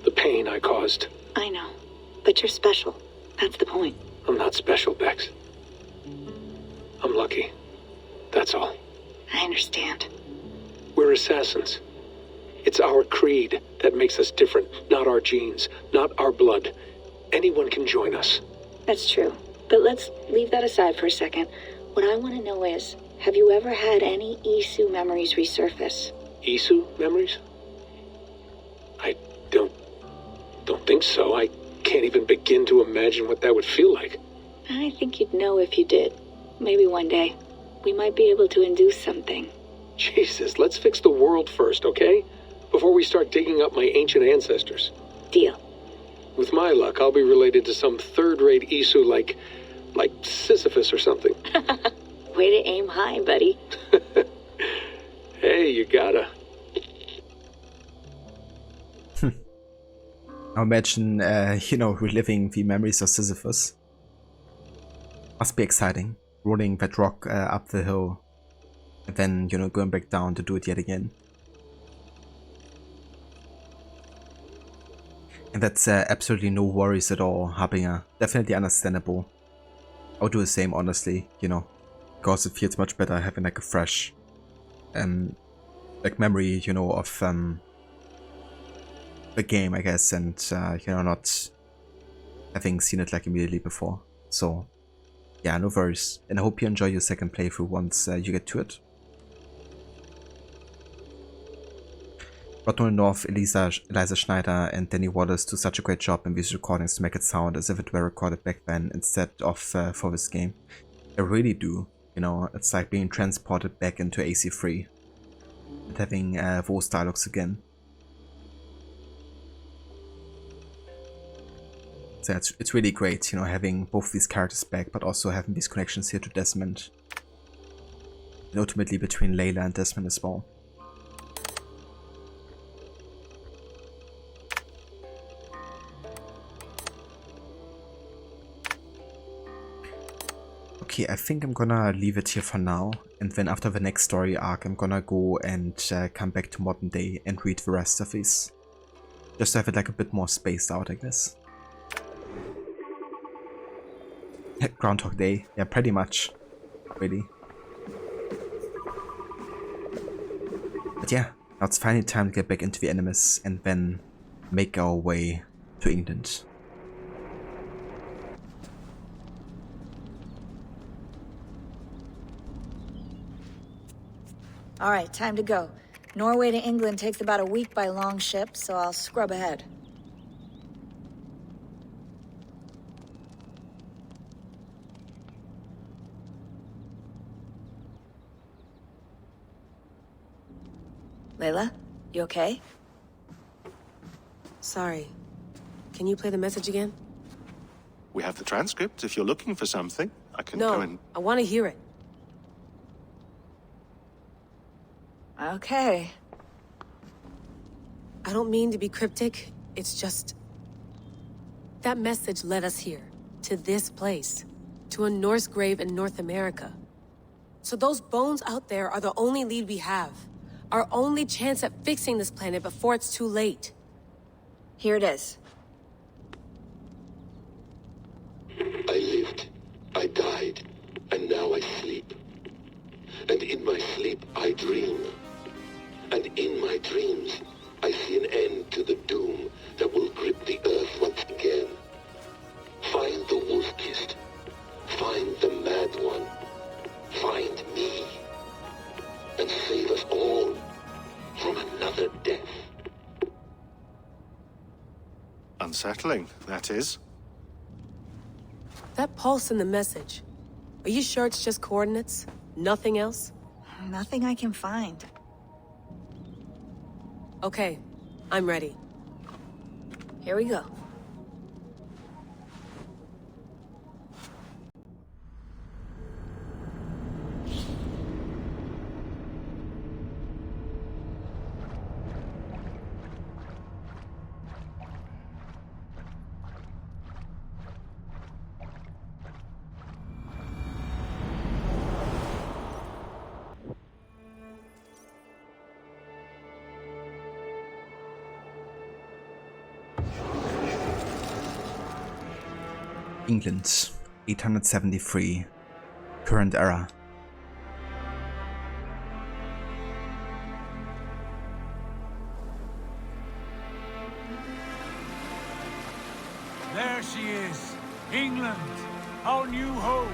[SPEAKER 19] The pain I caused.
[SPEAKER 8] I know. But you're special. That's the point.
[SPEAKER 19] I'm not special, Bex. I'm lucky. That's all.
[SPEAKER 8] I understand.
[SPEAKER 19] We're assassins. It's our creed that makes us different, not our genes, not our blood. Anyone can join us.
[SPEAKER 8] That's true. But let's leave that aside for a second. What I want to know is, have you ever had any Isu memories resurface?
[SPEAKER 19] Isu memories? I don't think so. I can't even begin to imagine what that would feel like.
[SPEAKER 8] I think you'd know if you did. Maybe one day. We might be able to induce something.
[SPEAKER 19] Jesus, let's fix the world first, okay? Before we start digging up my ancient ancestors.
[SPEAKER 8] Deal.
[SPEAKER 19] With my luck, I'll be related to some third-rate Isu like Sisyphus or something.
[SPEAKER 8] Way to aim high, buddy.
[SPEAKER 19] Hey, you gotta.
[SPEAKER 1] Now imagine, reliving the memories of Sisyphus. Must be exciting. Rolling that rock up the hill. And then, going back down to do it yet again. And that's absolutely no worries at all, Harbinger. Definitely understandable. I would do the same, honestly, because it feels much better having like a fresh memory, of the game, I guess, and not having seen it like immediately before. So yeah, no worries. And I hope you enjoy your second playthrough once you get to it. Rodney North, Eliza Schneider and Danny Wallace do such a great job in these recordings to make it sound as if it were recorded back then instead of for this game. They really do, it's like being transported back into AC3 and having those dialogues again. So it's really great, having both these characters back, but also having these connections here to Desmond. And ultimately between Layla and Desmond as well. Okay, I think I'm gonna leave it here for now, and then after the next story arc I'm gonna go and come back to modern day and read the rest of these. Just to have it like a bit more spaced out, I guess. Groundhog Day, yeah, pretty much, really. But yeah, now it's finally time to get back into the Animus and then make our way to England.
[SPEAKER 8] All right, time to go. Norway to England takes about a week by long ship, so I'll scrub ahead. Layla, you okay?
[SPEAKER 16] Sorry. Can you play the message again?
[SPEAKER 10] We have the transcript. If you're looking for something, I can
[SPEAKER 16] No,
[SPEAKER 10] go and...
[SPEAKER 16] I want to hear it.
[SPEAKER 8] Okay.
[SPEAKER 16] I don't mean to be cryptic. It's just... that message led us here. To this place. To a Norse grave in North America. So those bones out there are the only lead we have. Our only chance at fixing this planet before it's too late.
[SPEAKER 8] Here it is.
[SPEAKER 12] I lived, I died, and now I sleep. And in my sleep I dream.
[SPEAKER 10] Unsettling, that is.
[SPEAKER 16] That pulse in the message. Are you sure it's just coordinates? Nothing else?
[SPEAKER 2] Nothing I can find.
[SPEAKER 16] Okay, I'm ready.
[SPEAKER 2] Here we go.
[SPEAKER 1] England, 873, current era.
[SPEAKER 9] There she is, England, our new home.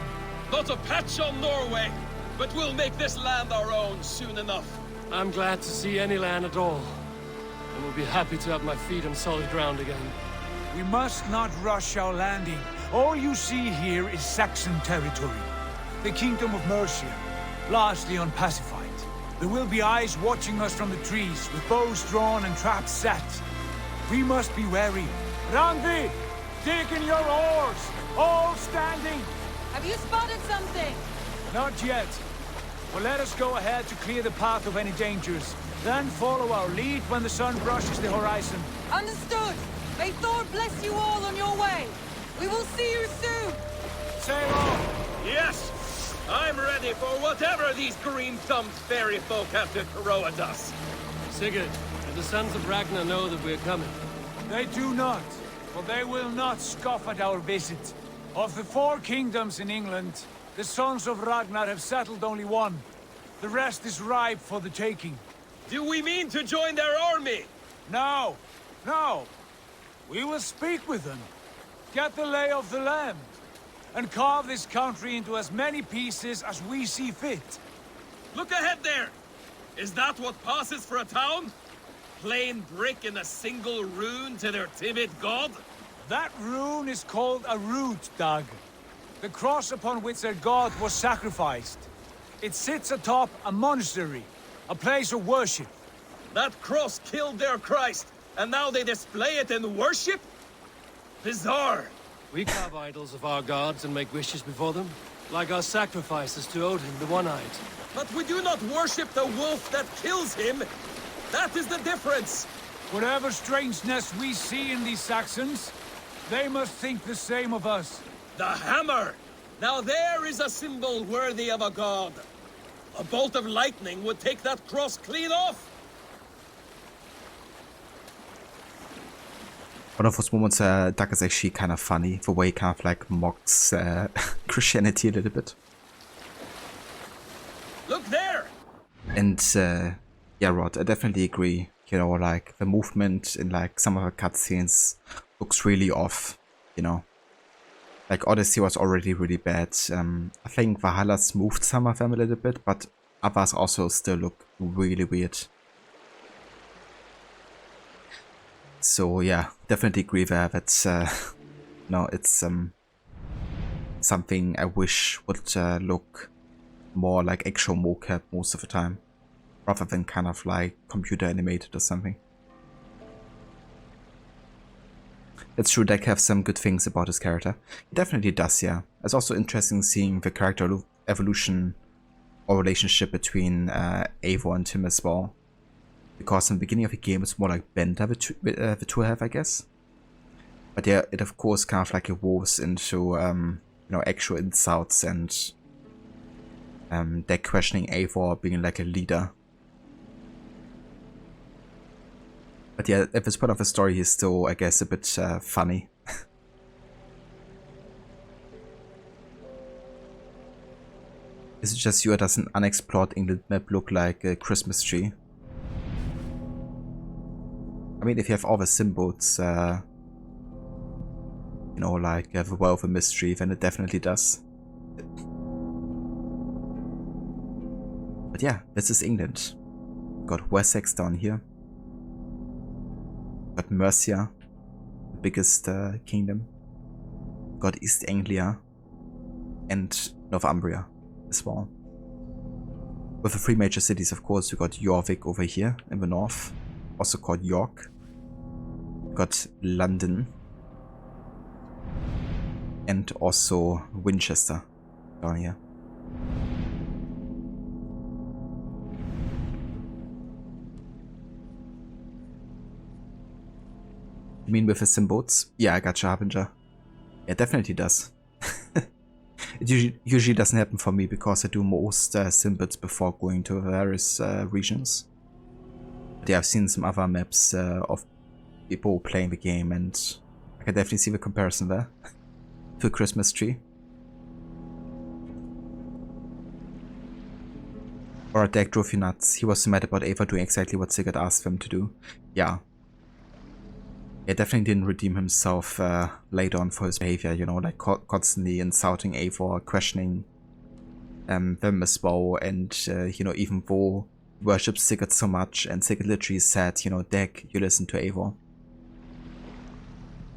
[SPEAKER 5] Not a patch on Norway, but we'll make this land our own soon enough.
[SPEAKER 4] I'm glad to see any land at all, and will be happy to have my feet on solid ground again.
[SPEAKER 9] We must not rush our landing. All you see here is Saxon territory. The Kingdom of Mercia, largely unpacified. There will be eyes watching us from the trees, with bows drawn and traps set. We must be wary. Randvi, dig in your oars, all standing.
[SPEAKER 23] Have you spotted something?
[SPEAKER 9] Not yet. Well, let us go ahead to clear the path of any dangers. Then follow our lead when the sun brushes the horizon.
[SPEAKER 23] Understood. May Thor bless you all on your way. We will see you soon.
[SPEAKER 9] Sail on.
[SPEAKER 5] Yes! I'm ready for whatever these green-thumbed fairy folk have to throw at us.
[SPEAKER 4] Sigurd, do the sons of Ragnar know that we're coming?
[SPEAKER 9] They do not, for they will not scoff at our visit. Of the 4 kingdoms in England, the sons of Ragnar have settled only one. The rest is ripe for the taking.
[SPEAKER 5] Do we mean to join their army?
[SPEAKER 9] No, no. We will speak with them, get the lay of the land, and carve this country into as many pieces as we see fit.
[SPEAKER 5] Look ahead there! Is that what passes for a town? Plain brick and a single rune to their timid god?
[SPEAKER 9] That rune is called a root, Dag. The cross upon which their god was sacrificed. It sits atop a monastery, a place of worship.
[SPEAKER 5] That cross killed their Christ, and now they display it in worship? Bizarre.
[SPEAKER 4] We carve idols of our gods and make wishes before them, like our sacrifices to Odin, the One-Eyed.
[SPEAKER 5] But we do not worship the wolf that kills him. That is the difference.
[SPEAKER 9] Whatever strangeness we see in these Saxons, they must think the same of us.
[SPEAKER 5] The hammer! Now there is a symbol worthy of a god. A bolt of lightning would take that cross clean off.
[SPEAKER 1] One of those moments Doug is actually kind of funny, the way he kind of like mocks Christianity a little bit.
[SPEAKER 5] Look there!
[SPEAKER 1] And yeah, Rod, I definitely agree. You know, like the movement in like some of the cutscenes looks really off, you know. Like Odyssey was already really bad. I think Valhalla smoothed some of them a little bit, but others also still look really weird. So yeah, definitely agree there that no, it's something I wish would look more like actual mocap most of the time, rather than kind of like computer animated or something. It's true, Deck have some good things about his character. He definitely does, yeah. It's also interesting seeing the character evolution or relationship between Eivor and Tim as well. Because in the beginning of the game it's more like banter the two have, I guess. But yeah, it of course kind of like evolves into you know, actual insults and Deck questioning Eivor being like a leader. But yeah, at this point of the story he's still, I guess, a bit funny. Is it just you, or does an unexplored England map look like a Christmas tree? I mean, if you have all the symbols, you know, like the Well of a Mystery, then it definitely does. But yeah, this is England. Got Wessex down here. Got Mercia, biggest kingdom. Got East Anglia and Northumbria as well. With the 3 major cities, of course, we got Jorvik over here in the north, also called York. We got London and also Winchester down here. You mean with the symbols? Yeah, I gotcha, Harbinger. Yeah, definitely does. It usually doesn't happen for me because I do most symbols before going to various regions. But yeah, I've seen some other maps of people playing the game, and I can definitely see the comparison there to a Christmas tree. Alright, Dak drove you nuts. He was so mad about Ava doing exactly what Sigurd asked them to do. Yeah. Yeah, definitely didn't redeem himself later on for his behavior, you know, like constantly insulting Eivor, questioning them as well, and, you know, even though he worships Sigurd so much, and Sigurd literally said, you know, Dag, you listen to Eivor.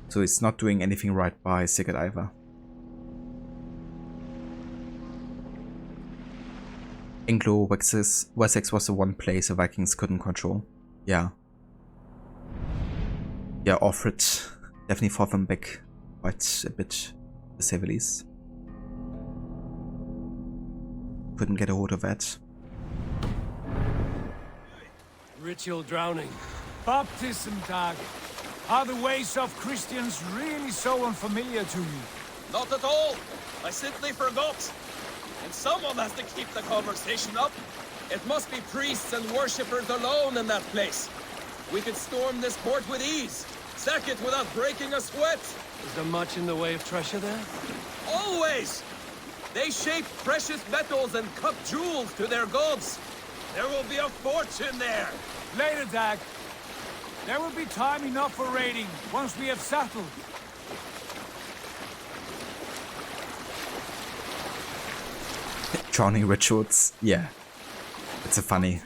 [SPEAKER 1] So he's not doing anything right by Sigurd either. Anglo-Wessex was the one place the Vikings couldn't control. Yeah. Yeah, Offred definitely fought them back quite a bit, to say the least. Couldn't get a hold of that.
[SPEAKER 9] Ritual drowning. Baptism tag. Are the ways of Christians really so unfamiliar to you?
[SPEAKER 24] Not at all. I simply forgot. And someone has to keep the conversation up. It must be priests and worshippers alone in that place. We could storm this port with ease. Sack it without breaking a sweat.
[SPEAKER 4] Is there much in the way of treasure there?
[SPEAKER 24] Always! They shape precious metals and cut jewels to their gods. There will be a fortune there.
[SPEAKER 9] Later, Dag. There will be time enough for raiding once we have settled.
[SPEAKER 1] Drowning rituals, yeah. It's a funny.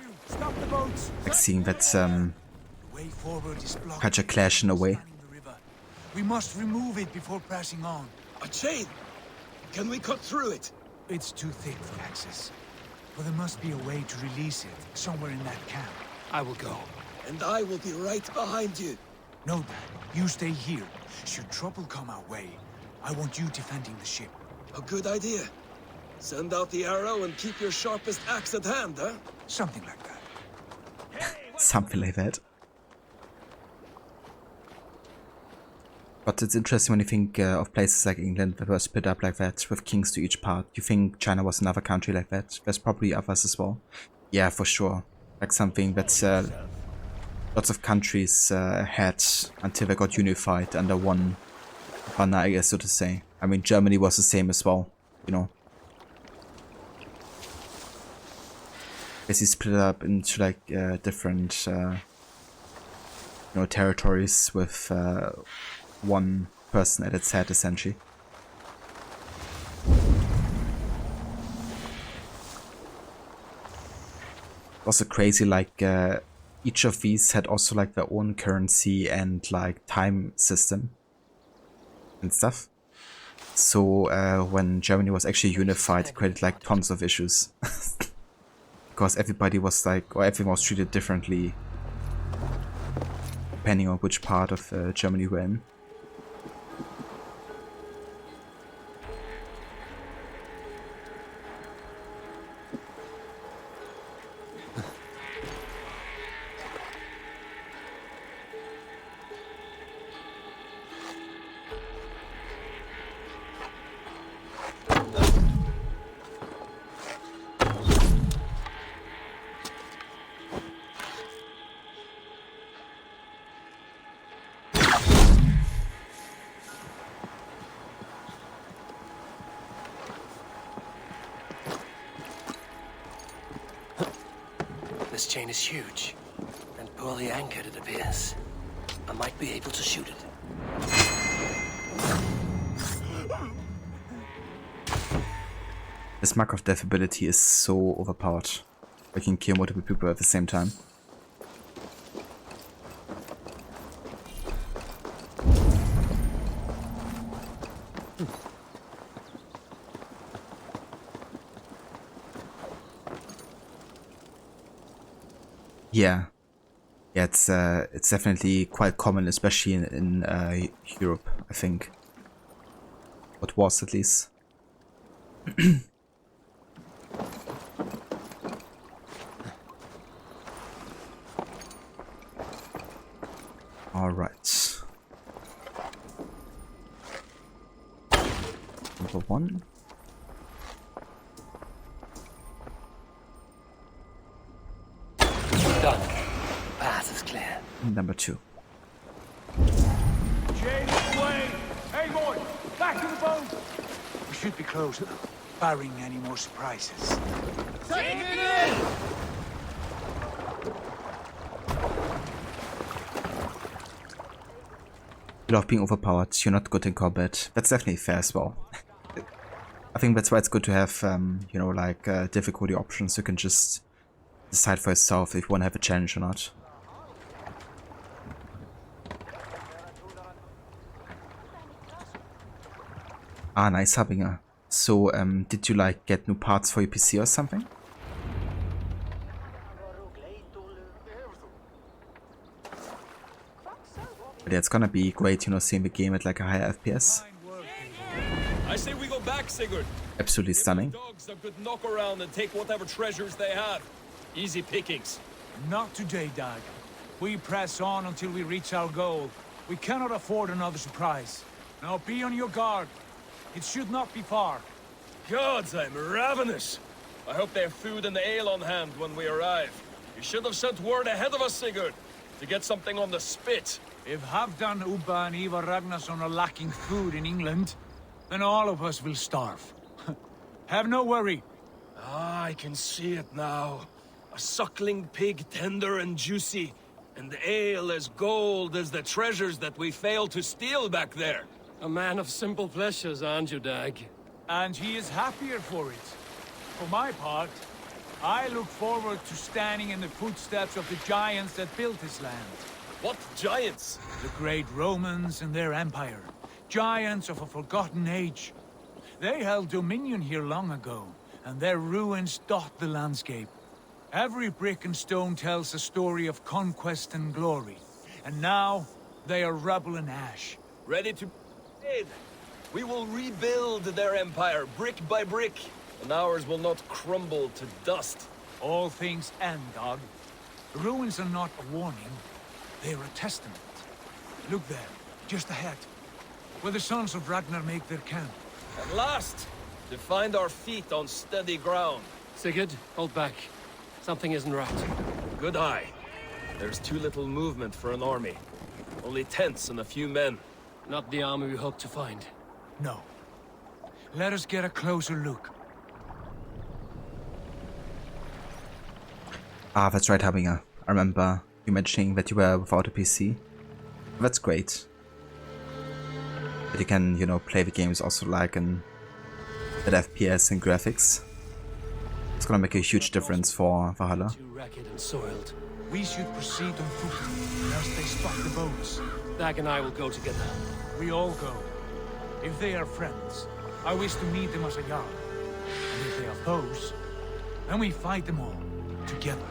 [SPEAKER 1] Like seeing that catch a clash in a way.
[SPEAKER 9] We must remove it before passing on.
[SPEAKER 24] A chain? Can we cut through it?
[SPEAKER 9] It's too thick for access. But there must be a way to release it somewhere in that camp.
[SPEAKER 24] I will go. And I will be right behind you.
[SPEAKER 9] No, Dad. You stay here. Should trouble come our way, I want you defending the ship.
[SPEAKER 24] A good idea. Send out the arrow and keep your sharpest axe at hand, huh?
[SPEAKER 9] Something like that.
[SPEAKER 1] Something like that. But it's interesting when you think of places like England that were split up like that, with kings to each part. You think China was another country like that? There's probably others as well. Yeah, for sure. Like something that lots of countries had until they got unified under one banner, I guess, so to say. I mean, Germany was the same as well, you know. Basically split up into like different, you know, territories with one person at its head, essentially. Also crazy, like each of these had also like their own currency and like time system and stuff. So when Germany was actually unified, it created like tons of issues. Because everybody was like, or everyone was treated differently depending on which part of Germany we're in.
[SPEAKER 4] This chain is huge, and poorly anchored, it appears. I might be able to shoot it.
[SPEAKER 1] This Mark of Death ability is so overpowered. I can kill multiple people at the same time. Yeah. Yeah, it's definitely quite common, especially in Europe, I think. What was at least. All right. Number 1.
[SPEAKER 4] Done. Path is clear.
[SPEAKER 1] Number 2.
[SPEAKER 9] James Wayne! Hey, boy! Back to the boat! We should be close, barring any more surprises.
[SPEAKER 24] Taking it in!
[SPEAKER 1] You love being overpowered, you're not good in combat. That's definitely fair as well. I think that's why it's good to have, you know, like difficulty options. You can just decide for yourself if you want to have a challenge or not. Ah, nice, Habinger. So, did you like get new parts for your PC or something? But yeah, it's gonna be great, you know, seeing the game at like a higher FPS.
[SPEAKER 24] I say we go back, Sigurd.
[SPEAKER 1] Absolutely stunning.
[SPEAKER 24] Dogs a good knock around and take whatever treasures they have. Easy pickings.
[SPEAKER 9] Not today, Dag. We press on until we reach our goal. We cannot afford another surprise. Now be on your guard. It should not be far.
[SPEAKER 24] Gods, I'm ravenous. I hope they have food and ale on hand when we arrive. You should have sent word ahead of us, Sigurd, to get something on the spit.
[SPEAKER 9] If Halfdan, Ubba and Ivar Ragnarsson are lacking food in England, then all of us will starve. Have no worry.
[SPEAKER 24] Ah, I can see it now. A suckling pig, tender and juicy, and the ale as gold as the treasures that we failed to steal back there. A man of simple pleasures, aren't you, Dag?
[SPEAKER 9] And he is happier for it. For my part, I look forward to standing in the footsteps of the giants that built this land.
[SPEAKER 24] What giants?
[SPEAKER 9] The great Romans and their empire. Giants of a forgotten age. They held dominion here long ago, and their ruins dot the landscape. Every brick and stone tells a story of conquest and glory. And now, they are rubble and ash.
[SPEAKER 24] Ready to... We will rebuild their empire, brick by brick, and ours will not crumble to dust.
[SPEAKER 9] All things end, Dog. The ruins are not a warning. They're a testament. Look there, just ahead, where the sons of Ragnar make their camp.
[SPEAKER 24] At last, to find our feet on steady ground.
[SPEAKER 4] Sigurd, hold back. Something isn't right.
[SPEAKER 24] Good eye. There's too little movement for an army. Only tents and a few men.
[SPEAKER 4] Not the army we hoped to find.
[SPEAKER 9] No. Let us get a closer look.
[SPEAKER 1] Ah, that's right, Habinger. I remember you mentioning that you were without a PC. That's great. That you can, you know, play the games also like in at FPS and graphics. It's gonna make a huge difference for Valhalla.
[SPEAKER 4] Too ragged and soiled.
[SPEAKER 9] We should proceed on foot, lest they spot the boats.
[SPEAKER 4] Dag and I will go together.
[SPEAKER 9] We all go. If they are friends, I wish to meet them as a Jarl. And if they are foes, then we fight them all, together.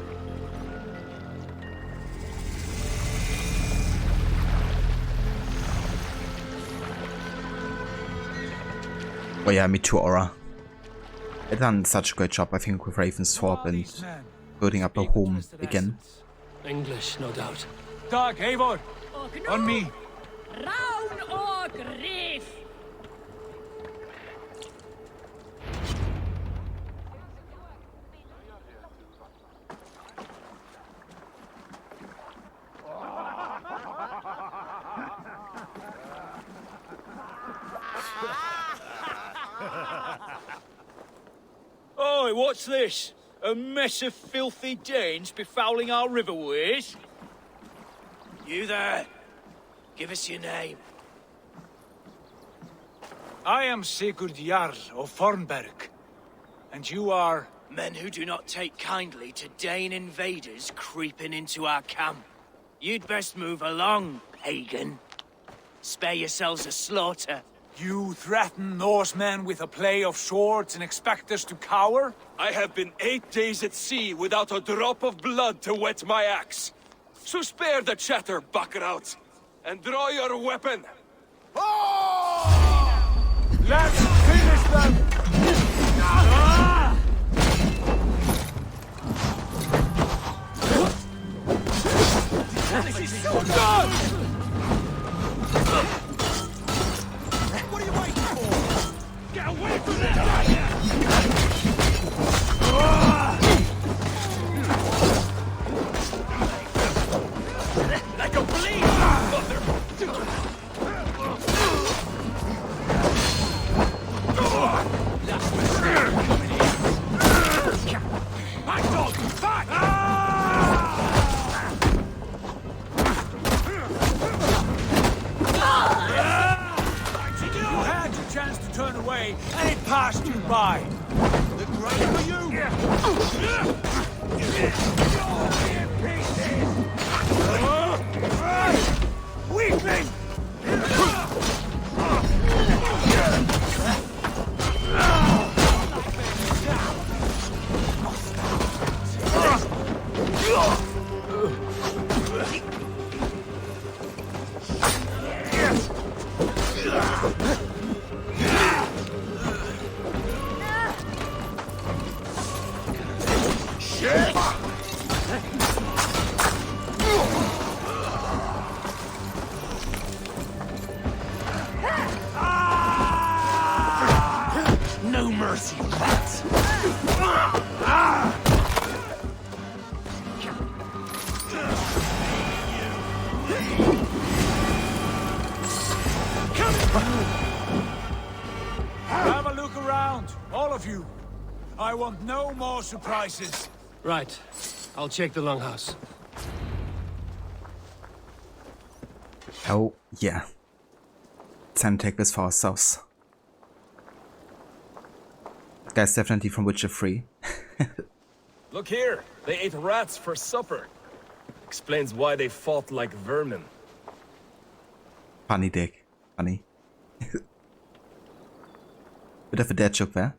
[SPEAKER 1] Oh yeah, me too, Aura. They've done such a great job, I think, with Ravensthorpe and building up a home again.
[SPEAKER 4] English, no doubt.
[SPEAKER 9] Dag, Eivor! On me!
[SPEAKER 11] Round or grief!
[SPEAKER 3] Oi, what's this? A mess of filthy Danes befouling our riverways? You there! Give us your name.
[SPEAKER 9] I am Sigurd Jarl of Fornberg. And you are...
[SPEAKER 3] Men who do not take kindly to Dane invaders creeping into our camp. You'd best move along, pagan. Spare yourselves a slaughter.
[SPEAKER 9] You threaten Norsemen with a play of swords and expect us to cower?
[SPEAKER 24] I have been 8 days at sea without a drop of blood to wet my axe. So spare the chatter, buckerouts, and draw your weapon.
[SPEAKER 9] Let's finish them!
[SPEAKER 24] This is so done!
[SPEAKER 9] What are you waiting for?
[SPEAKER 24] Get away from that! Like a bleed, mother! My dog, back!
[SPEAKER 9] You had your chance to turn away, and it passed you by. The great for you! Weakling!
[SPEAKER 24] No mercy, rats!
[SPEAKER 9] Have a look around, all of you. I want no more surprises.
[SPEAKER 4] Right. I'll check the longhouse.
[SPEAKER 1] Oh, yeah. Time to take this for ourselves. Guy's definitely from Witcher 3.
[SPEAKER 5] Look here, they ate rats for supper. Explains why they fought like vermin.
[SPEAKER 1] Funny dick. Funny. Bit of a dead joke there.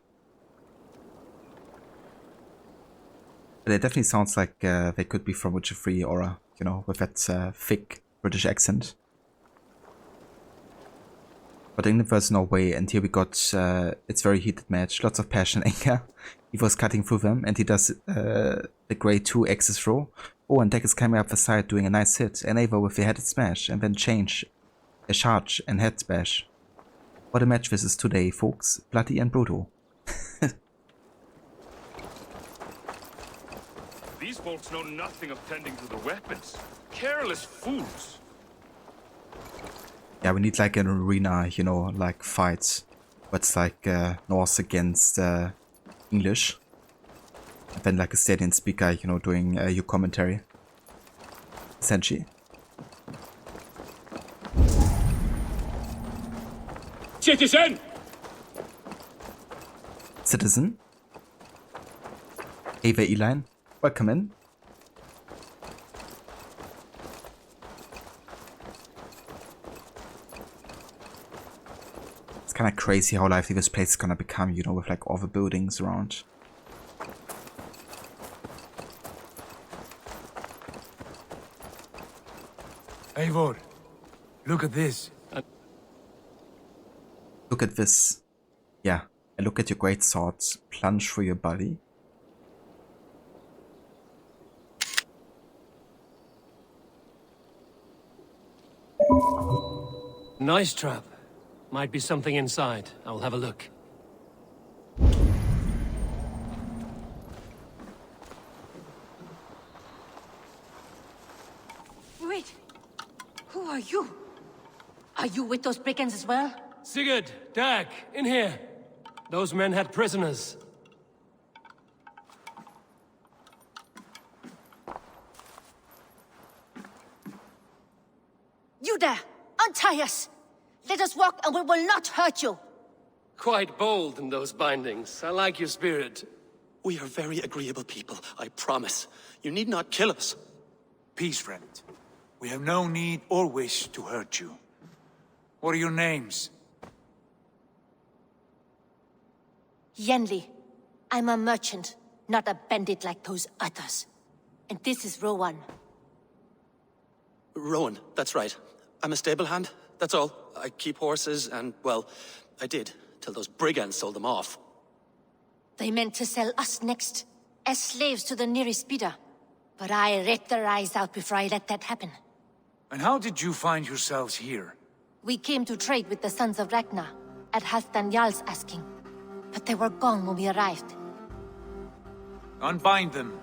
[SPEAKER 1] But it definitely sounds like they could be from Witcher 3 or, you know, with that thick British accent. But England versus Norway, and here we got it's very heated match, lots of passion and anger. He was cutting through them, and he does the great 2 axis throw. Oh, and Deck is coming up the side doing a nice hit, and Eivor with the headed smash, and then change, a charge and head smash. What a match this is today, folks. Bloody and brutal.
[SPEAKER 7] These folks know nothing of tending to the weapons. Careless fools.
[SPEAKER 1] Yeah, we need like an arena, you know, like fight. What's like Norse against English. And then like a stadium speaker, you know, doing your commentary. Essentially.
[SPEAKER 7] Citizen!
[SPEAKER 1] Citizen? Ava Eline, welcome in. It's kind of crazy how lively this place is gonna become, you know, with like all the buildings around.
[SPEAKER 9] Eivor, look at this.
[SPEAKER 1] Look at this. Yeah, and look at your great swords plunge through your body.
[SPEAKER 4] Nice trap. Might be something inside. I'll have a look.
[SPEAKER 11] Wait. Who are you? Are you with those brigands as well?
[SPEAKER 4] Sigurd, Dag, in here. Those men had prisoners.
[SPEAKER 11] You there! Untie us! Let us walk and we will not hurt you!
[SPEAKER 4] Quite bold in those bindings. I like your spirit.
[SPEAKER 10] We are very agreeable people, I promise. You need not kill us.
[SPEAKER 9] Peace, friend. We have no need or wish to hurt you. What are your names?
[SPEAKER 14] Yenli, I'm a merchant, not a bandit like those others. And this is Rowan.
[SPEAKER 20] Rowan, that's right. I'm a stable hand, that's all. I keep horses and, well, I did, till those brigands sold them off.
[SPEAKER 14] They meant to sell us next, as slaves to the nearest bidder. But I ripped their eyes out before I let that happen.
[SPEAKER 9] And how did you find yourselves here?
[SPEAKER 14] We came to trade with the Sons of Ragnar, at Halfdan Jarl's asking. But they were gone when we arrived.
[SPEAKER 9] Unbind them.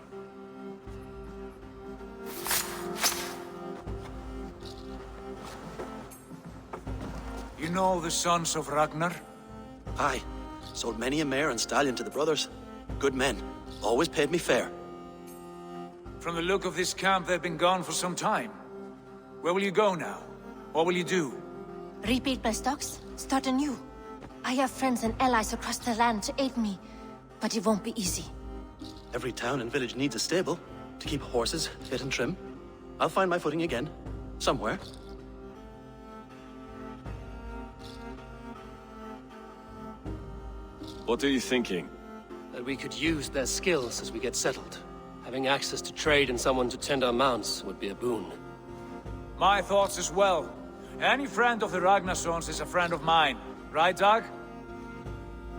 [SPEAKER 9] You know the Sons of Ragnar?
[SPEAKER 20] Aye. Sold many a mare and stallion to the brothers. Good men. Always paid me fair.
[SPEAKER 9] From the look of this camp, they've been gone for some time. Where will you go now? What will you do?
[SPEAKER 14] Rebuild my stocks, start anew. I have friends and allies across the land to aid me, but it won't be easy.
[SPEAKER 20] Every town and village needs a stable to keep horses fit and trim. I'll find my footing again. Somewhere.
[SPEAKER 5] What are you thinking?
[SPEAKER 4] That we could use their skills as we get settled. Having access to trade and someone to tend our mounts would be a boon.
[SPEAKER 9] My thoughts as well. Any friend of the Ragnarsons is a friend of mine. Right, Dag?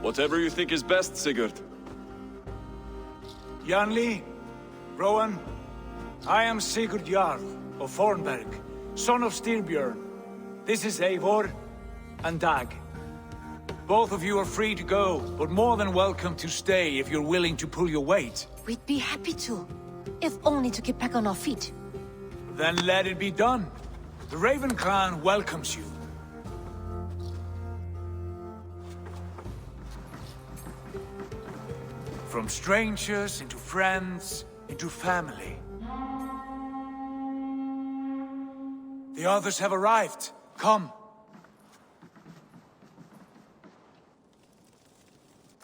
[SPEAKER 5] Whatever you think is best, Sigurd.
[SPEAKER 9] Janli, Rowan, I am Sigurd Jarl of Thornberg, son of Styrbjörn. This is Eivor and Dag. Both of you are free to go, but more than welcome to stay if you're willing to pull your weight.
[SPEAKER 14] We'd be happy to, if only to get back on our feet.
[SPEAKER 9] Then let it be done. The Raven Clan welcomes you. From strangers into friends, into family. The others have arrived. Come.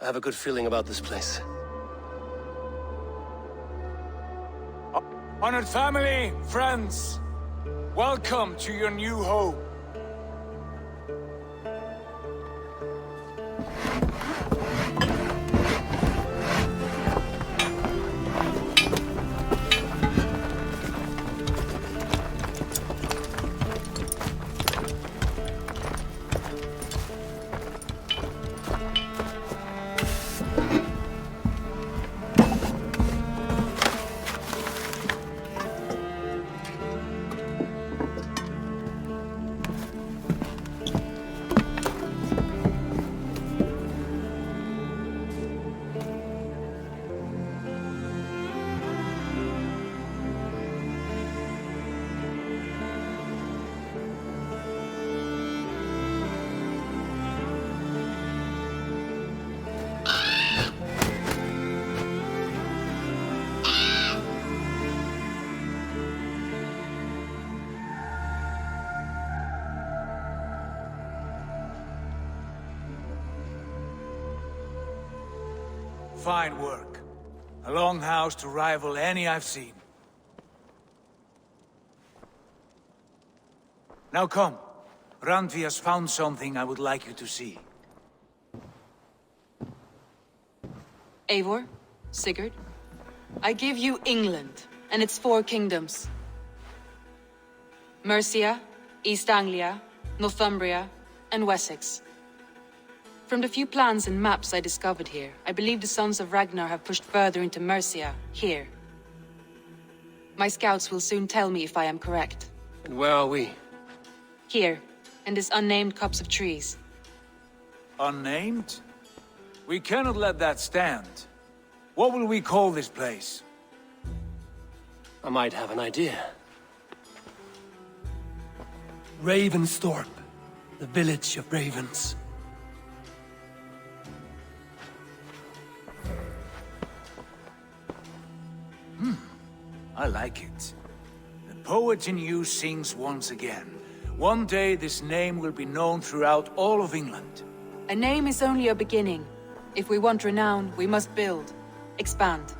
[SPEAKER 4] I have a good feeling about this place.
[SPEAKER 9] Honored family, friends, welcome to your new home. Fine work. A longhouse to rival any I've seen. Now come. Randvi has found something I would like you to see.
[SPEAKER 23] Eivor, Sigurd, I give you England and its 4 kingdoms. Mercia, East Anglia, Northumbria, and Wessex. From the few plans and maps I discovered here, I believe the Sons of Ragnar have pushed further into Mercia, here. My scouts will soon tell me if I am correct.
[SPEAKER 4] And where are we?
[SPEAKER 23] Here, in this unnamed copse of trees.
[SPEAKER 9] Unnamed? We cannot let that stand. What will we call this place?
[SPEAKER 4] I might have an idea. Ravensthorpe, the village of ravens.
[SPEAKER 9] I like it. The poet in you sings once again. One day this name will be known throughout all of England.
[SPEAKER 23] A name is only a beginning. If we want renown, we must build, expand.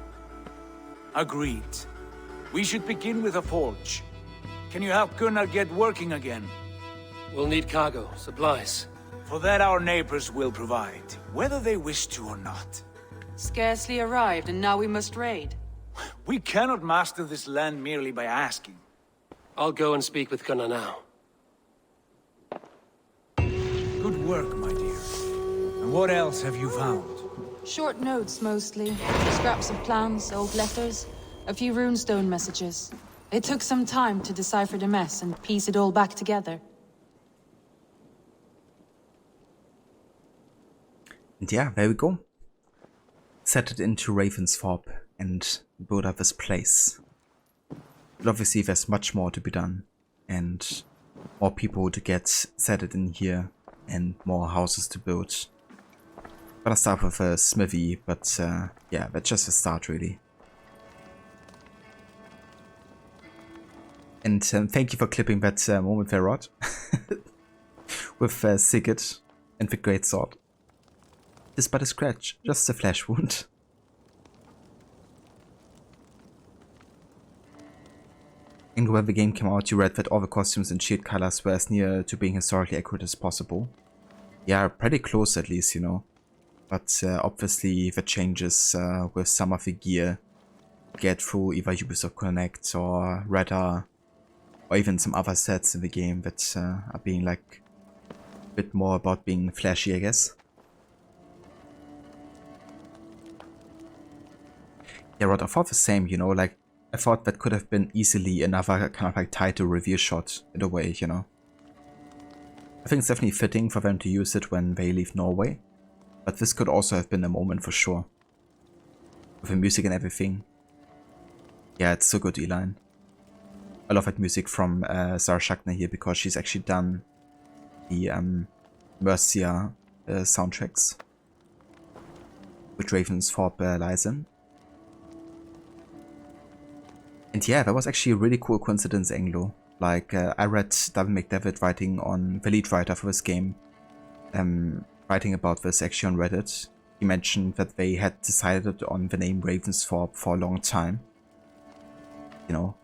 [SPEAKER 9] Agreed. We should begin with a forge. Can you help Gunnar get working again?
[SPEAKER 4] We'll need cargo, supplies.
[SPEAKER 9] For that our neighbors will provide, whether they wish to or not.
[SPEAKER 23] Scarcely arrived, and now we must raid.
[SPEAKER 9] We cannot master this land merely by asking.
[SPEAKER 4] I'll go and speak with Gunnar now.
[SPEAKER 9] Good work, my dear. And what else have you found?
[SPEAKER 23] Short notes, mostly. Scraps of plans, old letters, a few runestone messages. It took some time to decipher the mess and piece it all back together.
[SPEAKER 1] And yeah, there we go. Set it into Ravensthorpe and build up this place. But obviously there's much more to be done, and more people to get set it in here, and more houses to build. Gonna start with a smithy, but yeah, that's just a start really. And thank you for clipping that moment there, Rod. With Sigurd and the great sword. This but a scratch, just a flesh wound. And when the game came out, you read that all the costumes and shield colors were as near to being historically accurate as possible. Yeah, pretty close at least, you know. But obviously the changes with some of the gear get through either Ubisoft Connect or Radar, or even some other sets in the game that are being like a bit more about being flashy, I guess. Yeah, Rod, I thought the same, you know, like, I thought that could have been easily another kind of like title reveal shot in a way, you know. I think it's definitely fitting for them to use it when they leave Norway, but this could also have been a moment for sure. With the music and everything. Yeah, it's so good, Eline. I love that music from Sarah Schachner here, because she's actually done the Mercia soundtracks, which Ravensthorpe lies in. And yeah, that was actually a really cool coincidence, Anglo. Like, I read David McDevitt writing on, the lead writer for this game, writing about this actually on Reddit. He mentioned that they had decided on the name Ravensthorpe for a long time. You know,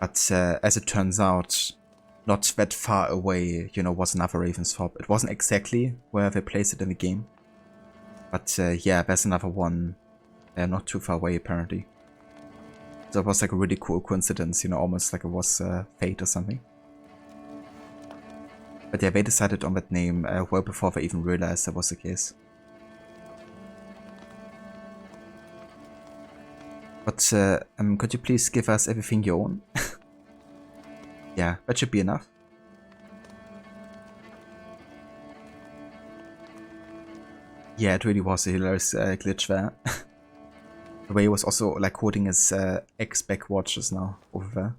[SPEAKER 1] but as it turns out, not that far away, you know, was another Ravensthorpe. It wasn't exactly where they placed it in the game. But yeah, there's another one not too far away apparently. So it was like a really cool coincidence, you know, almost like it was fate or something. But yeah, they decided on that name well before they even realized that was the case. But could you please give us everything you own? Yeah, that should be enough. Yeah, it really was a hilarious glitch there. The way he was also like holding his X-Back watches now over there.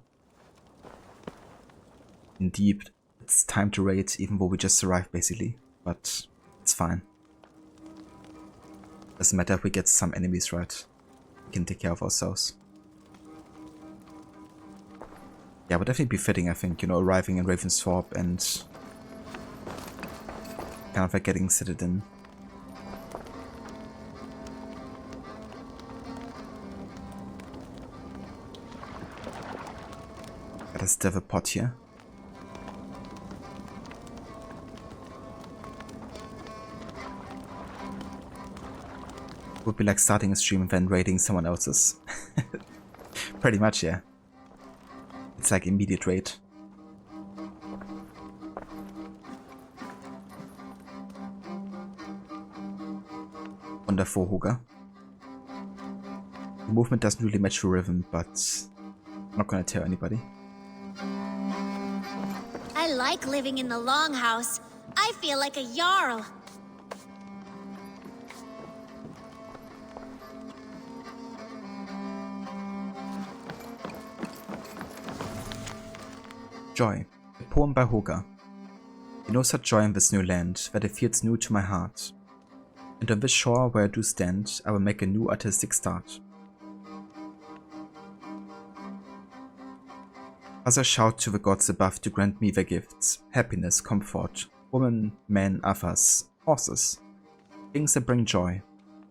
[SPEAKER 1] Indeed, it's time to raid, even though we just arrived basically, but it's fine. Doesn't matter if we get some enemies right. We can take care of ourselves. Yeah, would definitely be fitting, I think, you know, arriving in Ravensthorpe and kind of like getting settled in. Got a still a pot here. Would be like starting a stream and then raiding someone else's. Pretty much, yeah. It's like immediate raid. Wonderful, Hoga. The movement doesn't really match the rhythm, but I'm not gonna tell anybody.
[SPEAKER 13] I like living in the Longhouse. I feel like a Jarl.
[SPEAKER 1] Joy, a poem by Hoga. You know such joy in this new land, that it feels new to my heart. And on this shore where I do stand, I will make a new artistic start. As I shout to the gods above to grant me their gifts, happiness, comfort, woman, men, others, horses, things that bring joy,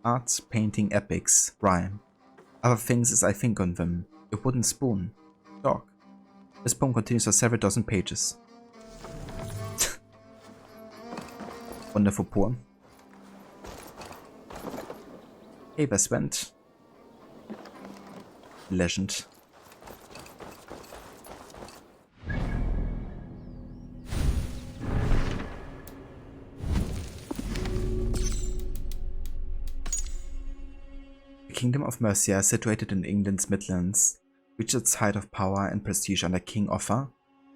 [SPEAKER 1] art, painting, epics, rhyme, other things as I think on them, a wooden spoon, dog. This poem continues for several dozen pages. Wonderful poor. Hey, best went. Legend. The Kingdom of Mercia, situated in England's Midlands, reached its height of power and prestige under King Offa,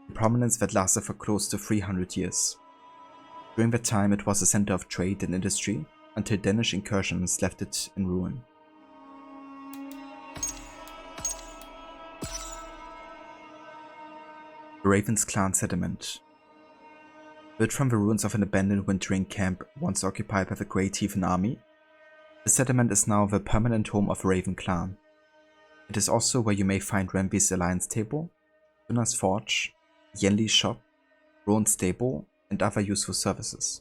[SPEAKER 1] a prominence that lasted for close to 300 years. During that time, it was a center of trade and industry, until Danish incursions left it in ruin. The Ravens Clan Settlement. Built from the ruins of an abandoned wintering camp once occupied by the Great Heathen Army, the settlement is now the permanent home of the Raven Clan. It is also where you may find Ramby's Alliance Table, Gunnar's Forge, Yenli's Shop, Roan's Stable, and other useful services.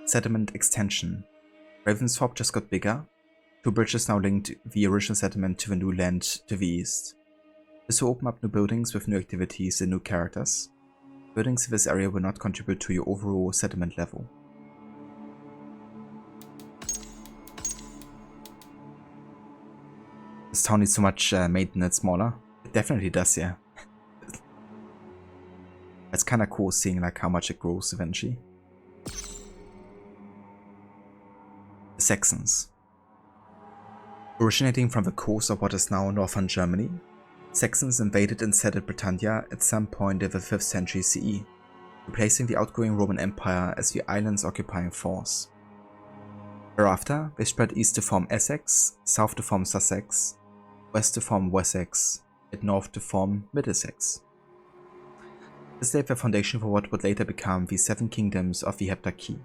[SPEAKER 1] Settlement Extension. Ravensthorpe just got bigger. 2 bridges now linked the original settlement to the new land to the east. This will open up new buildings with new activities and new characters. Buildings in this area will not contribute to your overall settlement level. This town needs so much maintenance smaller. It definitely does, yeah. It's kinda cool seeing like how much it grows eventually. The Saxons. Originating from the coast of what is now northern Germany, Saxons invaded and settled Britannia at some point in the 5th century CE, replacing the outgoing Roman Empire as the island's occupying force. Thereafter, they spread east to form Essex, south to form Sussex, west to form Wessex, and north to form Middlesex. This laid the foundation for what would later become the 7 kingdoms of the Heptarchy.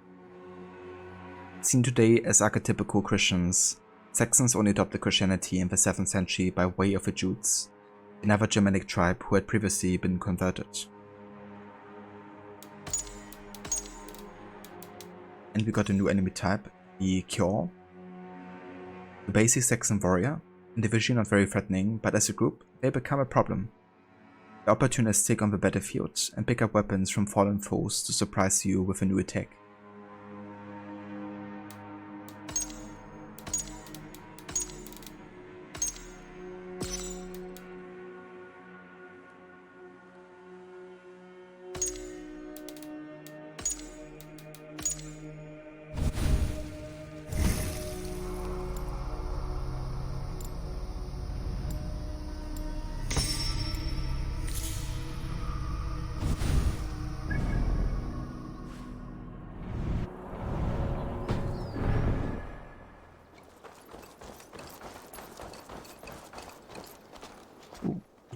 [SPEAKER 1] Seen today as archetypical Christians, Saxons only adopted Christianity in the 7th century by way of the Jutes, another Germanic tribe who had previously been converted. And we got a new enemy type, the Kjor. The basic Saxon warrior, individually not very threatening, but as a group, they become a problem. They're opportunistic on the battlefield and pick up weapons from fallen foes to surprise you with a new attack.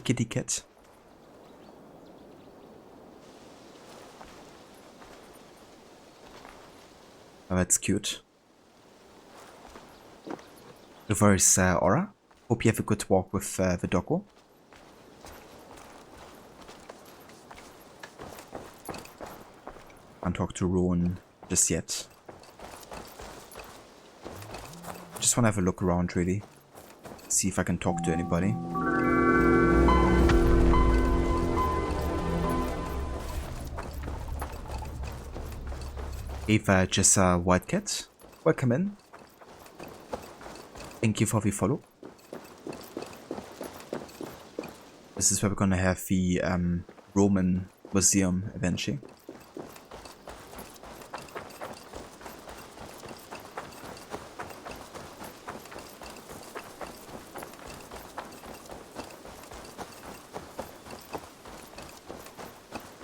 [SPEAKER 1] Kitty cat. Oh, that's cute. Reverse Aura. Hope you have a good walk with the doggo. Can't talk to Roan just yet. Just want to have a look around, really. See if I can talk to anybody. Ava Jessa Whitecat, welcome in. Thank you for the follow. This is where we're gonna have the Roman Museum eventually.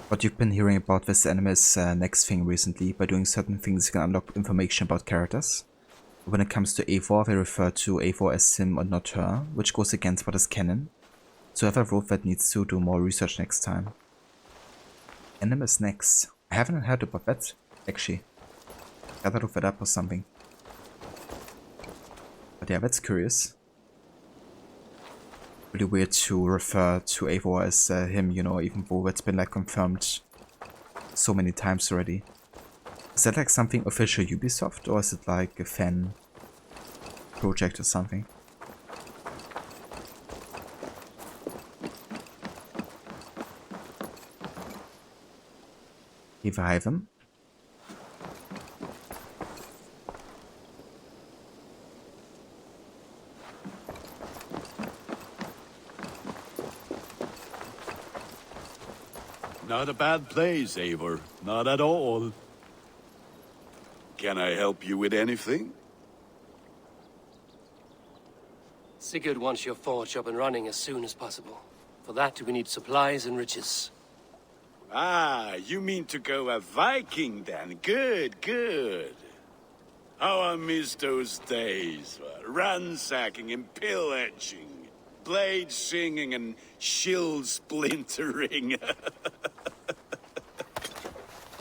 [SPEAKER 1] What you've been hearing about this anime's next thing recently. By doing certain things you can unlock information about characters. When it comes to Eivor, they refer to Eivor as him and not her, which goes against what is canon. So whoever wrote that needs to do more research next time. Animes next. I haven't heard about that, actually. Gotta look that up or something. But yeah, that's curious. Really weird to refer to Eivor as him, you know, even though it's been like confirmed so many times already. Is that like something official Ubisoft, or is it like a fan project or something? Even him.
[SPEAKER 6] Not a bad place, Eivor. Not at all. Can I help you with anything?
[SPEAKER 4] Sigurd wants your forge up and running as soon as possible. For that, we need supplies and riches.
[SPEAKER 6] Ah, you mean to go a Viking then? Good, good. How I miss those days. Ransacking and pillaging. Blade singing and shield splintering.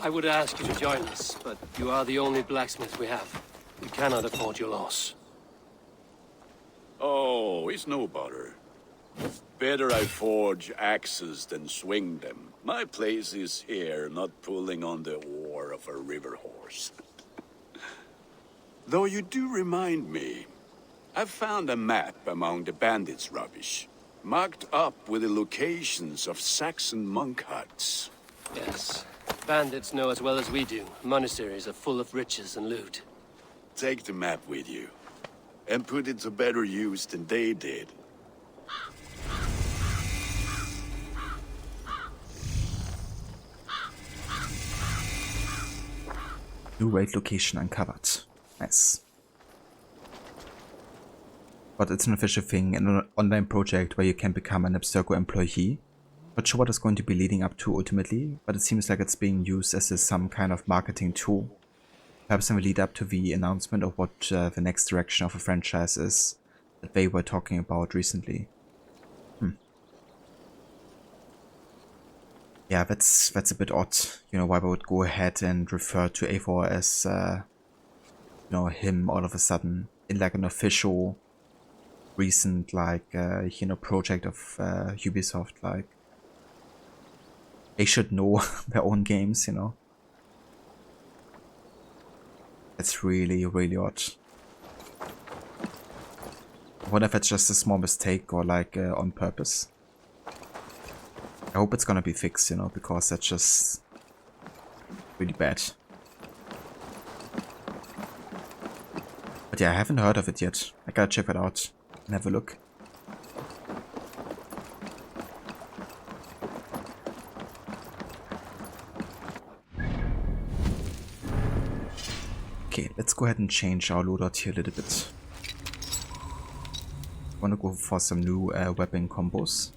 [SPEAKER 4] I would ask you to join us, but you are the only blacksmith we have. We cannot afford your loss.
[SPEAKER 6] Oh, it's no bother. Better I forge axes than swing them. My place is here, not pulling on the oar of a river horse. Though you do remind me, I've found a map among the bandits' rubbish, marked up with the locations of Saxon monk huts.
[SPEAKER 4] Yes. Bandits know as well as we do. Monasteries are full of riches and loot.
[SPEAKER 6] Take the map with you, and put it to better use than they did.
[SPEAKER 1] New raid location uncovered. Nice. But it's an official thing, an online project where you can become an Abstergo employee. Not sure what it's going to be leading up to ultimately, but it seems like it's being used as some kind of marketing tool. Perhaps in the lead up to the announcement of what the next direction of a franchise is that they were talking about recently. Yeah, that's a bit odd. You know, why they would go ahead and refer to Eivor as, you know, him all of a sudden in like an official, recent, like, you know, project of Ubisoft. Like, they should know their own games, you know. It's really, really odd. I wonder if it's just a small mistake or like on purpose. I hope it's gonna be fixed, you know, because that's just really bad. But yeah, I haven't heard of it yet. I gotta check it out and have a look. Okay, let's go ahead and change our loadout here a little bit. I wanna go for some new weapon combos.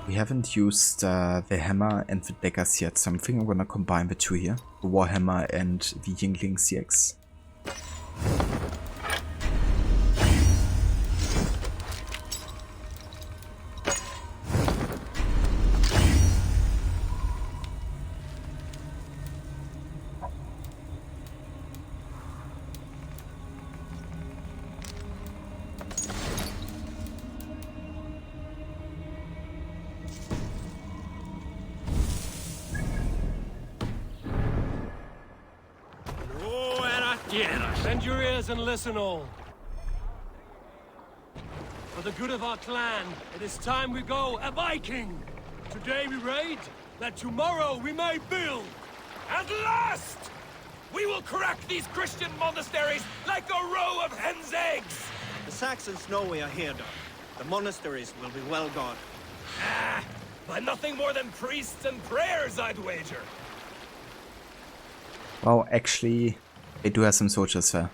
[SPEAKER 1] We haven't used the hammer and the daggers yet, so I'm thinking I'm gonna combine the two here. The Warhammer and the Yingling CX.
[SPEAKER 4] Bend your ears and listen all. For the good of our clan, it is time we go a Viking. Today we raid, that tomorrow we may build.
[SPEAKER 5] At last! We will crack these Christian monasteries like a row of hen's eggs!
[SPEAKER 15] The Saxons know we are here, Doc. The monasteries will be well guarded.
[SPEAKER 5] Ah, by nothing more than priests and prayers, I'd wager.
[SPEAKER 1] Well, actually, they do have some soldiers there.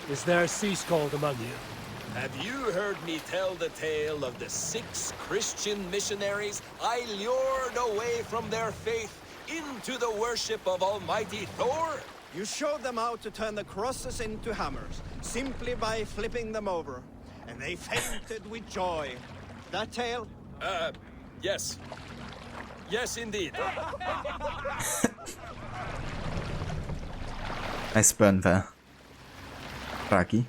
[SPEAKER 4] Is there a cease called among you?
[SPEAKER 5] Have you heard me tell the tale of the 6 Christian missionaries I lured away from their faith into the worship of Almighty Thor?
[SPEAKER 15] You showed them how to turn the crosses into hammers, simply by flipping them over. And they fainted with joy. That tale?
[SPEAKER 5] Yes. Yes, indeed.
[SPEAKER 1] Nice burn there. Ragi.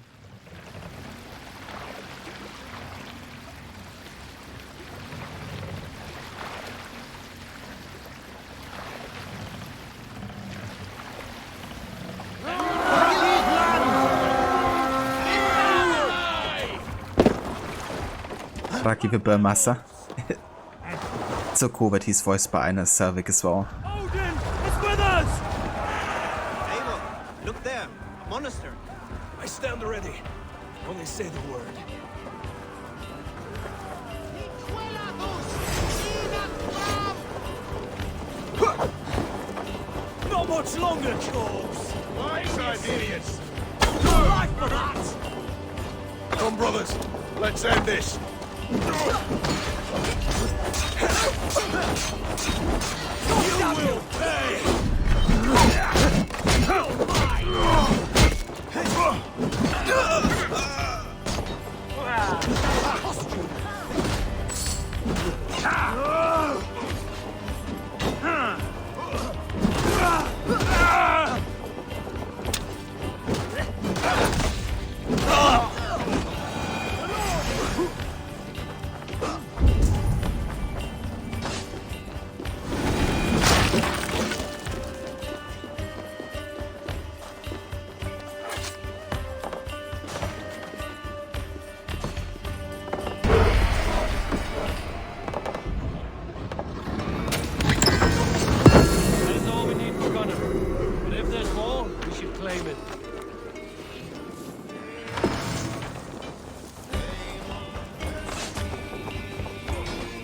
[SPEAKER 1] Raki the Burn Master. So cool that he's voiced by Ina Selvig as well.
[SPEAKER 3] Odin, it's with us!
[SPEAKER 15] Eivor, look there. A monastery.
[SPEAKER 5] I stand ready. Only say the word.
[SPEAKER 3] Not much longer, Corpse!
[SPEAKER 6] Wise idiots!
[SPEAKER 3] Your life for that!
[SPEAKER 6] Come, brothers, let's end this.
[SPEAKER 3] You will pay!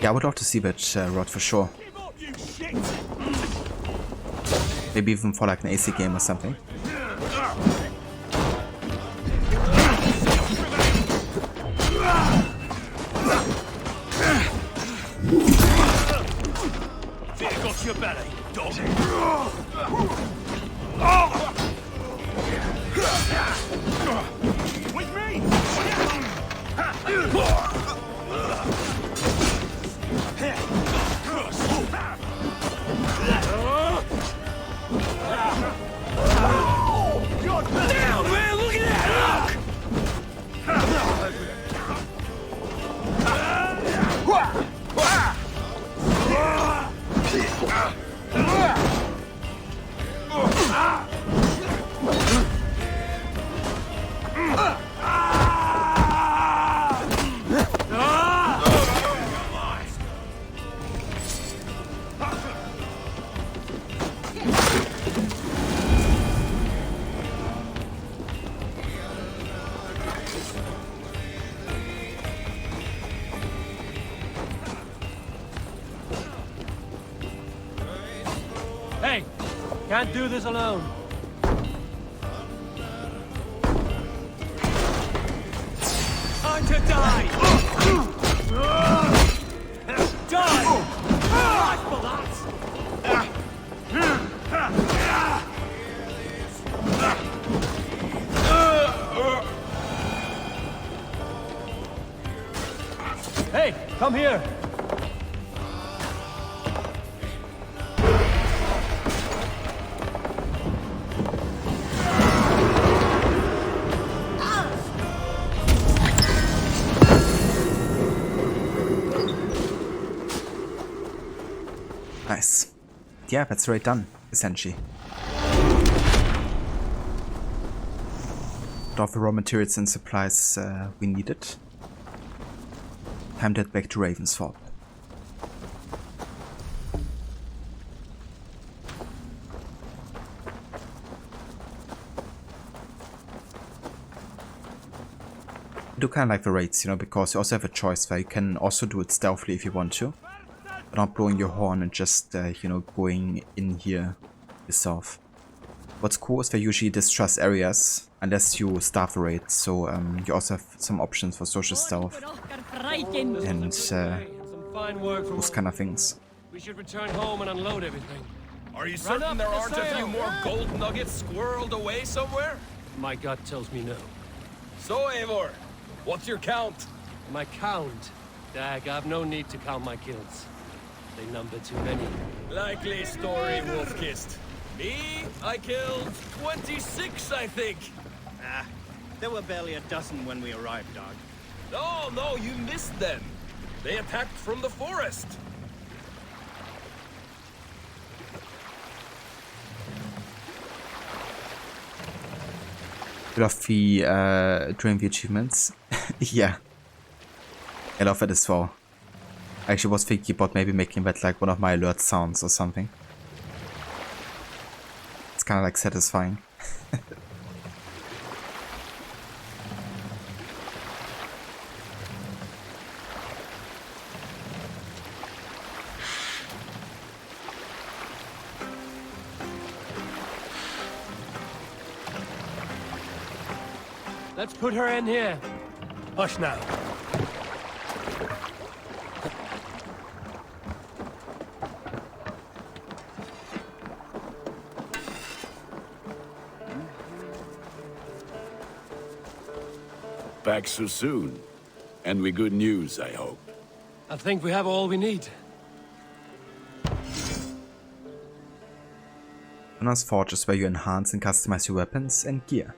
[SPEAKER 1] Yeah, I would love to see that rod for sure. Maybe even for like an AC game or something.
[SPEAKER 3] Got your belly, dog. With me! Down, man! Look at that!
[SPEAKER 17] Hey, can't do this alone.
[SPEAKER 3] Time to die! Die! Life for that!
[SPEAKER 17] Hey, come here.
[SPEAKER 1] Nice. Yeah, that's right done, essentially. Got all the raw materials and supplies we needed. Time to head back to Ravensthorpe. I do kind of like the raids, you know, because you also have a choice where you can also do it stealthily if you want to. But not blowing your horn and just, you know, going in here yourself. What's cool is they usually distrust areas unless you staff the raid, so you also have some options for social stealth and those kind of things.
[SPEAKER 17] We should return home and unload everything.
[SPEAKER 5] Are you certain there aren't a few more gold nuggets squirreled away somewhere?
[SPEAKER 17] My gut tells me no.
[SPEAKER 5] So, Eivor, what's your count?
[SPEAKER 17] My count? Dag, I've no need to count my kills. They number too many.
[SPEAKER 5] Likely story, Wolf-Kissed. Me, I killed 26, I think.
[SPEAKER 15] Ah, there were barely a dozen when we arrived, dog.
[SPEAKER 5] No, you missed them. They attacked from the forest.
[SPEAKER 1] Bit of the during the achievements. Yeah. I love it as well. I actually was thinking about maybe making that like one of my alert sounds or something. It's kind of like satisfying.
[SPEAKER 17] Let's put her in here. Hush now.
[SPEAKER 6] Back so soon. And with good news, I hope.
[SPEAKER 17] I think we have all we need.
[SPEAKER 1] Gunner's Forge is where you enhance and customize your weapons and gear.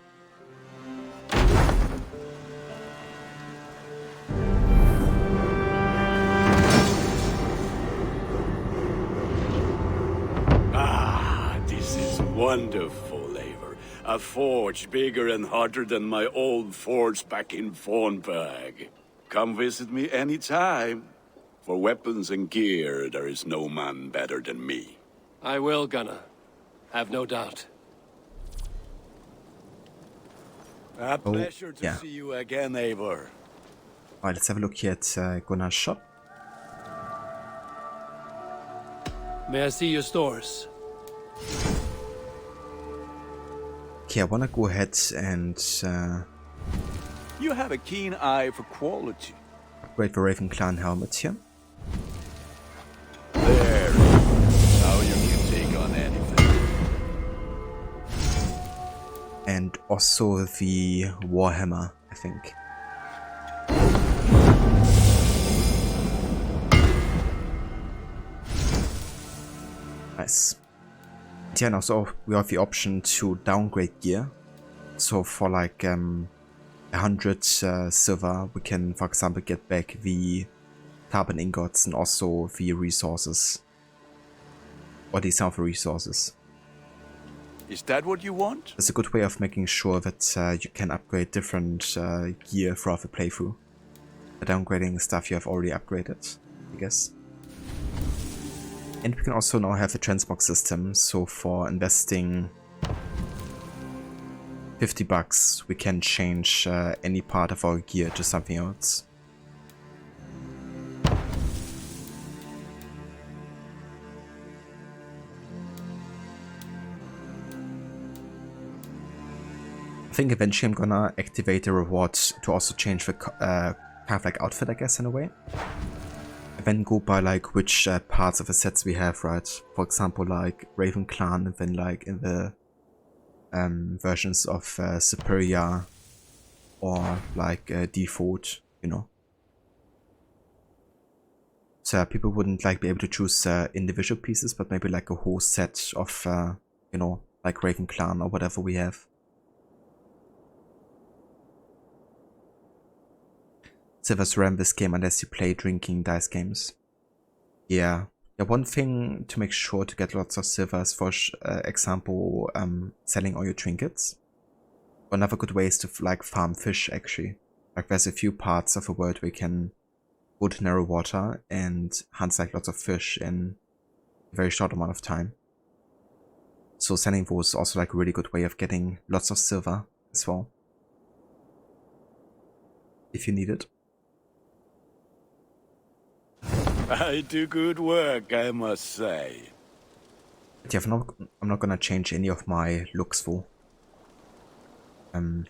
[SPEAKER 6] This is wonderful, Eivor. A forge bigger and hotter than my old forge back in Fornburg. Come visit me anytime. For weapons and gear, there is no man better than me.
[SPEAKER 17] I will, Gunnar. Have no doubt.
[SPEAKER 6] A pleasure to see you again, Eivor.
[SPEAKER 1] Alright, let's have a look here at Gunnar's shop.
[SPEAKER 17] May I see your stores?
[SPEAKER 1] Okay, I wanna go ahead and
[SPEAKER 6] You have a keen eye for quality.
[SPEAKER 1] upgrade the Raven Clan helmet here.
[SPEAKER 6] There. Now you can take on anything.
[SPEAKER 1] And also the Warhammer, I think. Nice. Yeah, and also we have the option to downgrade gear. So for like 100 silver, we can, for example, get back the carbon ingots and also the resources. Or the sulfur resources.
[SPEAKER 6] Is that what you want?
[SPEAKER 1] It's a good way of making sure that you can upgrade different gear throughout the playthrough. By downgrading stuff you have already upgraded, I guess. And we can also now have the transmog system, so for investing 50 bucks we can change any part of our gear to something else. I think eventually I'm gonna activate a reward to also change the kind of like outfit, I guess, in a way. And then go by like which parts of the sets we have, right? For example, like Raven Clan, and then like in the versions of Superior or like Default, you know. So people wouldn't like be able to choose individual pieces, but maybe like a whole set of, you know, like Raven Clan or whatever we have. Silver's rare in this game unless you play drinking dice games. Yeah. Yeah, one thing to make sure to get lots of silver is, for example, selling all your trinkets. Another good way is to like farm fish, actually. Like there's a few parts of the world where you can go to narrow water and hunt like lots of fish in a very short amount of time. So selling those is also like a really good way of getting lots of silver as well. If you need it.
[SPEAKER 6] I do good work, I must say.
[SPEAKER 1] But yeah, I'm not gonna change any of my looks though.
[SPEAKER 17] I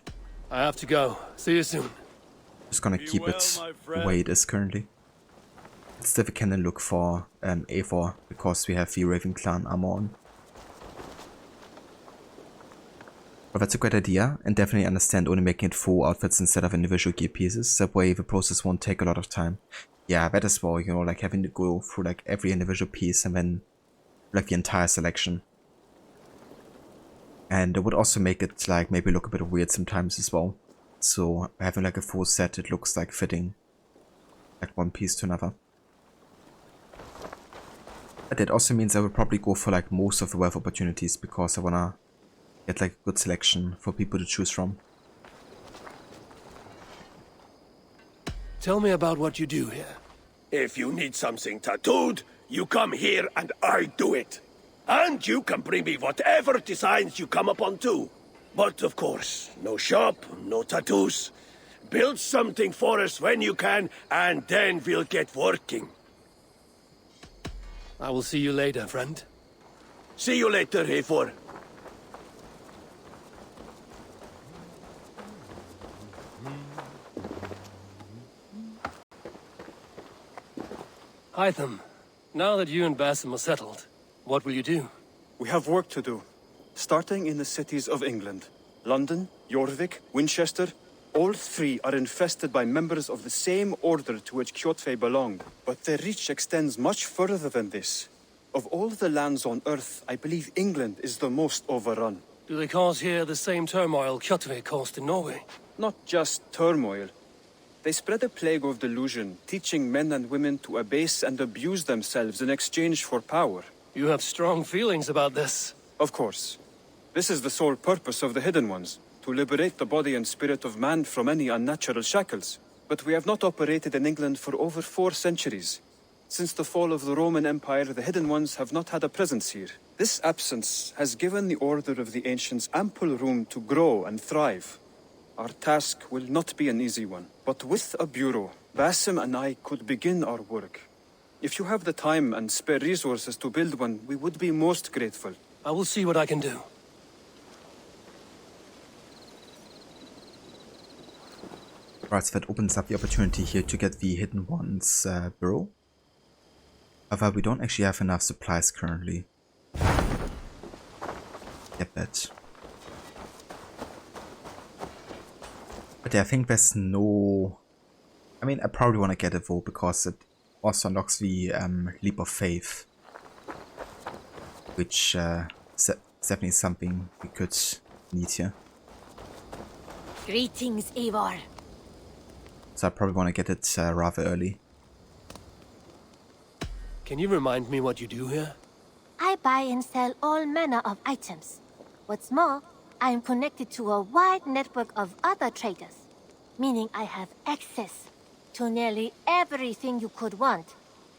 [SPEAKER 17] have to go. See you soon.
[SPEAKER 1] Just gonna keep it the way it is currently. Still we can then look for A4 because we have the Raven Clan armor on. But that's a great idea, and definitely understand only making it full outfits instead of individual gear pieces. That way the process won't take a lot of time. Yeah, that as well, you know, like having to go through like every individual piece and then like the entire selection. And it would also make it like maybe look a bit weird sometimes as well. So having like a full set, it looks like fitting like one piece to another. But that also means I will probably go for like most of the wealth opportunities because I wanna get like a good selection for people to choose from.
[SPEAKER 17] Tell me about what you do here.
[SPEAKER 18] If you need something tattooed, you come here and I do it. And you can bring me whatever designs you come upon too. But of course, no shop, no tattoos. Build something for us when you can, and then we'll get working.
[SPEAKER 17] I will see you later, friend.
[SPEAKER 18] See you later, Eivor.
[SPEAKER 17] Hytham, now that you and Basim are settled, what will you do?
[SPEAKER 19] We have work to do. Starting in the cities of England. London, Jorvik, Winchester, all three are infested by members of the same order to which Kjotve belonged. But their reach extends much further than this. Of all the lands on Earth, I believe England is the most overrun.
[SPEAKER 17] Do they cause here the same turmoil Kjotve caused in Norway?
[SPEAKER 19] Not just turmoil. They spread a plague of delusion, teaching men and women to abase and abuse themselves in exchange for power.
[SPEAKER 17] You have strong feelings about this.
[SPEAKER 19] Of course. This is the sole purpose of the Hidden Ones, to liberate the body and spirit of man from any unnatural shackles. But we have not operated in England for over 4 centuries. Since the fall of the Roman Empire, the Hidden Ones have not had a presence here. This absence has given the Order of the Ancients ample room to grow and thrive. Our task will not be an easy one, but with a bureau, Basim and I could begin our work. If you have the time and spare resources to build one, we would be most grateful.
[SPEAKER 17] I will see what I can do.
[SPEAKER 1] Right, so that opens up the opportunity here to get the Hidden Ones bureau. However, we don't actually have enough supplies currently. Get that. But yeah, I think there's no... I mean, I probably want to get it though, because it also unlocks the Leap of Faith. Which is definitely something we could need here.
[SPEAKER 14] Greetings, Eivor.
[SPEAKER 1] So I probably want to get it rather early.
[SPEAKER 17] Can you remind me what you do here?
[SPEAKER 13] I buy and sell all manner of items. What's more, I am connected to a wide network of other traders, meaning I have access to nearly everything you could want,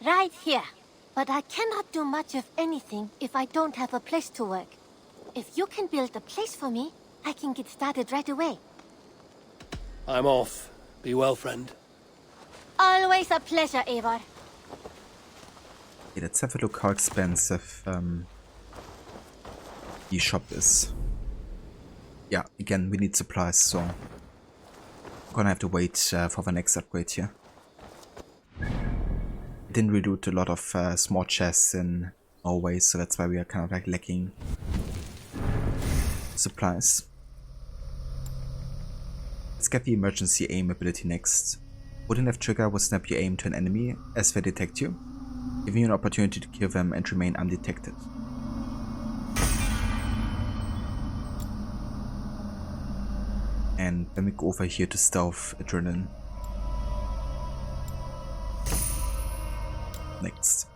[SPEAKER 13] right here. But I cannot do much of anything if I don't have a place to work. If you can build a place for me, I can get started right away.
[SPEAKER 17] I'm off. Be well, friend.
[SPEAKER 13] Always a pleasure, Eivor.
[SPEAKER 1] Okay, let's have a look how expensive the shop is. Yeah, again, we need supplies, so I'm gonna have to wait for the next upgrade here. I didn't reloot a lot of small chests in Norway, so that's why we are kind of like lacking supplies. Let's get the emergency aim ability next. Wooden left trigger will snap your aim to an enemy as they detect you, giving you an opportunity to kill them and remain undetected. And then we go over here to stealth adrenaline. Next.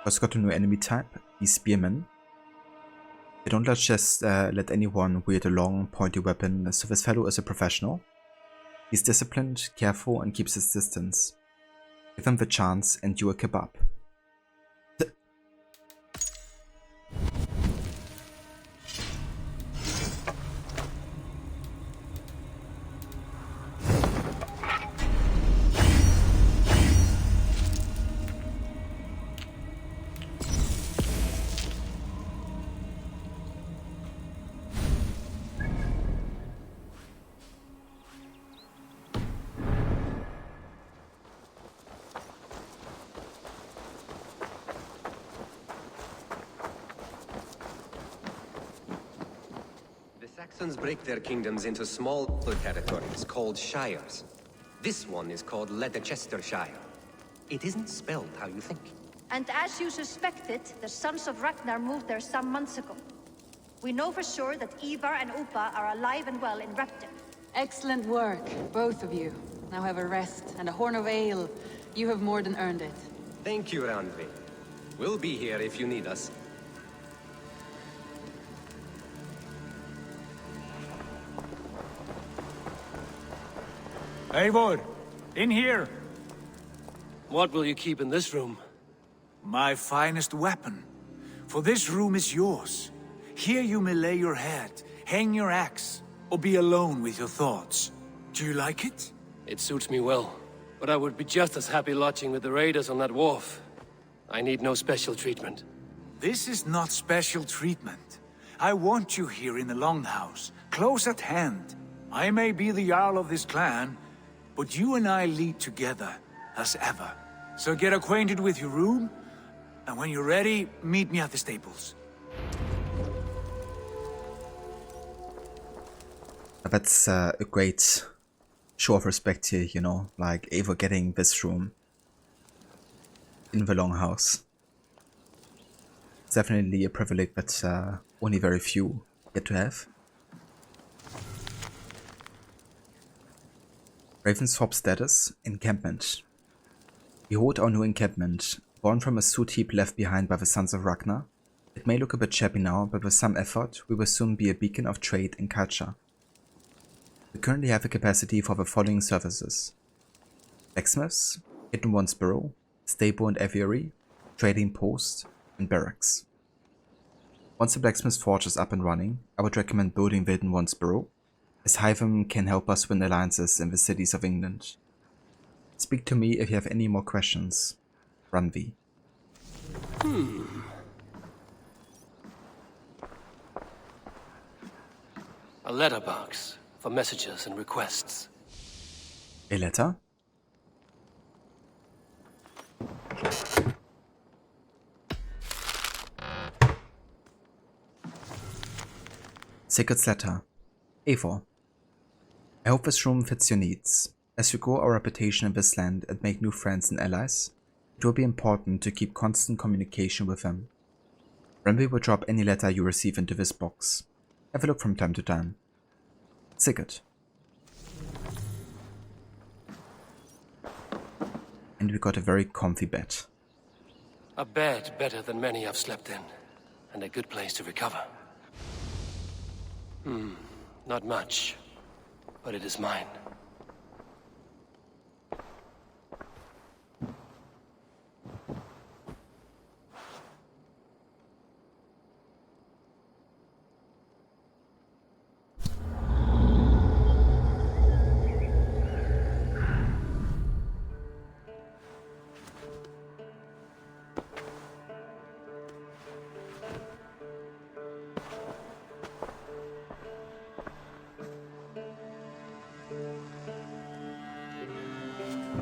[SPEAKER 1] Also got a new enemy type, the Spearmen. They don't just let anyone wield a long, pointy weapon, so this fellow is a professional. He's disciplined, careful, and keeps his distance. Give him the chance and you a kebab.
[SPEAKER 21] Saxons break their kingdoms into small territories called shires. This one is called Leicestershire. It isn't spelled how you think.
[SPEAKER 22] And as you suspected, the Sons of Ragnar moved there some months ago. We know for sure that Ivar and Upa are alive and well in Repton.
[SPEAKER 23] Excellent work, both of you. Now have a rest and a horn of ale. You have more than earned it.
[SPEAKER 21] Thank you, Randvi. We'll be here if you need us.
[SPEAKER 9] Eivor, in here.
[SPEAKER 17] What will you keep in this room?
[SPEAKER 9] My finest weapon. For this room is yours. Here you may lay your head, hang your axe, or be alone with your thoughts. Do you like it?
[SPEAKER 17] It suits me well, but I would be just as happy lodging with the raiders on that wharf. I need no special treatment.
[SPEAKER 9] This is not special treatment. I want you here in the Longhouse, close at hand. I may be the Jarl of this clan, but you and I lead together, as ever. So get acquainted with your room, and when you're ready, meet me at the stables.
[SPEAKER 1] That's a great show of respect here, you know, like Eivor getting this room in the Longhouse. It's definitely a privilege that only very few get to have. Ravensthorpe status, encampment. Behold our new encampment, born from a soot heap left behind by the Sons of Ragnar. It may look a bit shabby now, but with some effort, we will soon be a beacon of trade and culture. We currently have a capacity for the following services: blacksmiths, hidden one's burrow, stable and aviary, trading post, and barracks. Once the blacksmith forge is up and running, I would recommend building the hidden one's burrow, as Hytham can help us win alliances in the cities of England. Speak to me if you have any more questions. Runvi.
[SPEAKER 17] A letterbox for messages and requests.
[SPEAKER 1] A letter? Sigurd's letter. Eivor. I hope this room fits your needs. As we grow our reputation in this land and make new friends and allies, it will be important to keep constant communication with them. Rambi will drop any letter you receive into this box. Have a look from time to time. Sigurd. And we got a very comfy bed.
[SPEAKER 17] A bed better than many I've slept in, and a good place to recover. Not much, but it is mine.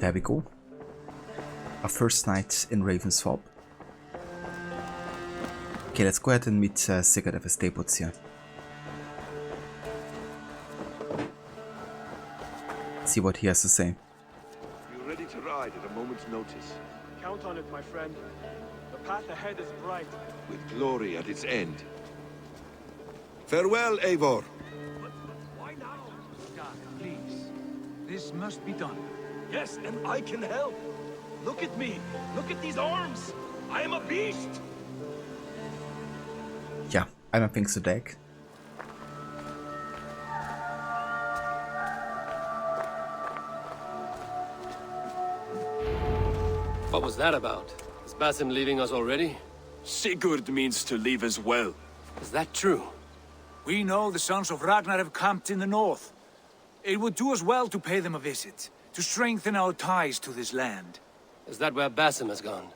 [SPEAKER 1] There we go. Our first night in Ravensthorpe. Okay, let's go ahead and meet Sigurd at the stables here. See what he has to say.
[SPEAKER 2] You're ready to ride at a moment's notice.
[SPEAKER 8] Count on it, my friend. The path ahead is bright.
[SPEAKER 2] With glory at its end. Farewell, Eivor.
[SPEAKER 8] Why now?
[SPEAKER 9] God, please. This must be done.
[SPEAKER 8] Yes, and I can help. Look at me. Look at these arms. I am a beast.
[SPEAKER 1] Yeah, I don't think so, Dag.
[SPEAKER 17] What was that about? Is Basim leaving us already?
[SPEAKER 18] Sigurd means to leave as well.
[SPEAKER 17] Is that true?
[SPEAKER 9] We know the Sons of Ragnar have camped in the north. It would do us well to pay them a visit, to strengthen our ties to this land.
[SPEAKER 17] Is that where Basim has gone?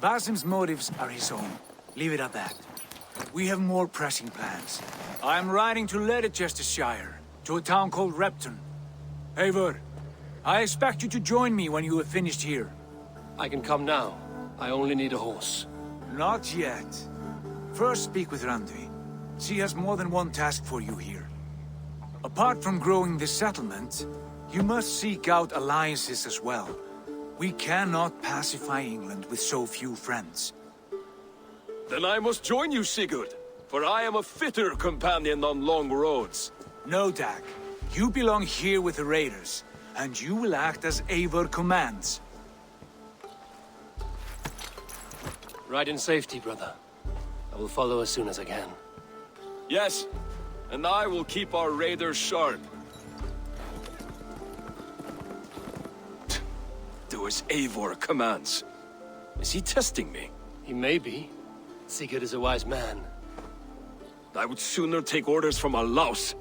[SPEAKER 9] Basim's motives are his own. Leave it at that. We have more pressing plans. I'm riding to Leicestershire, to a town called Repton. Eivor, I expect you to join me when you have finished here.
[SPEAKER 17] I can come now. I only need a horse.
[SPEAKER 9] Not yet. First speak with Randvi. She has more than one task for you here. Apart from growing this settlement, you must seek out alliances as well. We cannot pacify England with so few friends.
[SPEAKER 18] Then I must join you, Sigurd, for I am a fitter companion on long roads.
[SPEAKER 9] No, Dag. You belong here with the raiders, and you will act as Eivor commands.
[SPEAKER 17] Ride in safety, brother. I will follow as soon as I can.
[SPEAKER 18] Yes, and I will keep our raiders sharp.
[SPEAKER 5] do as Eivor commands. Is he testing me?
[SPEAKER 17] He may be. Sigurd is a wise man.
[SPEAKER 5] I would sooner take orders from a louse.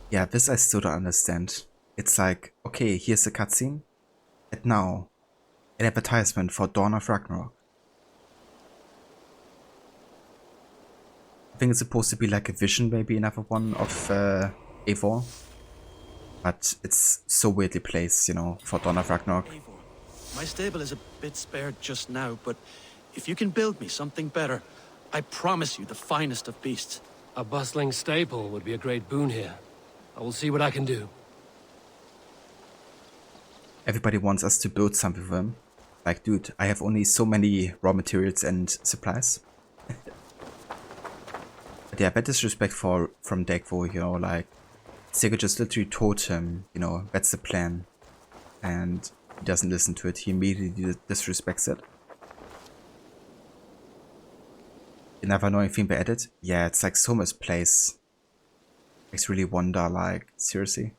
[SPEAKER 1] Yeah, this I still don't understand. It's like, okay, here's a cutscene, and now an advertisement for Dawn of Ragnarok. I think it's supposed to be like a vision, maybe another one of Eivor. But it's so weirdly placed, you know, for Dawn of Ragnarok.
[SPEAKER 15] My stable is a bit spared just now, but if you can build me something better, I promise you the finest of beasts.
[SPEAKER 17] A bustling stable would be a great boon here. I will see what I can do.
[SPEAKER 1] Everybody wants us to build something for them. Like, dude, I have only so many raw materials and supplies. But yeah, bad disrespect from Dagvo, you know, like, Sigurd just literally told him, you know, that's the plan. And he doesn't listen to it, he immediately disrespects it. Another annoying thing they added? Yeah, it's like so misplaced. Makes really wonder, like, seriously?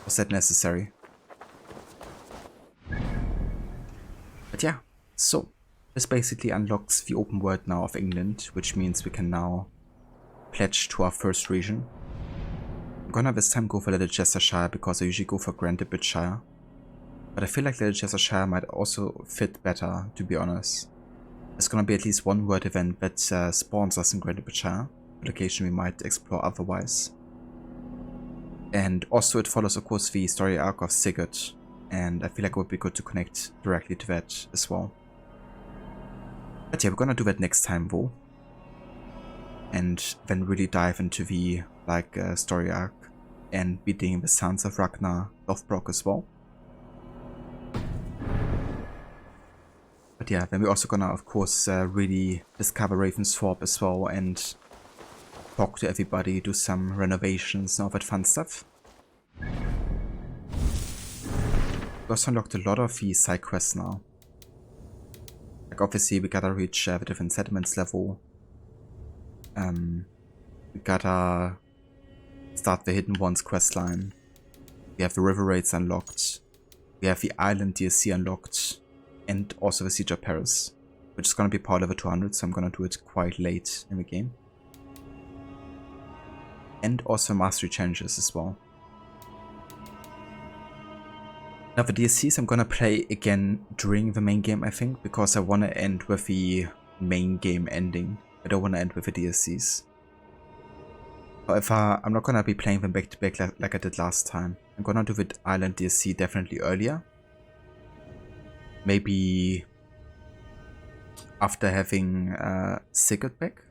[SPEAKER 1] Was that necessary? But yeah, so this basically unlocks the open world now of England, which means we can now pledge to our first region. I'm gonna this time go for Leicestershire because I usually go for Grantebridgeshire. But I feel like Leicestershire might also fit better, to be honest. There's gonna be at least one world event that spawns us in Grantebridgeshire, a location we might explore otherwise. And also it follows of course the story arc of Sigurd, and I feel like it would be good to connect directly to that as well. But yeah, we're gonna do that next time though. And then really dive into the like story arc and beating the Sons of Ragnar Lothbrok as well. But yeah, then we're also gonna of course really discover Ravensthorpe as well and talk to everybody, do some renovations and all that fun stuff. We also unlocked a lot of the side quests now. Like obviously we gotta reach the different settlements level. We gotta start the Hidden Ones questline. We have the river raids unlocked. We have the island DLC unlocked. And also the Siege of Paris, which is gonna be power level 200, so I'm gonna do it quite late in the game. And also mastery challenges as well. Now the DLCs I'm gonna play again during the main game, I think, because I wanna end with the main game ending. I don't wanna end with the DLCs. However, I'm not gonna be playing them back to back like I did last time. I'm gonna do the island DLC definitely earlier. Maybe after having Sigurd back.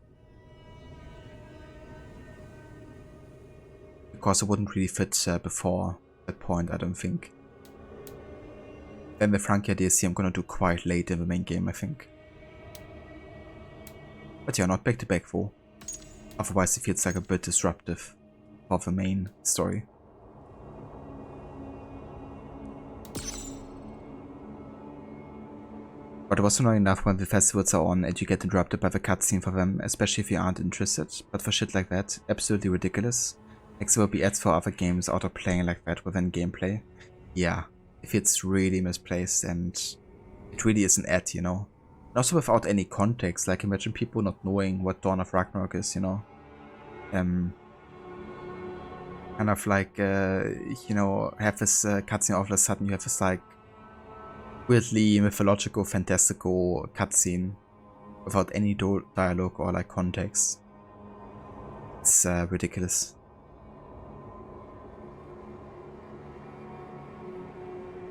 [SPEAKER 1] Because it wouldn't really fit before that point, I don't think. Then the Francia DLC I'm gonna do quite late in the main game, I think. But yeah, not back to back though. Otherwise it feels like a bit disruptive of the main story. But it was annoying enough when the festivals are on and you get interrupted by the cutscene for them, especially if you aren't interested. But for shit like that, absolutely ridiculous. Like there will be ads for other games auto-playing like that within gameplay. Yeah, if it's really misplaced and it really is an ad, you know. And also without any context, like imagine people not knowing what Dawn of Ragnarok is, you know. Kind of like, you know, have this cutscene all of a sudden, you have this like weirdly mythological, fantastical cutscene without any dialogue or like context. It's ridiculous.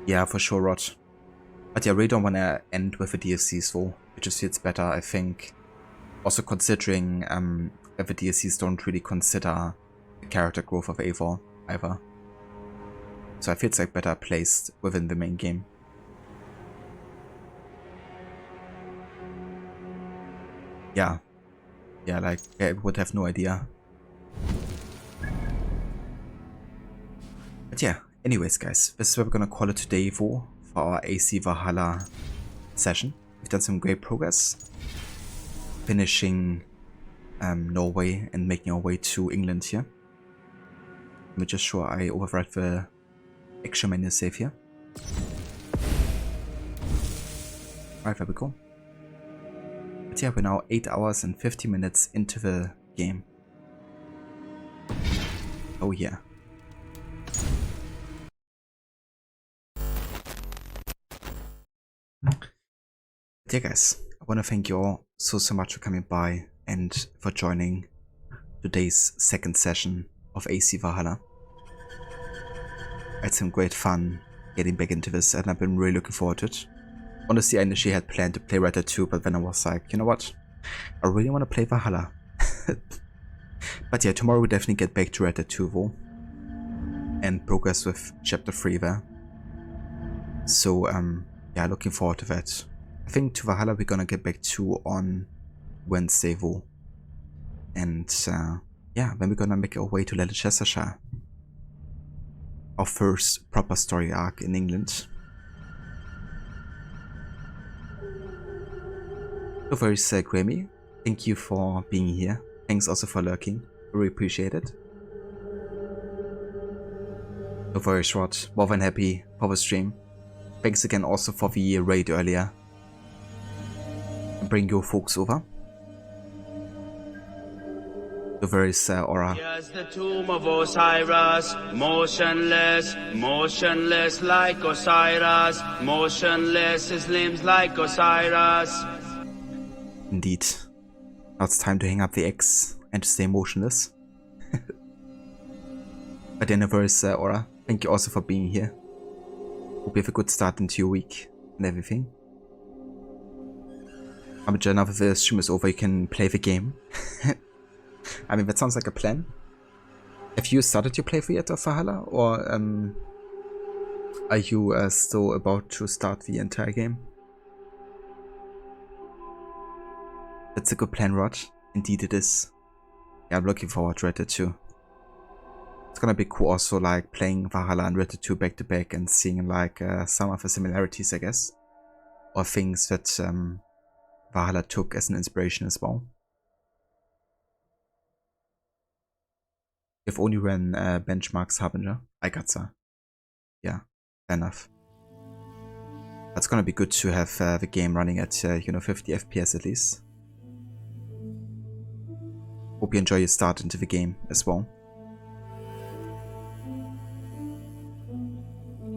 [SPEAKER 1] Yeah, for sure, Rod. But yeah, I really don't want to end with the DLCs though. It just feels better, I think. Also considering that the DLCs don't really consider the character growth of Eivor either. So I feel it's like better placed within the main game. Yeah. Yeah, like, I would have no idea. But yeah, anyways guys, this is where we're gonna call it today for our AC Valhalla session. We've done some great progress. finishing Norway and making our way to England here. Let me just sure I override the action menu save here. Alright, there we go. But yeah, we're now 8 hours and 50 minutes into the game. Oh yeah. But yeah guys, I want to thank you all so much for coming by and for joining today's second session of AC Valhalla. I had some great fun getting back into this and I've been really looking forward to it. Honestly, I initially had planned to play Red Dead 2, but then I was like, you know what? I really want to play Valhalla. But yeah, tomorrow we'll definitely get back to Red Dead 2 though. And progress with Chapter 3 there. So, yeah, looking forward to that. I think to Valhalla we're gonna get back to on Wednesday though. And, yeah, then we're gonna make our way to Leicestershire. Our first proper story arc in England. So very Grammy, thank you for being here. Thanks also for lurking. Really appreciate it. So very short, more than happy for the stream. Thanks again also for the raid earlier. Bring your folks over. So very Aura.
[SPEAKER 7] Here's the tomb of Osiris, motionless, motionless like Osiris, motionless, his limbs like Osiris.
[SPEAKER 1] Indeed. Now it's time to hang up the X and to stay motionless. But then there's Aura, thank you also for being here. Hope you have a good start into your week and everything. Now that the stream is over, you can play the game. I mean, that sounds like a plan. Have you started your playthrough yet of Valhalla? Or are you still about to start the entire game? That's a good plan, Rod. Indeed it is. Yeah, I'm looking forward to Red Dead 2. It's gonna be cool also, like, playing Valhalla and Red Dead 2 back to back and seeing, like, some of the similarities, I guess. Or things that Valhalla took as an inspiration as well. You've only ran benchmarks Harbinger. I gotcha. Yeah, fair enough. That's gonna be good to have the game running at, 50 FPS at least. Hope you enjoy your start into the game as well.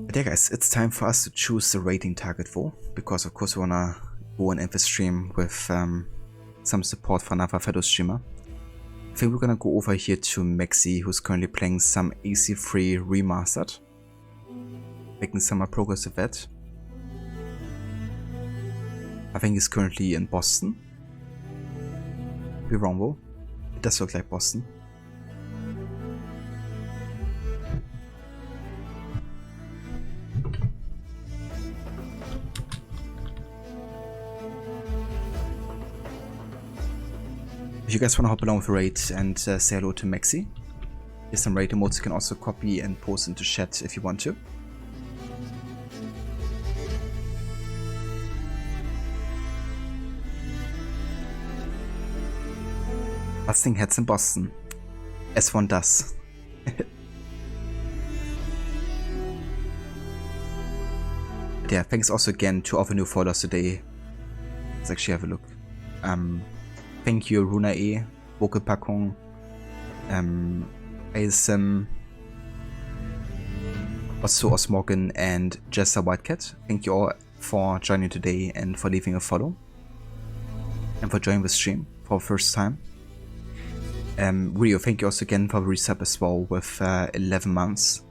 [SPEAKER 1] But yeah guys, it's time for us to choose the rating target for, because of course we wanna go and end the stream with some support for another fellow streamer. I think we're gonna go over here to Maxi, who's currently playing some AC3 Remastered. Making some more progress with that. I think he's currently in Boston. Could be wrong though. It does look like Boston. If you guys want to hop along with the raid and say hello to Maxi, here's some raid emotes you can also copy and post into chat if you want to. Busting heads in Boston, as one does. Yeah, thanks also again to all the new followers today. Let's actually have a look. Thank you Runa E, Wokelpackung, Asim, also Osmorgan and Jessa Whitecat. Thank you all for joining today and for leaving a follow. And for joining the stream for the first time. Rio, thank you also again for the resub as well with 11 months.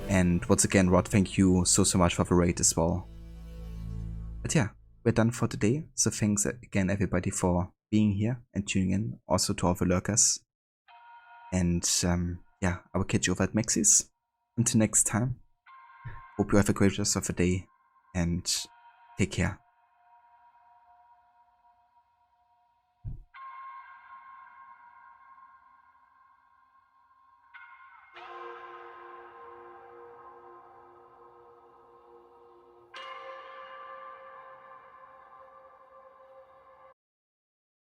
[SPEAKER 1] And once again, Rod, thank you so much for the raid as well. But yeah, we're done for today. So thanks again everybody for being here and tuning in. Also to all the lurkers. And yeah, I will catch you over at Maxi's. Until next time, hope you have a great rest of the day and take care.